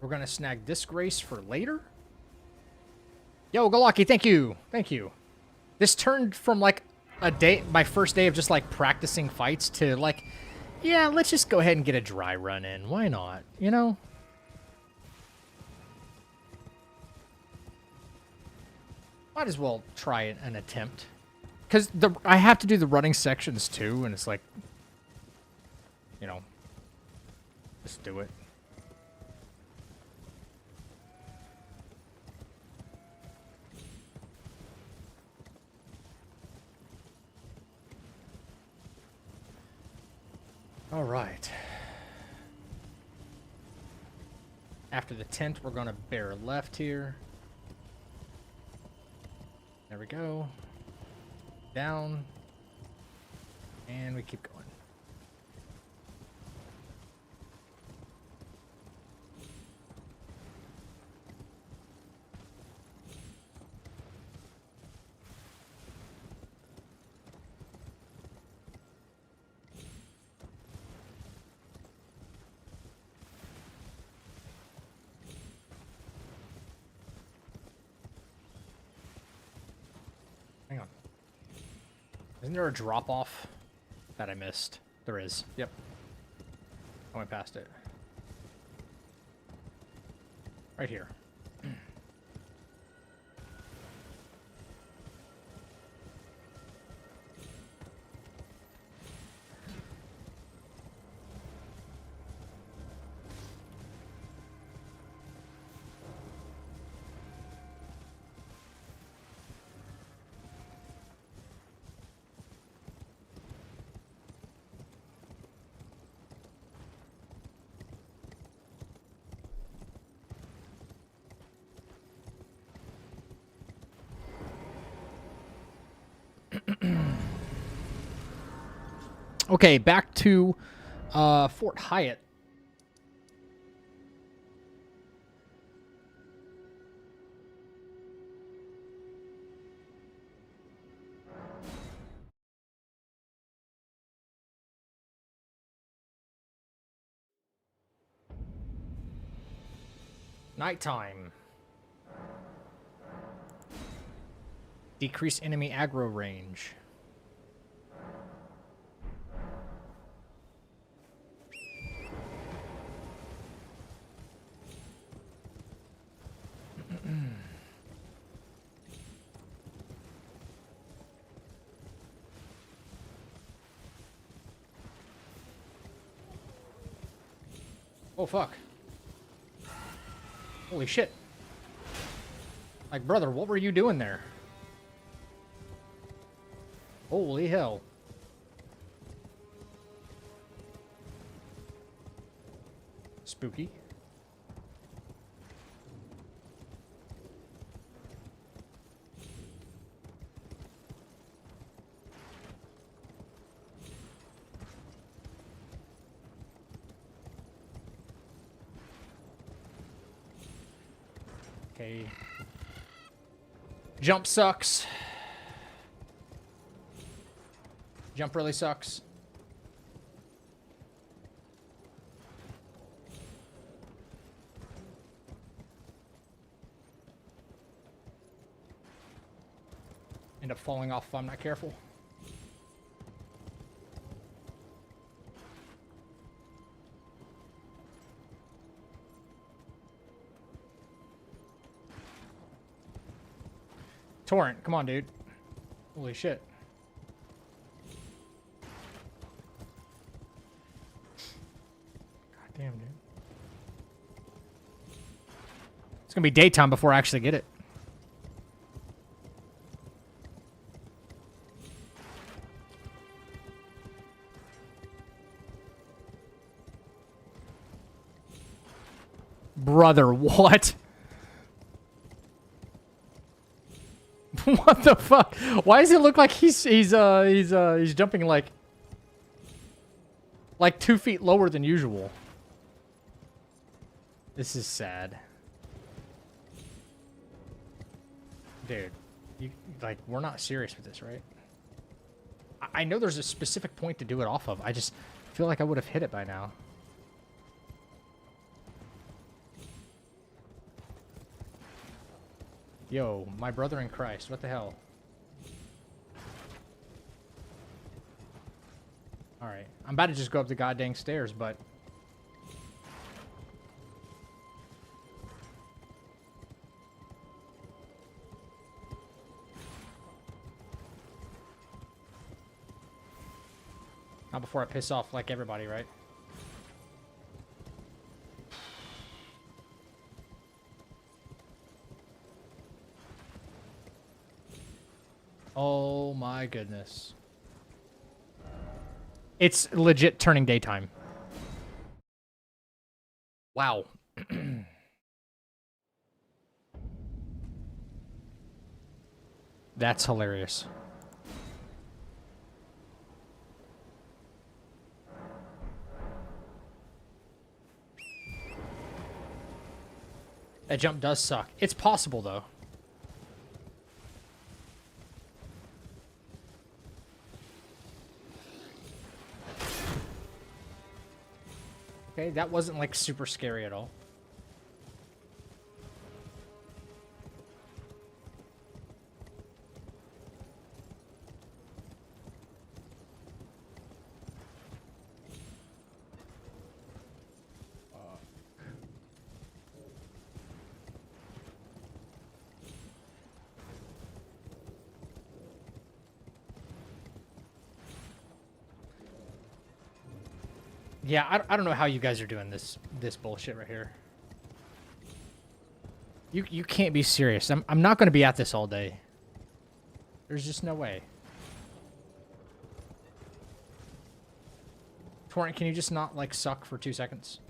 We're gonna snag this Grace for later. Yo, Galaki, thank you. Thank you. This turned from like a day, my first day of just like practicing fights to like, yeah, let's just go ahead and get a dry run in. Why not? You know? Might as well try an attempt. Because I have to do the running sections too, and it's like, you know, just do it. All right. After the tent, we're going to bear left here. There we go. Down. And we keep going. Hang on. Isn't there a drop-off that I missed? There is. Yep. I went past it. Right here. Okay, back to Fort Hyatt. Nighttime. Decrease enemy aggro range. Oh, fuck. Holy shit. Like, brother, what were you doing there? Holy hell. Spooky. Okay. Jump sucks. Jump really sucks. End up falling off if I'm not careful. Torrent, come on, dude. Holy shit. God damn, dude. It's gonna be daytime before I actually get it. Brother, what? What the fuck? Why does it look like he's jumping like 2 feet lower than usual? This is sad. Dude, we're not serious with this, right? I know there's a specific point to do it off of. I just feel like I would have hit it by now. Yo, my brother in Christ, what the hell? Alright, I'm about to just go up the goddamn stairs, but... not before I piss off like everybody, right? Oh my goodness. It's legit turning daytime. Wow. That's hilarious. That jump does suck. It's possible, though. Okay, that wasn't, like, super scary at all. Yeah, I don't know how you guys are doing this bullshit right here. You can't be serious. I'm not going to be at this all day. There's just no way. Torrent, can you just not, like, suck for 2 seconds?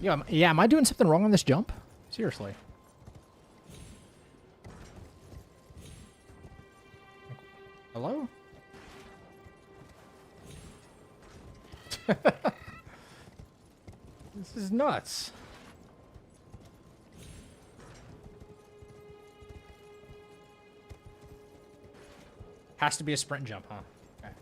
Yeah, am I doing something wrong on this jump? Seriously. Hello? This is nuts. Has to be a sprint jump, huh? Okay.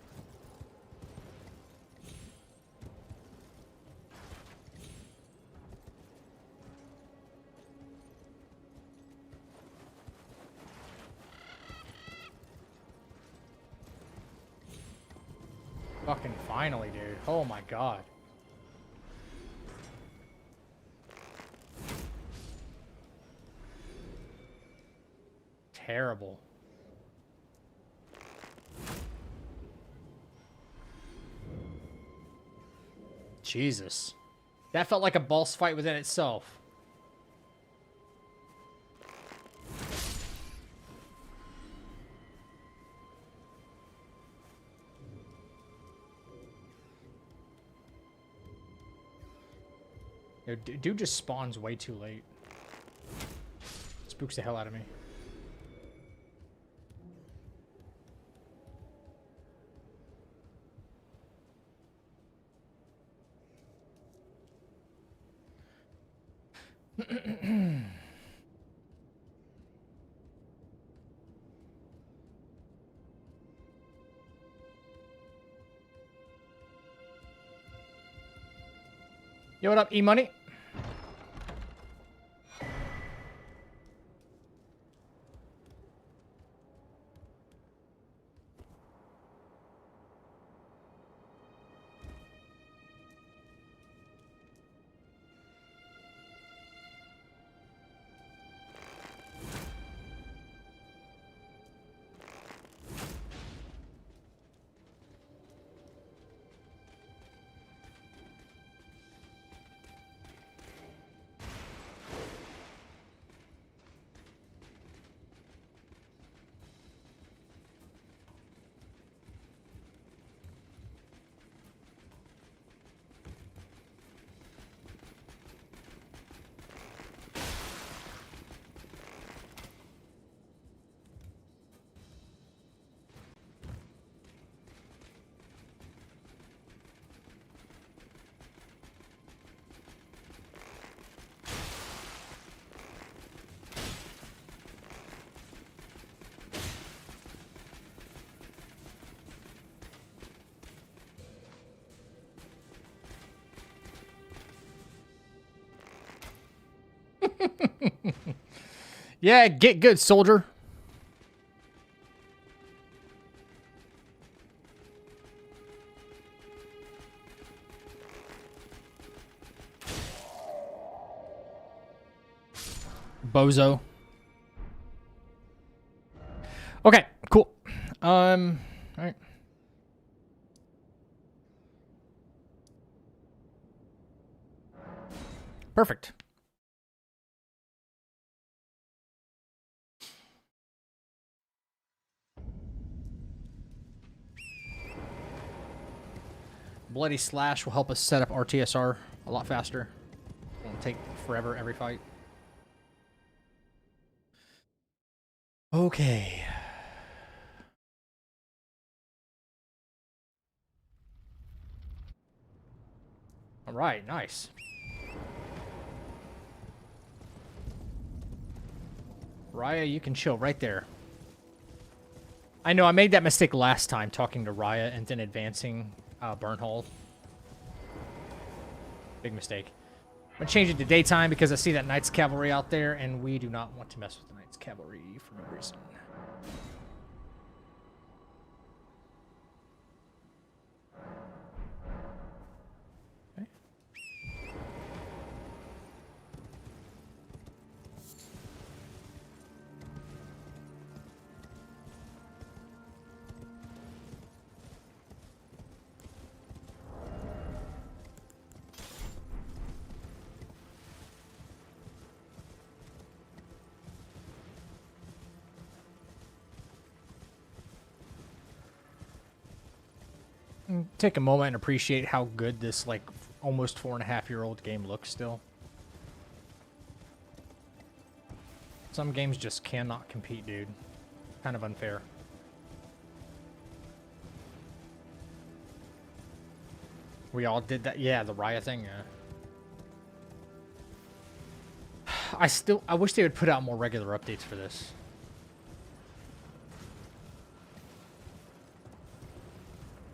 Fucking finally, dude. Oh my god. Terrible. Jesus. That felt like a boss fight within itself. Yo, dude just spawns way too late. Spooks the hell out of me. Yo, what up, E-Money? Yeah, get good, soldier. Bozo. Okay, cool. All right. Perfect. Bloody Slash will help us set up RTSR a lot faster. Won't take forever every fight. Okay. All right, nice. Raya, you can chill right there. I know I made that mistake last time talking to Raya and then advancing Burnhole. Big mistake. I'm going to change it to daytime because I see that Knights Cavalry out there, and we do not want to mess with the Knights Cavalry for no reason. Okay. Take a moment and appreciate how good this, like, almost 4.5-year-old game looks still. Some games just cannot compete, dude. Kind of unfair. We all did that. Yeah, the Raya thing, yeah. I wish they would put out more regular updates for this.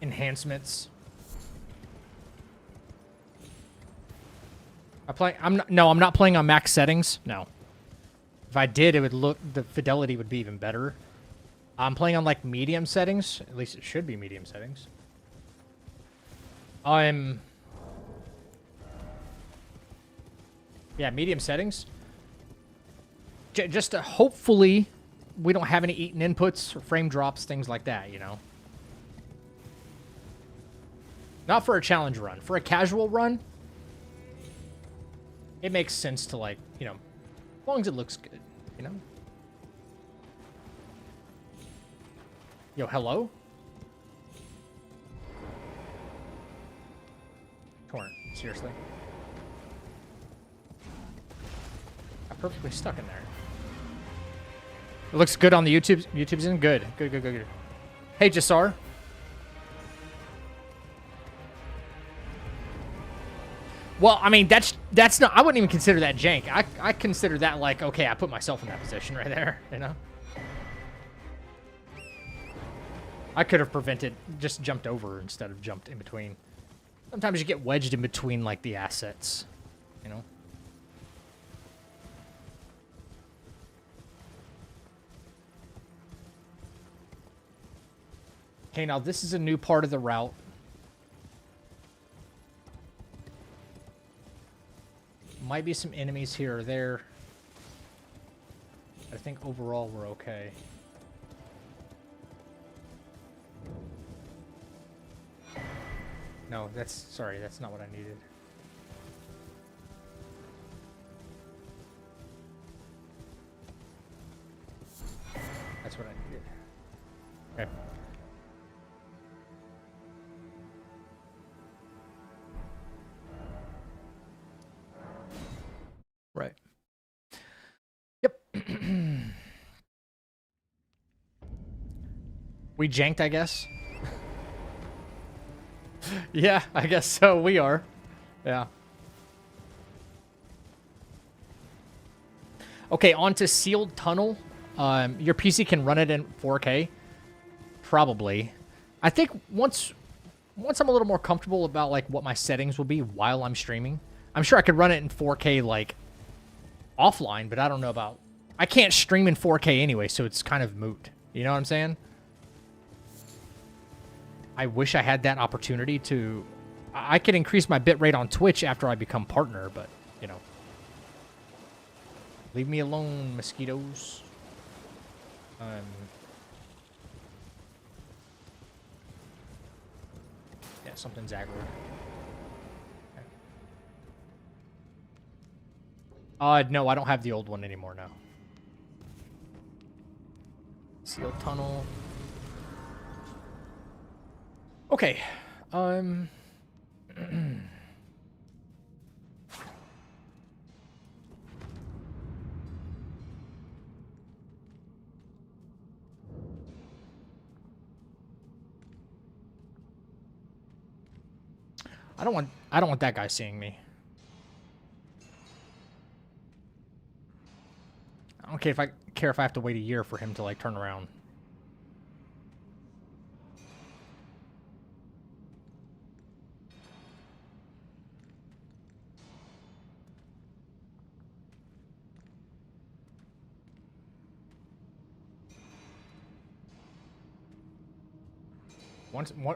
Enhancements. I'm not playing on max settings. No. If I did, the fidelity would be even better. I'm playing on like medium settings. At least it should be medium settings. Yeah, medium settings. Just to hopefully we don't have any eaten inputs or frame drops, things like that, you know. Not for a challenge run. For a casual run, it makes sense to, like, you know, as long as it looks good, you know. Yo, hello? Torrent, seriously? I'm perfectly stuck in there. It looks good on the YouTube. YouTube's in good. Good. Hey, Jasar. Well, I mean, that's not... I wouldn't even consider that jank. I consider that like, okay, I put myself in that position right there, you know? I could have prevented... Just jumped over instead of jumped in between. Sometimes you get wedged in between, like, the assets, you know? Okay, now this is a new part of the route. Might be some enemies here or there. I think overall we're okay. No, sorry, that's not what I needed. That's what I needed. Okay. Right. Yep. We janked, I guess. Yeah, I guess so. We are. Yeah. Okay, on to Sealed Tunnel. Your PC can run it in 4K. Probably. I think once I'm a little more comfortable about like what my settings will be while I'm streaming, I'm sure I could run it in 4K like offline, but I don't know about... I can't stream in 4K anyway, so it's kind of moot. You know what I'm saying? I wish I had that opportunity to... I could increase my bitrate on Twitch after I become partner, but, you know. Leave me alone, mosquitoes. Yeah, something's aggroed. No, I don't have the old one anymore now. Sealed tunnel. Okay. I don't want that guy seeing me. I don't care if I have to wait a year for him to like turn around.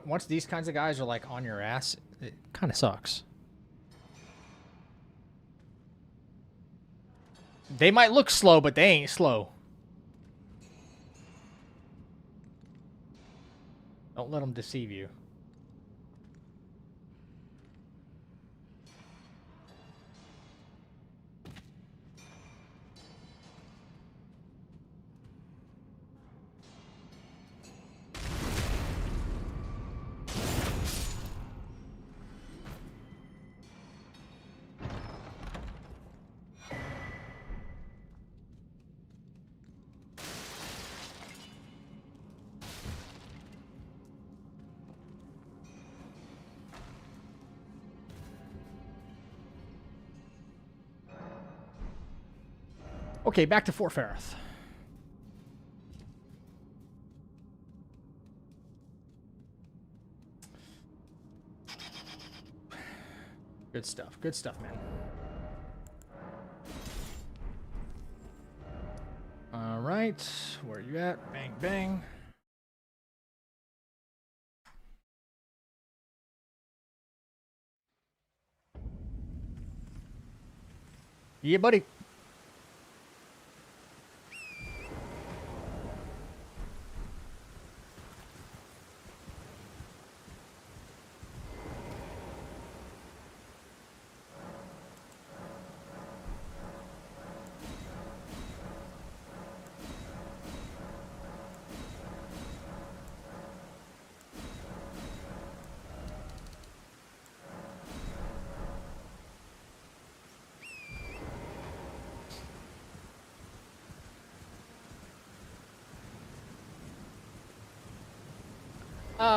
Once these kinds of guys are like on your ass, it kind of sucks. They might look slow, but they ain't slow. Don't let them deceive you. Okay, back to Fort Ferrith. Good stuff. Good stuff, man. All right. Where you at? Bang, bang. Yeah, buddy.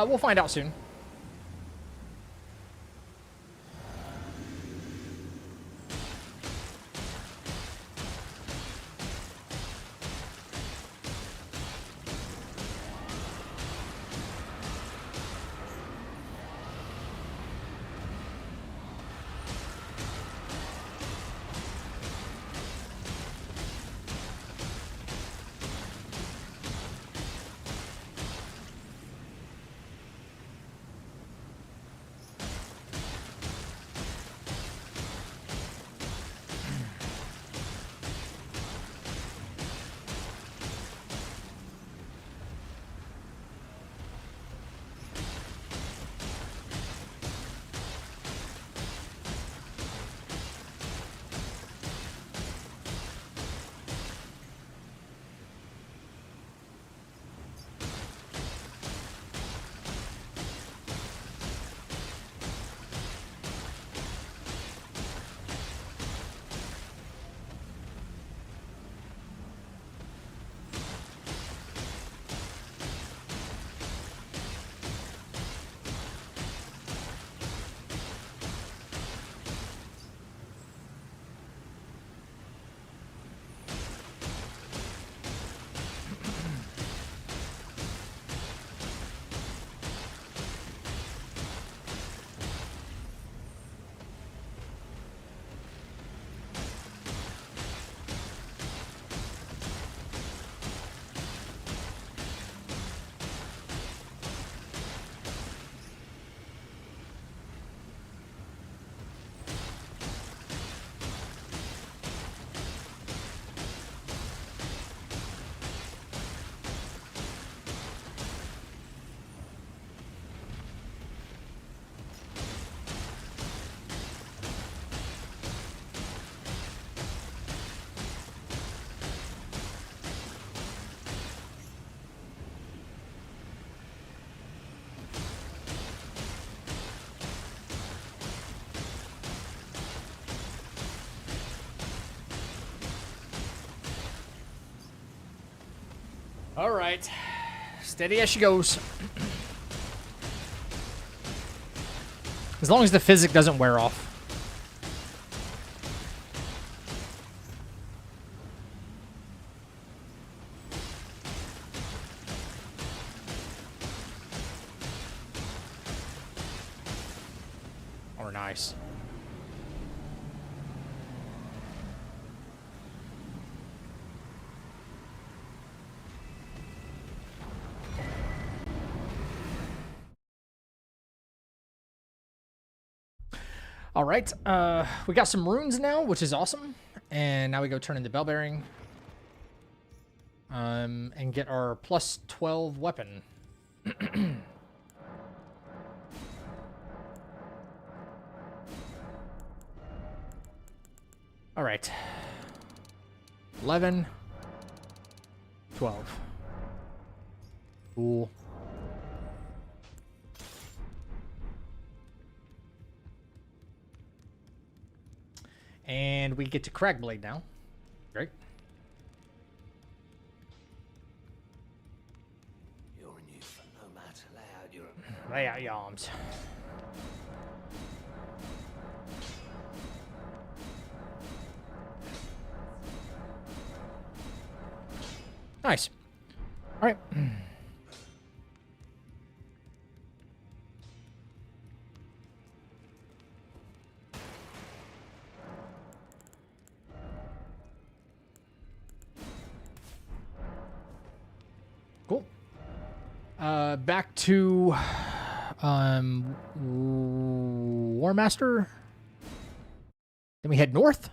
We'll find out soon. All right. Steady as she goes. As long as the physic doesn't wear off. Or nice. All right, we got some runes now, which is awesome. And now we go turn into bell bearing. And get our plus 12 weapon. All right. 11. 12. Cool. And we get to Cragblade now. Great. You're in use for no matter. Lay out your... Lay out your arms. Nice. All right. Cool. Back to War Master. Then we head north.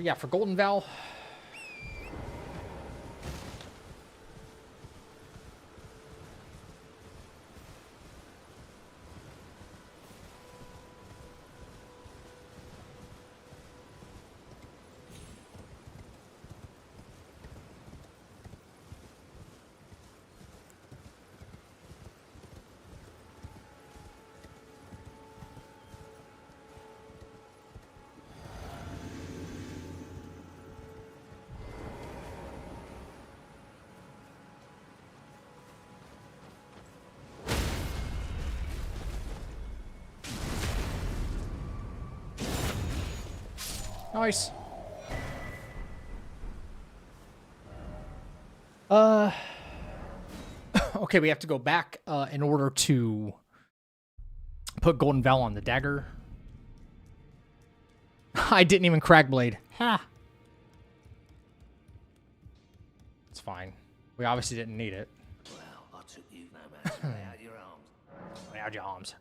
Yeah, for Golden Val. Nice. Okay, we have to go back in order to put Golden Val on the dagger. I didn't even crack blade. Ha. It's fine. We obviously didn't need it. Well, I took you no matter. Lay out your arms. Lay out your arms.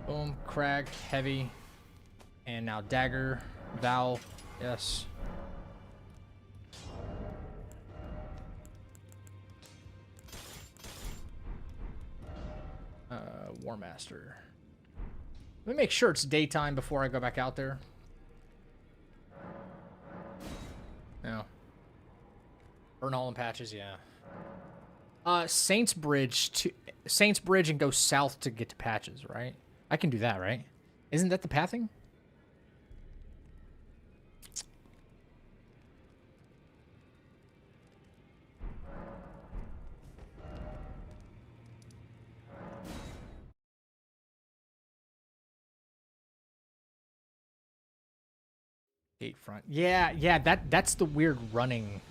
Boom, crag, heavy, and now dagger, Val, yes. War Master. Let me make sure it's daytime before I go back out there. No. Burn all in patches, yeah. Saints Bridge and go south to get to patches, right? I can do that, right? Isn't that the pathing? Gate front. Yeah, that's the weird running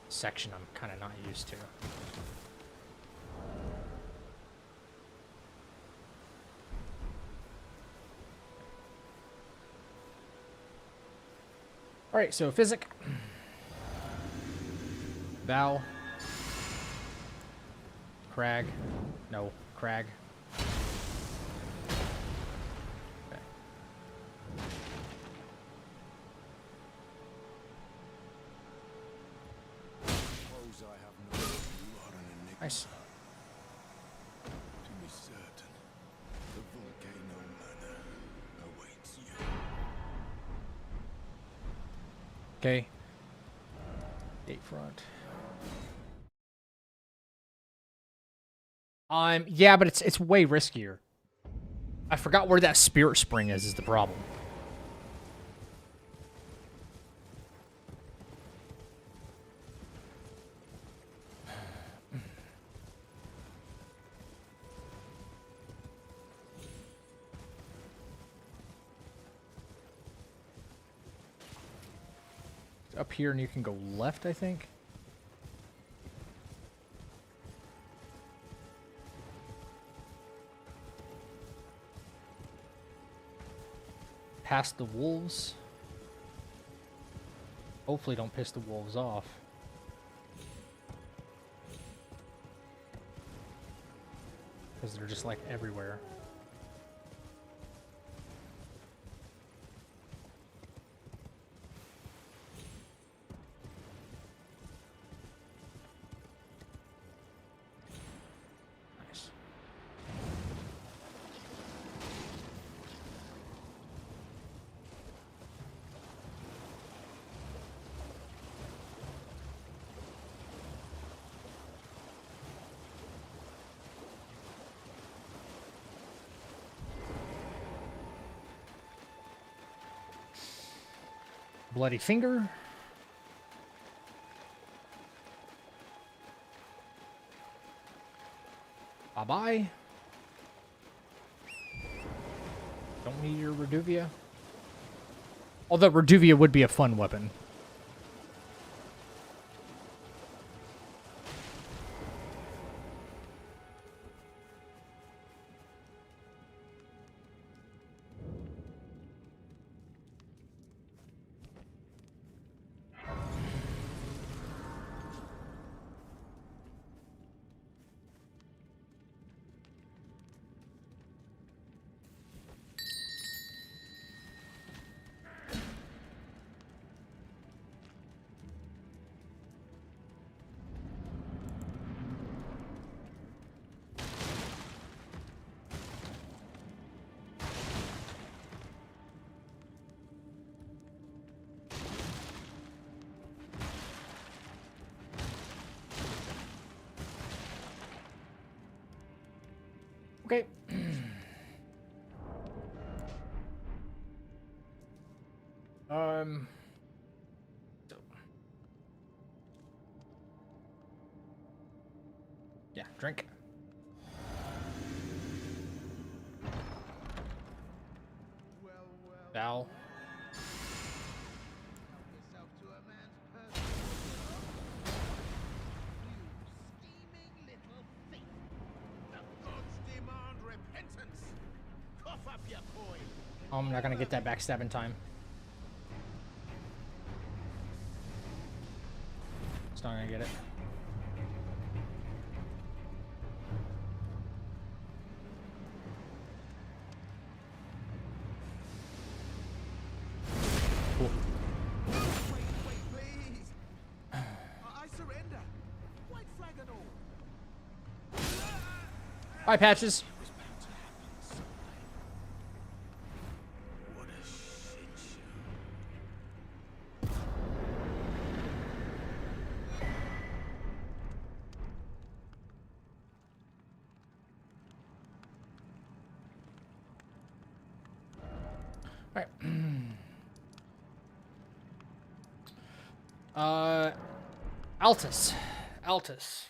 section I'm kind of not used to. All right, so Physic. Val. Crag. No, Crag. Okay. Nice. To be certain, the volcano manor awaits you. Okay. Gate front. Yeah, but it's way riskier. I forgot where that spirit spring is the problem. It's up here and you can go left, I think. Past the wolves. Hopefully don't piss the wolves off. Because they're just like everywhere. Nice. Bloody finger. Bye-bye. Don't need your Reduvia. Although Reduvia would be a fun weapon. Okay. So. Yeah, drink. Val. Yourself to a man's personal you scheming little thief. The gods demand repentance. Cough up your coin. Oh, I'm not gonna get that backstab in time. It's not gonna get it. Cool. Wait, please. I surrender. White flag and all. Bye, Patches. It was bound to happen someday. What a shit show. All right. Altus. Altus.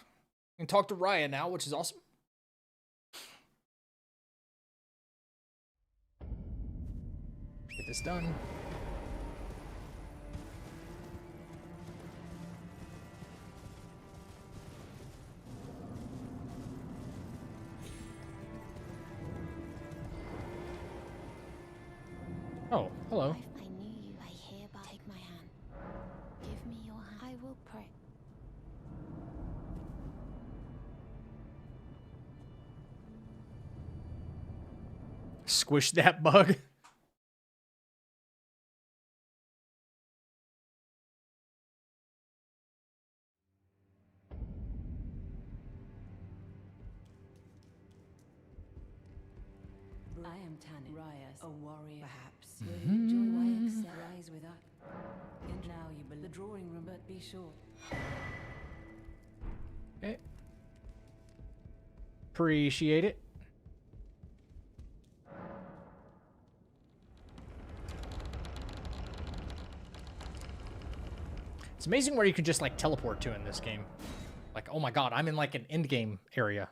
You can talk to Raya now, which is awesome. Get this done. Oh, hello. I knew you. I hereby take my hand. Give me your hand. I will pray. Squish that bug. I am Tanit Rias, a warrior. Perhaps will you enjoy YXL rise with us? And now you believe the drawing room, but be sure. Okay. Appreciate it. It's amazing where you can just like teleport to in this game. Like, oh my god, I'm in like an end game area.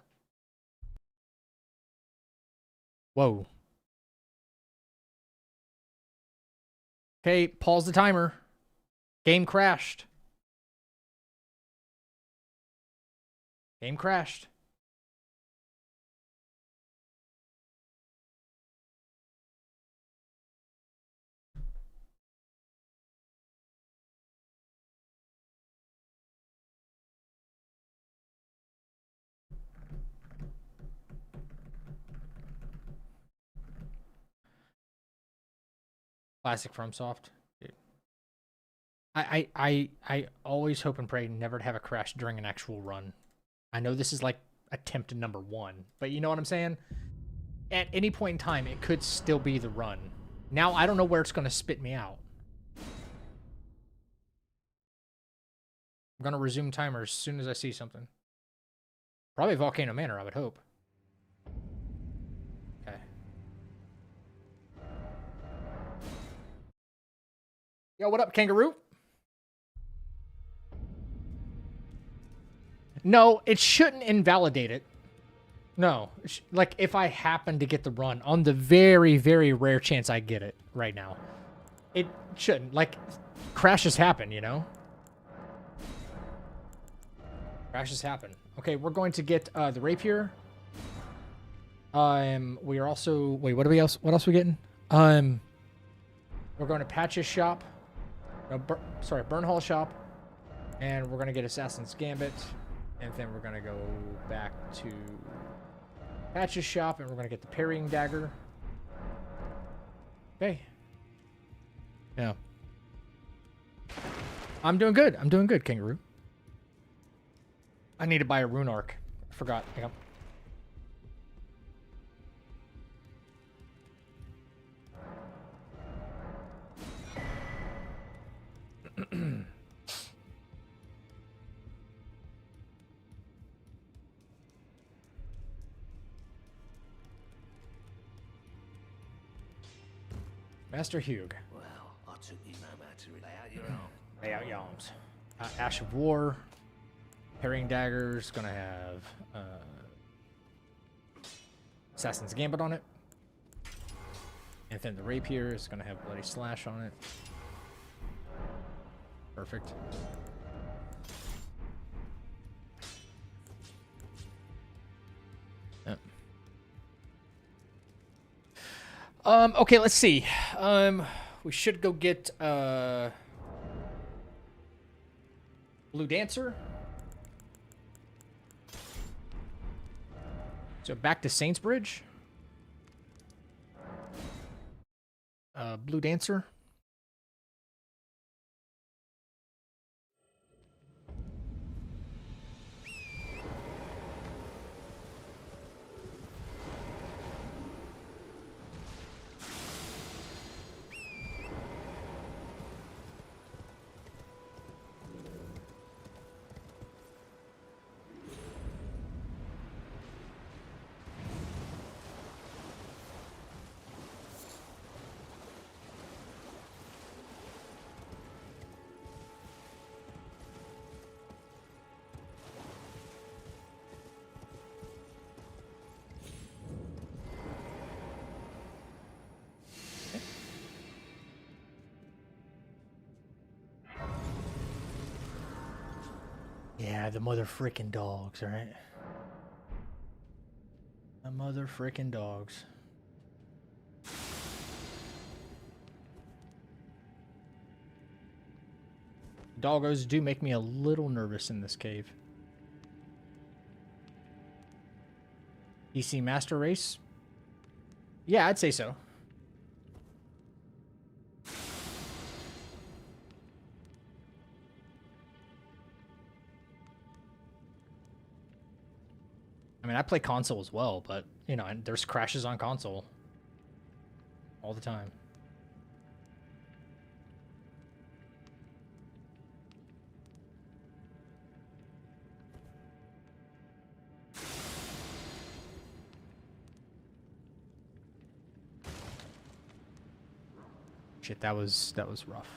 Whoa. Okay, pause the timer. Game crashed. Game crashed. Classic FromSoft. Dude. I always hope and pray never to have a crash during an actual run. I know this is like attempt number 1, but you know what I'm saying? At any point in time, it could still be the run. Now I don't know where it's going to spit me out. I'm going to resume timer as soon as I see something. Probably Volcano Manor, I would hope. Okay. Yo, what up, Kangaroo? No, it shouldn't invalidate it. No. Like, if I happen to get the run, on the very, very rare chance I get it right now. It shouldn't. Like, crashes happen, you know? Crashes happen. Okay, we're going to get the rapier. We are also... Wait, what else are we getting? We're going to Patch's shop. No, Burn Hall shop. And we're going to get Assassin's Gambit. And then we're going to go back to Patch's shop. And we're going to get the parrying dagger. Okay. Yeah. I'm doing good. I'm doing good, Kangaroo. I need to buy a rune arc. I forgot. Hang on. Master Hugh. Well, I took you no matter to lay out your arm. Lay out your arms. Ash of War. Parrying Dagger's gonna have Assassin's Gambit on it. And then the Rapier is gonna have Bloody Slash on it. Perfect. Yep. Okay, let's see. We should go get Blue Dancer. So back to Saintsbridge. Blue Dancer. Yeah, the mother frickin' dogs, right? The mother frickin' dogs. Doggos do make me a little nervous in this cave. DC Master Race? Yeah, I'd say so. I mean, I play console as well, but, you know, and there's crashes on console all the time. Shit, that was rough.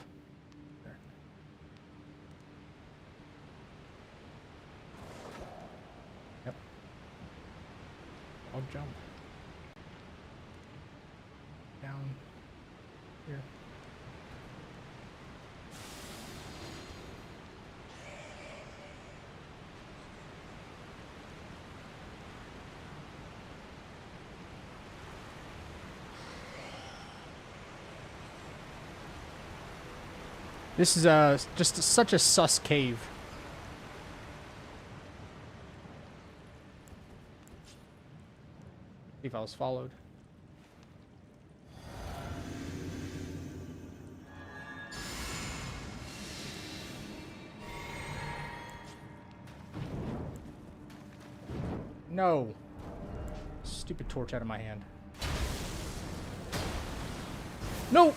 There. Yep. I'll jump. Down here. This is just such a sus cave. See if I was followed. No. Stupid torch out of my hand. No!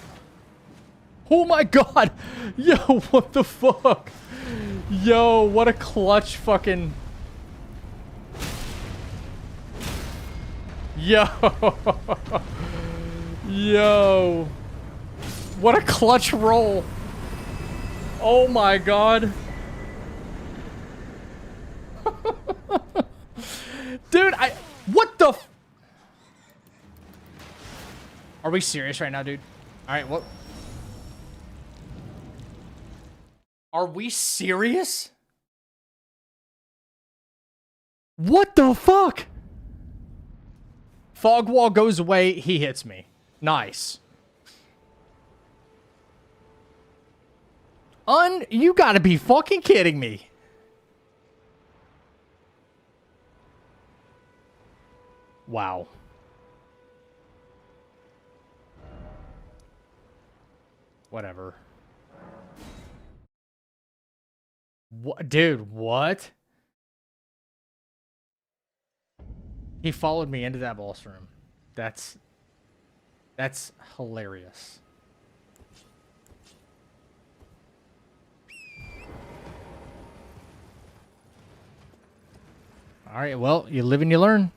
Oh my god! Yo, what the fuck? Yo, what a clutch fucking... Yo! Yo! What a clutch roll! Oh my god! Dude, Are we serious right now, dude? All right, what? Are we serious? What the fuck? Fog wall goes away, he hits me. Nice. You gotta be fucking kidding me. Wow. Whatever. What, dude, what? He followed me into that boss room. That's hilarious. All right, well, you live and you learn.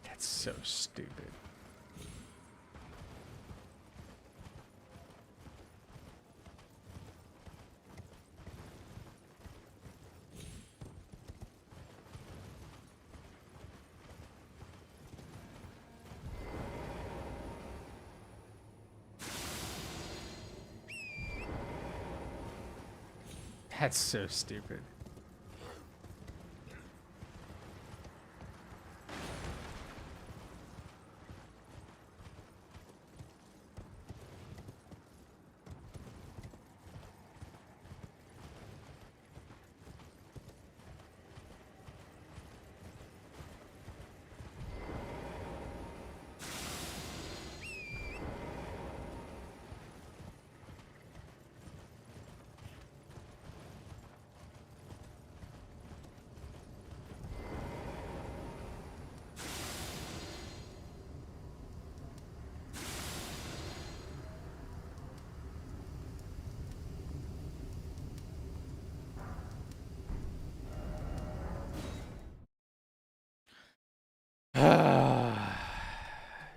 That's so stupid. That's so stupid.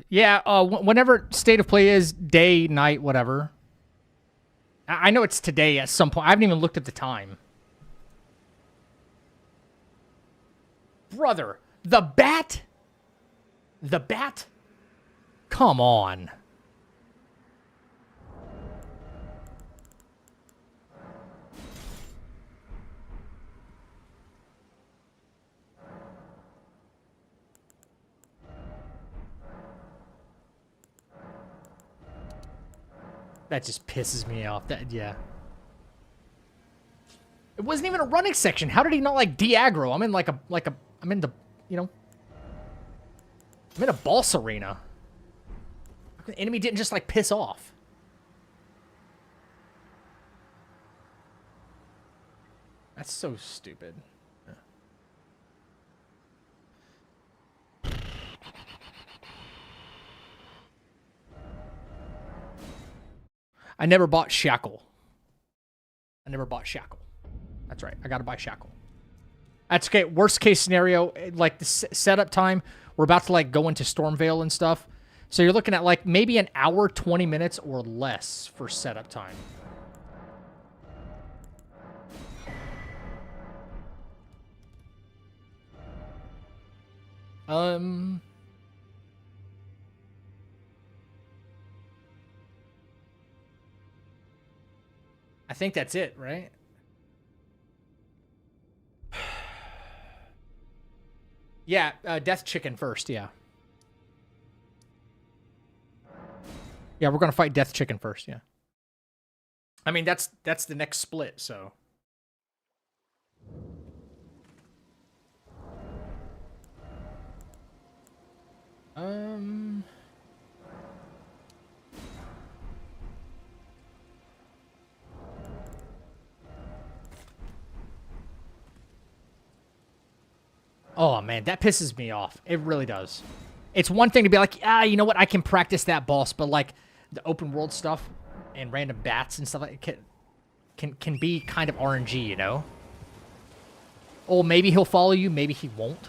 Yeah, whenever state of play is, day, night, whatever. I know it's today at some point. I haven't even looked at the time. Brother, the bat? The bat? Come on. That just pisses me off. That, yeah. It wasn't even a running section. How did he not like de-aggro? I'm in I'm in the, you know, I'm in a boss arena. The enemy didn't just like piss off. That's so stupid. I never bought Shackle. That's right. I gotta buy Shackle. That's okay. Worst case scenario, like the setup time, we're about to like go into Stormvale and stuff. So you're looking at like maybe an hour, 20 minutes or less for setup time. I think that's it, right? Yeah, Death Chicken first, yeah. Yeah, we're gonna fight Death Chicken first, yeah. I mean, that's the next split, so. Oh, man, that pisses me off. It really does. It's one thing to be like, you know what? I can practice that boss, but like the open world stuff and random bats and stuff like it can be kind of RNG, you know? Oh, maybe he'll follow you, maybe he won't.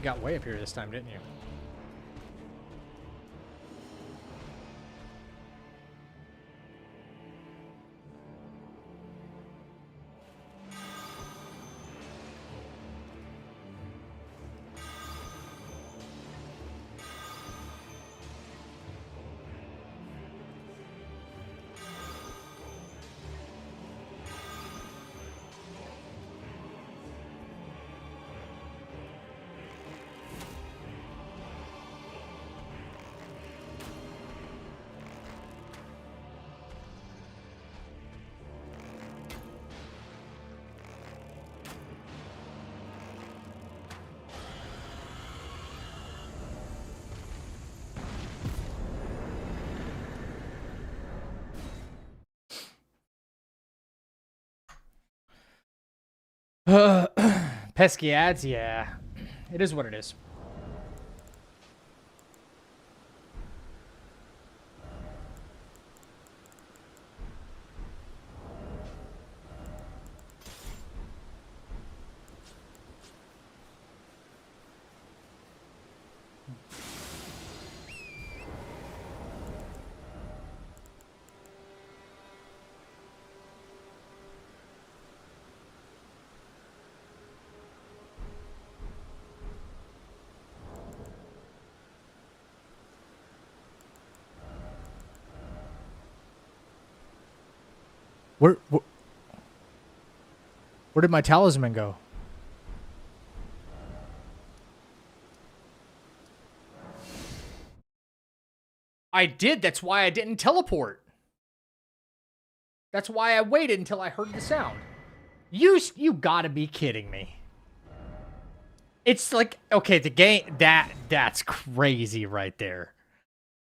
you got way up here this time, didn't you? Pesky ads, yeah. It is what it is. Where did my talisman go? I did. That's why I didn't teleport. That's why I waited until I heard the sound. You gotta be kidding me. It's like, okay, the game, that's crazy right there.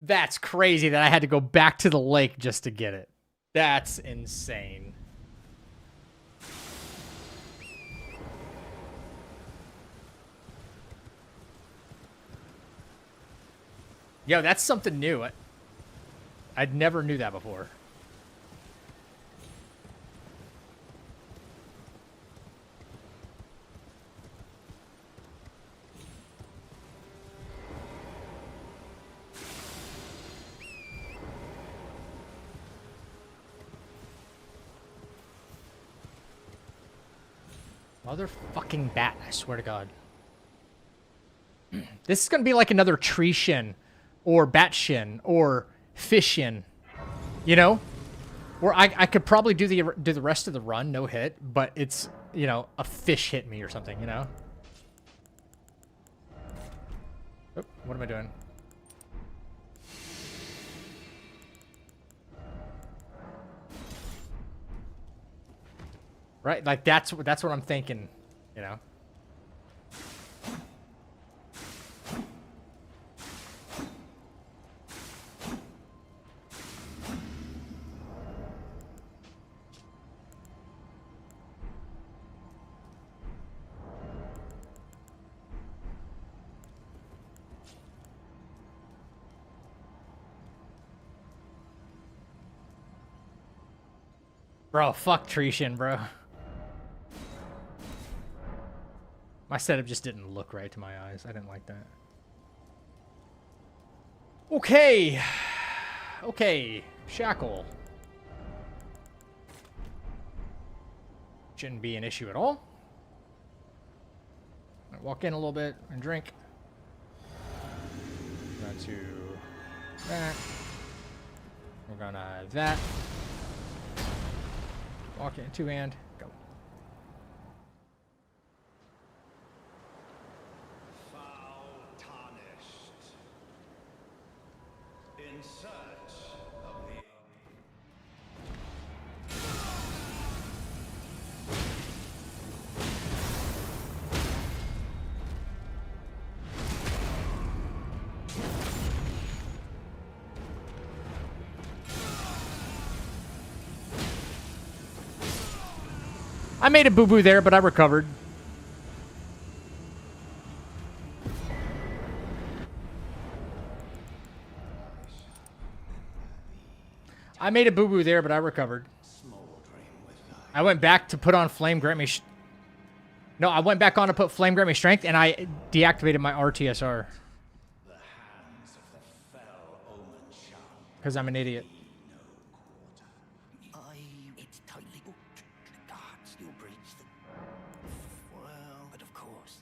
That's crazy that I had to go back to the lake just to get it. That's insane. Yo, that's something new. I'd never knew that before. Motherfucking bat, I swear to God. This is gonna be like another tree shin, or bat shin, or fish shin. You know? Where I could probably do the rest of the run, no hit, but it's, you know, a fish hit me or something, you know? Oh, what am I doing? Right? Like, that's what I'm thinking, you know? Bro, fuck Trishan, bro. My setup just didn't look right to my eyes. I didn't like that. Okay. Okay. Shackle. Shouldn't be an issue at all. Right, walk in a little bit and drink. We're going to that. We're gonna that. Walk in, two hand, go. Foul tarnished. In search of the... I made a boo-boo there, but I recovered. I made a boo-boo there, but I recovered. I went back to put on flame, grant me No, I went back on to put Flame Grant Me Strength, and I deactivated my RTSR. Because I'm an idiot. It's tightly booked. The guards still breach them. Well, but of course.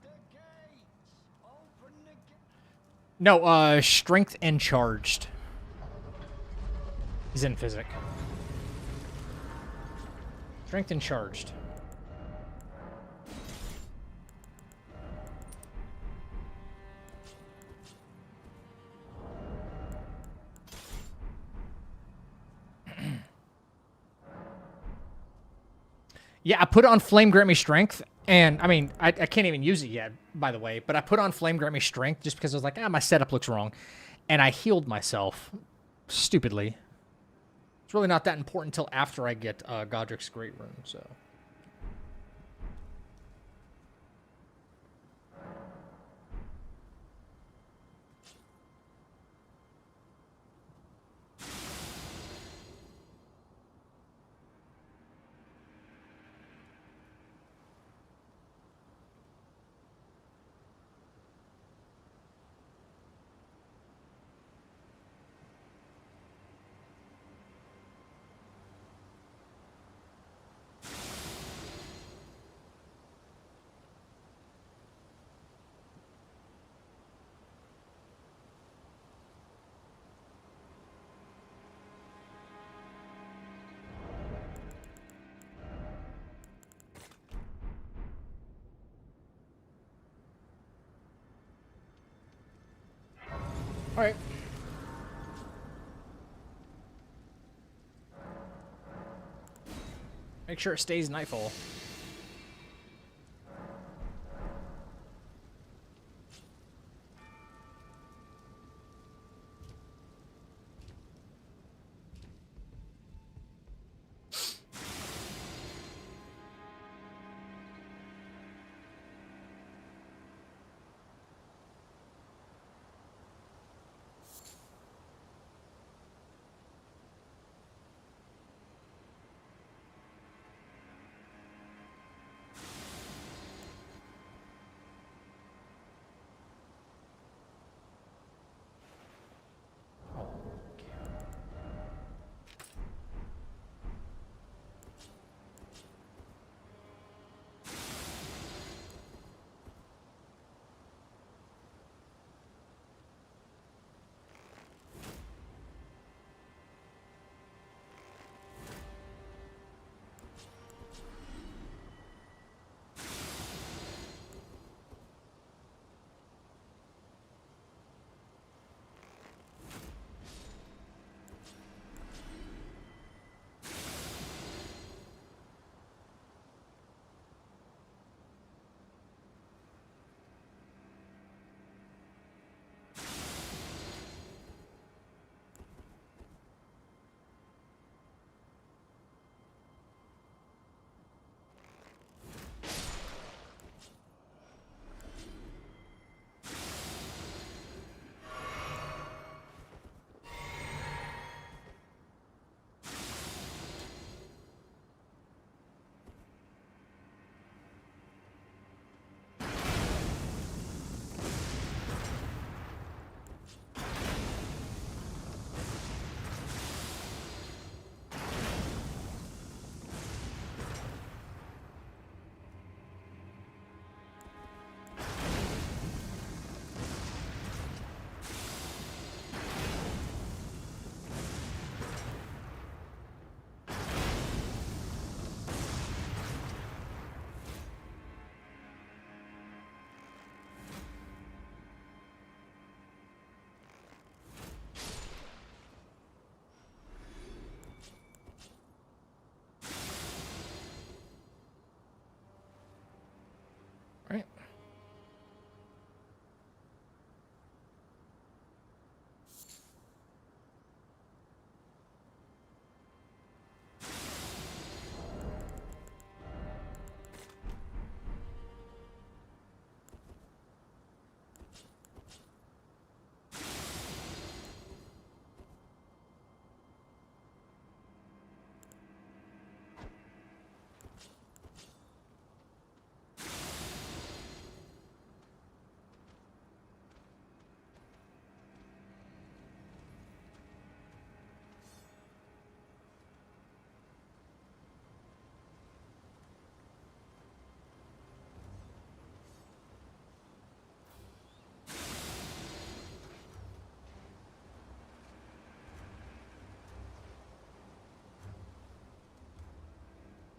The gates! Open the gate! No, Strength and Charged. He's in Physic. Strength and Charged. Yeah, I put on Flame Grant Me Strength, and I mean, I can't even use it yet, by the way, but I put on Flame Grant Me Strength just because I was like, my setup looks wrong. And I healed myself stupidly. It's really not that important until after I get Godric's Great Rune, so. All right. Make sure it stays Nightfall.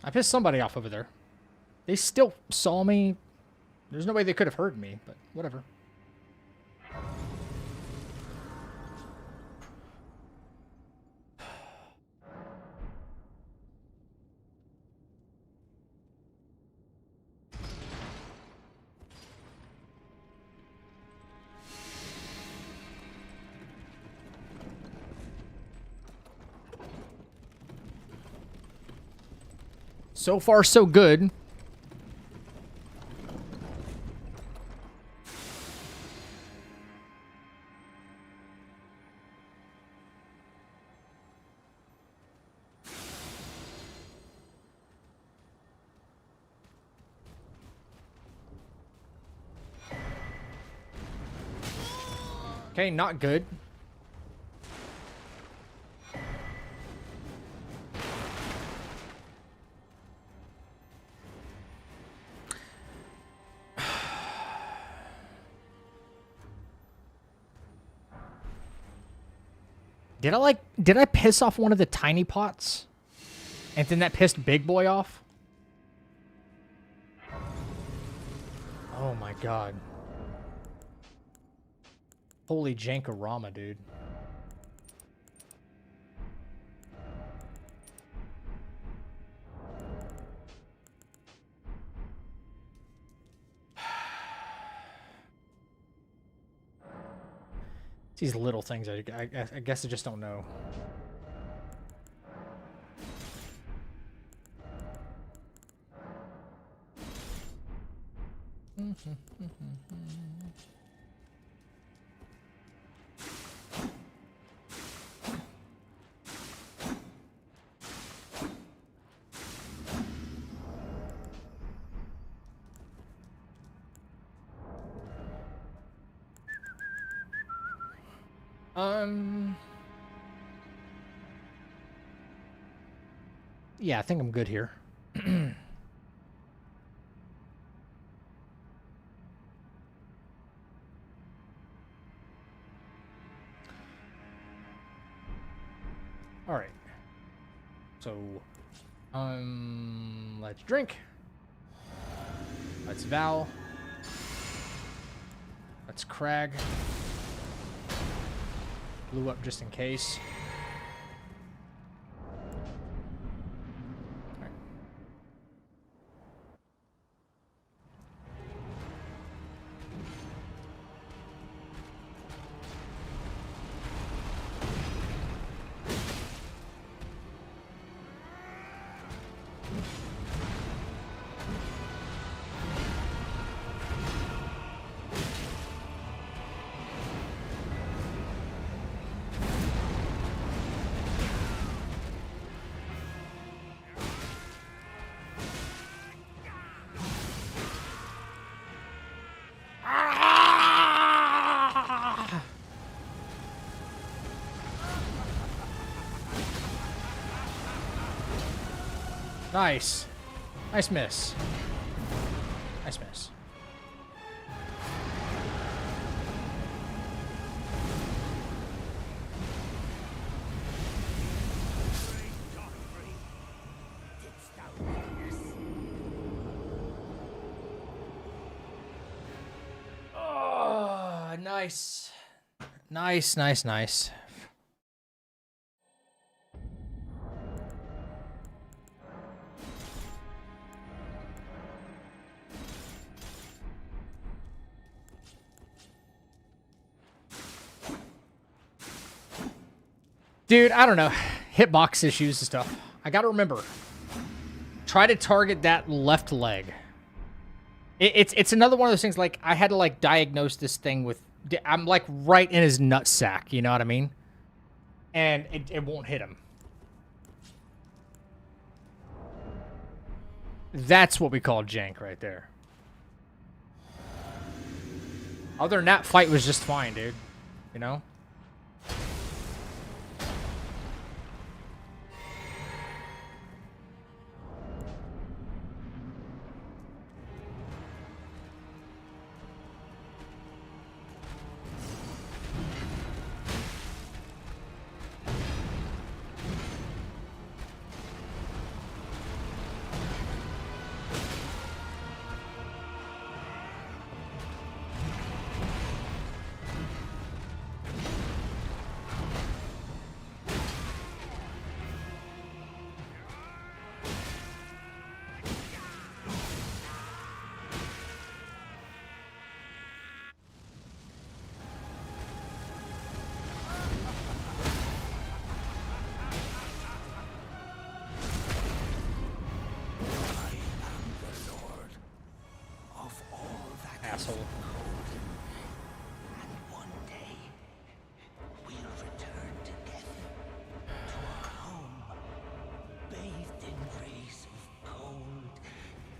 I pissed somebody off over there. They still saw me. There's no way they could have heard me, but whatever. So far, so good. Okay, not good. Did I piss off one of the tiny pots? And then that pissed Big Boy off? Oh my god. Holy jankarama, dude. It's these little things I guess I just don't know. Yeah, I think I'm good here. All right. So, let's drink. Let's Val. Let's Crag. Blew up just in case. Nice. Nice miss. Nice miss. Oh, nice. Nice, nice, nice. Dude, I don't know. Hitbox issues and stuff. I gotta remember. Try to target that left leg. It's another one of those things, like, I had to, like, diagnose this thing with... I'm, like, right in his nutsack, you know what I mean? And it won't hit him. That's what we call jank right there. Other than that, fight was just fine, dude. You know?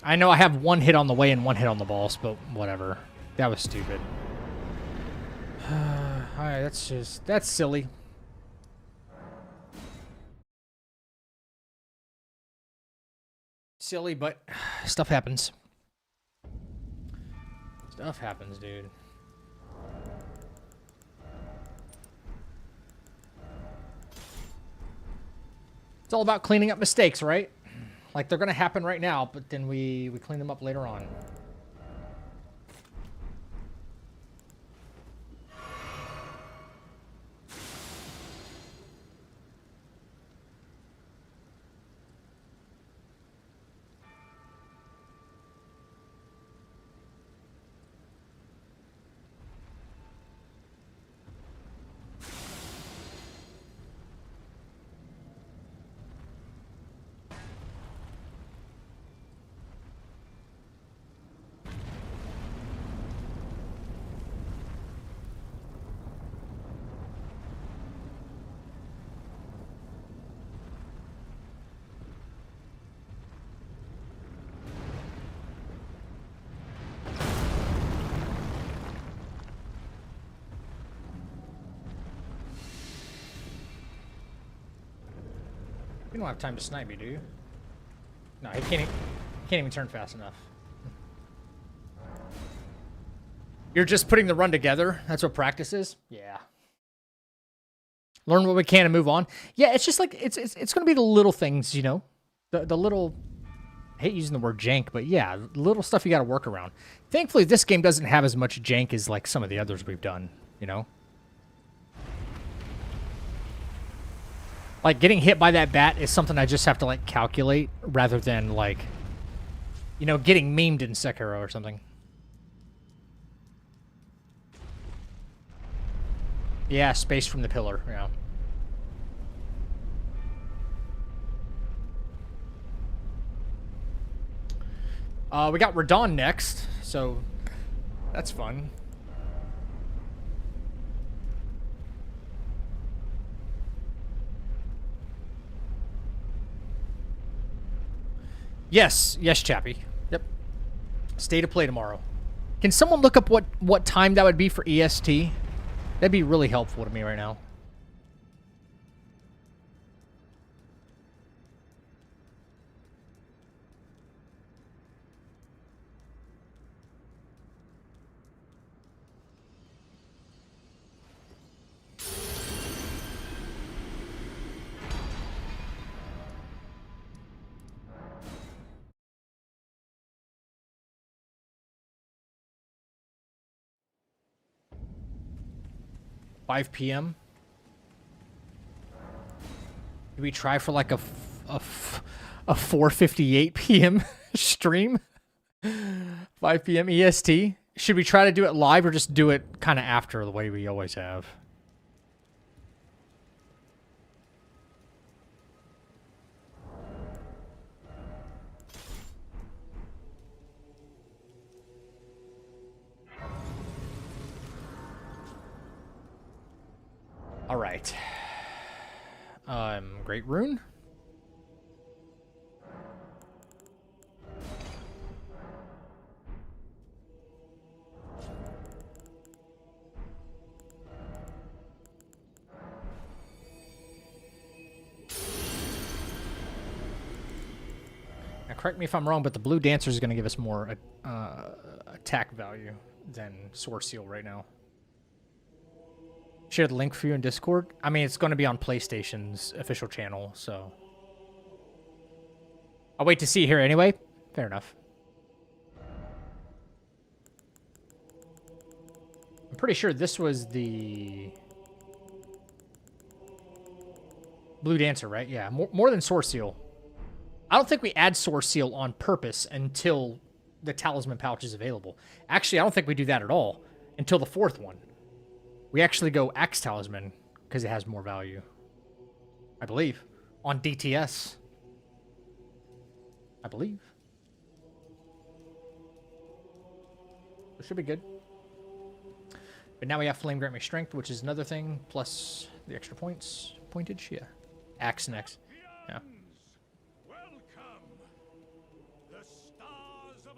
I know I have one hit on the way and one hit on the boss, but whatever. That was stupid. Alright, that's silly. Silly, but stuff happens. Stuff happens, dude. It's all about cleaning up mistakes, right? Like, they're gonna happen right now, but then we clean them up later on. You don't have time to snipe me, do you? No, he can't even turn fast enough. You're just putting the run together? That's what practice is? Yeah. Learn what we can and move on. Yeah, it's just like, it's going to be the little things, you know? The little, I hate using the word jank, but yeah, little stuff you got to work around. Thankfully, this game doesn't have as much jank as like some of the others we've done, you know? Like, getting hit by that bat is something I just have to, like, calculate rather than, like, you know, getting memed in Sekiro or something. Yeah, space from the pillar, yeah. We got Radon next, so that's fun. Yes, Chappie. Yep. Stay to play tomorrow. Can someone look up what time that would be for EST? That'd be really helpful to me right now. $5 p.m. Did we try for like a 4:58 p.m. stream? 5 p.m. EST? Should we try to do it live or just do it kind of after the way we always have? All right. Great rune. Now, correct me if I'm wrong, but the blue dancer is going to give us more attack value than Sword Seal right now. Share the link for you in Discord. I mean, it's going to be on PlayStation's official channel, so I'll wait to see here anyway. Fair enough. I'm pretty sure this was the blue dancer, right? Yeah, more than Sword Seal. I don't think we add Sword Seal on purpose until the talisman pouch is available. Actually, I don't think we do that at all until the fourth one. We actually go Axe Talisman because it has more value. I believe. On DTS. I believe. It should be good. But now we have Flame Grant Me Strength, which is another thing, plus the extra points. Pointage? Yeah. Axe next. Yeah. Welcome. The star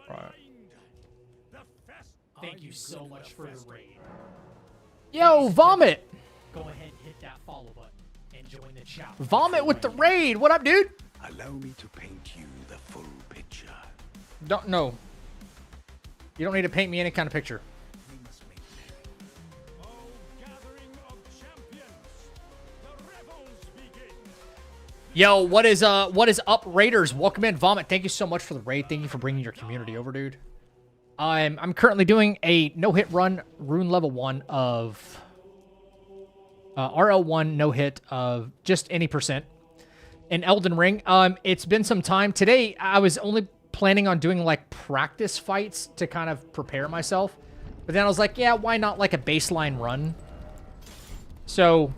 Right. Thank you so much for the raid. Yo, Vomit! Go ahead and hit that follow button and join the chat. Vomit with the raid! What up, dude? Allow me to paint you the full picture. Don't know. You don't need to paint me any kind of picture. We must make merry. Oh, gathering of champions, the revels begin. Yo, what is up, Raiders? Welcome in, Vomit. Thank you so much for the raid. Thank you for bringing your community over, dude. I'm currently doing a no-hit run, rune level 1 of RL1 no-hit of just any percent in Elden Ring. It's been some time. Today, I was only planning on doing like practice fights to kind of prepare myself. But then I was like, yeah, why not like a baseline run? So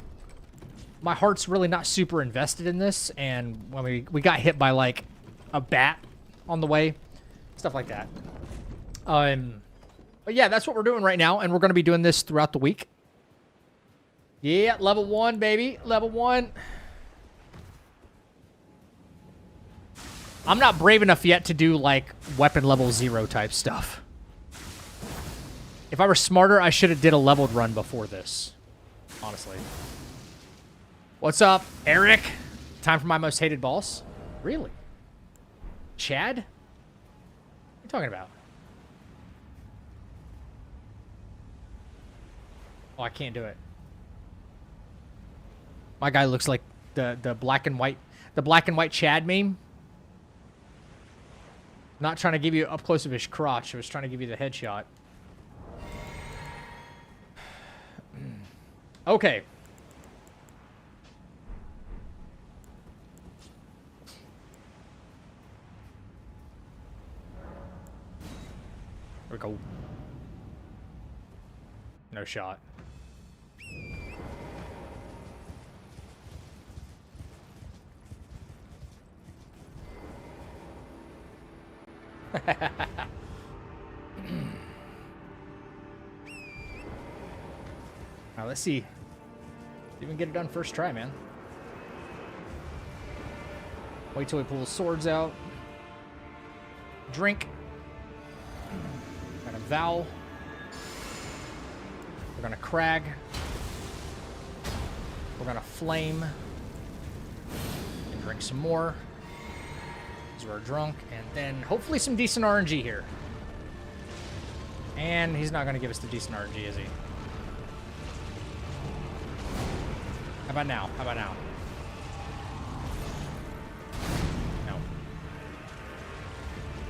my heart's really not super invested in this. And when we got hit by like a bat on the way, stuff like that. But yeah, that's what we're doing right now. And we're going to be doing this throughout the week. Yeah, level 1, baby. Level 1. I'm not brave enough yet to do, like, weapon level 0 type stuff. If I were smarter, I should have did a leveled run before this. Honestly. What's up, Eric? Time for my most hated boss? Really? Chad? What are you talking about? Oh, I can't do it. My guy looks like the black and white Chad meme. Not trying to give you up close of his crotch. I was trying to give you the headshot. Okay. There we go. No shot. Now let's see. See if we can get it done first try, man. Wait till we pull the swords out. Drink. Got a Vow. We're gonna Crag. We're gonna Flame. And drink some more. We're drunk, and then hopefully some decent RNG here. And he's not going to give us the decent RNG, is he? How about now? How about now? No.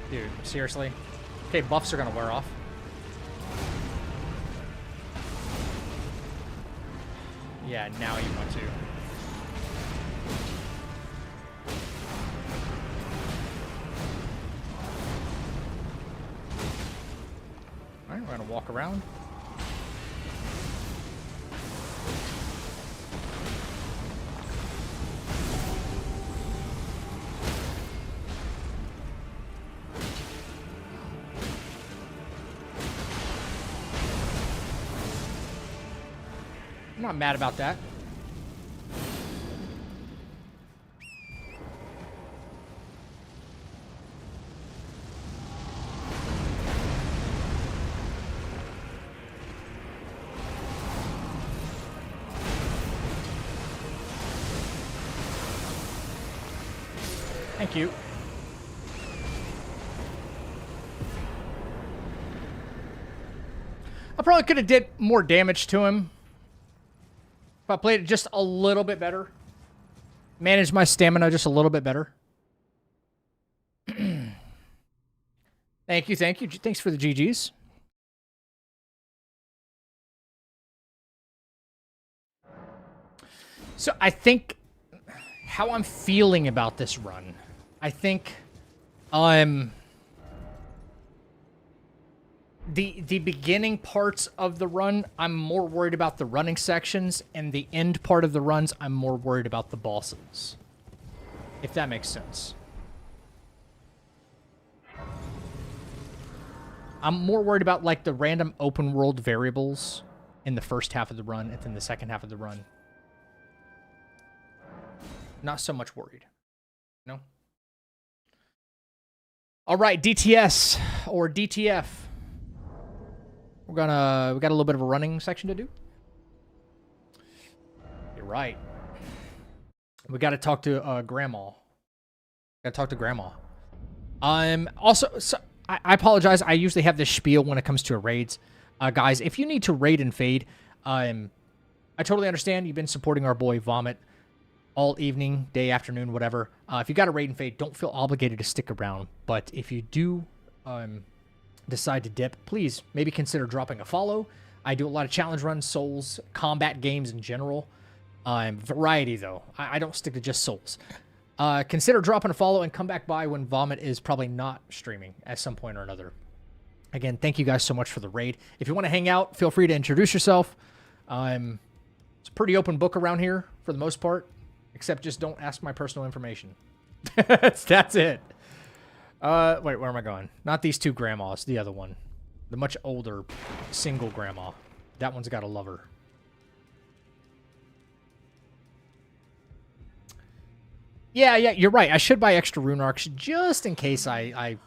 Dude, seriously? Okay, buffs are going to wear off. Yeah, now you want to. Alright, we're gonna walk around. I'm not mad about that. Thank you. I probably could have did more damage to him if I played it just a little bit better. Managed my stamina just a little bit better. Thank you, thank you. Thanks for the GGs. So I think how I'm feeling about this run. I think the beginning parts of the run, I'm more worried about the running sections, and the end part of the runs, I'm more worried about the bosses. If that makes sense. I'm more worried about like the random open world variables in the first half of the run and then the second half of the run. Not so much worried. No? All right, DTS or DTF. We got a little bit of a running section to do. You're right. We got to talk to Grandma. Got to talk to Grandma. Also, so I apologize. I usually have this spiel when it comes to raids. Guys, if you need to raid and fade, I totally understand. You've been supporting our boy Vomit all evening, day, afternoon, whatever. If you got a raid and fade, don't feel obligated to stick around. But if you do decide to dip, please maybe consider dropping a follow. I do a lot of challenge runs, souls, combat games in general. Variety, though. I don't stick to just souls. Consider dropping a follow and come back by when Vomit is probably not streaming at some point or another. Again, thank you guys so much for the raid. If you want to hang out, feel free to introduce yourself. It's a pretty open book around here for the most part, except just don't ask my personal information. That's it. Wait, where am I going? Not these two grandmas, the other one. The much older single grandma. That one's got a lover. Yeah, you're right. I should buy extra rune arcs just in case I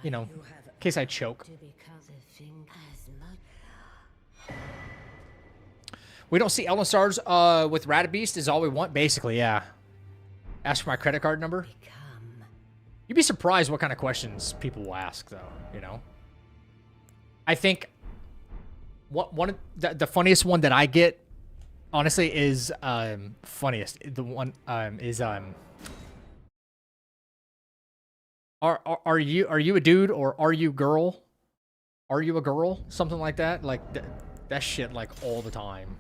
you know, in case I choke. We don't see Elden Stars with Ratabeast is all we want, basically, yeah. Ask for my credit card number. You'd be surprised what kind of questions people will ask, though, you know? I think one of the funniest one that I get, honestly, is funniest. The one is are you a dude or are you girl? Are you a girl? Something like that. Like that shit like all the time.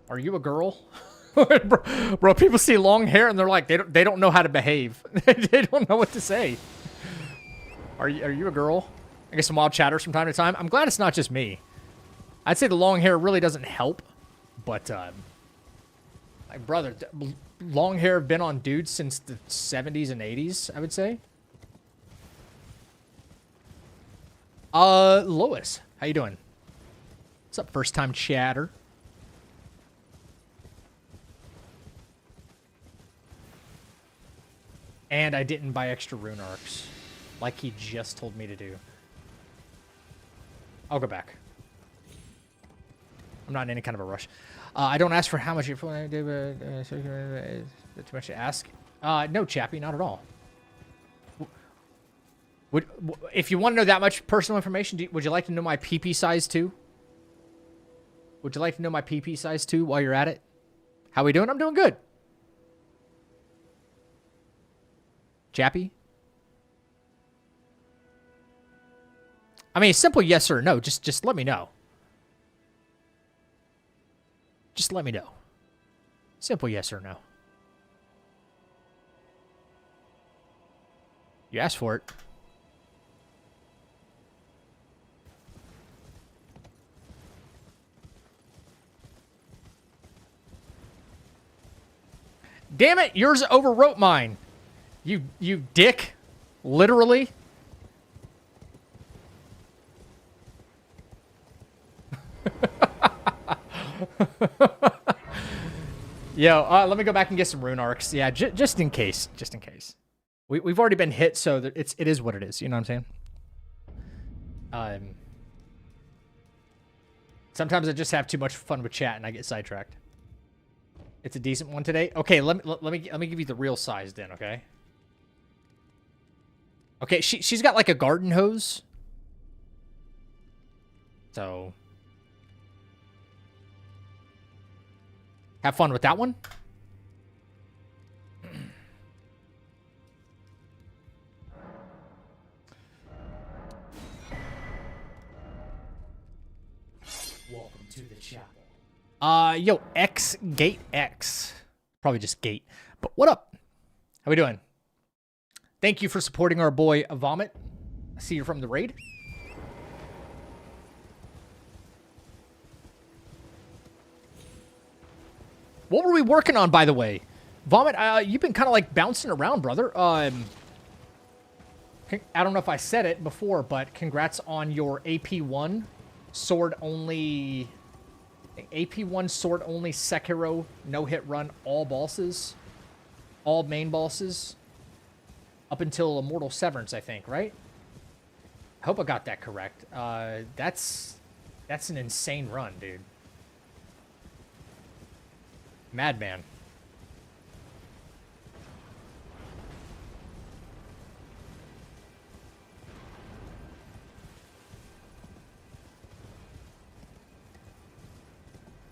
Are you a girl? Bro, people see long hair and they're like they don't know how to behave. They don't know what to say. Are you a girl? I get some wild chatter from time to time. I'm glad it's not just me. I'd say the long hair really doesn't help, but like brother, long hair have been on dudes since the 70s and 80s, I would say. Lois, how you doing? What's up, first time chatter? And I didn't buy extra rune arcs, like he just told me to do. I'll go back. I'm not in any kind of a rush. I don't ask for how much you're too much to ask. No, Chappie, not at all. If you want to know that much personal information, would you like to know my PP size too? Would you like to know my PP size too while you're at it? How we doing? I'm doing good. Chappie? I mean, simple yes or no. Just let me know. Just let me know. Simple yes or no. You asked for it. Damn it, yours overwrote mine. You dick. Literally. Yo, let me go back and get some rune arcs. Yeah, just in case. Just in case. We've already been hit, so it is what it is. You know what I'm saying? Sometimes I just have too much fun with chat and I get sidetracked. It's a decent one today. Okay, let me give you the real size then. Okay. Okay, she's got like a garden hose. So have fun with that one. Welcome to the chapel. Yo, X Gate X. Probably just Gate. But what up? How we doing? Thank you for supporting our boy Vomit. I see you're from the raid. What were we working on, by the way? Vomit, you've been kind of like bouncing around, brother. I don't know if I said it before, but congrats on your AP1 sword only... AP1 sword only Sekiro no-hit run all bosses. all main bosses up until Immortal Severance, I think, right? I hope I got that correct. That's an insane run, dude. Madman.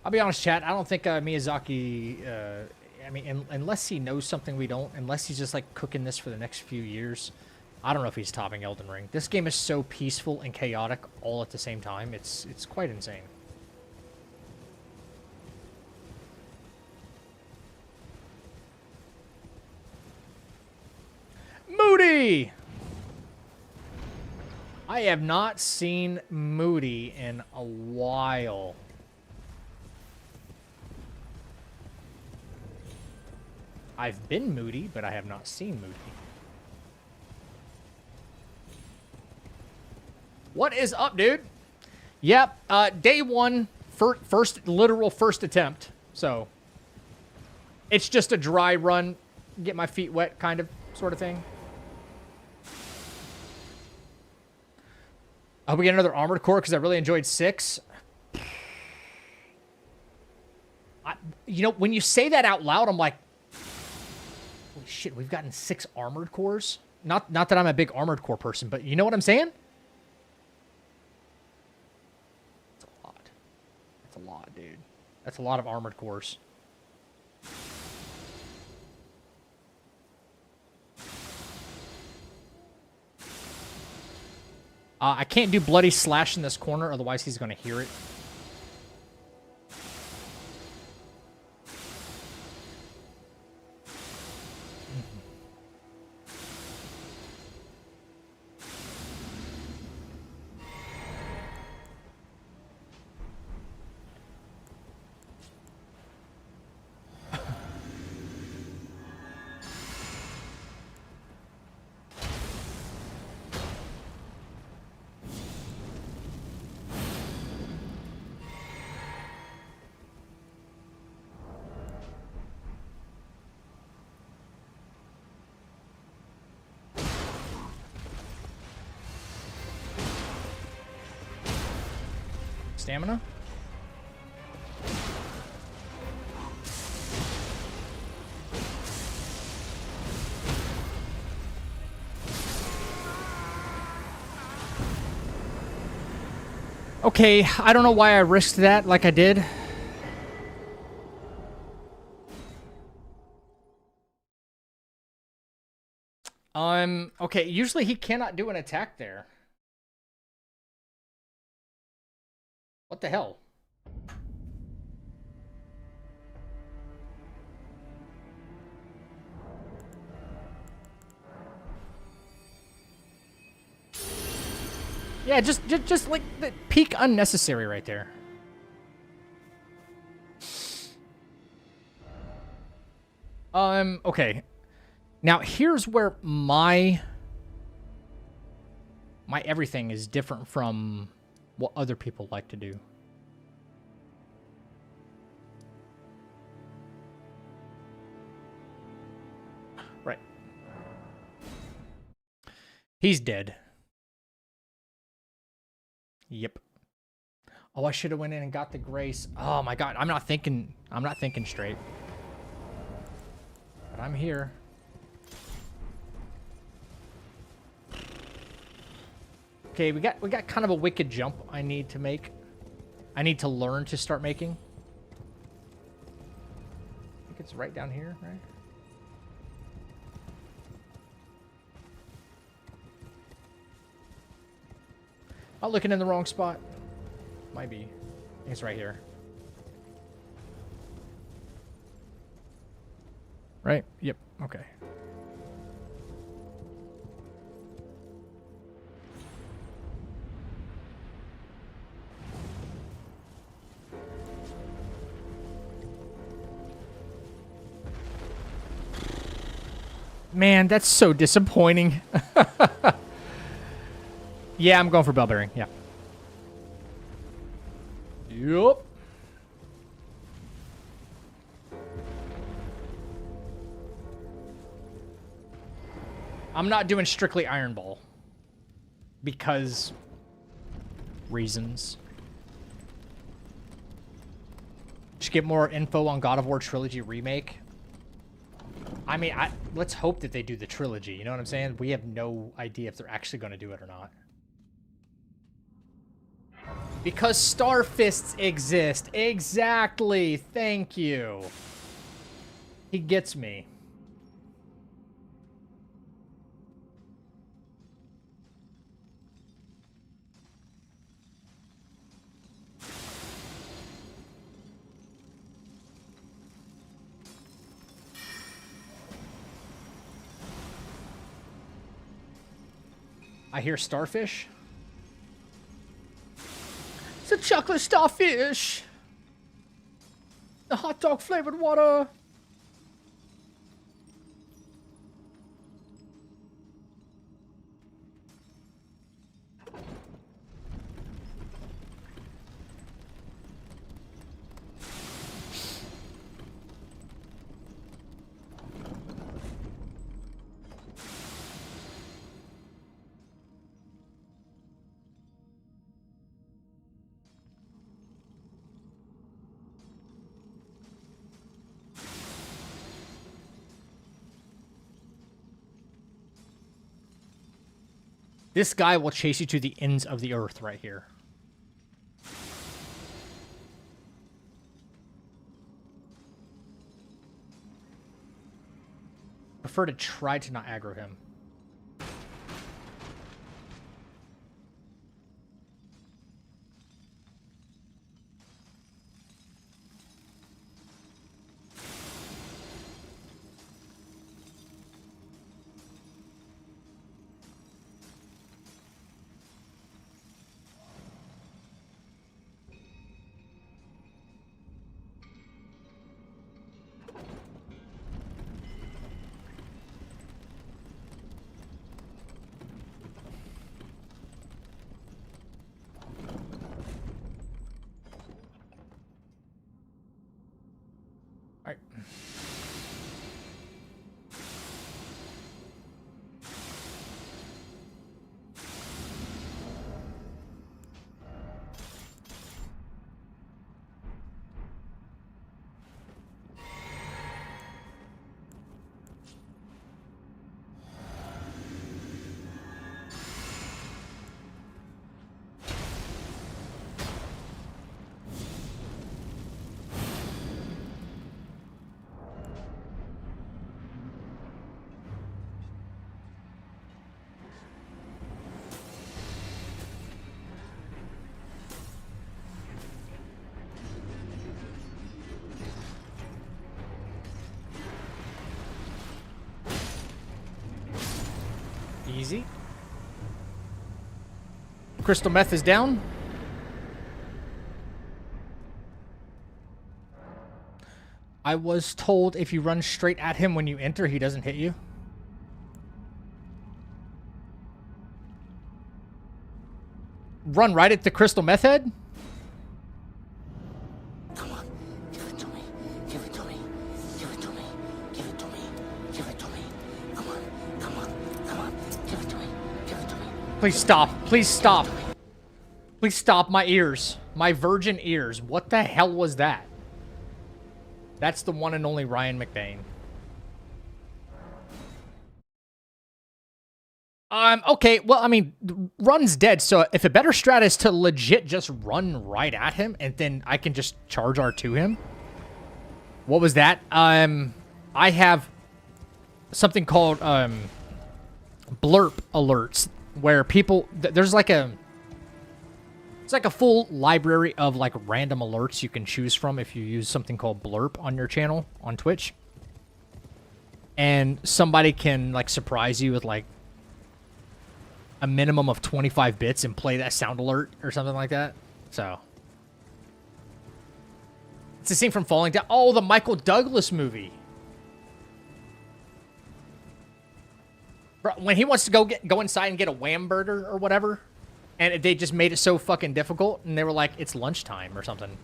I'll be honest, chat. I don't think Miyazaki. I mean, unless he knows something we don't, unless he's just like cooking this for the next few years, I don't know if he's topping Elden Ring. This game is so peaceful and chaotic all at the same time. It's quite insane. Moody! I have not seen Moody in a while. I've been moody, but I have not seen Moody. What is up, dude? Yep, day one, literal first attempt. So, it's just a dry run, get my feet wet kind of, sort of thing. I hope we get another Armored Core, because I really enjoyed 6. You know, when you say that out loud, I'm like, holy shit, we've gotten 6 Armored Cores? Not that I'm a big Armored Core person, but you know what I'm saying? That's a lot. That's a lot, dude. That's a lot of Armored Cores. I can't do Bloody Slash in this corner, otherwise he's going to hear it. Stamina? Okay, I don't know why I risked that like I did. Okay, usually he cannot do an attack there. What the hell? Yeah, just like the peak unnecessary right there. Okay. Now here's where my everything is different from what other people like to do. Right. He's dead. Yep. Oh, I should have went in and got the grace. Oh my god, I'm not thinking straight. But I'm here. Okay, we got kind of a wicked jump I need to make. I need to learn to start making. I think it's right down here, right? Am I looking in the wrong spot? Might be. I think it's right here. Right? Yep. Okay. Man, that's so disappointing. Yeah, I'm going for bell bearing. Yeah. Yup. I'm not doing strictly Iron Ball. Because... reasons. Just get more info on God of War Trilogy Remake. I mean, let's hope that they do the trilogy. You know what I'm saying? We have no idea if they're actually going to do it or not. Because Star Fists exist. Exactly. Thank you. He gets me. I hear starfish. It's a chocolate starfish. The hot dog flavored water. This guy will chase you to the ends of the earth right here. Prefer to try to not aggro him. All right. Easy. Crystal meth is down. I was told if you run straight at him when you enter, he doesn't hit you. Run right at the crystal meth head? Come on, give it to me. Give it to me. Give it to me. Give it to me. Give it to me. Come on, come on, come on. Give it to me. Give it to me. Please stop. Please stop. Please stop my ears. My virgin ears. What the hell was that? That's the one and only Ryan McBain. Okay, well, I mean, run's dead, so if a better strat is to legit just run right at him, and then I can just charge R2 him. What was that? I have something called, blurp alerts, where people, there's like a, it's like a full library of, like, random alerts you can choose from if you use something called blurp on your channel on Twitch. And somebody can, like, surprise you with, like, a minimum of 25 bits and play that sound alert or something like that. So it's the scene from Falling Down. Oh, the Michael Douglas movie. Bro, when he wants to go inside and get a Wham burger or whatever, and they just made it so fucking difficult, and they were like, it's lunchtime or something.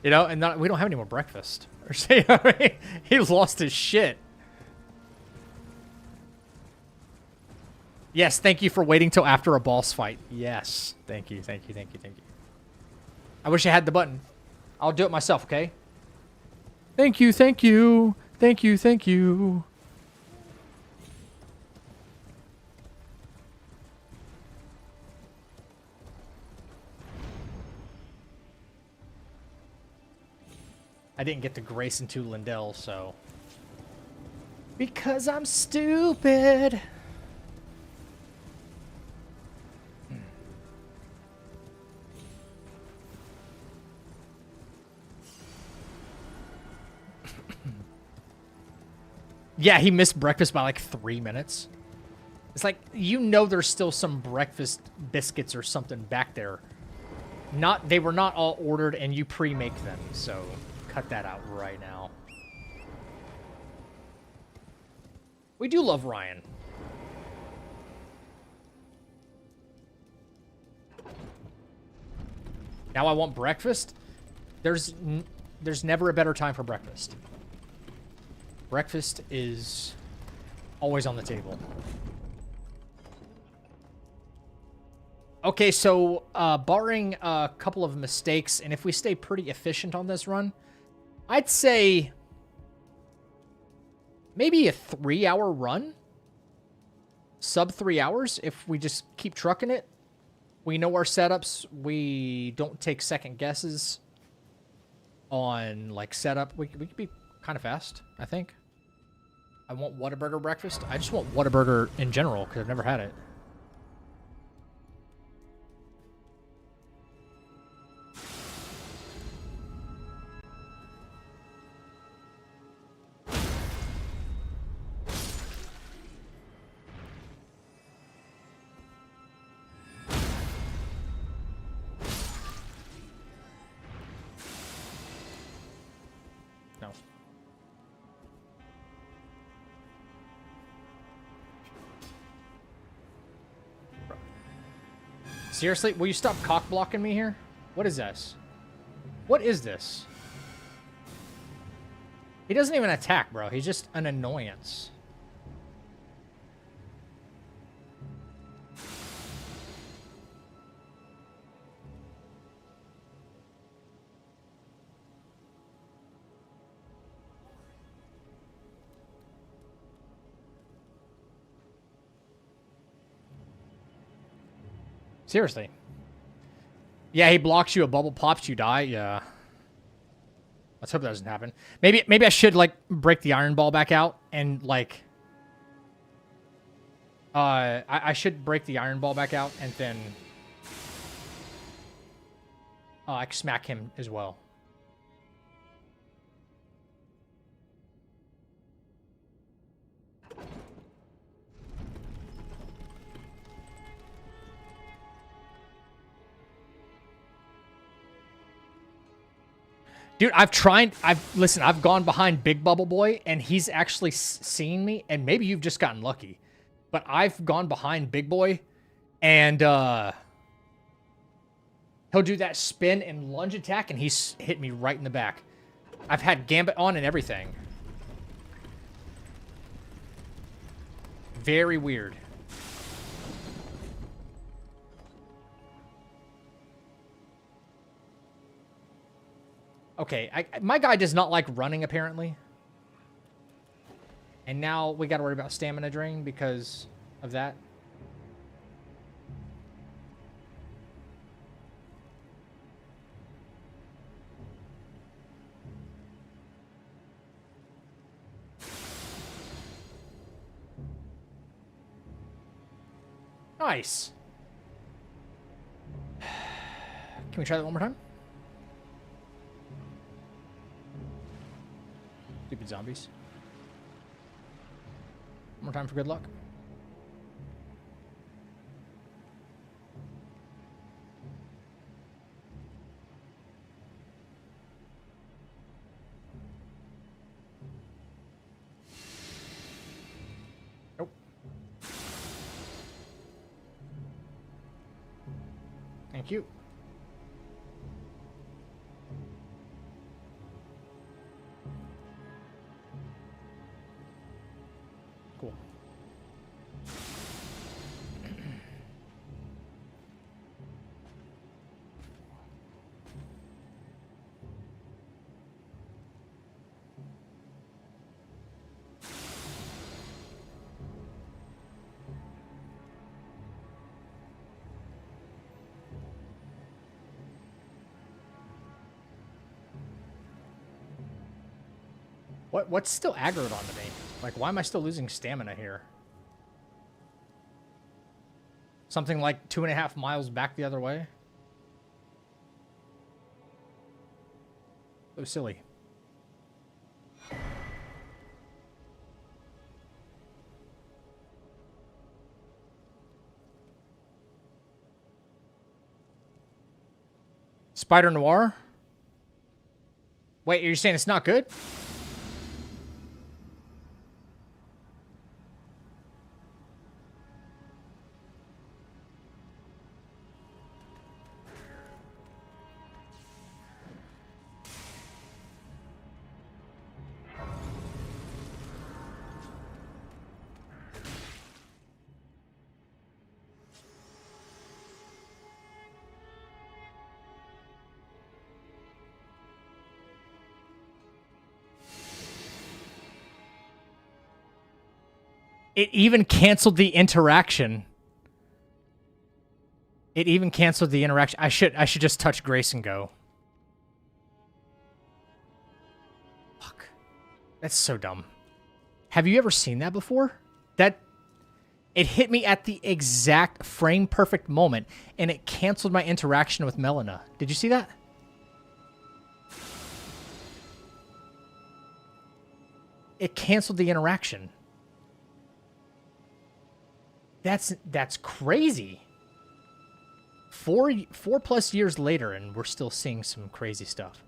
You know, and we don't have any more breakfast. Or say, I mean, he lost his shit. Yes, thank you for waiting till after a boss fight. Yes. Thank you, thank you, thank you, thank you. I wish I had the button. I'll do it myself, okay? Thank you, thank you. Thank you, thank you. I didn't get to Grace into Lindell, so... Because I'm stupid. Yeah, he missed breakfast by like 3 minutes. It's like, you know there's still some breakfast biscuits or something back there. They were not all ordered and you pre-make them, so cut that out right now. We do love Ryan. Now I want breakfast. There's never a better time for breakfast. Breakfast is always on the table. Okay, so barring a couple of mistakes, and if we stay pretty efficient on this run, I'd say maybe a 3-hour run. Sub 3 hours if we just keep trucking it. We know our setups. We don't take second guesses on like setup. We could be kind of fast, I think. I want Whataburger breakfast. I just want Whataburger in general because I've never had it. No. Seriously? Will you stop cock blocking me here? What is this? What is this? He doesn't even attack, bro. He's just an annoyance. Seriously. Yeah, he blocks you, a bubble pops, you die. Yeah. Let's hope that doesn't happen. Maybe I should, like, break the iron ball back out and, like... I should break the iron ball back out and then... I can smack him as well. Dude, listen, I've gone behind Big Bubble Boy, and he's actually seen me, and maybe you've just gotten lucky. But I've gone behind Big Boy, and, he'll do that spin and lunge attack, and he's hit me right in the back. I've had Gambit on and everything. Very weird. Okay, my guy does not like running, apparently. And now we got to worry about stamina drain because of that. Nice. Can we try that one more time? Stupid zombies. One more time for good luck. Nope. Thank you. Cool. What's still aggroed onto me? Like, why am I still losing stamina here? Something like 2.5 miles back the other way? So silly. Spider Noir? Wait, you're saying it's not good? It even canceled the interaction. It even canceled the interaction. I should just touch Grace and go. Fuck. That's so dumb. Have you ever seen that before? It hit me at the exact frame perfect moment and it canceled my interaction with Melina. Did you see that? It canceled the interaction. That's crazy. 4+ years later, and we're still seeing some crazy stuff.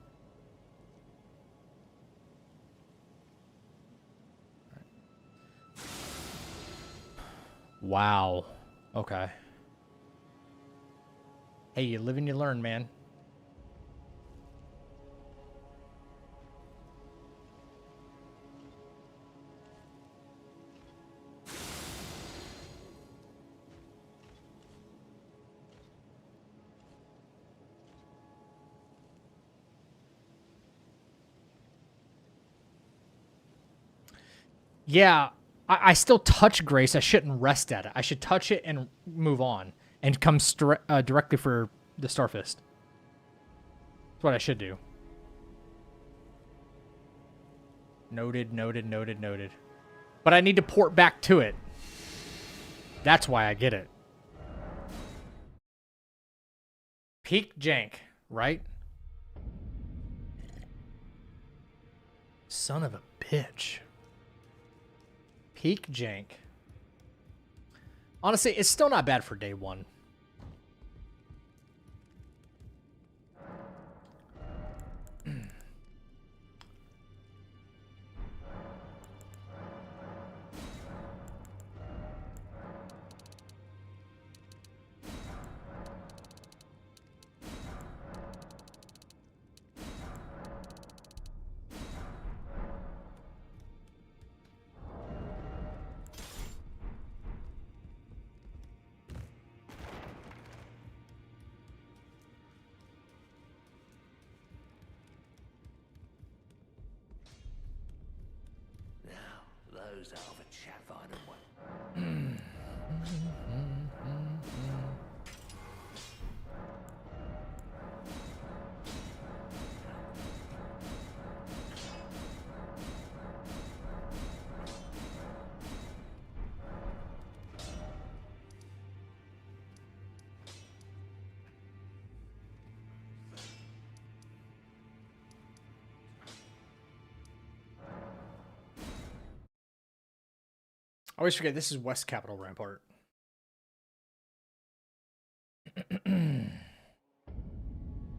Wow. Okay. Hey, you live and you learn, man. Yeah, I still touch Grace. I shouldn't rest at it. I should touch it and move on and come directly for the Starfist. That's what I should do. Noted, noted, noted, noted. But I need to port back to it. That's why I get it. Peak jank, right? Son of a bitch. Peak jank. Honestly, it's still not bad for day one. Those are the chat item one. I always forget this is West Capitol Rampart.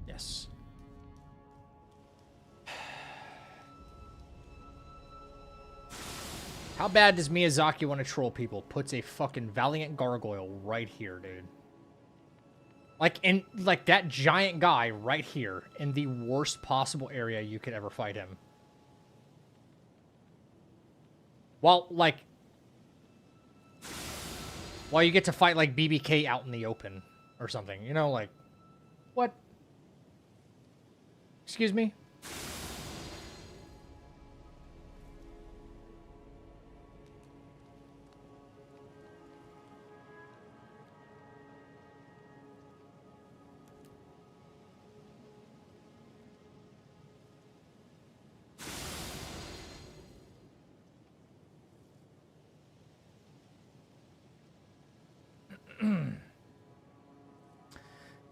Yes. How bad does Miyazaki want to troll people? Puts a fucking Valiant Gargoyle right here, dude. Like that giant guy right here in the worst possible area you could ever fight him. While you get to fight like BBK out in the open or something, you know, like what? Excuse me?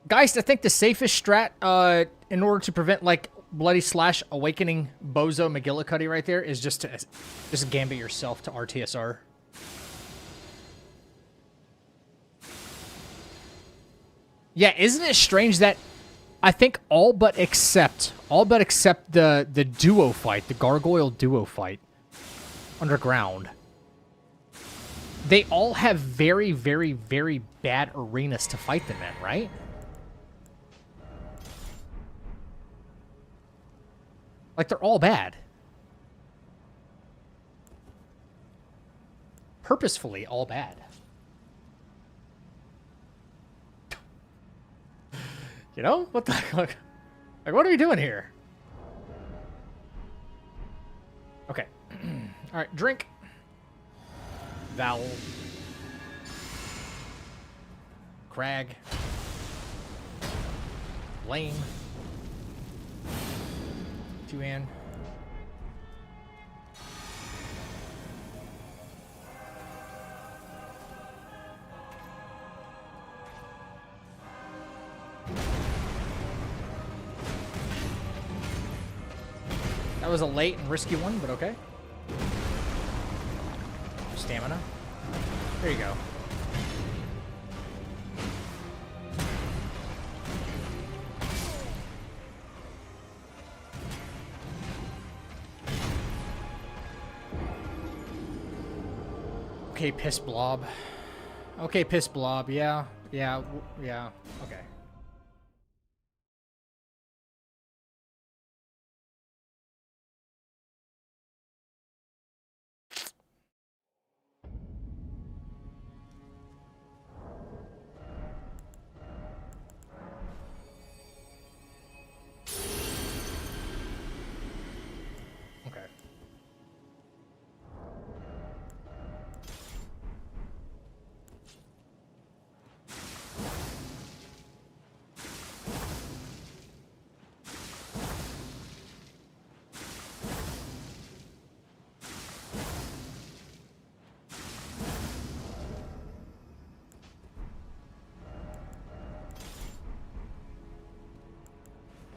Guys, I think the safest strat in order to prevent, like, Bloody Slash Awakening Bozo McGillicuddy right there is just to just gambit yourself to RTSR. Yeah, isn't it strange that I think all but except the duo fight, the Gargoyle duo fight underground, they all have very, very, very bad arenas to fight them in, right? Like, they're all bad. Purposefully all bad. You know? What the fuck? Like, what are we doing here? Okay. Alright, drink. Vowel. Crag. Lame. Two-hand. That was a late and risky one, but okay. Stamina. There you go. Okay, piss blob. Okay, piss blob. Yeah, yeah, yeah. Okay. Okay.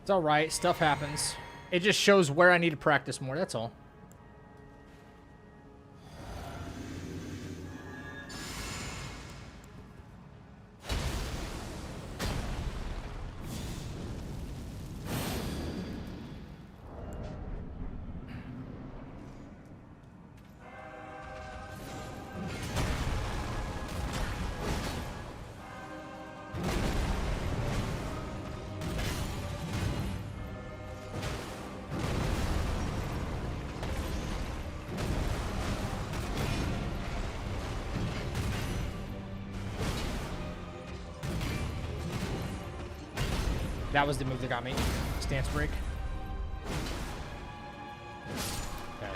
It's alright, stuff happens. It just shows where I need to practice more, that's all. That was the move that got me. Stance break. Okay.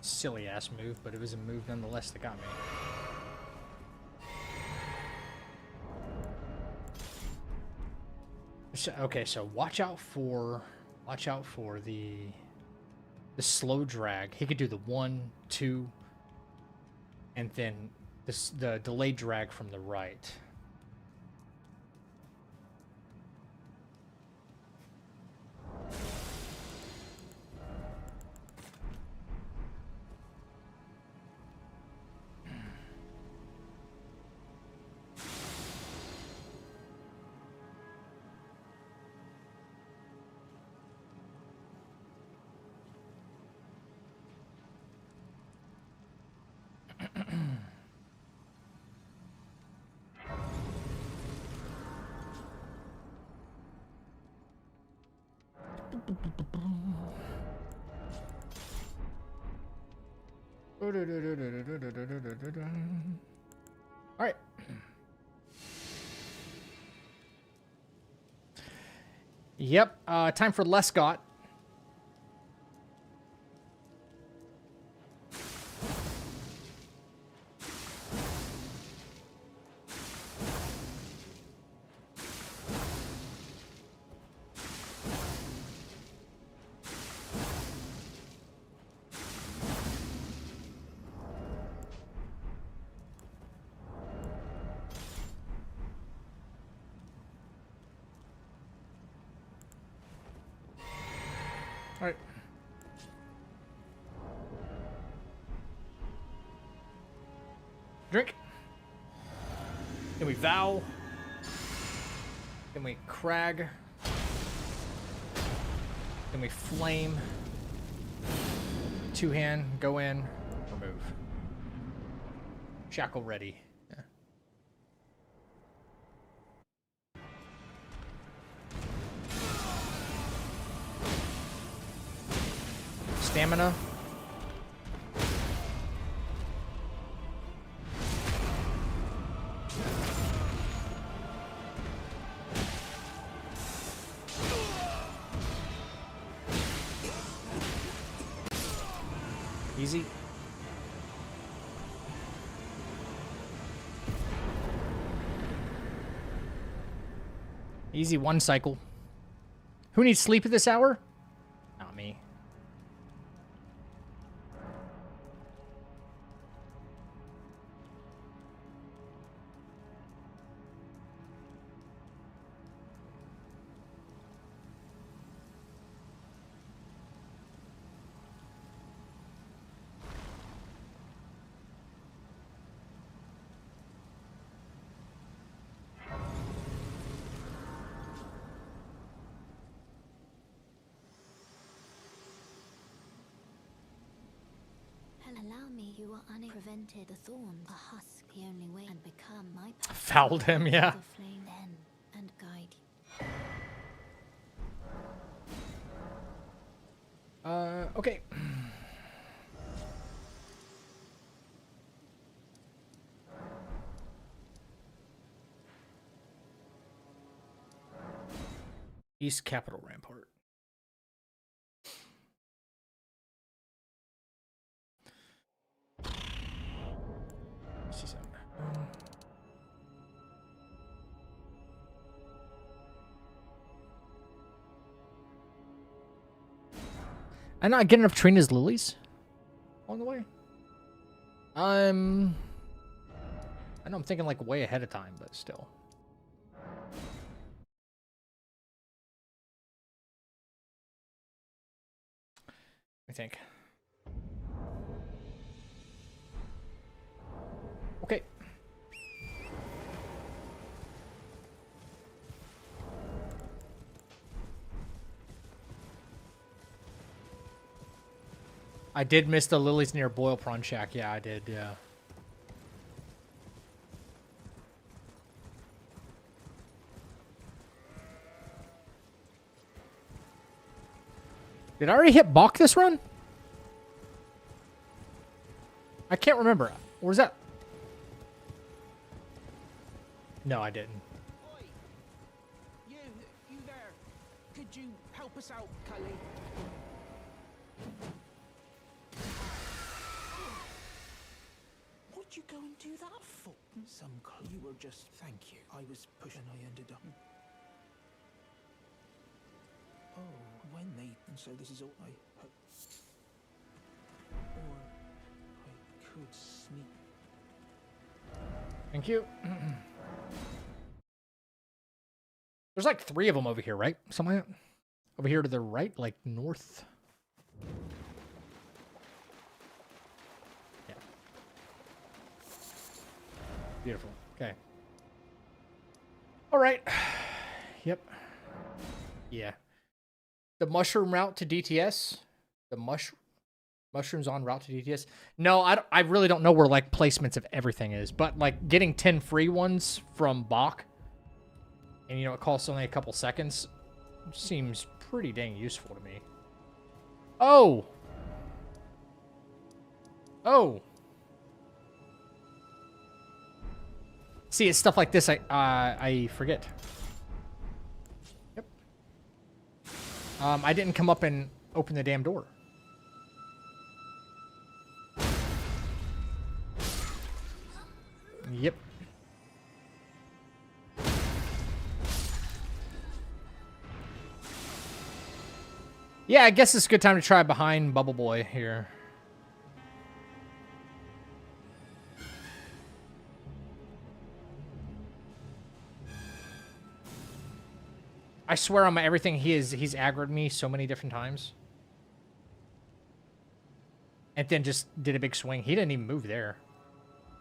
Silly ass move, but it was a move nonetheless that got me. Okay, so watch out for the slow drag. He could do the 1, 2, and then the delayed drag from the right. All right. Yep. Time for Lescott. Alright. Drink. Then we vow. Then we crag. Then we flame. Two hand, go in, remove. Shackle ready. Yeah. Stamina. Easy. Easy one cycle. Who needs sleep at this hour? Not me. Allow me, you are unprevented. The thorns, a husk, the only way, and become my path. Fouled him, yeah. The flame then, and guide you. Okay. East Capitol Rampart. See something. I not get enough Trina's lilies along the way. I know I'm thinking like way ahead of time, but still. I think. Okay. I did miss the lilies near Boil Prawn Shack. Yeah, I did, yeah. Did I already hit Bach this run? I can't remember. Where's that? No, I didn't. Oi! You there. Could you help us out, Cully? What'd you go and do that for? Some clue. You were just... Thank you. I was pushing, I ended up... Oh, when they... And so this is all I... Or... I could sneak... Thank you. There's like 3 of them over here, right? Something like that. Over here to the right, like north. Yeah. Beautiful. Okay. All right. Yep. Yeah. The mushroom route to DTS. The mushrooms on route to DTS. No, I really don't know where like placements of everything is, but like getting 10 free ones from Bach, and you know it costs only a couple seconds, seems pretty dang useful to me. Oh. Oh. See, it's stuff like this I forget. Yep. I didn't come up and open the damn door. Yep. Yeah, I guess it's a good time to try behind Bubble Boy here. I swear on my everything, he's aggroed me so many different times. And then just did a big swing. He didn't even move there.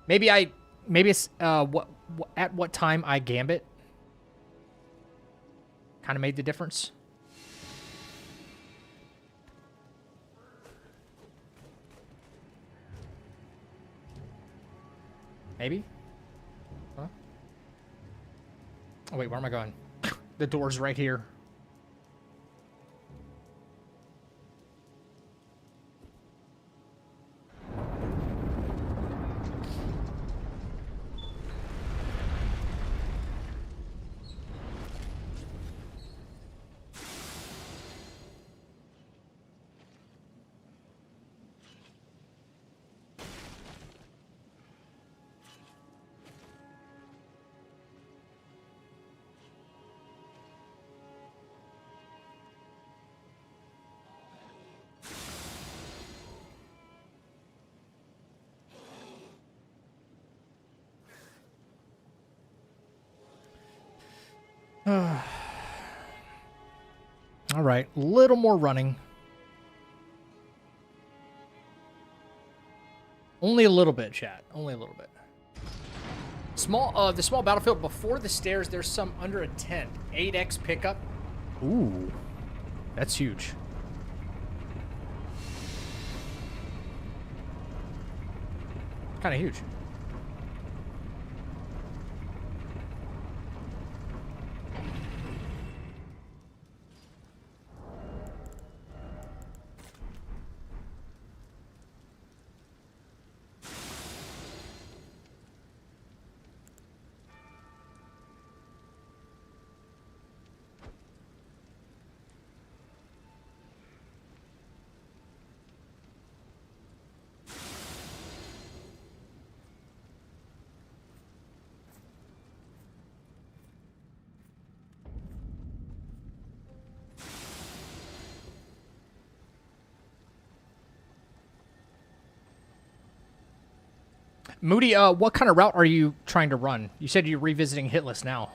Maybe it's at what time I gambit kind of made the difference. Maybe? Huh? Oh, wait, where am I going? The door's right here. All right, a little more running. Only a little bit, chat. Only a little bit. The small battlefield before the stairs. There's some under a tent. 8x pickup. Ooh, that's huge. Kind of huge. Moody, what kind of route are you trying to run? You said you're revisiting Hitless now.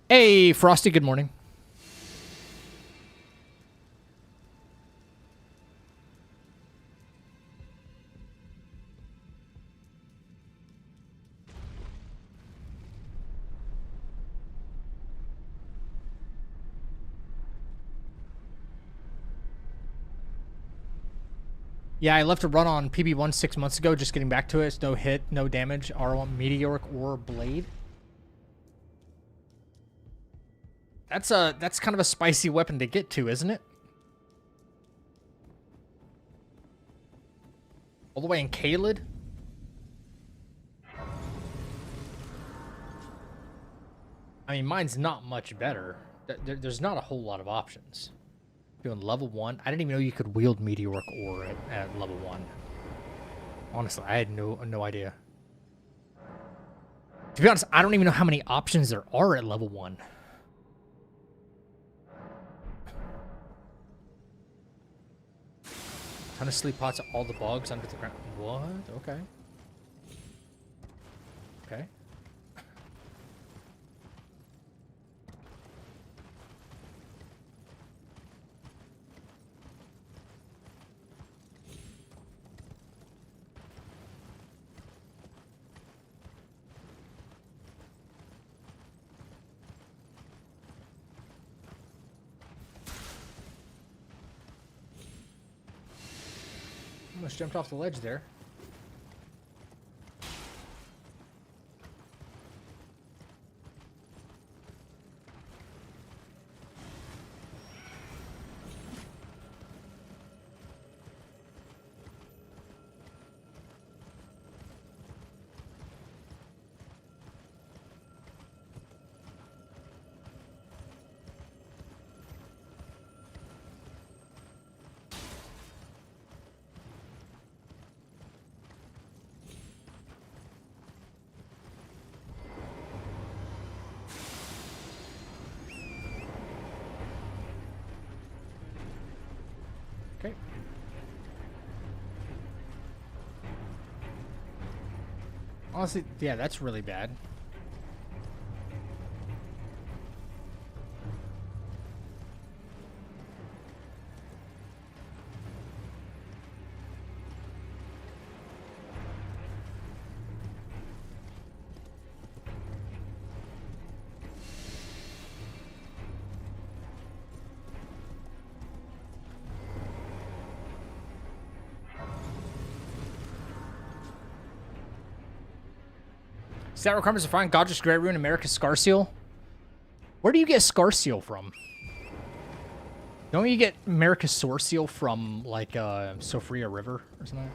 Hey, Frosty, good morning. Yeah, I left a run on PB1 6 months ago, just getting back to it. It's no hit, no damage, RL1 Meteoric or Blade. That's kind of a spicy weapon to get to, isn't it? All the way in Kaled? I mean, mine's not much better. There's not a whole lot of options. Doing level 1. I didn't even know you could wield Meteoric Ore at level 1. Honestly, I had no idea. To be honest, I don't even know how many options there are at level 1. Ton of sleep pots, all the bugs under the ground. What? Okay. Okay. Almost jumped off the ledge there. Honestly, yeah, that's really bad. Stat requirements to find Godric's Great Rune, America's Scar Seal. Where do you get Scar Seal from? Don't you get America's Sword Seal from, like, Sophia River or something?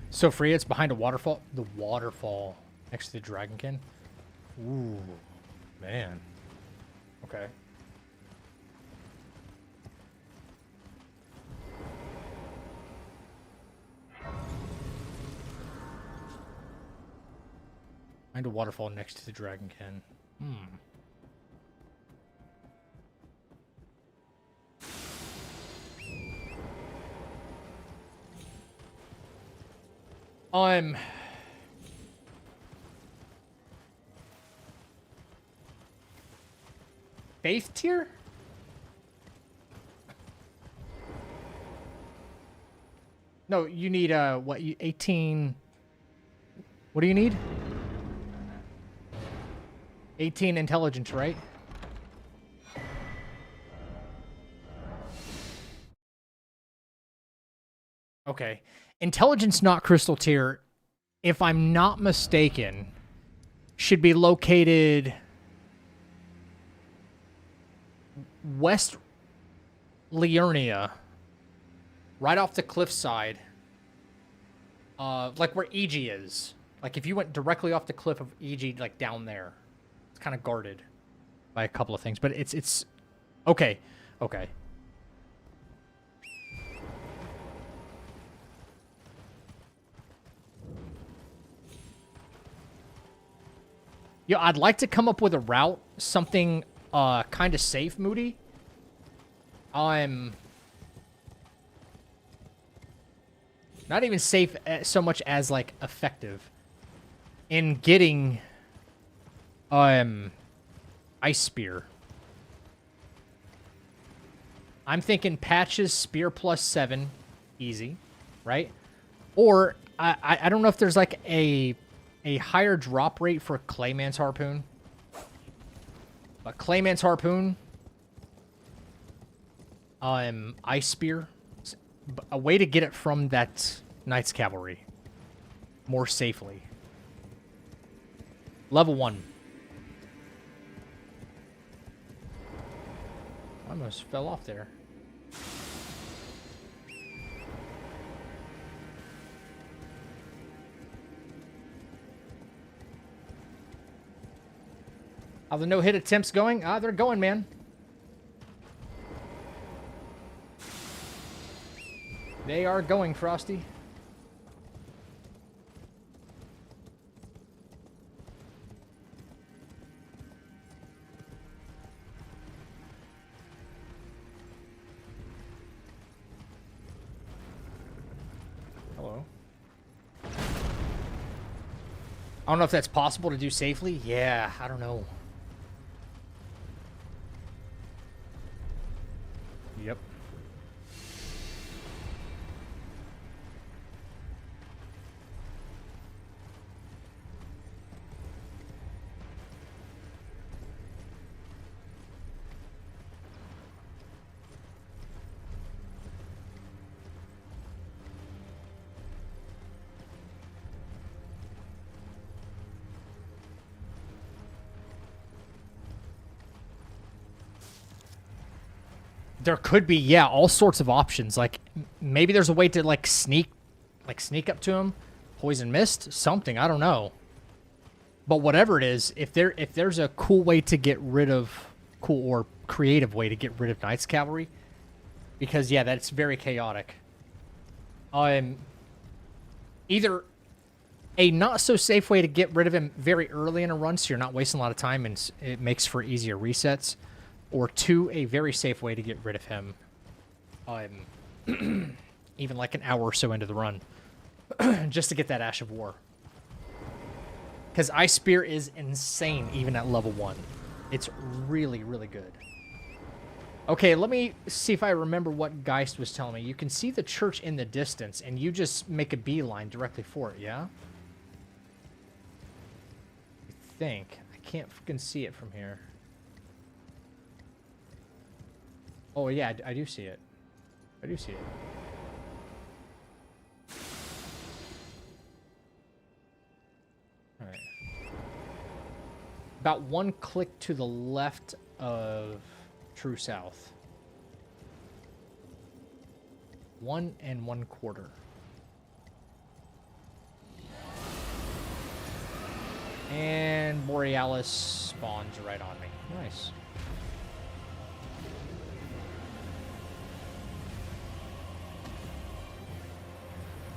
Sophia, it's behind a waterfall. The waterfall next to the Dragonkin. Ooh, man. Okay. Behind a waterfall next to the Dragonkin. Faith tier? No, you need, what, 18... What do you need? 18 intelligence, right? Okay. Intelligence not crystal tier, if I'm not mistaken, should be located West Liurnia, right off the cliffside, like where EG is. Like if you went directly off the cliff of EG, like down there, it's kind of guarded by a couple of things, but it's okay. Okay. Yeah, I'd like to come up with a route, something kind of safe, Moody. I'm not even safe so much as like effective in getting ice spear. I'm thinking patches spear +7, easy, right? Or I don't know if there's like a higher drop rate for Clayman's Harpoon. But Clayman's Harpoon, Ice Spear, a way to get it from that Knight's Cavalry more safely. Level 1. I almost fell off there. How the no-hit attempts going? Ah, they're going, man. They are going, Frosty. Hello. I don't know if that's possible to do safely. Yeah, I don't know. Yep. There could be, yeah, all sorts of options. Like, maybe there's a way to, like, sneak up to him. Poison Mist? Something, I don't know. But whatever it is, if there's a cool way to get rid of... Cool or creative way to get rid of Knight's Cavalry. Because, yeah, that's very chaotic. Either A not so safe way to get rid of him very early in a run so you're not wasting a lot of time and it makes for easier resets. Or 2, a very safe way to get rid of him even like an hour or so into the run. Just to get that Ash of War. Because Ice Spear is insane even at level 1. It's really, really good. Okay, let me see if I remember what Geist was telling me. You can see the church in the distance, and you just make a beeline directly for it, yeah? I think. I can't fucking see it from here. Oh, yeah, I do see it. I do see it. Alright. About 1 click to the left of True South. 1 1/4. And Borealis spawns right on me. Nice.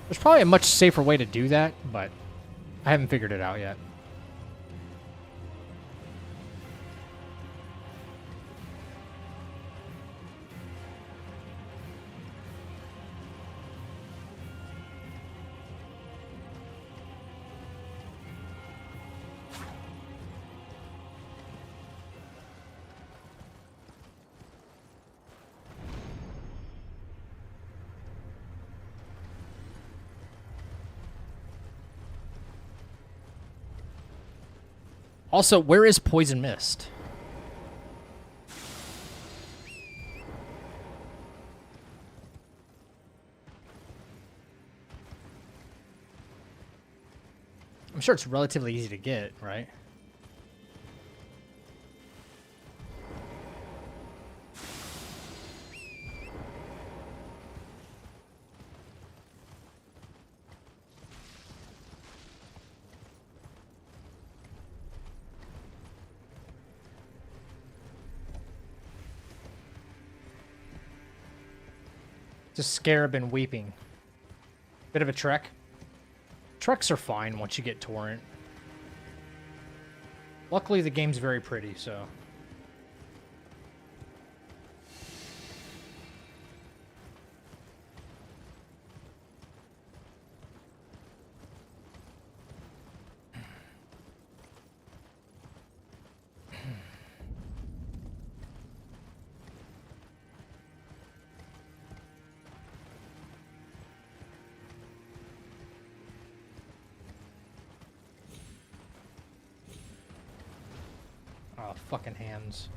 There's probably a much safer way to do that, but I haven't figured it out yet. Also, where is Poison Mist? I'm sure it's relatively easy to get, right? Just Scarab and Weeping. Bit of a trek. Treks are fine once you get Torrent. Luckily, the game's very pretty, so... Oh, fucking hands.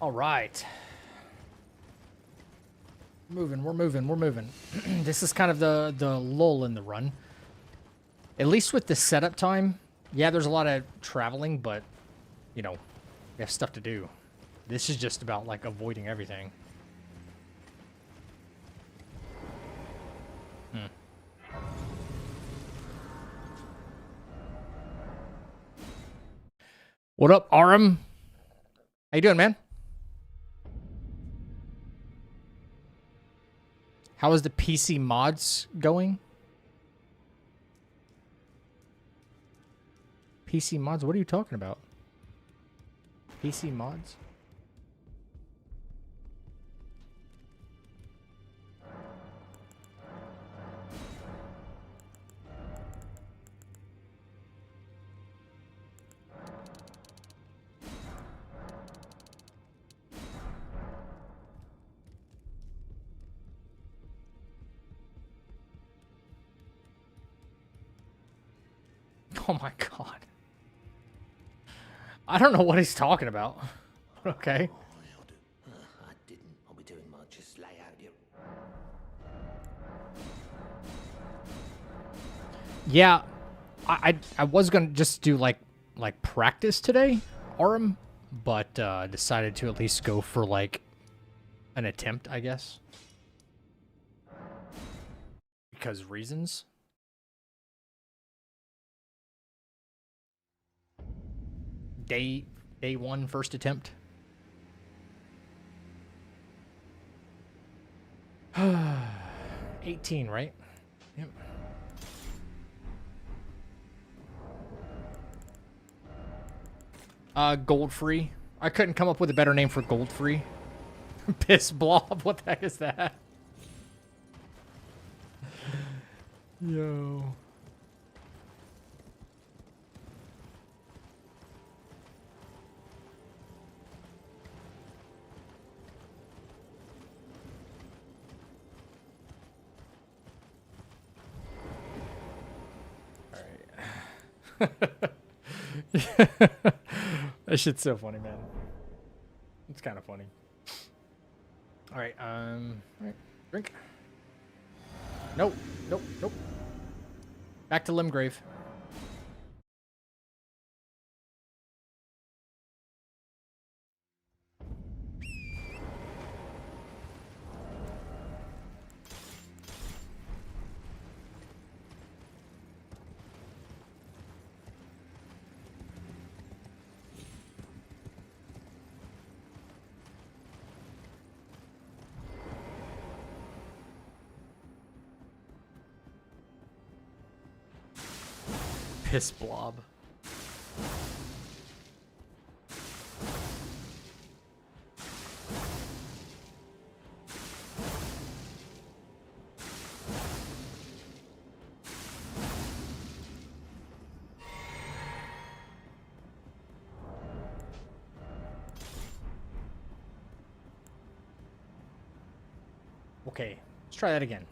All right. We're moving. This is kind of the lull in the run. At least with the setup time, yeah, there's a lot of traveling, but, you know, we have stuff to do. This is just about, like, avoiding everything. What up, Aram? How you doing, man? How is the PC mods going? PC mods? What are you talking about? PC mods? Oh my god. I don't know what he's talking about. Okay. I didn't. I'll be doing much. Just lay out your. Yeah, I was gonna just do like practice today, Aurum, but decided to at least go for like an attempt, I guess, because reasons. Day one, first attempt. 18, right? Yep. Gold free. I couldn't come up with a better name for gold free. Piss blob. What the heck is that? Yo. That shit's so funny, man. It's kind of funny. All right, drink. Nope, nope, nope. Back to Limgrave. Piss blob. Okay, let's try that again.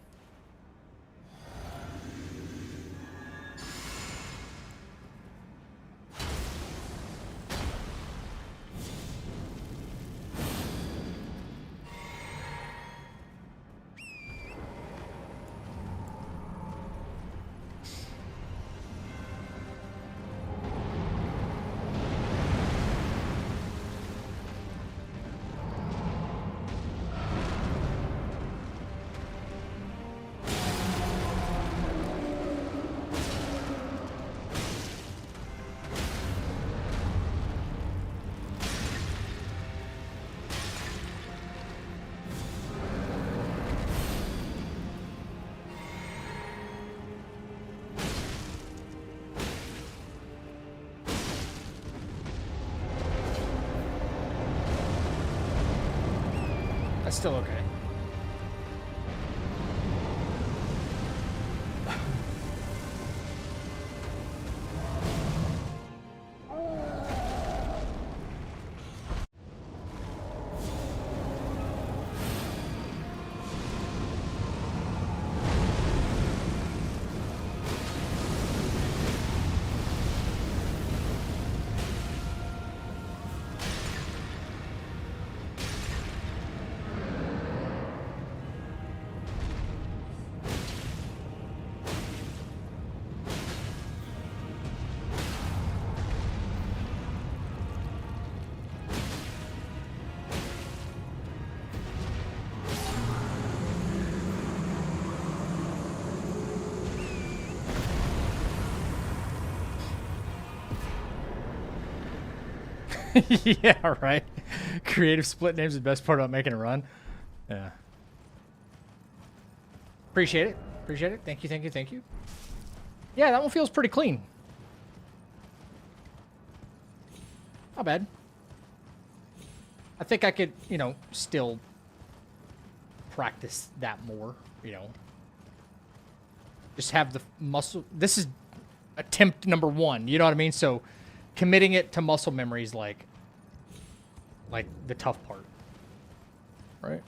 That's still okay. Yeah, right. Creative split names the best part about making a run. Yeah. Appreciate it. Appreciate it. Thank you, thank you, thank you. Yeah, that one feels pretty clean. Not bad. I think I could, you know, still practice that more, you know. Just have the muscle. This is attempt number 1, you know what I mean? So committing it to muscle memory is like the tough part, right?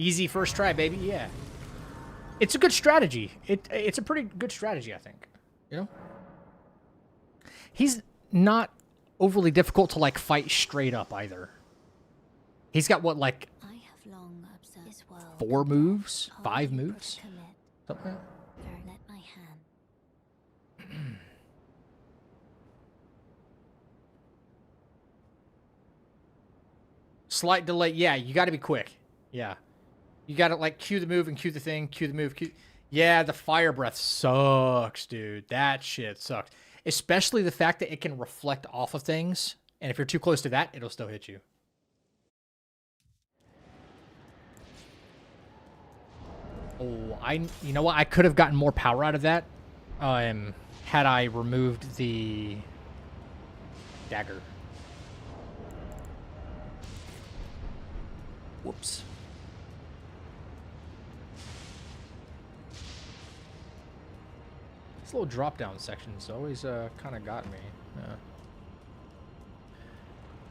Easy first try, baby. Yeah. It's a good strategy. It's a pretty good strategy, I think. You know? He's not overly difficult to, like, fight straight up, either. He's got, what, like, I have long observed this world. 4 moves? Hold 5 you moves? predicament. Something like that. Don't let my hand. Slight delay. Yeah, you got to be quick. Yeah. You got to, like, cue the move and cue the thing, cue the move, cue... Yeah, the fire breath sucks, dude. That shit sucks. Especially the fact that it can reflect off of things. And if you're too close to that, it'll still hit you. Oh, you know what? I could have gotten more power out of that had I removed the dagger. Whoops. This little drop-down section's always kind of got me. Yeah.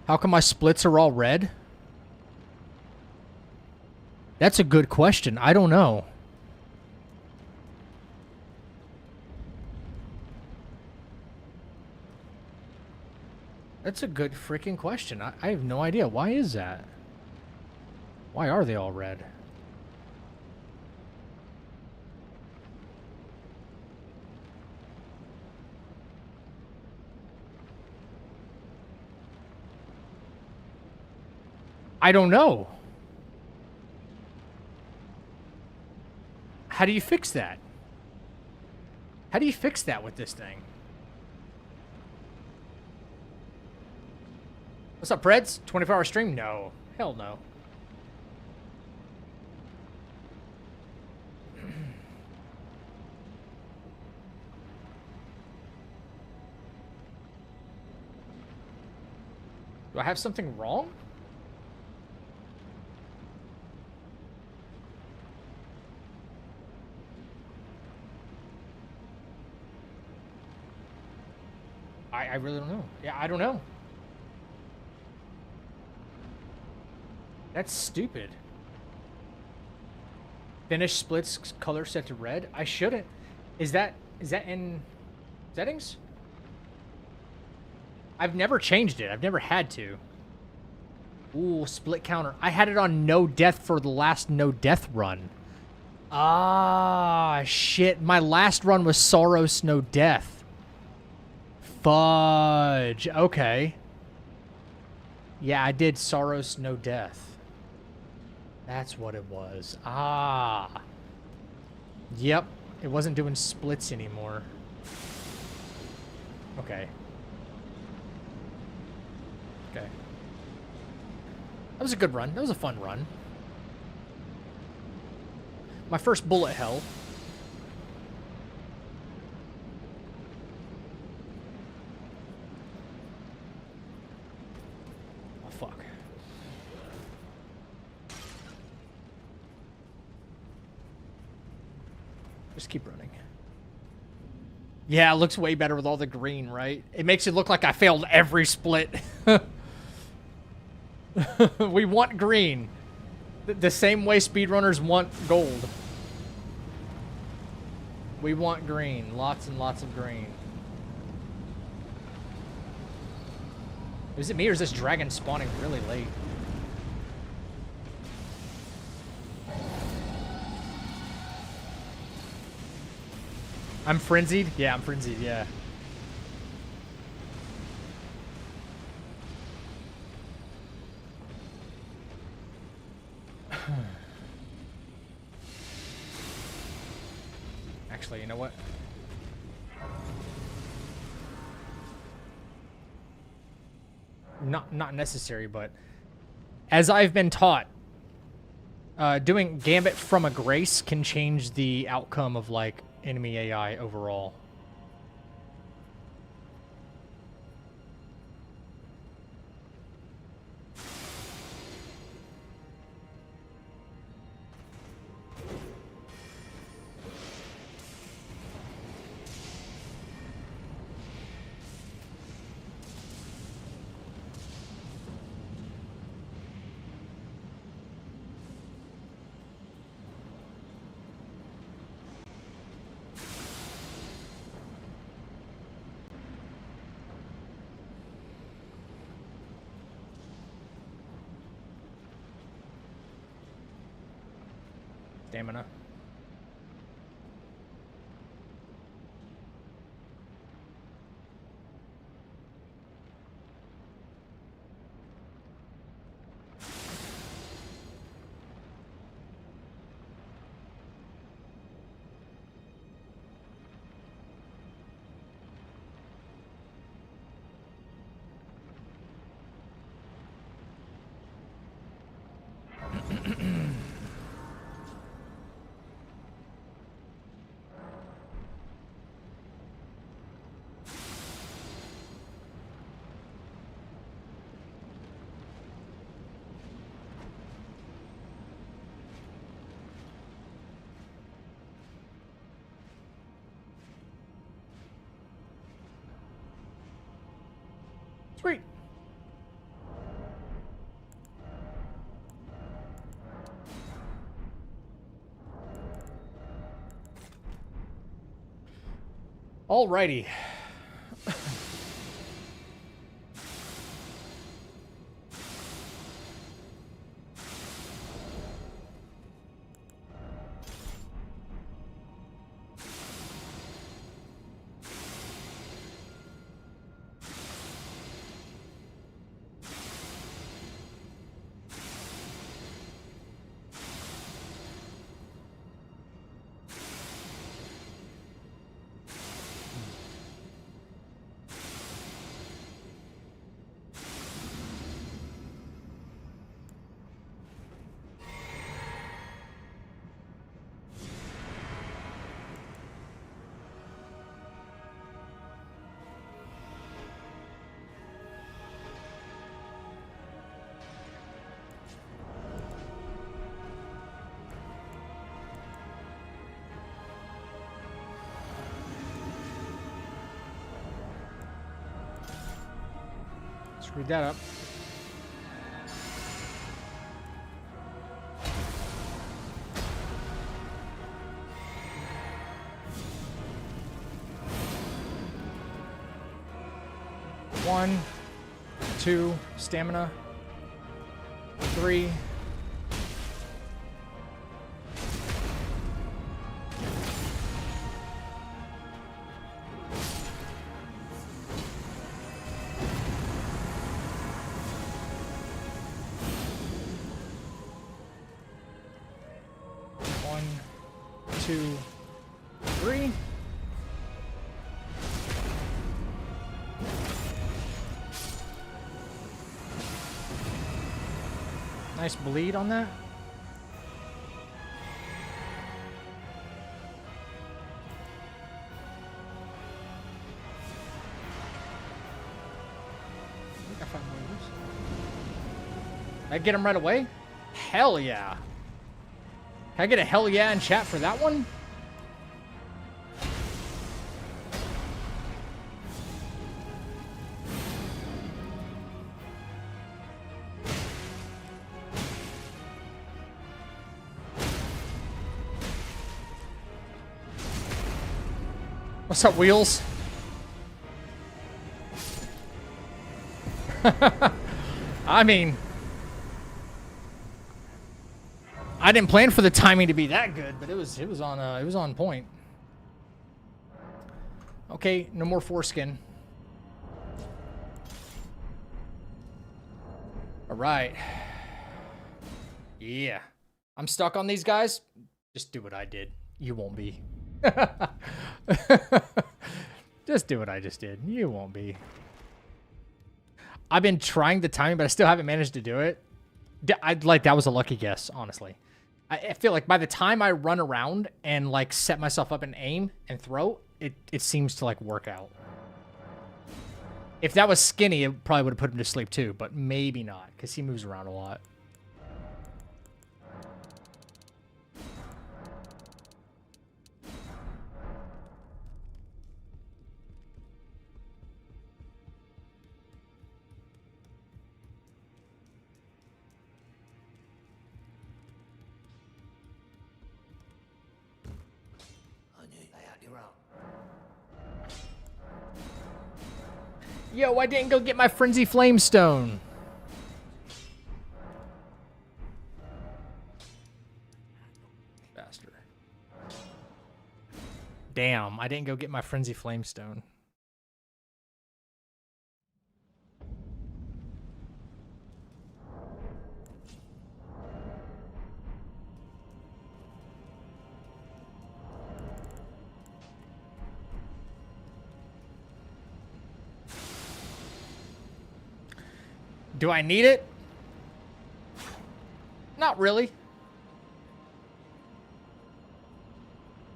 How come my splits are all red? That's a good question. I don't know. That's a good freaking question. I have no idea. Why is that? Why are they all red? I don't know. How do you fix that? How do you fix that with this thing? What's up, Preds? 24-hour stream? No. Hell no. Do I have something wrong? I really don't know. Yeah, I don't know. That's stupid. Finish splits color set to red? I shouldn't. Is that in settings? I've never changed it. I've never had to. Ooh, split counter. I had it on no death for the last no death run. Ah, shit. My last run was Soros no death. Fudge. Okay. Yeah, I did Soros no death. That's what it was. Ah. Yep. It wasn't doing splits anymore. Okay. Okay. That was a good run. That was a fun run. My first bullet hell. Oh, fuck. Just keep running. Yeah, it looks way better with all the green, right? It makes it look like I failed every split. We want green. The same way speedrunners want gold. We want green. Lots and lots of green. Is it me or is this dragon spawning really late? I'm frenzied? Yeah, I'm frenzied, yeah. Actually, you know what? Not necessary, but as I've been taught, doing Gambit from a Grace can change the outcome of, like, enemy AI overall. Stamina. Sweet. Alrighty. Screwed that up. One, two, stamina. 3. One, 2, 3. Nice bleed on that. Did I get him right away? Hell yeah. Can I get a hell yeah in chat for that one? What's up, Wheels? I mean, I didn't plan for the timing to be that good, but it was on point. Okay, no more foreskin. All right. Yeah. I'm stuck on these guys. Just do what I did. You won't be. Just do what I just did. You won't be. I've been trying the timing, but I still haven't managed to do it. That was a lucky guess, honestly. I feel like by the time I run around and like set myself up and aim and throw, it seems to like work out. If that was Skinny, it probably would have put him to sleep too, but maybe not, because he moves around a lot. Yo, I didn't go get my Frenzy Flamestone. Damn, I didn't go get my Frenzy Flamestone. Do I need it? Not really.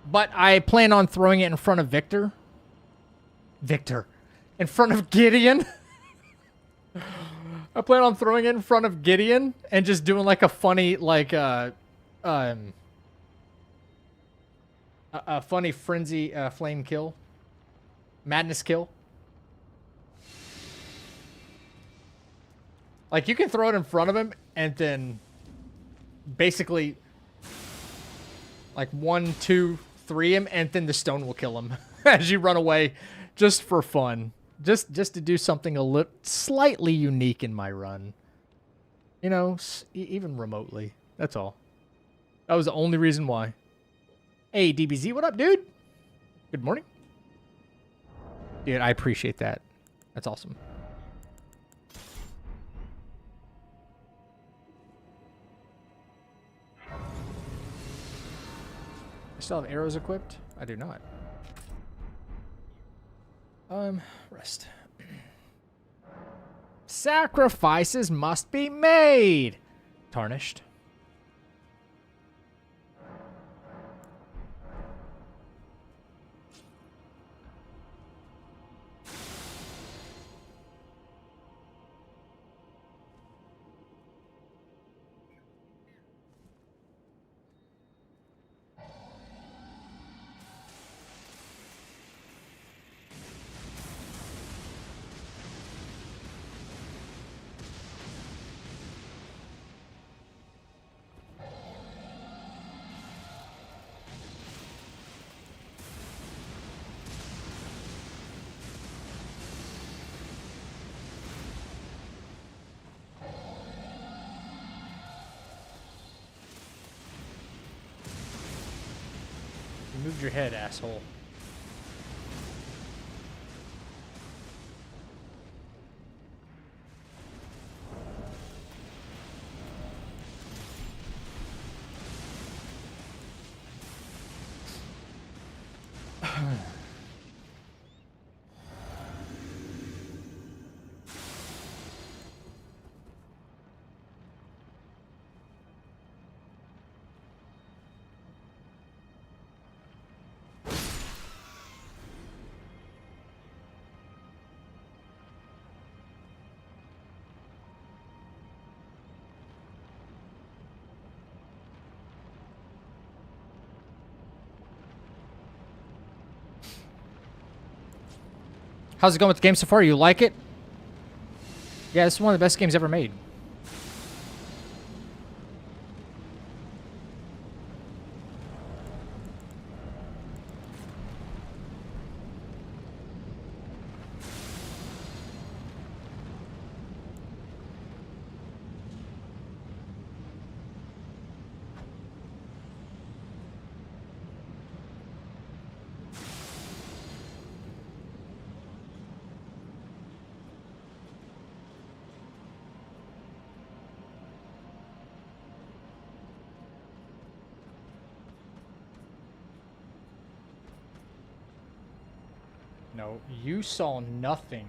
But I plan on throwing it in front of Victor. In front of Gideon. I plan on throwing it in front of Gideon and just doing like a funny, like, a funny frenzy flame kill. Madness kill. Like, you can throw it in front of him and then basically like 1, 2, 3 him, and then the stone will kill him as you run away, just for fun. Just to do something slightly unique in my run. You know, even remotely. That's all. That was the only reason why. Hey, DBZ, what up, dude? Good morning. Dude, I appreciate that. That's awesome. I still have arrows equipped? I do not. Rest. Sacrifices must be made. Tarnished. You moved your head, asshole. How's it going with the game so far? You like it? Yeah, this is one of the best games ever made. No, you saw nothing.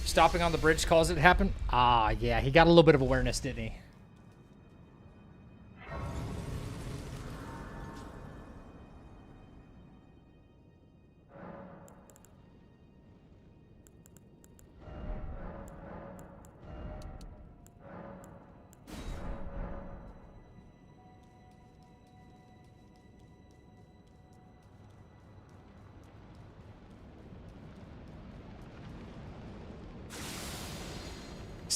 Stopping on the bridge caused it to happen? Ah, yeah, he got a little bit of awareness, didn't he?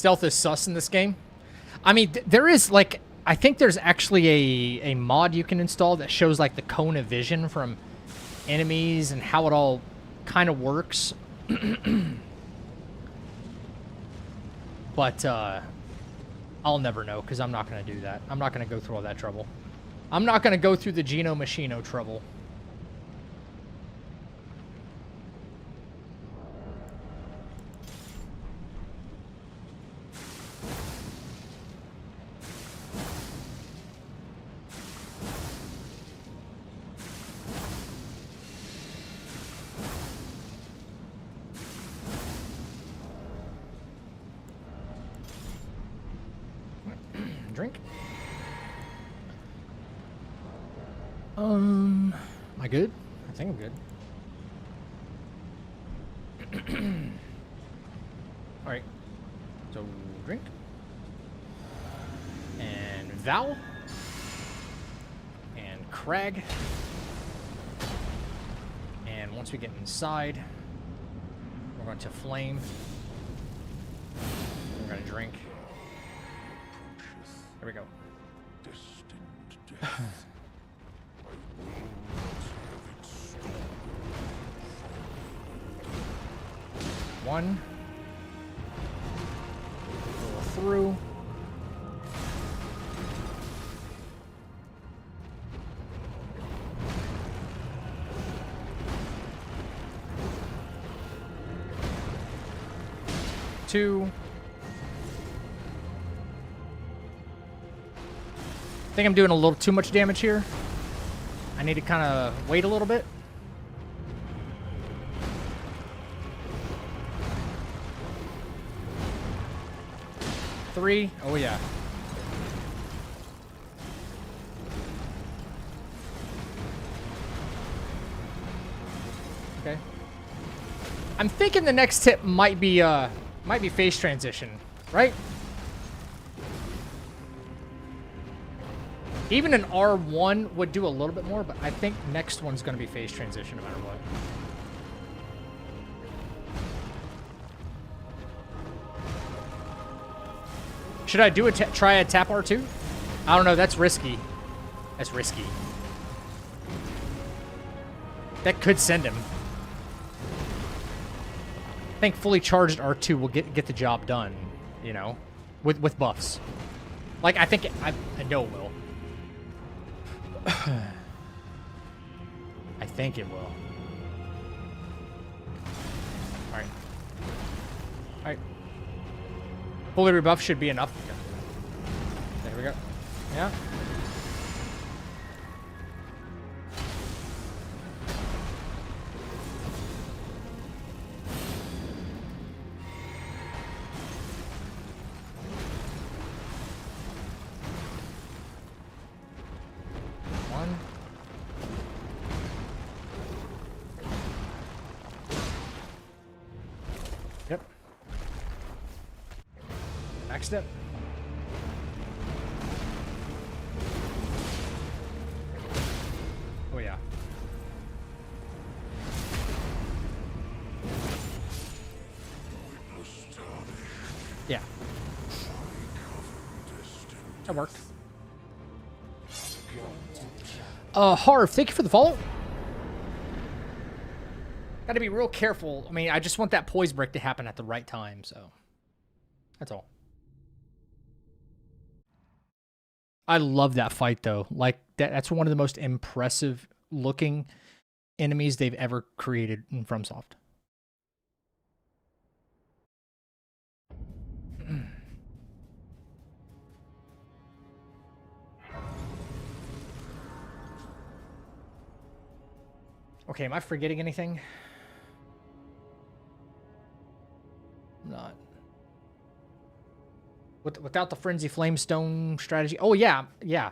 Stealth is sus in this game. I mean, there is, like, I think there's actually a mod you can install that shows, like, the cone of vision from enemies and how it all kind of works. But, I'll never know, because I'm not going to do that. I'm not going to go through all that trouble. I'm not going to go through the Geno Machino trouble. Drink. Am I good? I think I'm good. All right. So drink. And Val. And Crag. And once we get inside, we're going to flame. We're going to drink. Here we go. Destined death. One. Roll through. Two. I think I'm doing a little too much damage here. I need to kind of wait a little bit. Three. Oh, yeah. Okay. I'm thinking the next tip might be phase transition, right? Even an R1 would do a little bit more, but I think next one's going to be phase transition no matter what. Should I do a try a tap R2? I don't know. That's risky. That's risky. That could send him. I think fully charged R2 will get the job done, you know, with buffs. Like, I think I know it will. I think it will. All right. All right. Fully rebuff should be enough. There we go. Yeah. One. Yep. Next step. Oh yeah. Yeah. That worked. Harv, thank you for the follow. Got to be real careful. I mean, I just want that poise break to happen at the right time, so that's all. I love that fight though. Like that's one of the most impressive looking enemies they've ever created in FromSoft. Okay, am I forgetting anything? I'm not. Without the Frenzy Flamestone strategy. Oh, yeah. Yeah.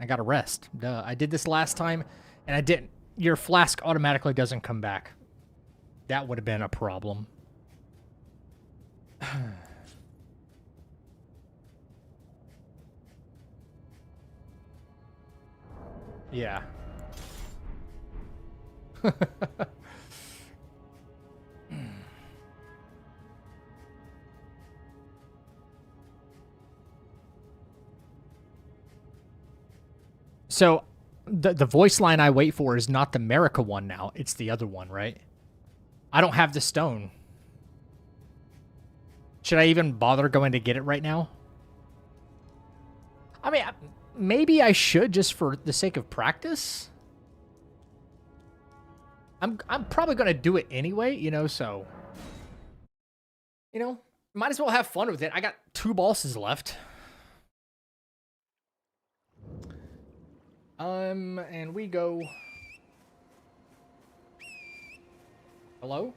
I got to rest. Duh. I did this last time, and I didn't. Your flask automatically doesn't come back. That would have been a problem. Yeah. So the voice line I wait for is not the America one now. It's the other one, right? I don't have the stone. Should I even bother going to get it right now? I mean, maybe I should just for the sake of practice. I'm probably going to do it anyway, you know, so... You know, might as well have fun with it. I got 2 bosses left. And we go... Hello?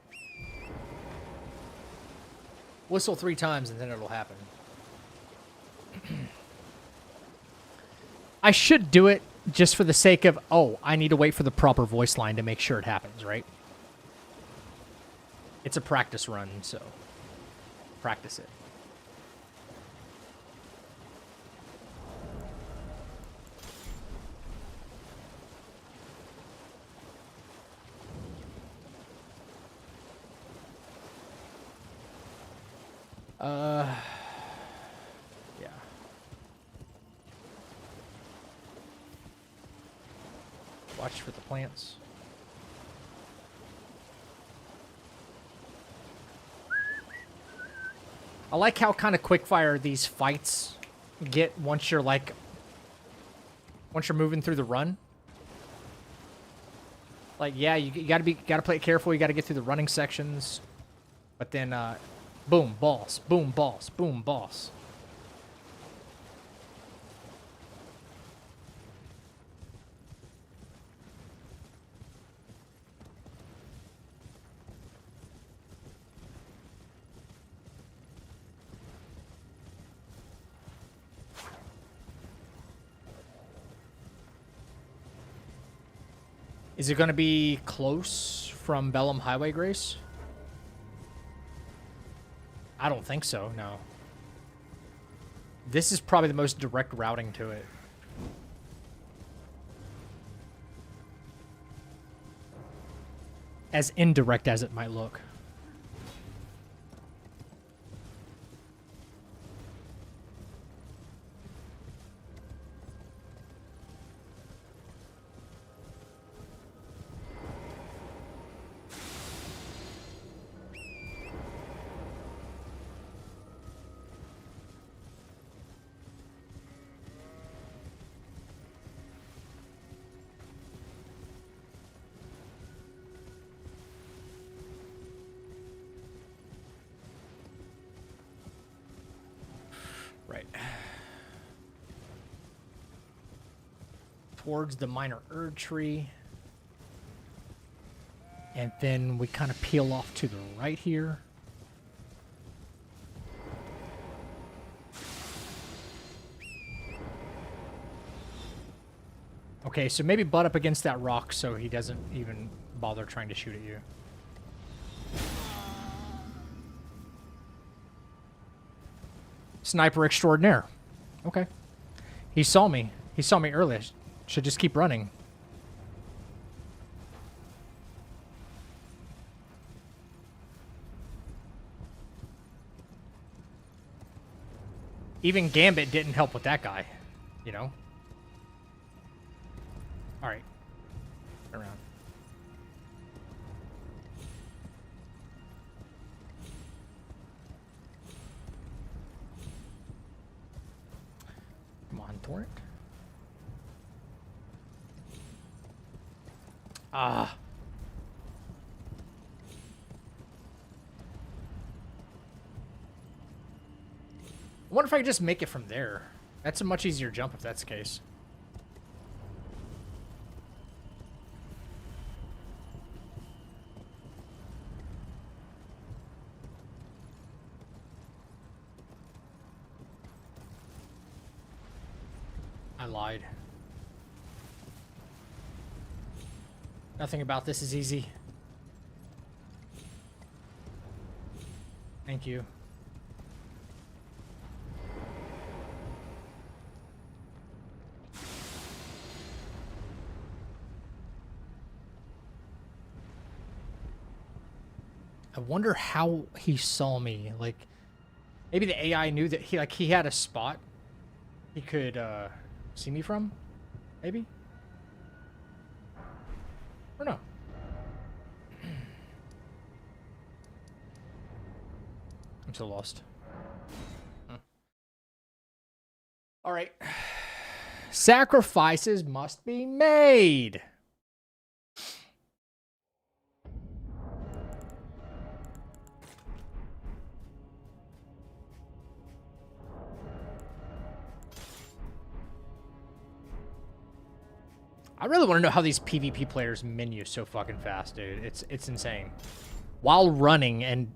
Whistle 3 times and then it'll happen. I should do it just for the sake of, oh, I need to wait for the proper voice line to make sure it happens, right? It's a practice run, so practice it. Yeah. Watch for the plants. I like how kind of quickfire these fights get once you're like... Once you're moving through the run. Like, yeah, you gotta play it careful, you gotta get through the running sections. But then, boom, boss, boom, boss, boom, boss. Is it going to be close from Bellum Highway, Grace? I don't think so, no. This is probably the most direct routing to it. As indirect as it might look. Right. Towards the minor Erd tree. And then we kind of peel off to the right here. Okay, so maybe butt up against that rock so he doesn't even bother trying to shoot at you. Sniper extraordinaire. Okay. He saw me. He saw me earlier. Should just keep running. Even Gambit didn't help with that guy, you know? Alright. Turn around. Come on, Torrent. Ah. I wonder if I could just make it from there. That's a much easier jump if that's the case. I lied. Nothing about this is easy. Thank you. I wonder how he saw me. Like, maybe the AI knew that he had a spot he could see me from. Maybe? Or no? I'm so lost. Huh. All right. Sacrifices must be made. I really want to know how these PvP players menu so fucking fast, dude. It's insane. While running and,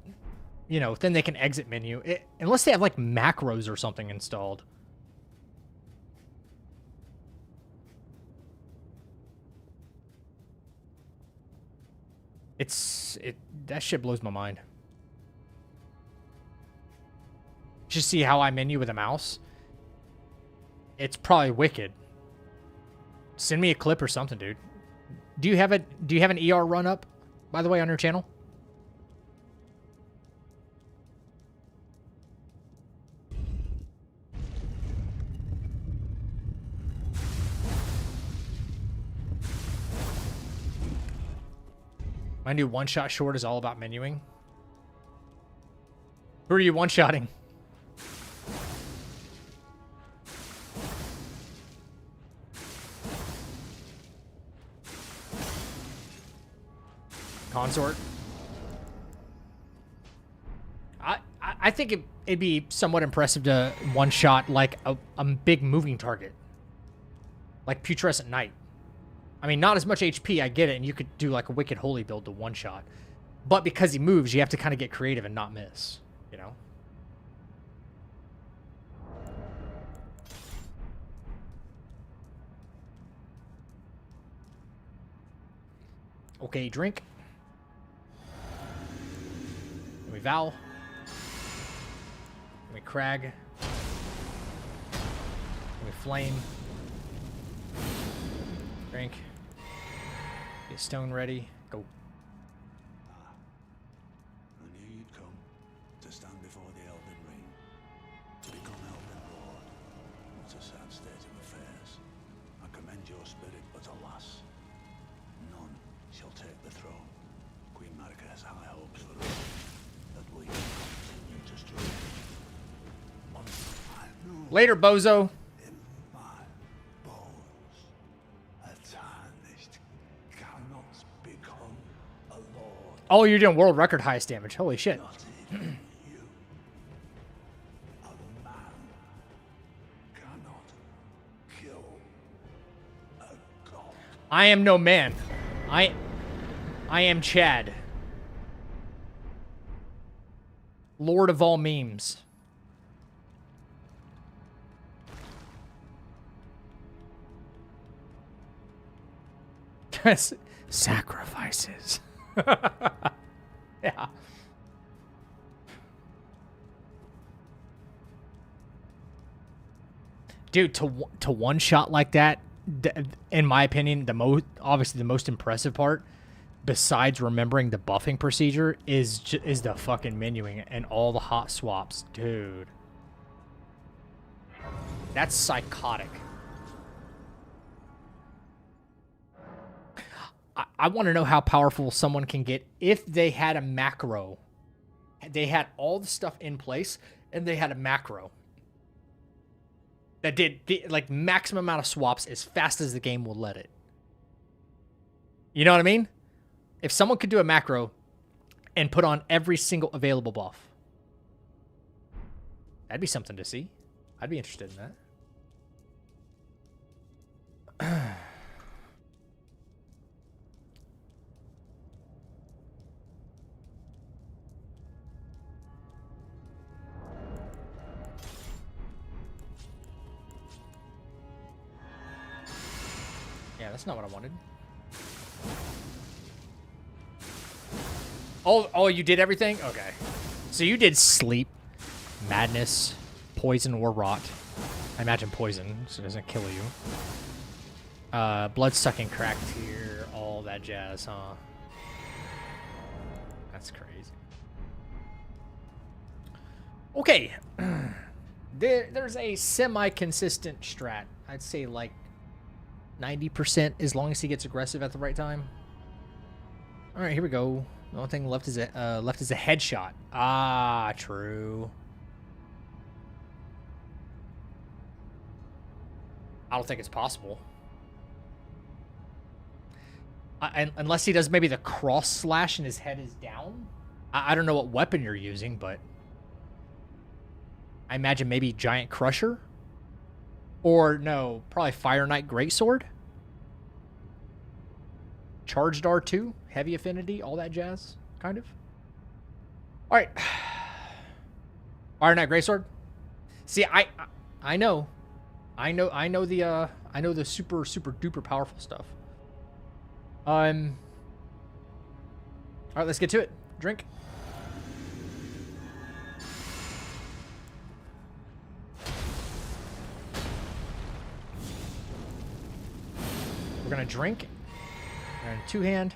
you know, then they can exit menu. Unless they have, like, macros or something installed. That shit blows my mind. Just see how I menu with a mouse. It's probably wicked. Send me a clip or something, dude. Do you have an ER run up, by the way, on your channel? My new one-shot short is all about menuing. Who are you one-shotting? Consort. I think it'd be somewhat impressive to one-shot like a big moving target. Like Putrescent Knight. I mean, not as much HP, I get it, and you could do like a Wicked Holy build to one-shot. But because he moves, you have to kind of get creative and not miss, you know? Okay, drink. Then we Val. Then we Crag. Then we Flame. Drink. Get stone ready. Go. I knew you'd come to stand before the Elden Ring, to become Elden Lord. It's a sad state of affairs. I commend your spirit, but alas, none shall take the throne. Queen Marika has high hopes for us, that we will continue to strive. I know Later, bozo. in my bones, a tarnished cannot become a lord. Oh, you're doing world record highest damage. Holy shit. Not even you. A man cannot kill a god. I am no man. I am Chad. Lord of all memes. Sacrifices. Yeah. Dude, to one shot like that, in my opinion, obviously the most impressive part, besides remembering the buffing procedure, is the fucking menuing and all the hot swaps, dude. That's psychotic. I want to know how powerful someone can get if they had a macro. They had all the stuff in place, and they had a macro that did like maximum amount of swaps as fast as the game will let it. You know what I mean? If someone could do a macro and put on every single available buff, that'd be something to see. I'd be interested in that. Yeah, that's not what I wanted. Oh, you did everything? Okay. So you did sleep, madness, poison, or rot. I imagine poison, so it doesn't kill you. Blood-sucking crack tier, all that jazz, huh? That's crazy. Okay. There's a semi-consistent strat. I'd say like 90% as long as he gets aggressive at the right time. All right, here we go. The only thing left is a headshot. Ah, true. I don't think it's possible. Unless he does maybe the cross slash and his head is down. I don't know what weapon you're using, but I imagine maybe Giant Crusher. Or no, probably Fire Knight Greatsword. Charged R2, heavy affinity, all that jazz, kind of. All right. Fire Knight Greatsword. See, I know the super duper powerful stuff. All right, let's get to it. Drink. We're gonna drink. We're gonna two-hand,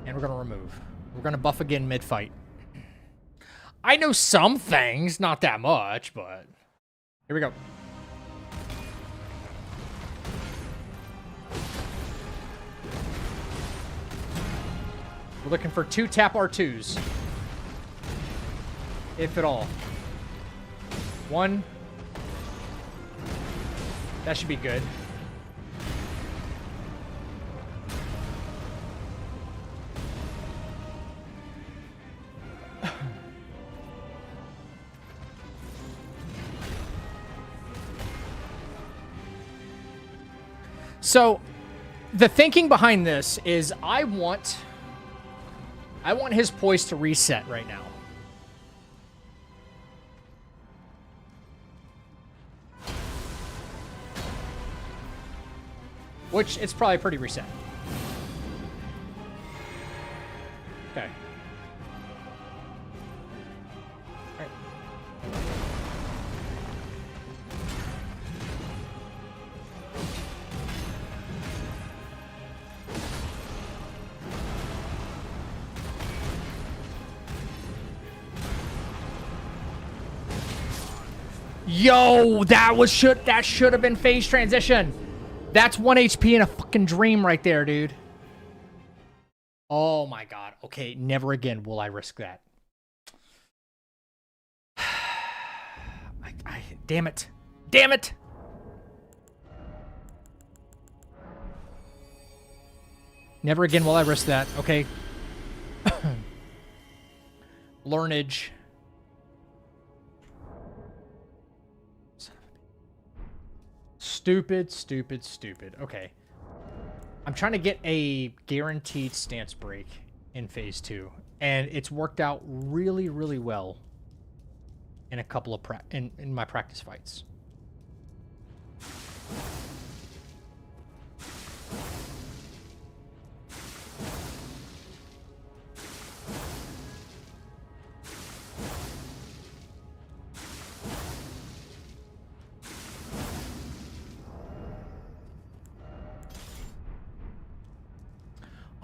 and we're gonna remove. We're gonna buff again mid-fight. I know some things, not that much, but here we go. We're looking for 2 tap R2s. If at all. 1. That should be good. So, the thinking behind this is I want his poise to reset right now. Which, it's probably pretty reset. Okay. All right. Yo, that should have been phase transition. That's 1 HP in a fucking dream right there, dude. Oh my god. Okay, never again will I risk that. Damn it. Damn it. Never again will I risk that. Okay. Learnage. Stupid, stupid, stupid. Okay. I'm trying to get a guaranteed stance break in phase 2. And it's worked out really, really well in a couple of in my practice fights.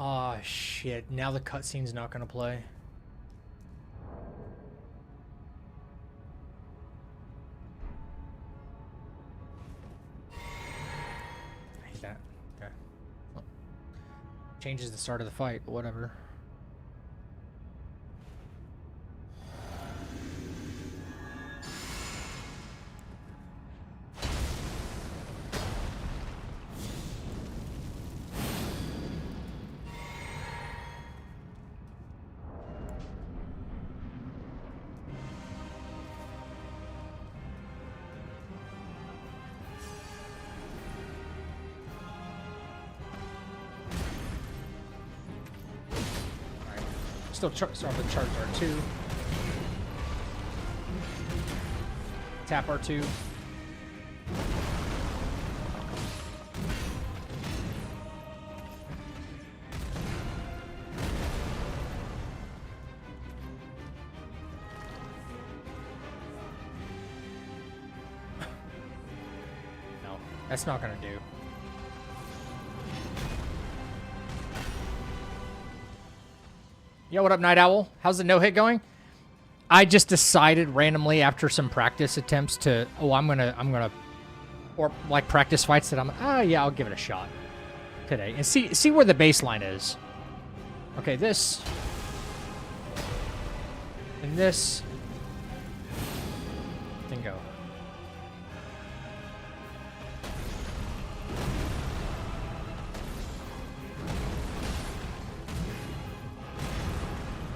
Oh, shit. Now the cutscene's not going to play. I hate that. Okay. Well, changes the start of the fight, but whatever. Still start with charge R2. Tap R2. No, that's not gonna do. Yo, what up, Night Owl? How's the no-hit going? I just decided randomly after some practice attempts to, I'm gonna Or like practice fights that I'm, yeah, I'll give it a shot today and see where the baseline is. Okay, this and this. Then go.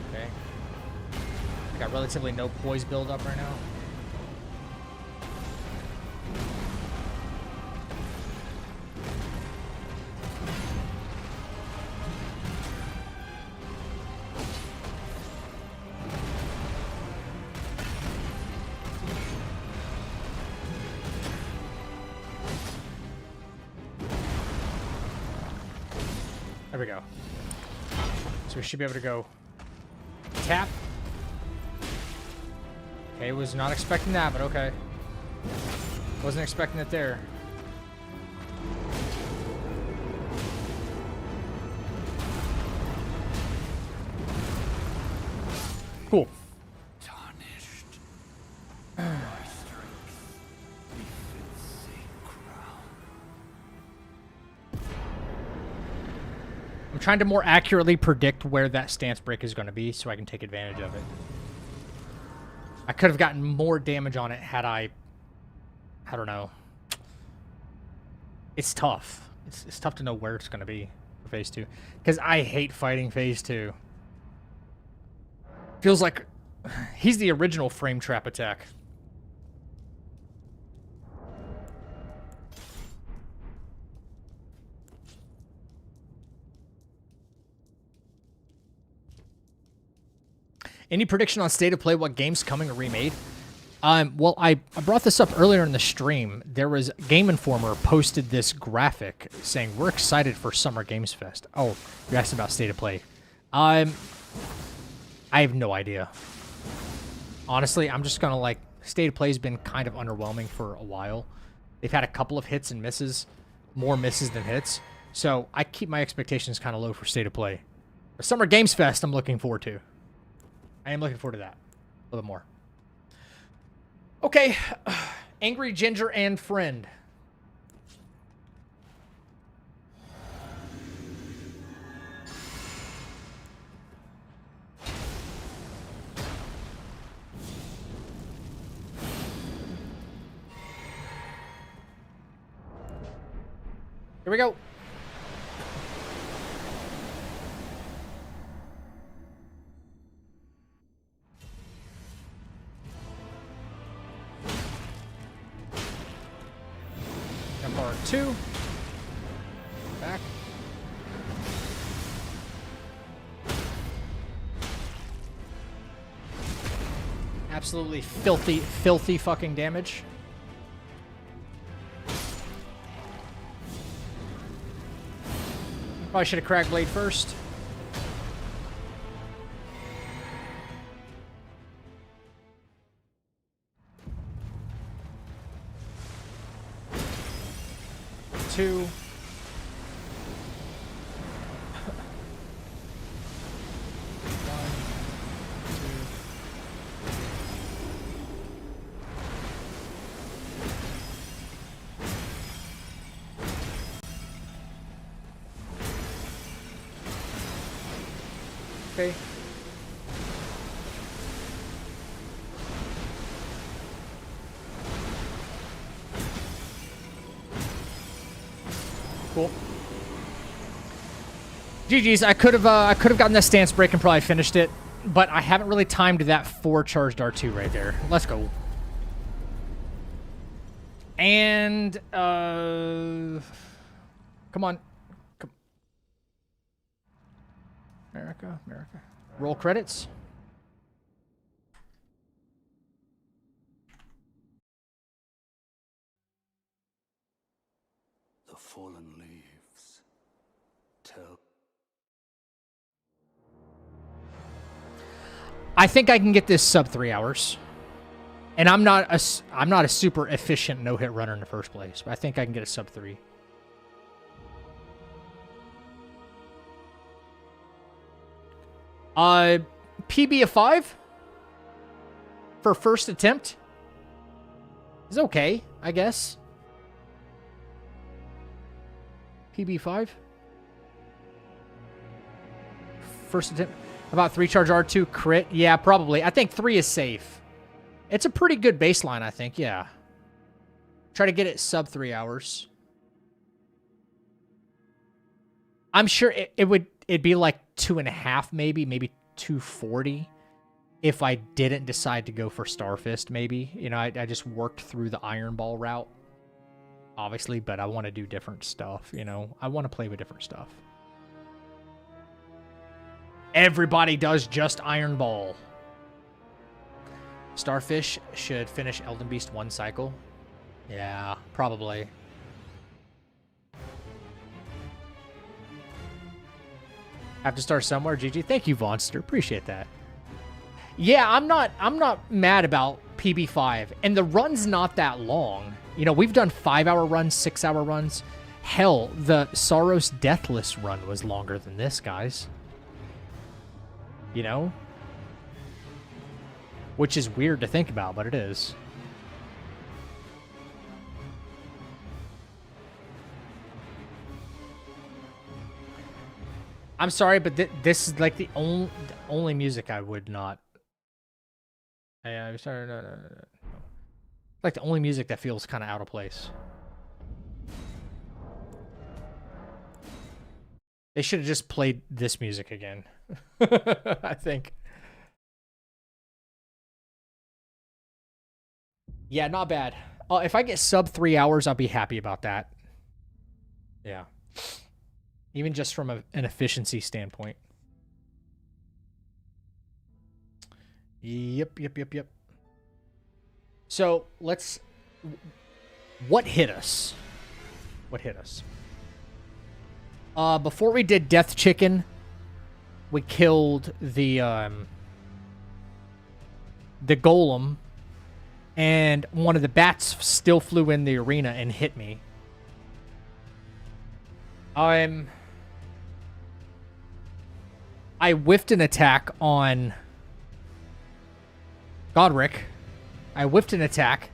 Okay. I got relatively no poise build up right now. There we go. So we should be able to go tap. Okay, was not expecting that, but okay. Wasn't expecting it there. Cool. Tarnished. My strength befits a crown. I'm trying to more accurately predict where that stance break is going to be so I can take advantage of it. I could have gotten more damage on it had I don't know. It's tough. It's tough to know where it's going to be for phase 2. Because I hate fighting phase 2. Feels like he's the original frame trap attack. Any prediction on state of play, what game's coming or remade? Well, I brought this up earlier in the stream. There was Game Informer posted this graphic saying, we're excited for Summer Games Fest. Oh, you asked about state of play. I have no idea. Honestly, I'm just gonna like, state of play's been kind of underwhelming for a while. They've had a couple of hits and misses, more misses than hits. So I keep my expectations kind of low for state of play. But Summer Games Fest, I'm looking forward to. I am looking forward to that. A little bit more. Okay. Angry Ginger and Friend. Here we go. Number 2. Back. Absolutely filthy, filthy fucking damage. Probably should have cracked blade first. Two. Okay. Cool. GG's. I could have gotten that stance break and probably finished it, but I haven't really timed that 4 charged R2 right there. Let's go. And come on. America. Roll credits. The fallen leaves tell. I think I can get this sub 3 hours. And I'm not a super efficient no-hit runner in the first place, but I think I can get a sub 3. PB of 5 for first attempt is okay, I guess. PB5? First attempt. About 3 charge R2 crit? Yeah, probably. I think 3 is safe. It's a pretty good baseline, I think. Yeah. Try to get it sub 3 hours. I'm sure it'd be like 2.5 maybe 240 if I didn't decide to go for Starfist maybe. You know, I just worked through the Iron Ball route, obviously, but I want to do different stuff, you know. I want to play with different stuff. Everybody does just Iron Ball. Starfish should finish Elden Beast 1 cycle. Yeah, probably. Have to start somewhere, GG. Thank you, Vonster. Appreciate that. Yeah, I'm not mad about PB5. And the run's not that long. You know, we've done 5-hour runs, 6-hour runs. Hell, the Saros Deathless run was longer than this, guys. You know? Which is weird to think about, but it is. I'm sorry, but this is like the only music I would not. I'm sorry, no. Like the only music that feels kind of out of place. They should have just played this music again. I think. Yeah, not bad. If I get sub 3 hours, I'll be happy about that. Yeah. Even just from an efficiency standpoint. Yep. So, let's... What hit us? Before we did Death Chicken, we killed the golem, and one of the bats still flew in the arena and hit me. I whiffed an attack on Godric. I whiffed an attack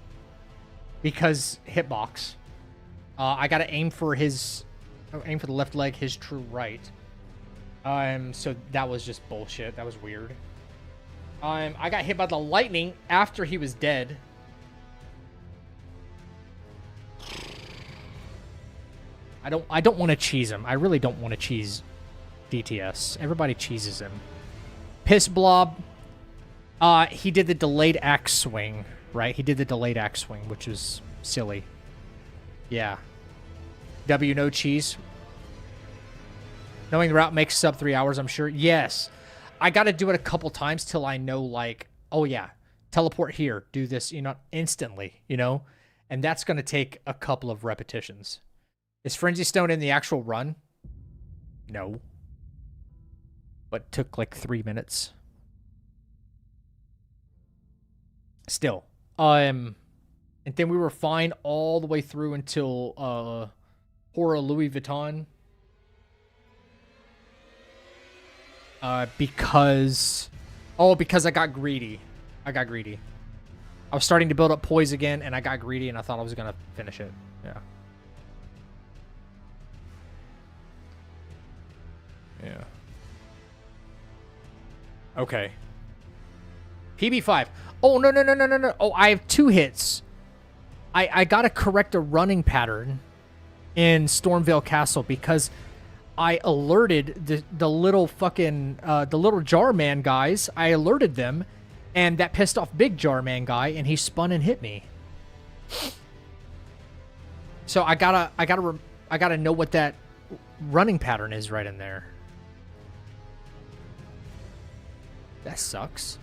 because hitbox. I gotta aim for the left leg, his true right. So that was just bullshit. That was weird. I got hit by the lightning after he was dead. I don't want to cheese him. I really don't want to cheese DTS. Everybody cheeses him. Piss Blob. He did the delayed axe swing, right? He did the delayed axe swing, which was silly. Yeah. W no cheese. Knowing the route makes sub 3 hours, I'm sure. Yes. I got to do it a couple times till I know, like, oh yeah, teleport here, do this, you know, instantly, you know? And that's going to take a couple of repetitions. Is Frenzy Stone in the actual run? No. But took like 3 minutes. Still. And then we were fine all the way through until Hora Louis Vuitton. Because I got greedy. I was starting to build up poise again, and I got greedy, and I thought I was gonna finish it. Yeah. Okay. PB5. Oh, no. Oh, I have 2 hits. I gotta correct a running pattern in Stormvale Castle because I alerted the little fucking, the little Jar Man guys. I alerted them, and that pissed off Big Jar Man guy, and he spun and hit me. So I gotta know what that running pattern is right in there. That sucks.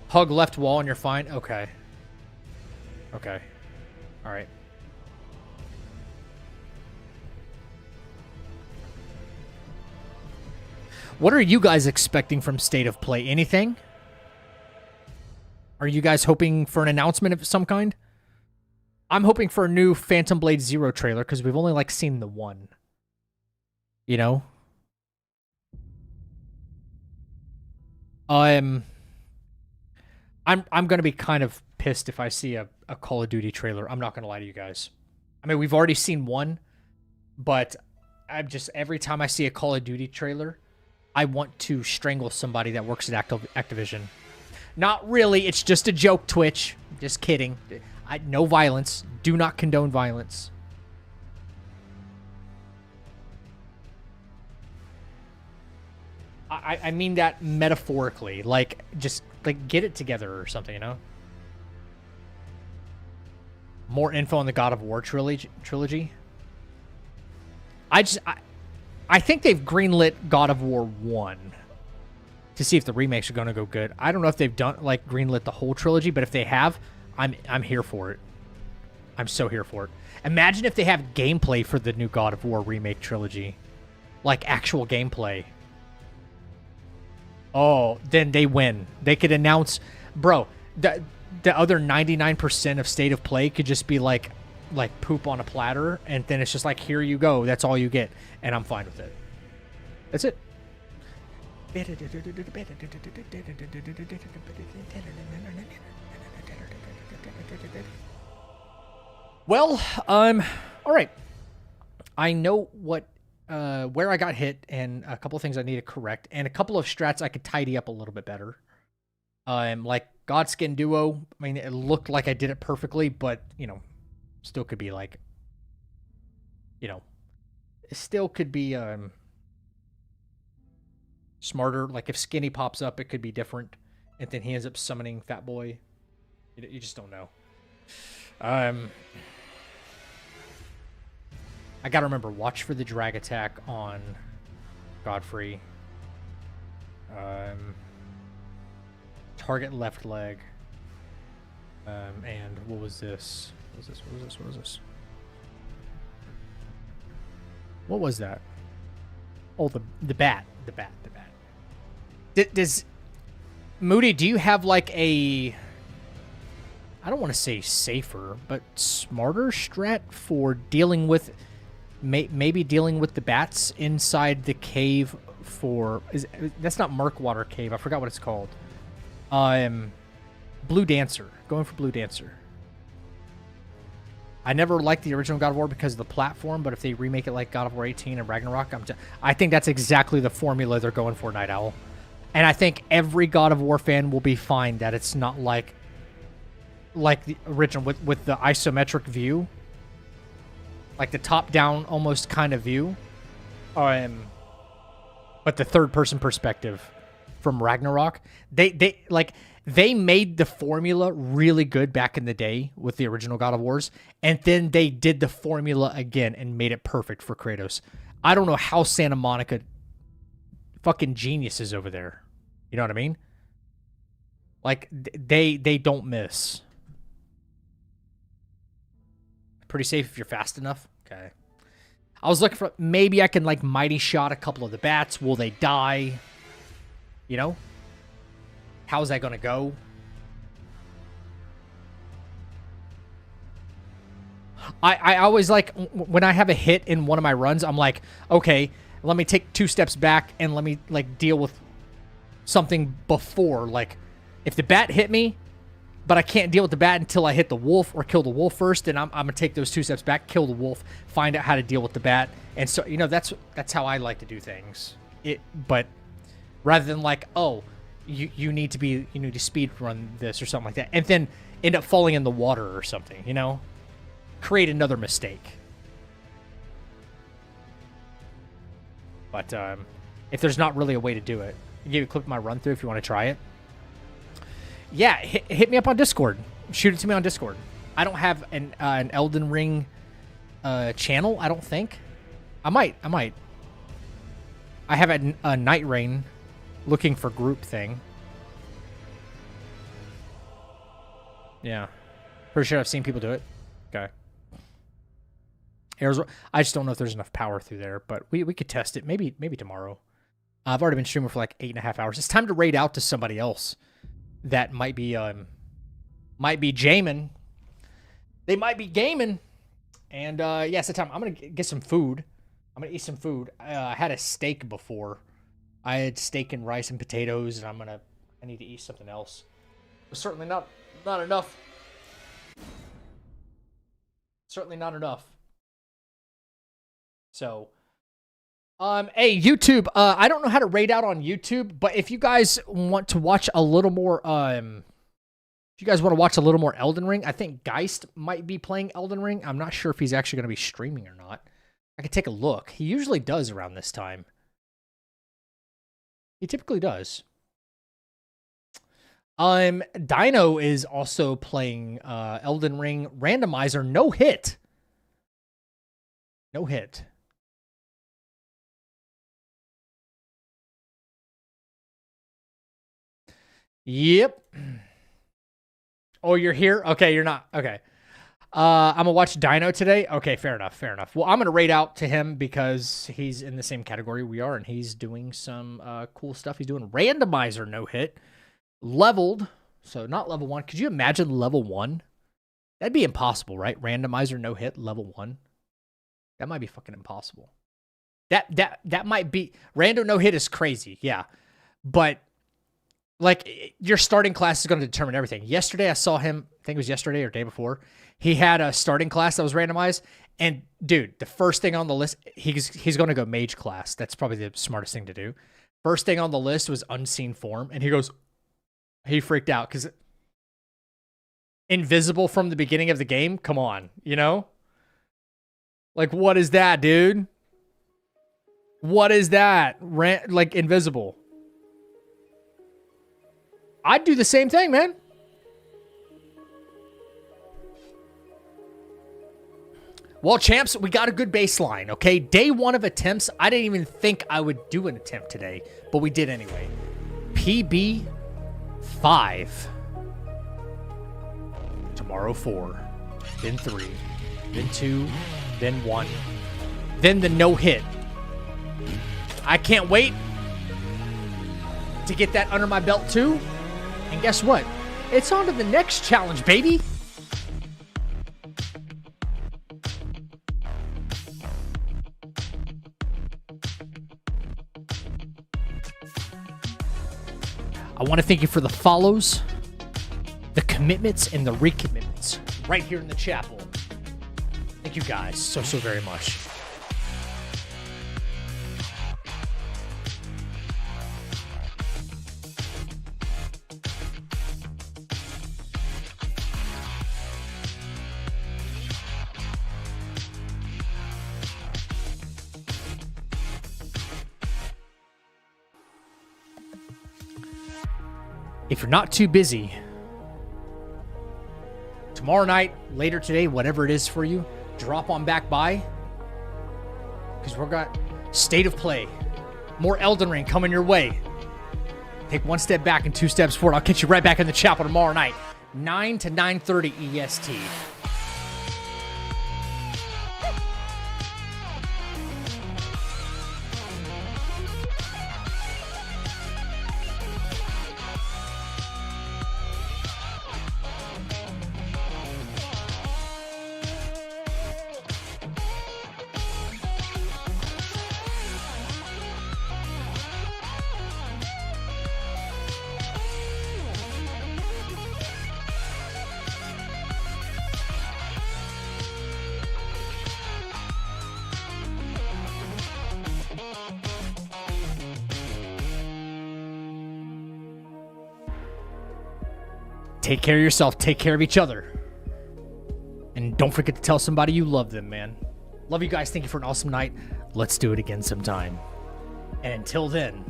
Hug left wall and you're fine? Okay. Okay. Alright. What are you guys expecting from State of Play? Anything? Are you guys hoping for an announcement of some kind? I'm hoping for a new Phantom Blade Zero trailer because we've only like seen the one. You know? I'm gonna be kind of pissed if I see a a Call of Duty trailer. I'm not gonna lie to you guys. I mean, we've already seen one, but I'm just every time I see a Call of Duty trailer, I want to strangle somebody that works at Activision. Not really. It's just a joke, Twitch. Just kidding. No violence. Do not condone violence. I mean that metaphorically. Like, just, like, get it together or something, you know? More info on the God of War trilogy. I think they've greenlit God of War 1 to see if the remakes are going to go good. I don't know if they've done, like, greenlit the whole trilogy, but if they have, I'm here for it. I'm so here for it. Imagine if they have gameplay for the new God of War remake trilogy. Like, actual gameplay. Oh, then they win. They could announce... Bro, the other 99% of State of Play could just be like poop on a platter, and then it's just like, here you go. That's all you get. And I'm fine with it. That's it. Well, all right. I know what where I got hit and a couple of things I need to correct and a couple of strats I could tidy up a little bit better. Like Godskin Duo, I mean, it looked like I did it perfectly, but, you know, still could be like, you know, it still could be smarter. Like if Skinny pops up, it could be different, and then he ends up summoning Fat Boy. You just don't know. I gotta remember, watch for the drag attack on Godfrey. Target left leg. And what was this? What was this? What was that? Oh, the bat. The bat. Does Moody, do you have like a, I don't want to say safer, but smarter strat for dealing with, maybe dealing with the bats inside the cave for, that's not Murkwater Cave. I forgot what it's called. Blue Dancer. Going for Blue Dancer. I never liked the original God of War because of the platform, but if they remake it like God of War 18 and Ragnarok, I think that's exactly the formula they're going for, Night Owl. And I think every God of War fan will be fine that it's not like the original with the isometric view. Like the top-down almost kind of view. But the third-person perspective from Ragnarok. They made the formula really good back in the day with the original God of Wars, and then they did the formula again and made it perfect for Kratos. I don't know how Santa Monica fucking geniuses over there. You know what I mean? Like, they don't miss. Pretty safe if you're fast enough. Okay. I was looking for, maybe I can, like, mighty shot a couple of the bats. Will they die? You know? How's that going to go? I always like, when I have a hit in one of my runs, I'm like, okay, let me take 2 steps back and let me, like, deal with something before. Like, if the bat hit me, but I can't deal with the bat until I hit the wolf or kill the wolf first, then I'm going to take those 2 steps back, kill the wolf, find out how to deal with the bat. And so, you know, that's how I like to do things. But rather than like, oh, you need to speed run this or something like that, and then end up falling in the water or something, you know? Create another mistake. But if there's not really a way to do it, I'll give you a clip of my run through if you want to try it. Yeah, hit me up on Discord. Shoot it to me on Discord. I don't have an Elden Ring channel, I don't think. I might. I have a Night Rain looking for group thing. Yeah. Pretty sure I've seen people do it. Okay. I just don't know if there's enough power through there, but we could test it. Maybe tomorrow. I've already been streaming for like 8.5 hours. It's time to raid out to somebody else that might be jamming. They might be gaming. And yeah, it's the time. I'm gonna get some food. I'm gonna eat some food. I had a steak before. I had steak and rice and potatoes, and I need to eat something else. But certainly not enough Certainly not enough. So, hey, YouTube, I don't know how to rate out on YouTube, but if you guys want to watch a little more, if you guys want to watch a little more Elden Ring, I think Geist might be playing Elden Ring. I'm not sure if he's actually going to be streaming or not. I could take a look. He usually does around this time. He typically does. Dino is also playing Elden Ring Randomizer. No hit. No hit. Yep. Oh, you're here? Okay, you're not. Okay. I'm gonna watch Dino today. Okay, fair enough. Fair enough. Well, I'm gonna rate out to him because he's in the same category we are, and he's doing some cool stuff. He's doing Randomizer no hit, leveled. So not level 1. Could you imagine level 1? That'd be impossible, right? Randomizer no hit, level 1. That might be fucking impossible. That might be rando no hit is crazy, yeah. But like your starting class is going to determine everything. Yesterday I saw him, I think it was yesterday or day before. He had a starting class that was randomized, and dude, the first thing on the list, he's going to go mage class. That's probably the smartest thing to do. First thing on the list was unseen form, and he freaked out because invisible from the beginning of the game. Come on, you know? Like, what is that, dude? What is that? Like, invisible. I'd do the same thing, man. Well, champs, we got a good baseline, okay? Day 1 of attempts, I didn't even think I would do an attempt today, but we did anyway. PB 5. Tomorrow 4. Then 3. Then 2. Then 1. Then the no hit. I can't wait to get that under my belt too. And guess what? It's on to the next challenge, baby. I want to thank you for the follows, the commitments, and the recommitments right here in the chapel. Thank you guys so very much. If you're not too busy, tomorrow night, later today, whatever it is for you, drop on back by. Because we've got State of Play. More Elden Ring coming your way. Take 1 step back and 2 steps forward. I'll catch you right back in the chapel tomorrow night, 9 to 9:30 EST. Take care of yourself. Take care of each other. And don't forget to tell somebody you love them, man. Love you guys. Thank you for an awesome night. Let's do it again sometime. And until then,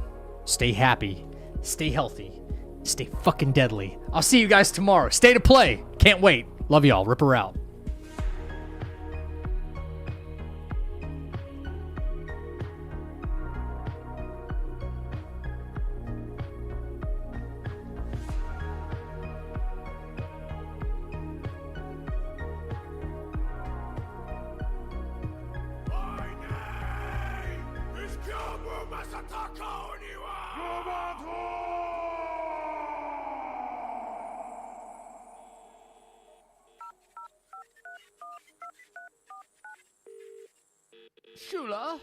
stay happy, stay healthy, stay fucking deadly. I'll see you guys tomorrow. State of Play. Can't wait. Love y'all. Ripper out. Shula?